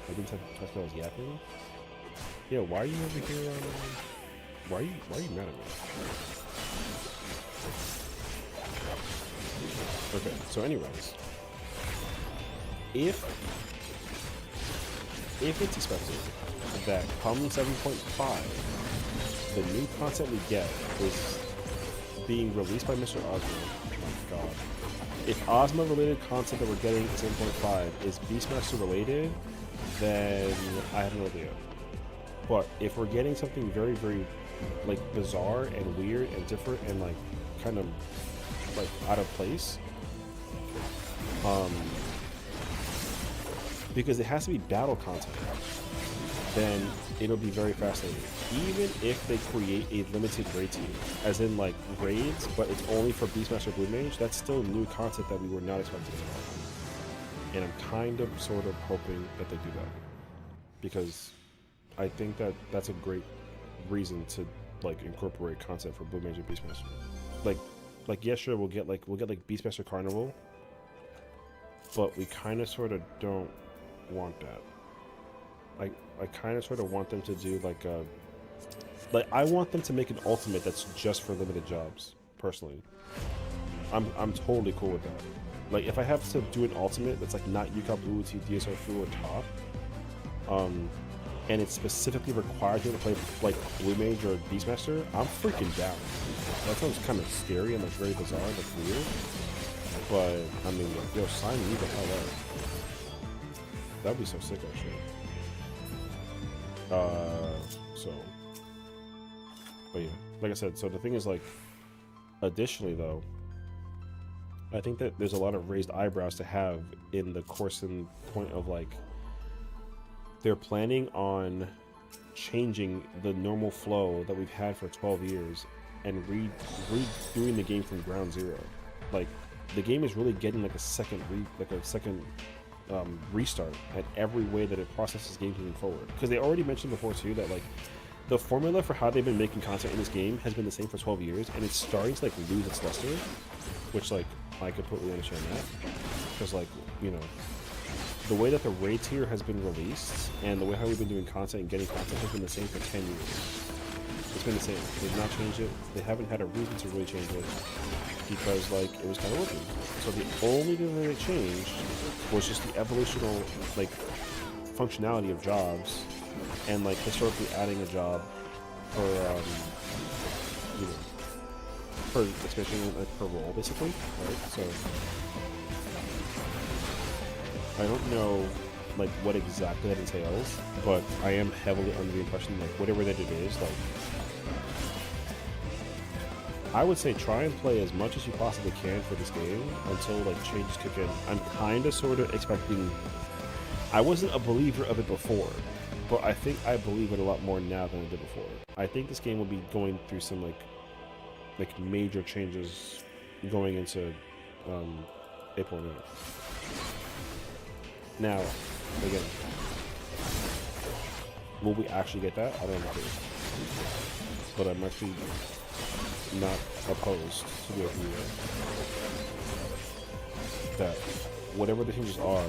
I didn't touch I was yapping. Yeah, why are you over here? Why are you mad at me? Okay, so anyways, if if it's expected that come 7.5, the new content we get is being released by Mr. Ozma. Oh my god. If Ozma related content that we're getting in 7.5 is Beastmaster related, then I have no idea. But if we're getting something very, very like bizarre and weird and different and like kind of like out of place, because it has to be battle content, then it'll be very fascinating. Even if they create a limited raid tier, as in like raids, but it's only for Beastmaster Blue Mage, that's still new content that we were not expecting at all. And I'm kind of sort of hoping that they do that, because I think that that's a great reason to like incorporate content for Blue Mage and Beastmaster. Like yeah, sure, we'll get like Beastmaster Carnival, but we kind of sort of don't want that. I kind of sort of want them to do like a, like I want them to make an ultimate that's just for limited jobs. Personally, I'm totally cool with that. Like if I have to do an ultimate that's like not Yuka Blue, DSR Fu or top, and it's specifically required you to play like Blue Mage or Beastmaster, I'm freaking down. That sounds kind of scary and like very bizarre and like weird. But I mean, like, yo, sign me the hell up. That'd be so sick, actually. But yeah, like I said, so the thing is, like, additionally though, I think that there's a lot of raised eyebrows to have in the course and point of like, they're planning on changing the normal flow that we've had for 12 years and redoing the game from ground zero. Like, the game is really getting like a second restart at every way that it processes games moving forward. Because they already mentioned before too that like the formula for how they've been making content in this game has been the same for 12 years, and it's starting to like lose its luster, which like I completely understand that, because like, you know, the way that the raid tier has been released and the way how we've been doing content and getting content has been the same for 10 years. It's been the same. They've not changed it. They haven't had a reason to really change it, because like it was kind of working. So the only thing that they changed was just the evolutional like functionality of jobs, and like historically adding a job per you know, per expansion, like per role basically, right? So I don't know like what exactly that entails, but I am heavily under the impression like whatever that it is, like I would say try and play as much as you possibly can for this game until like changes kick in. I'm kind of sort of expecting, I wasn't a believer of it before, but I think I believe it a lot more now than I did before. I think this game will be going through some like major changes going into April 9th. Now, again, will we actually get that? I don't know. But I'm actually not opposed to the idea that whatever the changes are,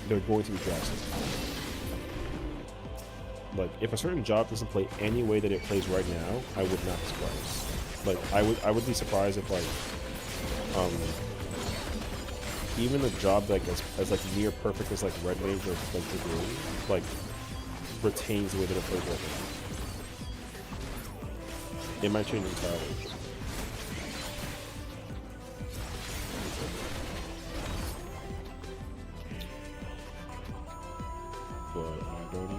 they're going to be drastic. Like, if a certain job doesn't play any way that it plays right now, I would not be surprised. Like, I would be surprised if like even a job like as like near perfect as like Red Mage or like Dragoon, like retains the way that it plays right now. It might change entirely. But I don't know.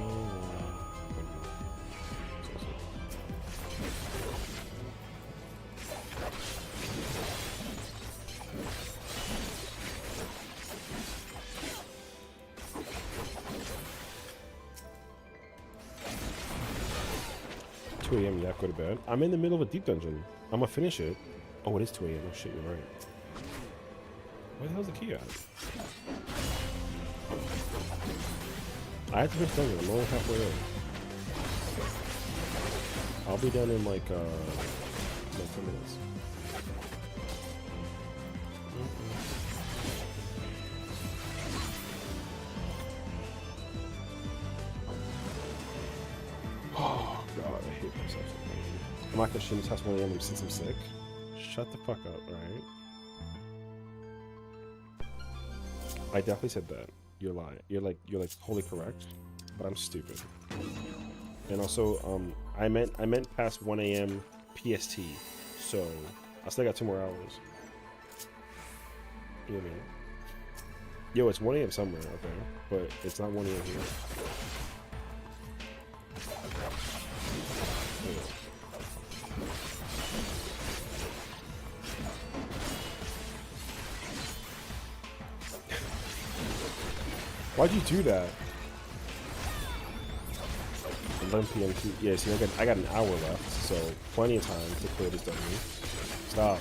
2 a.m. Yeah, go to bed. I'm in the middle of a deep dungeon. I'm gonna finish it. Oh, it is 2 a.m. Oh shit, you're right. Where the hell's the key at? I have to finish dungeon. I'm only halfway in. I'll be done in like 10 minutes. Oh god, I hate myself so much. I'm not gonna shim this house 1 a.m. since I'm sick. Shut the fuck up, alright? I definitely said that. You're lying. You're like wholly correct, but I'm stupid. And also, I meant past 1 a.m. PST, so I still got 2 more hours. You know what I mean? Yo, it's 1 a.m. somewhere, okay, but it's not 1 a.m. here. Why'd you do that? 11 p.m. Yeah, see, I got an hour left, so plenty of time to clear this W. Stop.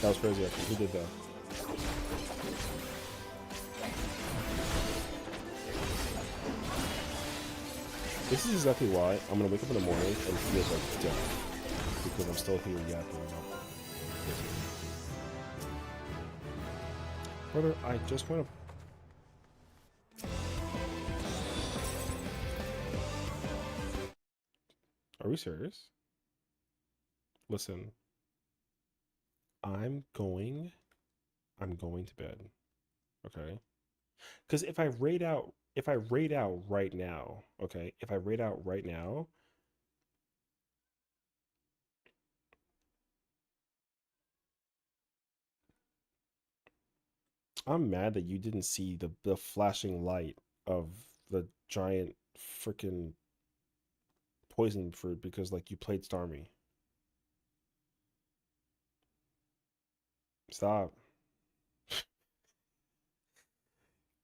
That was crazy, actually. Who did that? This is exactly why I'm gonna wake up in the morning and feel like death. Because I'm still here yapping about brother, I just wanna. Are we serious? Listen, I'm going I'm going to bed. Okay? Because if I raid out right now, okay, if I raid out right now, I'm mad that you didn't see the flashing light of the giant freaking poison fruit because like you played Starmie. Stop.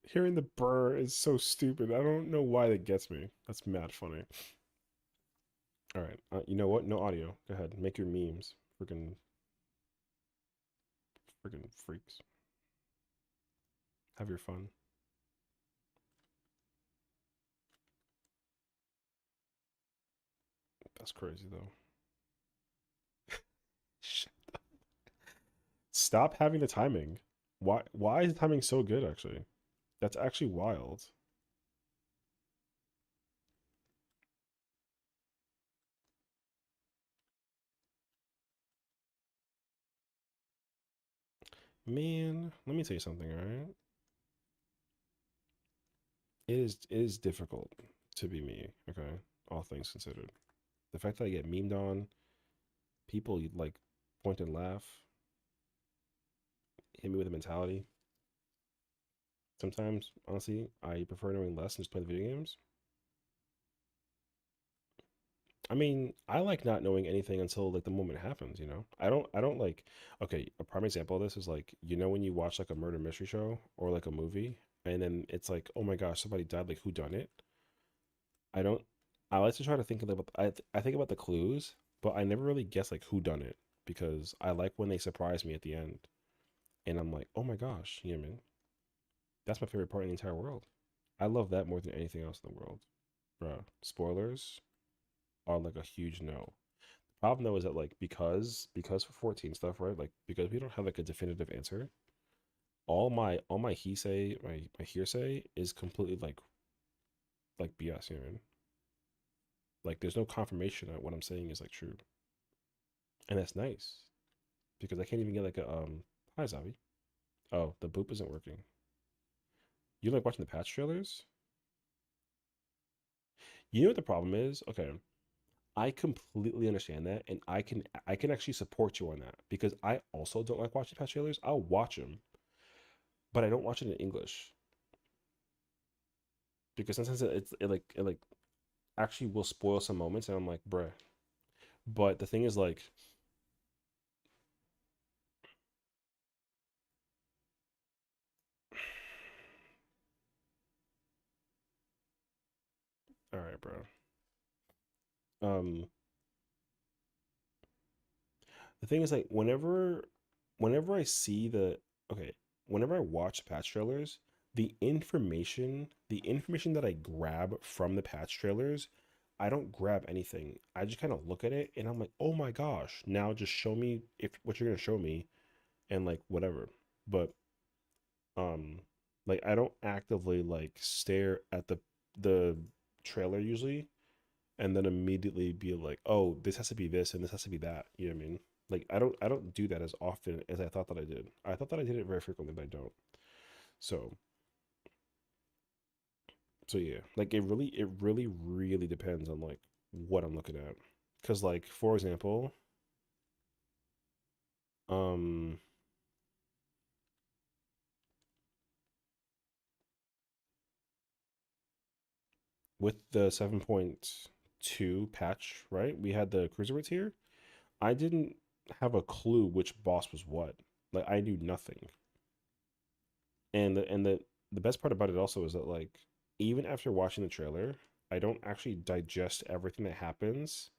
Hearing the burr is so stupid. I don't know why that gets me. That's mad funny. All right. You know what? No audio. Go ahead. Make your memes. Freaking freaks. Have your fun. That's crazy though. Stop having the timing. Why is the timing so good actually? That's actually wild. Man, let me tell you something, all right? It is difficult to be me, okay? All things considered. The fact that I get memed on, people like point and laugh, hit me with a mentality. Sometimes, honestly, I prefer knowing less and just playing video games. I mean, I like not knowing anything until like the moment happens, you know? I don't like okay, a prime example of this is like, you know when you watch like a murder mystery show or like a movie and then it's like, "Oh my gosh, somebody died, like who done it?" I don't I like to try to think about I think about the clues, but I never really guess like who done it because I like when they surprise me at the end and I'm like, "Oh my gosh," you know what I mean? That's my favorite part in the entire world. I love that more than anything else in the world. Bruh, spoilers are like a huge no. Problem though is that like because for 14 stuff, right? Like because we don't have like a definitive answer, all my my hearsay is completely like BS, you know what I mean? Like there's no confirmation that what I'm saying is like true. And that's nice. Because I can't even get like a hi Zavi. Oh, the boop isn't working. You like watching the patch trailers? You know what the problem is? Okay. I completely understand that, and I can actually support you on that because I also don't like watching patch trailers. I'll watch them, but I don't watch it in English because sometimes it actually will spoil some moments, and I'm like, bruh. But the thing is, like, all right, bro. Um, the thing is, like, whenever I see okay, whenever I watch patch trailers, the information that I grab from the patch trailers, I don't grab anything. I just kind of look at it, and I'm like, oh my gosh, now just show me if what you're gonna show me, and like whatever. But um, like I don't actively like stare at the trailer usually and then immediately be like, "Oh, this has to be this and this has to be that." You know what I mean? Like I don't do that as often as I thought that I did. I thought that I did it very frequently, but I don't. So So yeah, like it really depends on like what I'm looking at. Cause like for example, um with the 7.2 patch, right? We had the cruiserweights here. I didn't have a clue which boss was what. Like I knew nothing. And the best part about it also is that like even after watching the trailer, I don't actually digest everything that happens.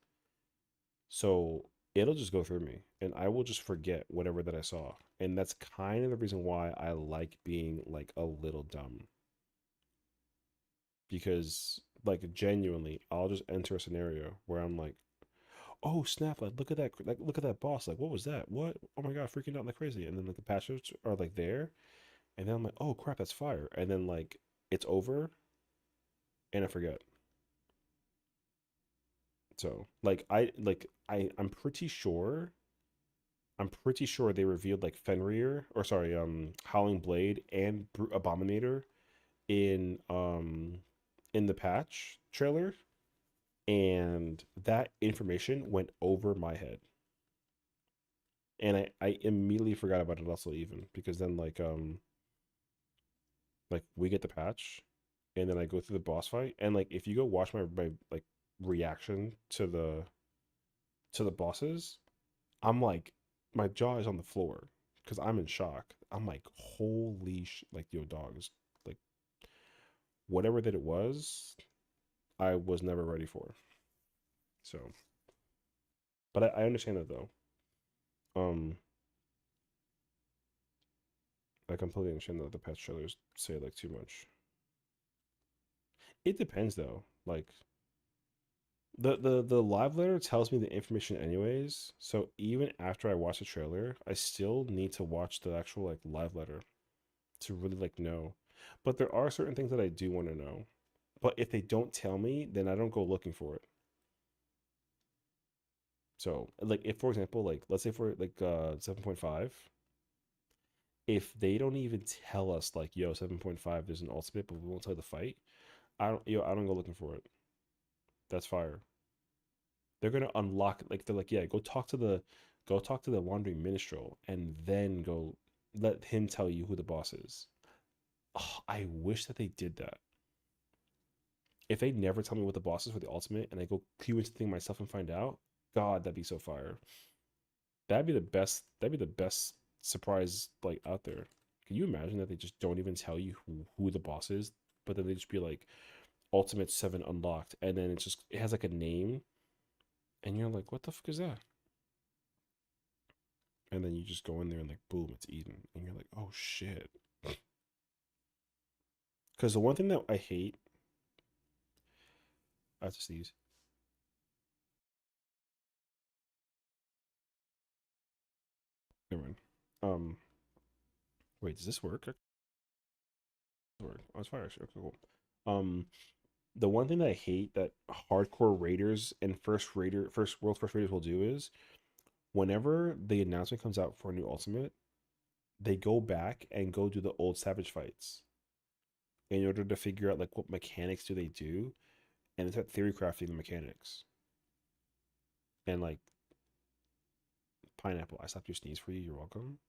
So it'll just go through me and I will just forget whatever that I saw. And that's kind of the reason why I like being like a little dumb. Because like genuinely, I'll just enter a scenario where I'm like, oh snap, like look at that, like look at that boss, like what was that, what, oh my god, freaking out like crazy. And then like the patches are like there, and then I'm like, oh crap, that's fire. And then like it's over and I forget. So like I'm pretty sure they revealed like Fenrir, or sorry, Howling Blade and Abominator in the patch trailer, and that information went over my head. And I immediately forgot about it also, even because then like we get the patch and then I go through the boss fight, and like if you go watch my like reaction to the bosses, I'm like my jaw is on the floor because I'm in shock. I'm like, holy like yo dogs, like whatever that it was, I was never ready for. So, but I understand that though. Um, I completely understand that the patch trailers say like too much. It depends though. Like the live letter tells me the information anyways. So even after I watch the trailer, I still need to watch the actual like live letter to really like know. But there are certain things that I do want to know. But if they don't tell me, then I don't go looking for it. So like if for example, like let's say for like 7.5, if they don't even tell us like yo 7.5 there's an ultimate but we won't tell you the fight, I don't go looking for it. That's fire. They're gonna unlock, like they're like, yeah, go talk to the wandering minstrel and then go let him tell you who the boss is. Oh, I wish that they did that. If they never tell me what the boss is for the ultimate and I go cue into the thing myself and find out, God, that'd be so fire. That'd be the best surprise like out there. Can you imagine that they just don't even tell you who the boss is, but then they just be like Ultimate 7 unlocked, and then it has like a name, and you're like, what the fuck is that? And then you just go in there and like boom, it's Eden, and you're like, oh shit. Because the one thing that I hate, I have to sneeze. Never mind. Um, wait, does this work? Work. Oh, it's fire. Actually. Okay, cool. The one thing that I hate that hardcore raiders and first raiders will do is whenever the announcement comes out for a new ultimate, they go back and go do the old Savage fights in order to figure out like what mechanics do they do, and it's at theory crafting the mechanics. And like pineapple, I stopped your sneeze for you. You're welcome.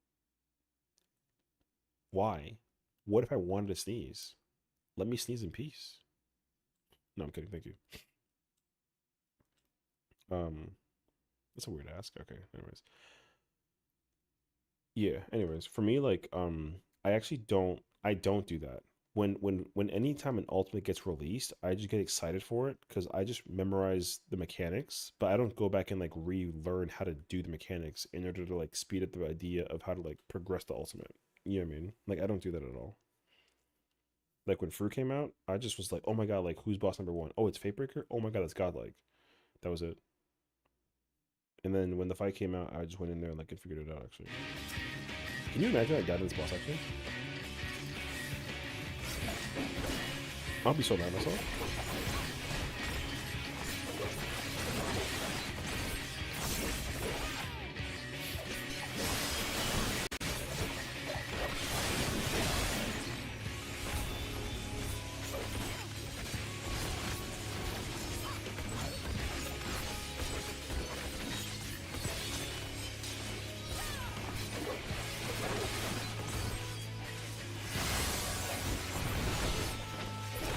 Why? What if I wanted to sneeze? Let me sneeze in peace. No, I'm kidding. Thank you. That's a weird ask. Okay. Anyways, yeah. Anyways, for me, like, I don't do that. When anytime an ultimate gets released, I just get excited for it because I just memorize the mechanics, but I don't go back and like relearn how to do the mechanics in order to like speed up the idea of how to like progress the ultimate. You know what I mean? Like I don't do that at all. Like when Fruit came out, I just was like, oh my god, like who's boss number one? Oh, it's Fatebreaker. Oh my god, it's godlike. That was it. And then when the fight came out, I just went in there and like figured it out. Actually, can you imagine I died in this boss? Actually, I'll be so mad at myself.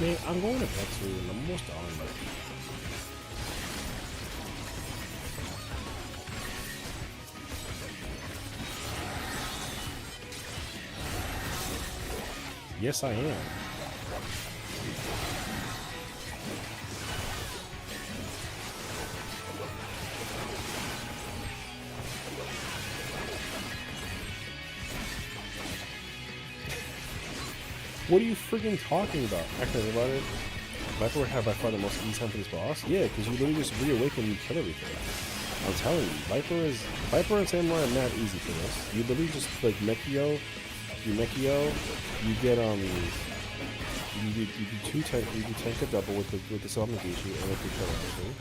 Man, I'm going to bed soon. I'm almost done. Yes, I am. What are you freaking talking about? Actually, about it. Viper would have by far the most easy time for this boss. Yeah, because you literally just reawaken and you kill everything. I'm telling you, Viper and Samurai are not easy for this. You literally just like Mechio, you get you do 10 double with the Salamagishi and with the kill everything.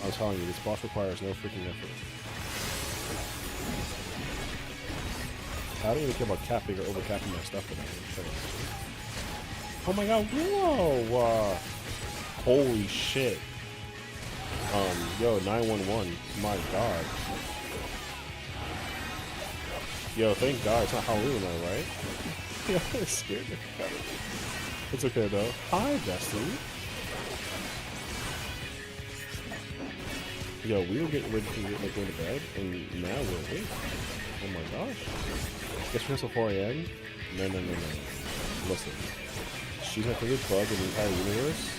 I'm telling you, this boss requires no freaking effort. I don't even care about capping or overcapping my stuff with that. Oh my god, whoa! Holy shit. Yo, 911. My god. Yo, thank god it's not Halloween though, right? Yeah, it scared me. It's okay though. Hi, Destiny. Yo, we were getting ready to like go to bed, and now we're awake. Oh my gosh. Guess we're until 4 a.m.? No. Listen. She's my favorite bug in the entire universe,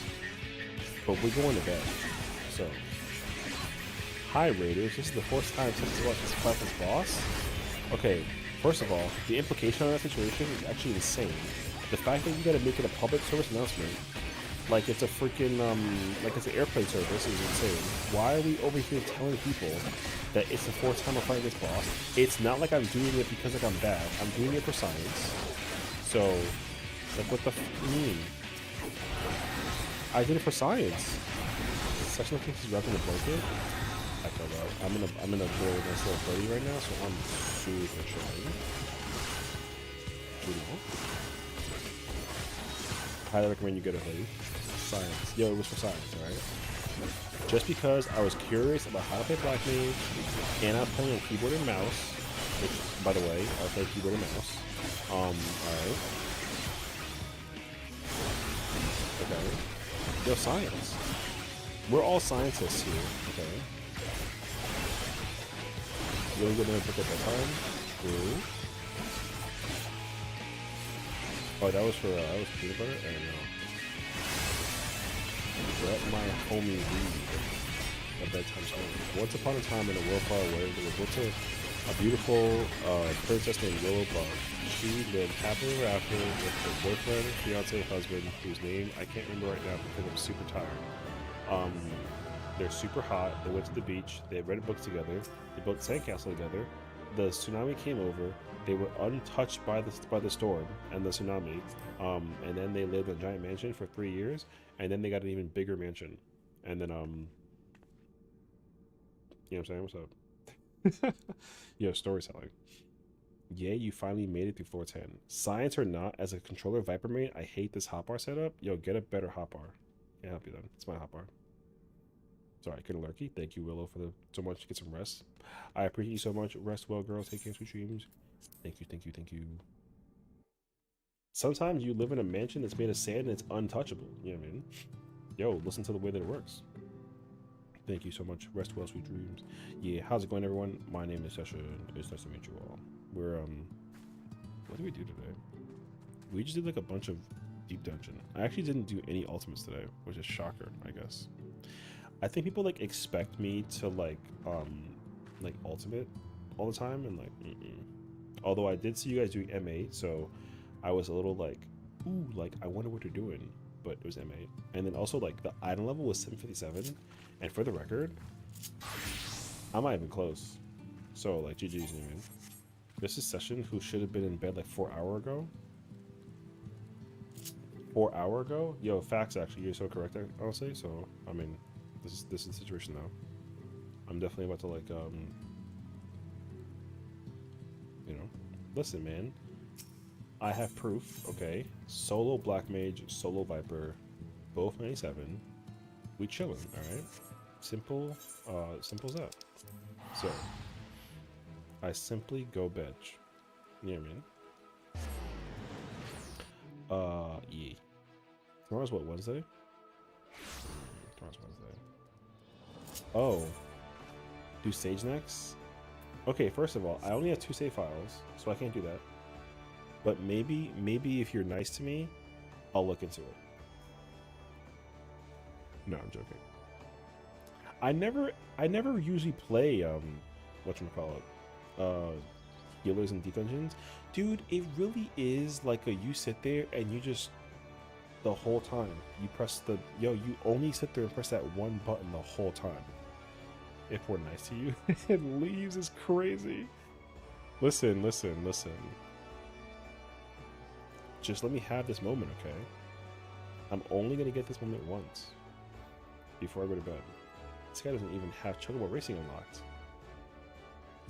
but we're going to bed. So. Hi, Raiders. This is the fourth time since this fight this boss. Okay, first of all, the implication of that situation is actually insane. The fact that you gotta make it a public service announcement, like it's a freaking, like it's an airplane service, is insane. Why are we over here telling people that it's the fourth time I'm fighting this boss? It's not like I'm doing it because like I'm bad. I'm doing it for science. So, like what the you mean? I did it for science. Session thinks he's wrapping a blanket. I feel that. I'm in a very nice little hoodie right now, so I'm super chilling. Highly recommend you get a hoodie. Science. Yo, it was for science, alright? Just because I was curious about how to play Black Mage, and I was playing on keyboard and mouse, which, by the way, I play keyboard and mouse. Alright. Okay. Yo, science. We're all scientists here, okay? You don't get another book at that time? Cool. Oh, that was peanut butter? I don't know. Let my homie read a bedtime story. Once upon a time in a world far away, there was once a beautiful princess named Willow Bug. She lived happily ever after with her boyfriend, fiance, husband, whose name I can't remember right now because I'm super tired. They're super hot. They went to the beach. They read books together. They built a sandcastle together. The tsunami came over. They were untouched by the storm and the tsunami. And then they lived in a giant mansion for 3 years. And then they got an even bigger mansion. And then you know what I'm saying? What's up? Yo, storytelling. Yeah, you finally made it through 410. Science or not, as a controller Viper main, I hate this hotbar setup. Yo, get a better hotbar. Can't help you then. It's my hotbar. Sorry, couldn't lurky. Thank you, Willow, for so much. Get some rest. I appreciate you so much. Rest well, girls. Take care, sweet dreams. Thank you. Sometimes you live in a mansion that's made of sand and it's untouchable. You know what I mean? Yo, listen to the way that it works. Thank you so much. Rest well, sweet dreams. Yeah, how's it going, everyone? My name is Sessiion. It's nice to meet you all. We're what did we do today? We just did like a bunch of deep dungeon. I actually didn't do any ultimates today, which is shocker, I guess. I think people like expect me to like ultimate all the time, and like although I did see you guys doing M8, so I was a little like, ooh, like I wonder what they're doing, but it was M8. And then also like the item level was 757, and for the record, I'm not even close. So like GG's, man. This is Sessiion, who should have been in bed like 4 hours ago. 4 hours ago? Yo, facts actually, you're so correct, honestly. So I mean, this is the situation now. I'm definitely about to like you know, listen, man. I have proof, okay? Solo Black Mage, solo Viper, both 97. We chillin', alright? Simple as that. So, I simply go bench. You know what I mean? Tomorrow's what, Wednesday? Tomorrow's Wednesday. Oh. Do Sage next? Okay, first of all, I only have 2 save files, so I can't do that. But maybe if you're nice to me, I'll look into it. No, I'm joking. I never usually play whatchamacallit, healers and deep dungeons. Dude, it really is like you sit there and you just the whole time you press you only sit there and press that one button the whole time. If we're nice to you, it leaves is crazy. Listen. Just let me have this moment, okay? I'm only gonna get this moment once before I go to bed. This guy doesn't even have Chocobo Racing unlocked.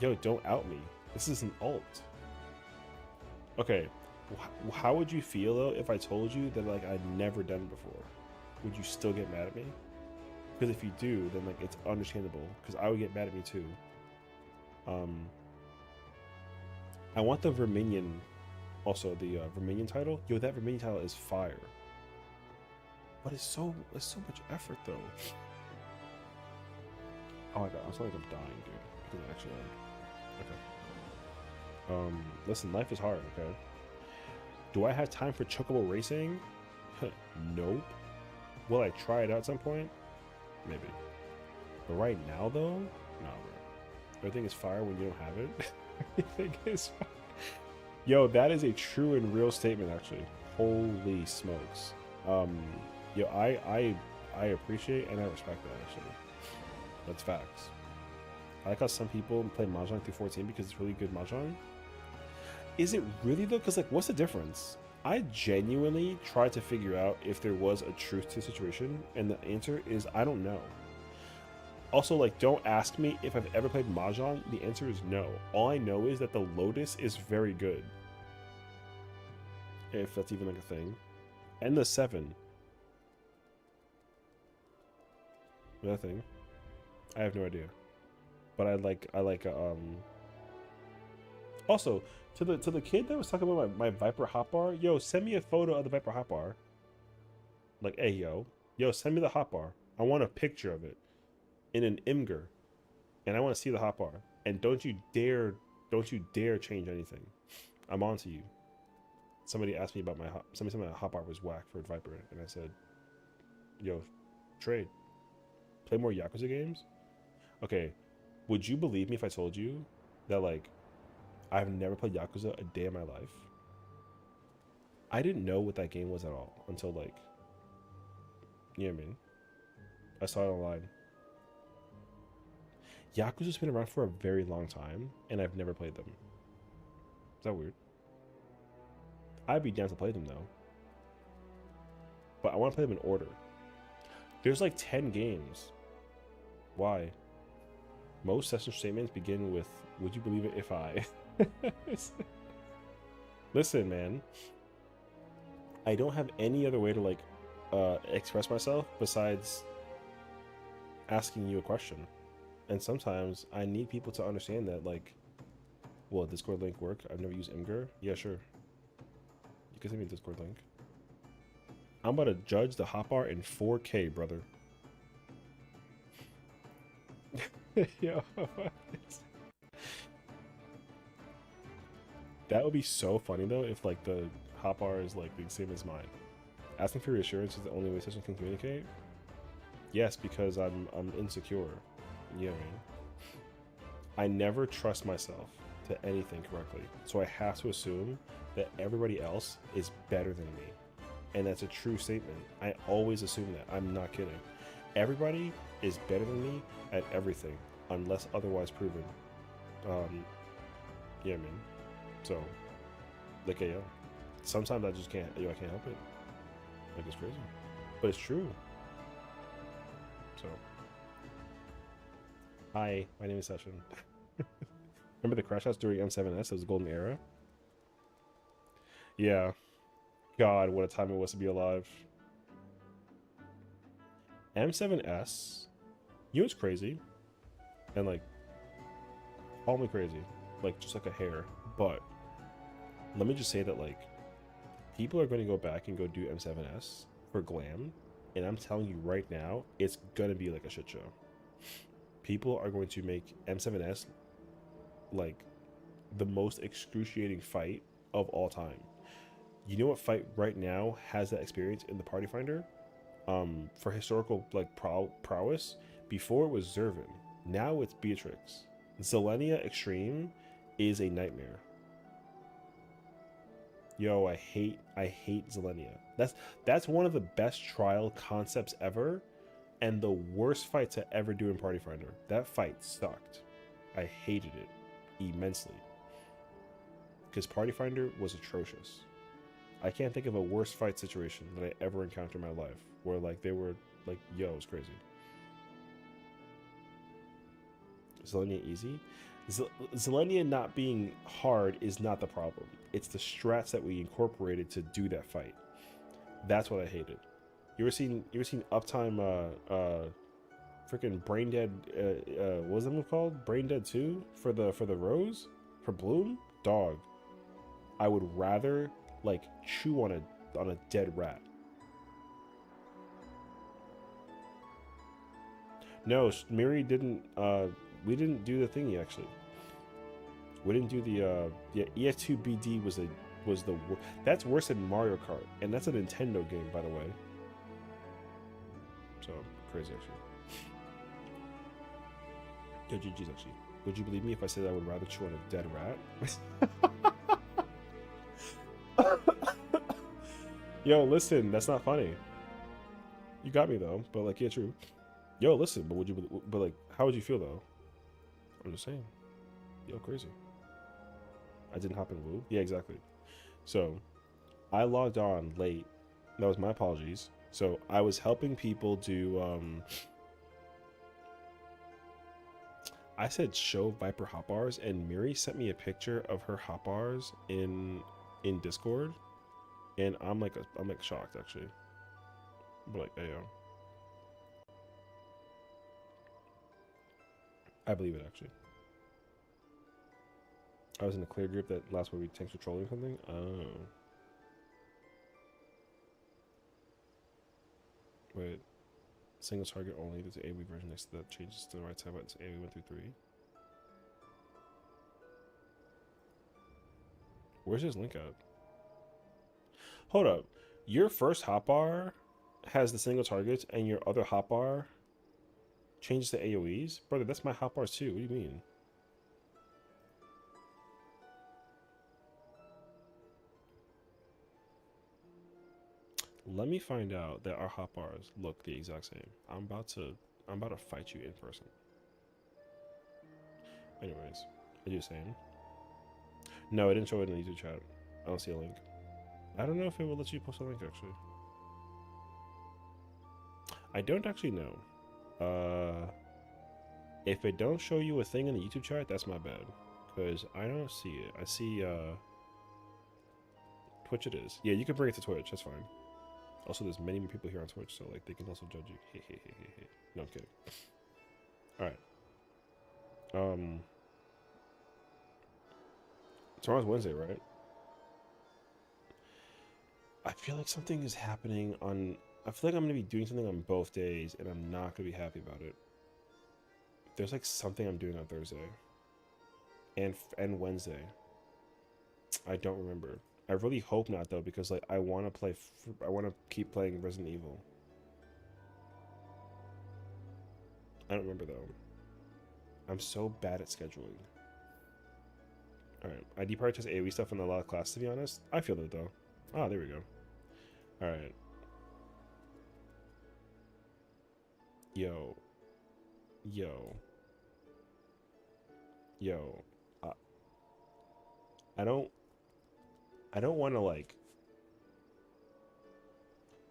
Yo, don't out me. This is an alt. Okay, how would you feel though if I told you that like I'd never done it before? Would you still get mad at me? Because if you do, then like it's understandable. Because I would get mad at me too. I want the Verminion, also the Verminion title. Yo, that Verminion title is fire. But it's so much effort though. Oh my god, I feel like I'm dying, dude. I think I actually am. Okay. Listen, life is hard, okay? Do I have time for Chocobo Racing? Nope. Will I try it out at some point? Maybe. But right now, though? No, bro. Everything is fire when you don't have it. Everything is fire. Yo, that is a true and real statement, actually. Holy smokes. Yo, I appreciate and I respect that, actually. That's facts. I like how some people play Mahjong through 14 because it's really good Mahjong. Is it really though? Because like, what's the difference? I genuinely tried to figure out if there was a truth to the situation, and the answer is I don't know. Also, like, don't ask me if I've ever played Mahjong. The answer is no. All I know is that the Lotus is very good. If that's even like a thing. And the 7. That thing. I have no idea. But I like also to the kid that was talking about my Viper hotbar, yo, send me a photo of the Viper hotbar. Like, hey yo, send me the hotbar. I want a picture of it in an Imgur, and I want to see the hotbar. And don't you dare change anything. I'm on to you. Somebody asked me about somebody said my hotbar was whack for Viper, and I said, yo, trade. Play more Yakuza games. Okay, would you believe me if I told you that like I've never played Yakuza a day in my life? I didn't know what that game was at all until like, you know what I mean? I saw it online. Yakuza's been around for a very long time, and I've never played them. Is that weird? I'd be down to play them though. But I want to play them in order. There's like 10 games. Why? Most session statements begin with, would you believe it if I... Listen, man. I don't have any other way to like express myself besides asking you a question. And sometimes I need people to understand that, like, will a Discord link work? I've never used Imgur. Yeah, sure. You can send me a Discord link. I'm about to judge the hotbar in 4K, brother. Yo, that would be so funny though if like the hotbar is like the same as mine. Asking for reassurance is the only way sessions can communicate. Yes, because I'm insecure. You know what I mean? I never trust myself to anything correctly, so I have to assume that everybody else is better than me, and that's a true statement. I always assume that. I'm not kidding. Everybody is better than me at everything, unless otherwise proven. Yeah, I mean, so like, yeah, sometimes I just can't. I can't help it. Like, it's crazy, but it's true. So, hi, my name is Sessiion. Remember the crash house during M7S? It was the golden era. Yeah. God, what a time it was to be alive. M7S, you know what's crazy? And like, call me crazy, like just like a hair, but let me just say that like, people are going to go back and go do M7S for glam, and I'm telling you right now, it's gonna be like a shit show. People are going to make M7S like the most excruciating fight of all time. You know what fight right now has that experience in the Party Finder? For historical like prowess, before it was Zervin, now it's Beatrix. Zelenia Extreme is a nightmare. Yo, I hate Zelenia. That's one of the best trial concepts ever, and the worst fight to ever do in Party Finder. That fight sucked. I hated it immensely because Party Finder was atrocious. I can't think of a worse fight situation that I ever encountered in my life where like they were like, yo, it was crazy. Zelenia easy? Zelenia not being hard is not the problem. It's the strats that we incorporated to do that fight. That's what I hated. You ever seen Uptime freaking Brain Dead what was that called? Brain Dead 2 for the Rose? For Bloom? Dog. I would rather like chew on a dead rat. No, Miri didn't we didn't do the thingy actually. We didn't do the yeah, EF2BD was the that's worse than Mario Kart, and that's a Nintendo game, by the way. So crazy actually. Yo, GG's actually. Would you believe me if I said I would rather chew on a dead rat? Yo, listen, that's not funny. You got me though, but like, yeah, true. Yo, listen, but like, how would you feel though? I'm just saying. Yo, crazy. I didn't hop in Woo. Yeah, exactly. So, I logged on late. That was my apologies. So, I was helping people do, I said show Viper hotbars, and Miri sent me a picture of her hotbars in Discord, and I'm like shocked actually. But like, hey, yo. I believe it actually. I was in a clear group that last week tanks were trolling something. Oh. Wait. Single target only. There's an AoE version next to that. Changes to the right side, but it's AoE 1 through 3. Where's his link at? Hold up. Your first hotbar has the single targets, and your other hotbar changes to AoEs? Brother, that's my hotbars too. What do you mean? Let me find out that our hotbars look the exact same. I'm about to fight you in person. Anyways, what are you saying? No, I didn't show it in the YouTube chat. I don't see a link. I don't know if it will let you post a link actually. I don't actually know. If it don't show you a thing in the YouTube chat, that's my bad. Because I don't see it. I see Twitch it is. Yeah, you can bring it to Twitch, that's fine. Also, there's many more people here on Twitch, so like they can also judge you. Hey. No, I'm kidding. Alright. Tomorrow's Wednesday, right? I feel like something is happening on... I feel like I'm going to be doing something on both days, and I'm not going to be happy about it. There's like something I'm doing on Thursday. And Wednesday. I don't remember. I really hope not, though, because like I want to play... I want to keep playing Resident Evil. I don't remember, though. I'm so bad at scheduling. Alright, I deprioritized AoE stuff in a lot of classes, to be honest. I feel it, though. Ah, there we go. Alright. Yo. I don't want to like...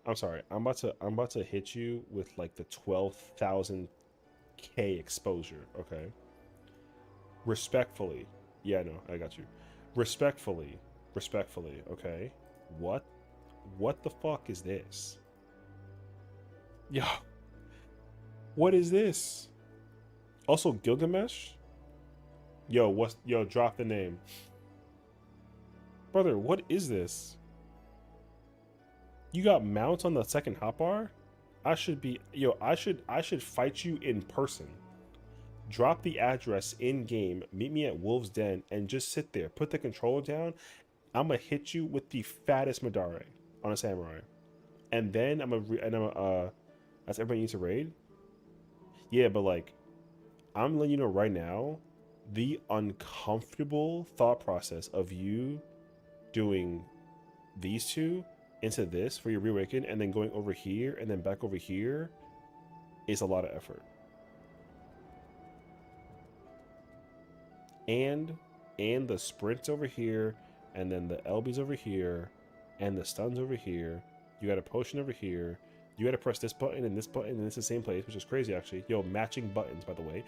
I'm sorry. I'm about to hit you with like the 12,000k exposure, okay? Respectfully. Yeah, no, I got you. Respectfully, okay? What the fuck is this? Yo. What is this? Also, Gilgamesh? Yo, drop the name. Brother, what is this? You got mounts on the second hotbar? I should be I should fight you in person. Drop the address in game, meet me at Wolf's Den, and just sit there. Put the controller down. I'm gonna hit you with the fattest Madare on a samurai. And then that's everybody needs to raid? Yeah, but like, I'm letting you know right now, the uncomfortable thought process of you doing these two into this for your reawaken and then going over here and then back over here is a lot of effort. And the sprints over here, and then the LBs over here, and the stuns over here. You got a potion over here. You got to press this button and it's the same place, which is crazy actually. Yo, matching buttons, by the way.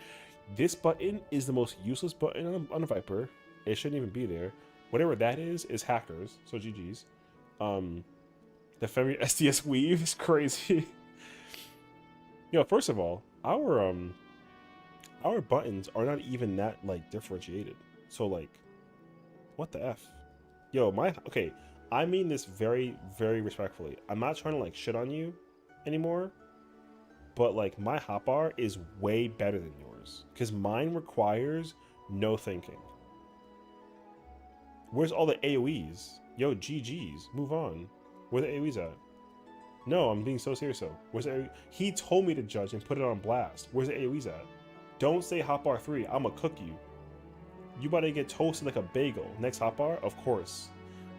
This button is the most useless button on a Viper. It shouldn't even be there. Whatever that is hackers. So GG's. The Femi SDS weave is crazy. Yo, first of all, our buttons are not even that like differentiated. So like, what the F? Yo, okay, I mean this very, very respectfully. I'm not trying to like shit on you anymore, but like my hotbar is way better than yours because mine requires no thinking. Where's all the AoEs? Yo, GG's, move on. Where the AoEs at? No, I'm being so serious though. Where's the AoE? He told me to judge and put it on blast. Where's the AoEs at? Don't say hotbar 3, I'ma cook you. You about to get toasted like a bagel. Next hotbar? Of course.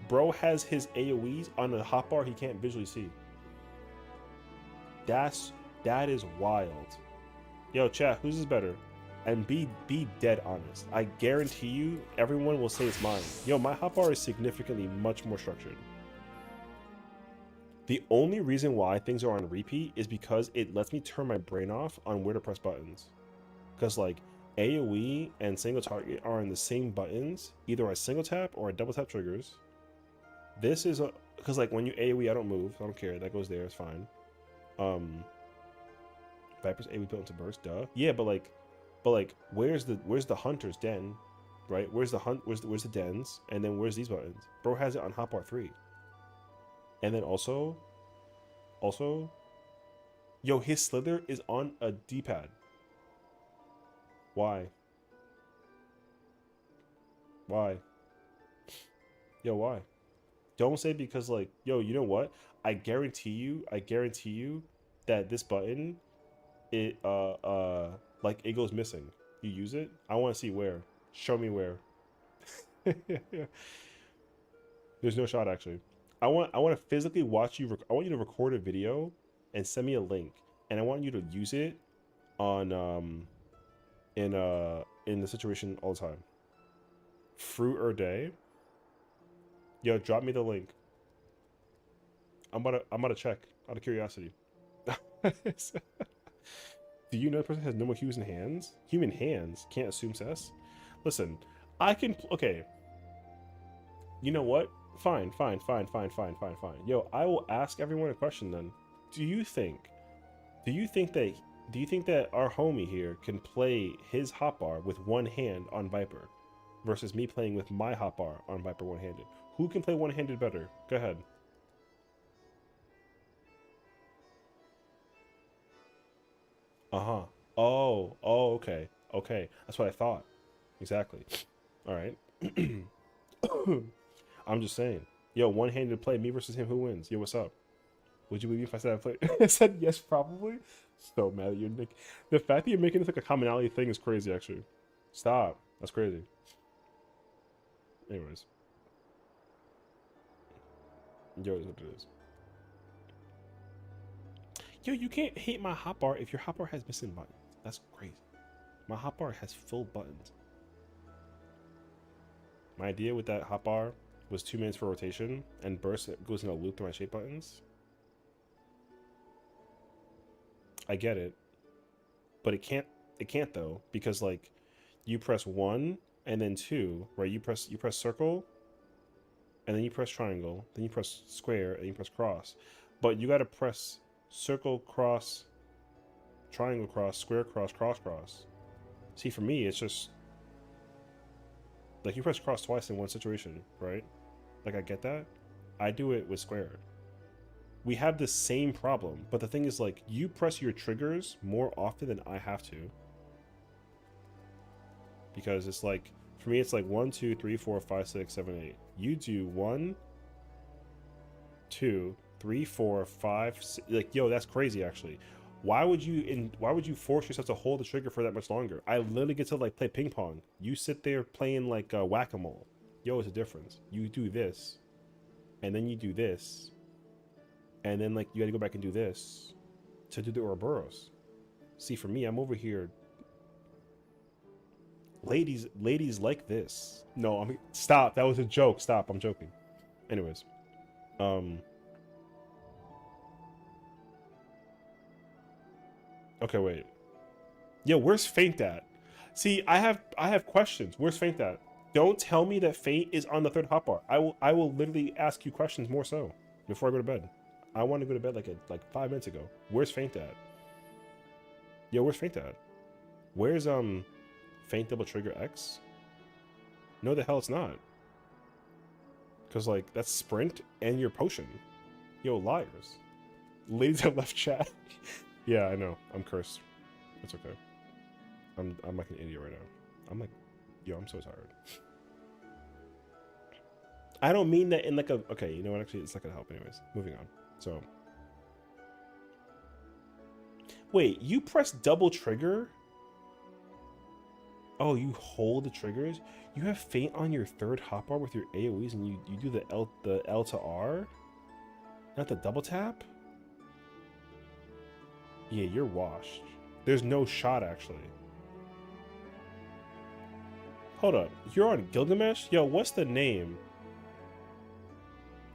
Bro has his AoEs on a hotbar he can't visually see. That is wild. Yo, chat, whose is better? And be dead honest. I guarantee you, everyone will say it's mine. Yo, my hotbar is significantly much more structured. The only reason why things are on repeat is because it lets me turn my brain off on where to press buttons. Because like AoE and single target are in the same buttons, either a single tap or a double tap triggers. This is because like when you AoE, I don't move, so I don't care. That goes there, it's fine. Viper's AoE built into burst, duh. Yeah, but like where's the hunter's den, right? Where's the dens, and then where's these buttons? Bro has it on hotbar 3. And then also, yo, his slither is on a D-pad. Why? Why? Yo, why? Don't say because like, yo, you know what? I guarantee you that this button, it like it goes missing. You use it? I want to see where. Show me where. There's no shot actually. I want to physically watch you. I want you to record a video and send me a link, and I want you to use it on in the situation all the time. Fruit or day. Yo, drop me the link. I'm about to check out of curiosity. Do you know the person has no more human hands? Human hands can't assume cess. Listen, I can. Okay. You know what? Fine. Yo, I will ask everyone a question then. Do you think that our homie here can play his hotbar with one hand on Viper versus me playing with my hotbar on Viper one-handed? Who can play one-handed better? Go ahead. Uh-huh. Oh, okay. Okay. That's what I thought. Exactly. All right. I'm just saying. Yo, one-handed play, me versus him, who wins? Yo, what's up? Would you believe me if I said I played? I said yes, probably. So mad at you, Nick. The fact that you're making this like a commonality thing is crazy, actually. Stop. That's crazy. Anyways. Yo, is what it is. Yo, you can't hate my hotbar if your hotbar has missing buttons. That's crazy. My hotbar has full buttons. My idea with that hotbar was 2 minutes for rotation, and burst goes in a loop through my shape buttons. I get it, but it can't though, because like you press 1 and then 2, right? You press circle, and then you press triangle, then you press square, and you press cross. But you got to press circle, cross, triangle, cross, square, cross, cross, cross. See, for me, it's just like you press cross twice in one situation, right? Like I get that. I do it with square. We have the same problem, but the thing is, like, you press your triggers more often than I have to. Because it's like, for me, it's like 1, 2, 3, 4, 5, 6, 7, 8. You do 1, 2, 3, 4, 5, 6. Like, yo, that's crazy, actually. Why would you force yourself to hold the trigger for that much longer? I literally get to, like, play ping pong. You sit there playing, like, whack-a-mole. Yo, it's a difference. You do this, and then you do this, and then, like, you gotta go back and do this to do the Ouroboros. See, for me, I'm over here. Ladies like this. No, stop. That was a joke. Stop. I'm joking. Anyways, okay, wait. Yo, where's Faint at? See, I have questions. Where's Faint at? Don't tell me that Faint is on the 3rd hotbar. I will literally ask you questions more so before I go to bed. I want to go to bed like 5 minutes ago. Where's Faint at? Yo, where's Faint at? Where's Faint double trigger X? No, the hell it's not. Cause like that's sprint and your potion. Yo, liars. Ladies have left chat. Yeah, I know. I'm cursed. It's okay. I'm like an idiot right now. I'm like, yo, I'm so tired. I don't mean that in like a, okay, you know what, actually, it's not gonna help anyways. Moving on. So. Wait, you press double trigger? Oh, you hold the triggers? You have Faint on your 3rd hotbar with your AoEs and you do the L to R? Not the double tap? Yeah, you're washed. There's no shot, actually. Hold up. You're on Gilgamesh? Yo, what's the name?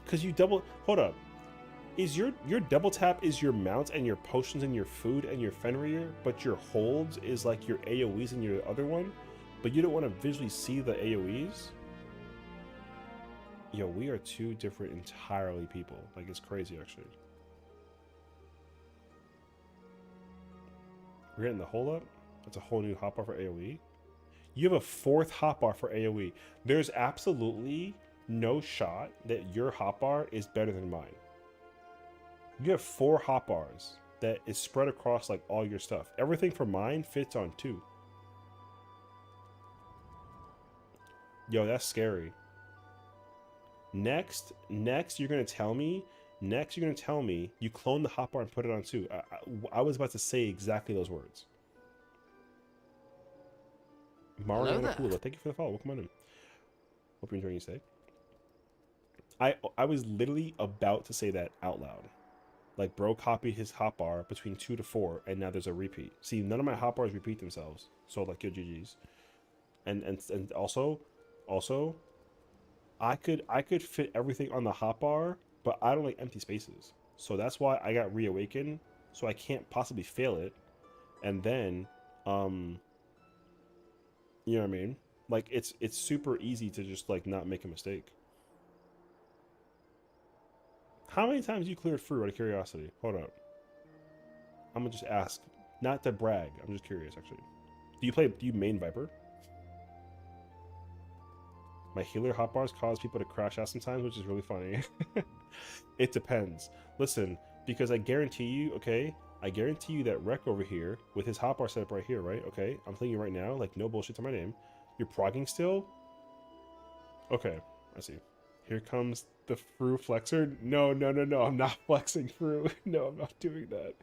Because you double... Hold up. Is your double tap is your mounts and your potions and your food and your Fenrir, but your holds is like your AoEs and your other one? But you don't want to visually see the AoEs? Yo, we are two different entirely people. Like, it's crazy, actually. We're getting the hold up? That's a whole new hotbar for AoE? You have a 4th hotbar for AoE. There's absolutely no shot that your hotbar is better than mine. You have 4 hotbars that is spread across like all your stuff. Everything for mine fits on 2. Yo, that's scary. Next, you're gonna tell me you clone the hotbar and put it on 2. I was about to say exactly those words. Mariana Kula, thank you for the follow. Welcome on in. Hope you're enjoying your stay. I was literally about to say that out loud. Like, bro copied his hotbar between 2 to 4, and now there's a repeat. See, none of my hotbars repeat themselves. So, like, yo, GG's. And also, I could fit everything on the hotbar, but I don't like empty spaces. So that's why I got reawakened, so I can't possibly fail it. And then, you know what I mean? Like, it's super easy to just, like, not make a mistake. How many times you cleared through out of curiosity? Hold up. I'm gonna just ask. Not to brag. I'm just curious, actually. Do you main Viper? My healer hotbars cause people to crash out sometimes, which is really funny. It depends. Listen, because I guarantee you, okay? I guarantee you that Rec over here, with his hotbar setup right here, right? Okay? I'm telling you right now, like, no bullshit to my name. You're progging still? Okay, I see. Here comes the Fru flexor. No, I'm not flexing Fru. No, I'm not doing that.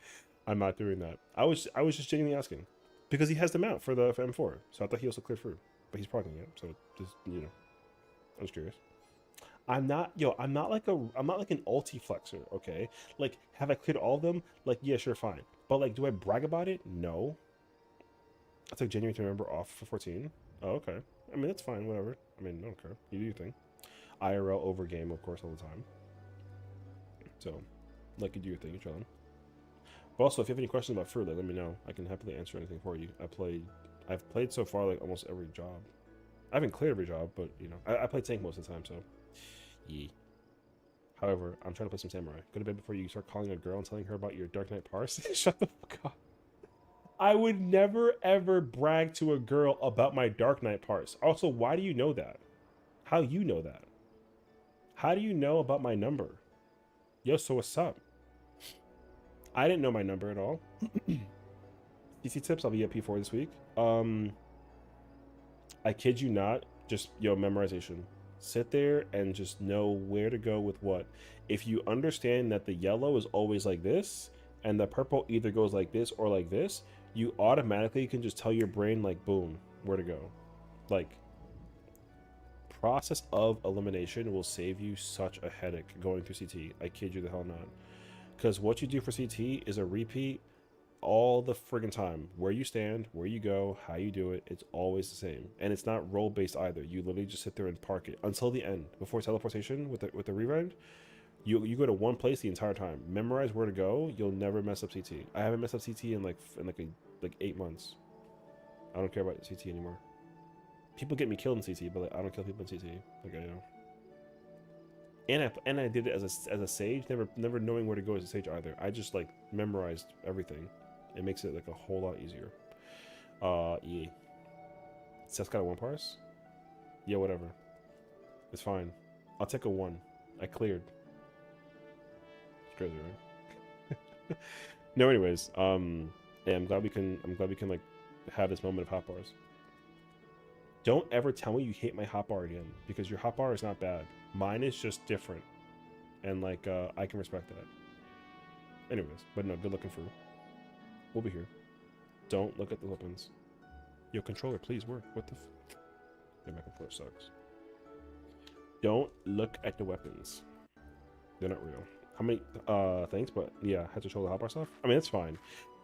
I'm not doing that. I was just genuinely asking. Because he has the mount for M4. So I thought he also cleared Fru. But he's progging it. So just, you know. I was curious. I'm not like an ulti flexor, okay? Like, have I cleared all of them? Like, yeah, sure, fine. But like, do I brag about it? No. I took January to remember off for 14. Oh, okay. I mean, that's fine, whatever. I mean, I don't care. You do your thing. IRL over game, of course, all the time. So, like, you do your thing, you're chilling. But also, if you have any questions about Furler, let me know. I can happily answer anything for you. I've played so far, like, almost every job. I haven't cleared every job, but, you know, I play tank most of the time, so, yeah. However, I'm trying to play some Samurai. Go to bed before you start calling a girl and telling her about your Dark Knight parse. Shut the fuck up. I would never, ever brag to a girl about my Dark Knight parse. Also, why do you know that? How you know that? How do you know about my number? Yo, so what's up? I didn't know my number at all. CC tips, I'll be at P4 this week. I kid you not, just memorization. Sit there and just know where to go with what. If you understand that the yellow is always like this, and the purple either goes like this or like this, you automatically can just tell your brain, like, boom, where to go. Like, process of elimination will save you such a headache going through CT. I kid you the hell not. Because what you do for CT is a repeat all the friggin' time. Where you stand, where you go, how you do it, it's always the same. And it's not role based either. You literally just sit there and park it until the end. Before teleportation with the rewind, you go to one place the entire time. Memorize where to go. You'll never mess up CT. I haven't messed up CT in like 8 months. I don't care about CT anymore. People get me killed in CT, but like, I don't kill people in CT. Like, I know. And I did it as a sage, never knowing where to go as a sage either. I just like memorized everything. It makes it like a whole lot easier. Yeah. Seth's got a 1 parse? Yeah, whatever. It's fine. I'll take a 1. I cleared. It's crazy, right? No, anyways, yeah, I'm glad we can like have this moment of hot bars. Don't ever tell me you hate my hotbar again, because your hotbar is not bad. Mine is just different, and like I can respect that. Anyways, but no, good looking for. We'll be here. Don't look at the weapons. Your controller, please work. What the? Yeah, my controller sucks. Don't look at the weapons. They're not real. How many? Thanks, but yeah, I had to show the hotbar stuff. I mean, it's fine.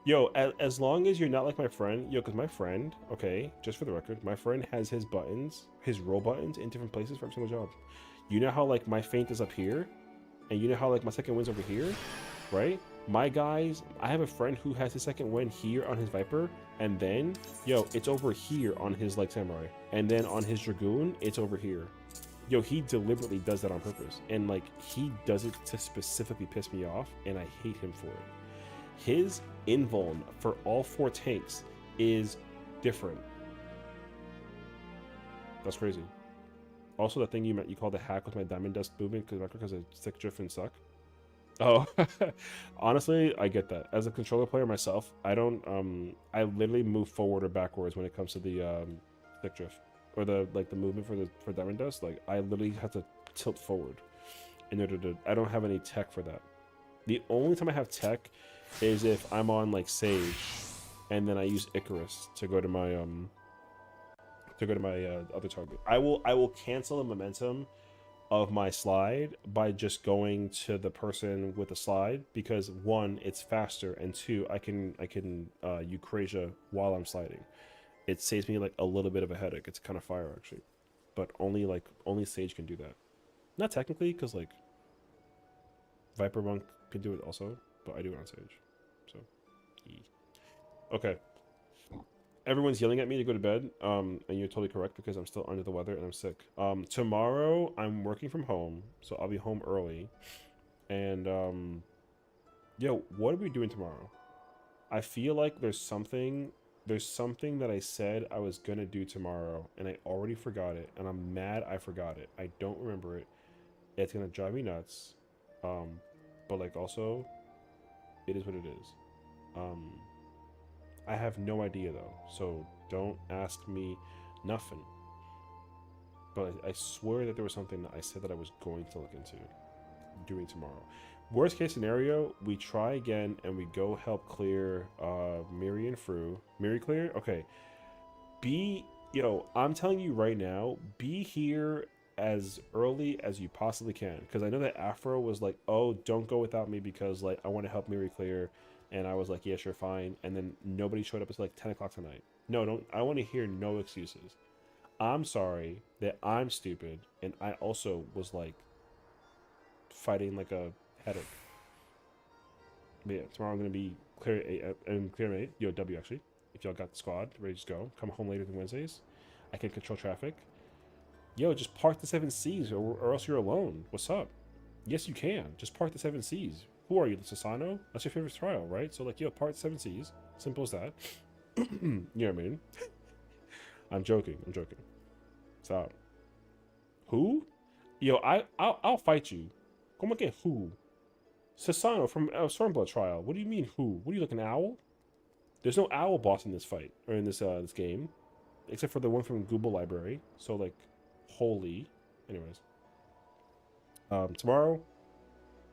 Yo, as long as you're not like my friend, because my friend, okay, just for the record, my friend has his buttons, his roll buttons in different places for every single job. You know how like my feint is up here, and you know how like my second wind's over here, right? My guys, I have a friend who has his second wind here on his Viper, and then, yo, it's over here on his like Samurai, and then on his Dragoon, it's over here. Yo, he deliberately does that on purpose, and like he does it to specifically piss me off, and I hate him for it. His invuln for all 4 tanks is different. That's crazy. Also, the thing you called the hack with my diamond dust movement because of stick drift and suck. Oh, honestly, I get that. As a controller player myself, I don't. I literally move forward or backwards when it comes to the stick drift or the movement for diamond dust. Like I literally have to tilt forward in order to. I don't have any tech for that. The only time I have tech is if I'm on like Sage, and then I use Icarus to go to my other target. I will cancel the momentum of my slide by just going to the person with the slide, because 1, it's faster, and 2, I can Eucrasia while I'm sliding. It saves me like a little bit of a headache. It's kind of fire actually, but only Sage can do that. Not technically, because like Viper Monk could do it also, but I do it on Sage. So, okay. Everyone's yelling at me to go to bed, and you're totally correct because I'm still under the weather and I'm sick. Tomorrow I'm working from home, so I'll be home early. And yo, what are we doing tomorrow? I feel like there's something that I said I was gonna do tomorrow, and I already forgot it, and I'm mad I forgot it. I don't remember it. It's gonna drive me nuts. But like also, it is what it is. I have no idea though, so don't ask me nothing. But I swear that there was something that I said that I was going to look into doing tomorrow. Worst case scenario, we try again and we go help clear Miri and Fru. Miri clear? Okay. I'm telling you right now, be here as early as you possibly can. Because I know that Afro was like, oh, don't go without me because like I want to help Miri clear. And I was like, yeah, sure, fine. And then nobody showed up until like 10 o'clock tonight. No, don't. I want to hear no excuses. I'm sorry that I'm stupid. And I also was like fighting like a headache. But yeah, tomorrow I'm going to be clear at 8, and clear at 8. Yo, W actually. If y'all got the squad ready to go, come home later than Wednesdays. I can control traffic. Yo, just park the 7 Cs or else you're alone. What's up? Yes, you can. Just park the 7 Cs. Who are you, the Sessiion? That's your favorite trial, right? So, like, yo, part 7 Cs. Simple as that. You know what I mean? I'm joking. Stop. Who? Yo, I'll fight you. Como que who? Sessiion from Stormblood Trial. What do you mean who? What are you looking, owl? There's no owl boss in this fight, or in this game. Except for the one from Google Library. So, like, holy. Anyways. Tomorrow,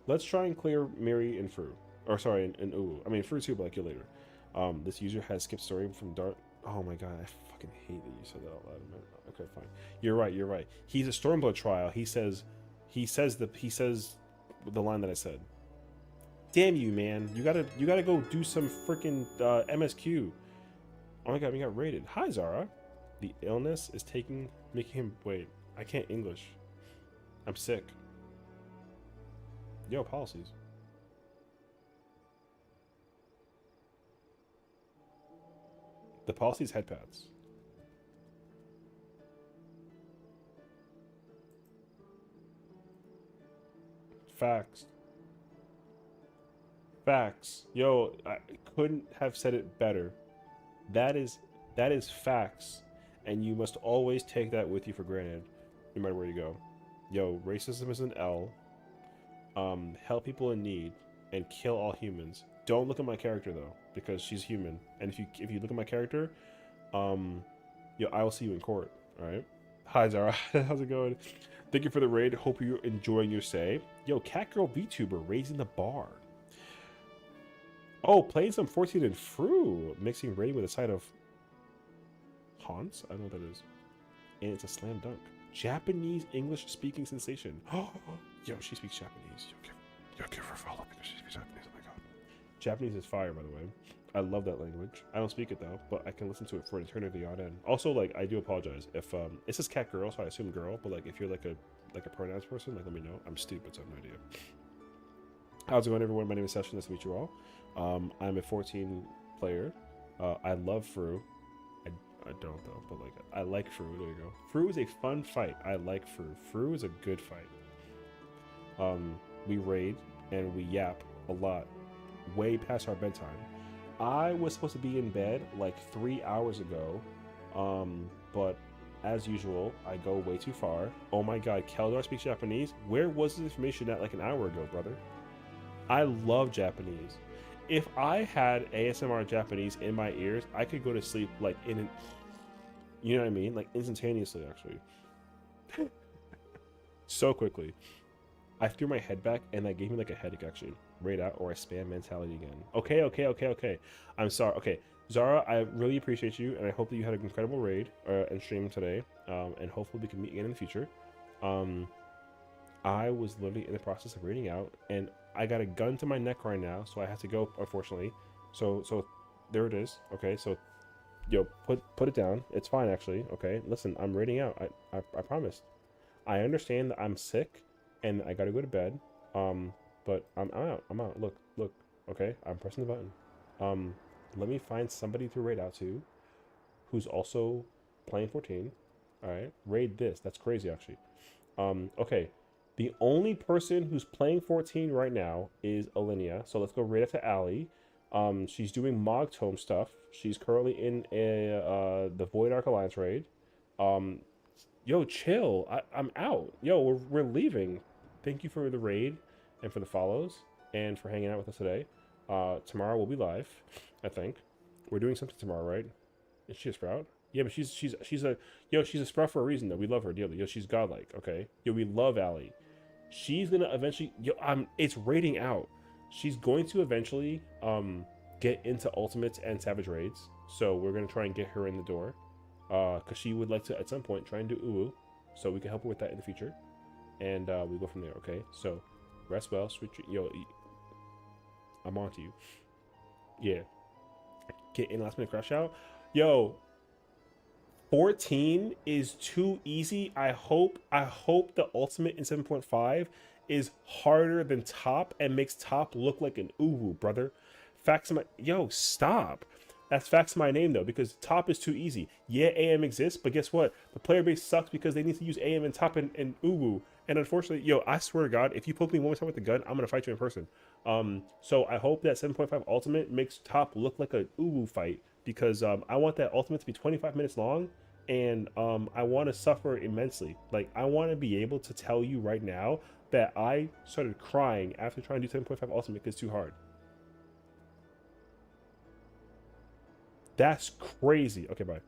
let's try and clear Miri and Fru. Or, sorry, and Uwu. I mean, Fru too, but I'll kill later. This user has skipped story from Dart. Oh my god, I fucking hate that you said that out loud. Okay, fine. You're right. He's a Stormblood trial. He says the line that I said. Damn you, man. You gotta go do some freaking MSQ. Oh my god, we got raided. Hi, Zara. The illness is making him wait. I can't English. I'm sick. Yo, policies. The policies head pads. Facts. Facts. Yo, I couldn't have said it better. That is facts. And you must always take that with you for granted, no matter where you go. Yo, racism is an L. Help people in need and kill all humans. Don't look at my character though, because she's human. And if you look at my character, yo, I will see you in court. All right. Hi Zara, how's it going? Thank you for the raid. Hope you're enjoying your stay. Yo, Catgirl VTuber raising the bar. Oh, playing some 14 and Fru, mixing rating with a side of Hans. I don't know what that is. And it's a slam dunk. Japanese English speaking sensation. Oh, yo, she speaks Japanese. Yo, give her a follow because she speaks Japanese. Oh my god. Japanese is fire, by the way. I love that language. I don't speak it though, but I can listen to it for an eternity on end. Also, like, I do apologize if it says cat girl, so I assume girl. But like, if you're like a pronouns person, like, let me know. I'm stupid, so I have no idea. How's it going, everyone? My name is Sessiion. Nice to meet you all. I'm a 14 player. I love Fru. I don't though, but like, I like Fru. There you go. Fru is a fun fight. I like Fru. Fru is a good fight. We raid and we yap a lot, way past our bedtime. I was supposed to be in bed like 3 hours ago, but as usual, I go way too far. Oh my god, Keldar speaks Japanese? Where was this information at like an hour ago, brother? I love Japanese. If I had ASMR Japanese in my ears, I could go to sleep like in an, you know what I mean? Like instantaneously, actually. So quickly. I threw my head back and that gave me like a headache, actually. Raid out or I spam mentality again. Okay. I'm sorry. Okay, Zara, I really appreciate you and I hope that you had an incredible raid and stream today. And hopefully we can meet again in the future. I was literally in the process of raiding out and I got a gun to my neck right now, so I have to go, unfortunately. So there it is. Okay, so yo, put it down. It's fine, actually. Okay, listen, I'm raiding out. I promised. I understand that I'm sick and I gotta go to bed. But I'm out. Look. Okay, I'm pressing the button. Let me find somebody to raid out to, who's also playing 14. All right, raid this. That's crazy, actually. Okay. The only person who's playing 14 right now is Alinea. So let's go right up to Allie. She's doing Mog Tome stuff. She's currently in the Void Arc Alliance raid. Yo, chill. I'm out. Yo, we're leaving. Thank you for the raid and for the follows and for hanging out with us today. Tomorrow we'll be live, I think. We're doing something tomorrow, right? Is she a Sprout? Yeah, but she's a Sprout for a reason though. We love her dearly. Yo, she's godlike, okay? Yo, we love Allie. She's gonna eventually it's raiding out. She's going to eventually get into ultimates and savage raids. So we're gonna try and get her in the door. Cause she would like to at some point try and do Uwu. So we can help her with that in the future. And we go from there, okay? So rest well, sweet dreams. Yo, I'm on to you. Yeah. Get in last minute crash out. Yo, 14 is too easy. I hope the ultimate in 7.5 is harder than top and makes top look like an uwu, brother. Facts of my stop. That's facts of my name though, because top is too easy. Yeah, AM exists, but guess what? The player base sucks because they need to use AM and top and uwu. And unfortunately, I swear to God, if you poke me one more time with the gun, I'm gonna fight you in person. So I hope that 7.5 ultimate makes top look like a uwu fight, because I want that ultimate to be 25 minutes long and I want to suffer immensely. Like, I want to be able to tell you right now that I started crying after trying to do 10.5 Ultimate because it's too hard. That's crazy. Okay, bye.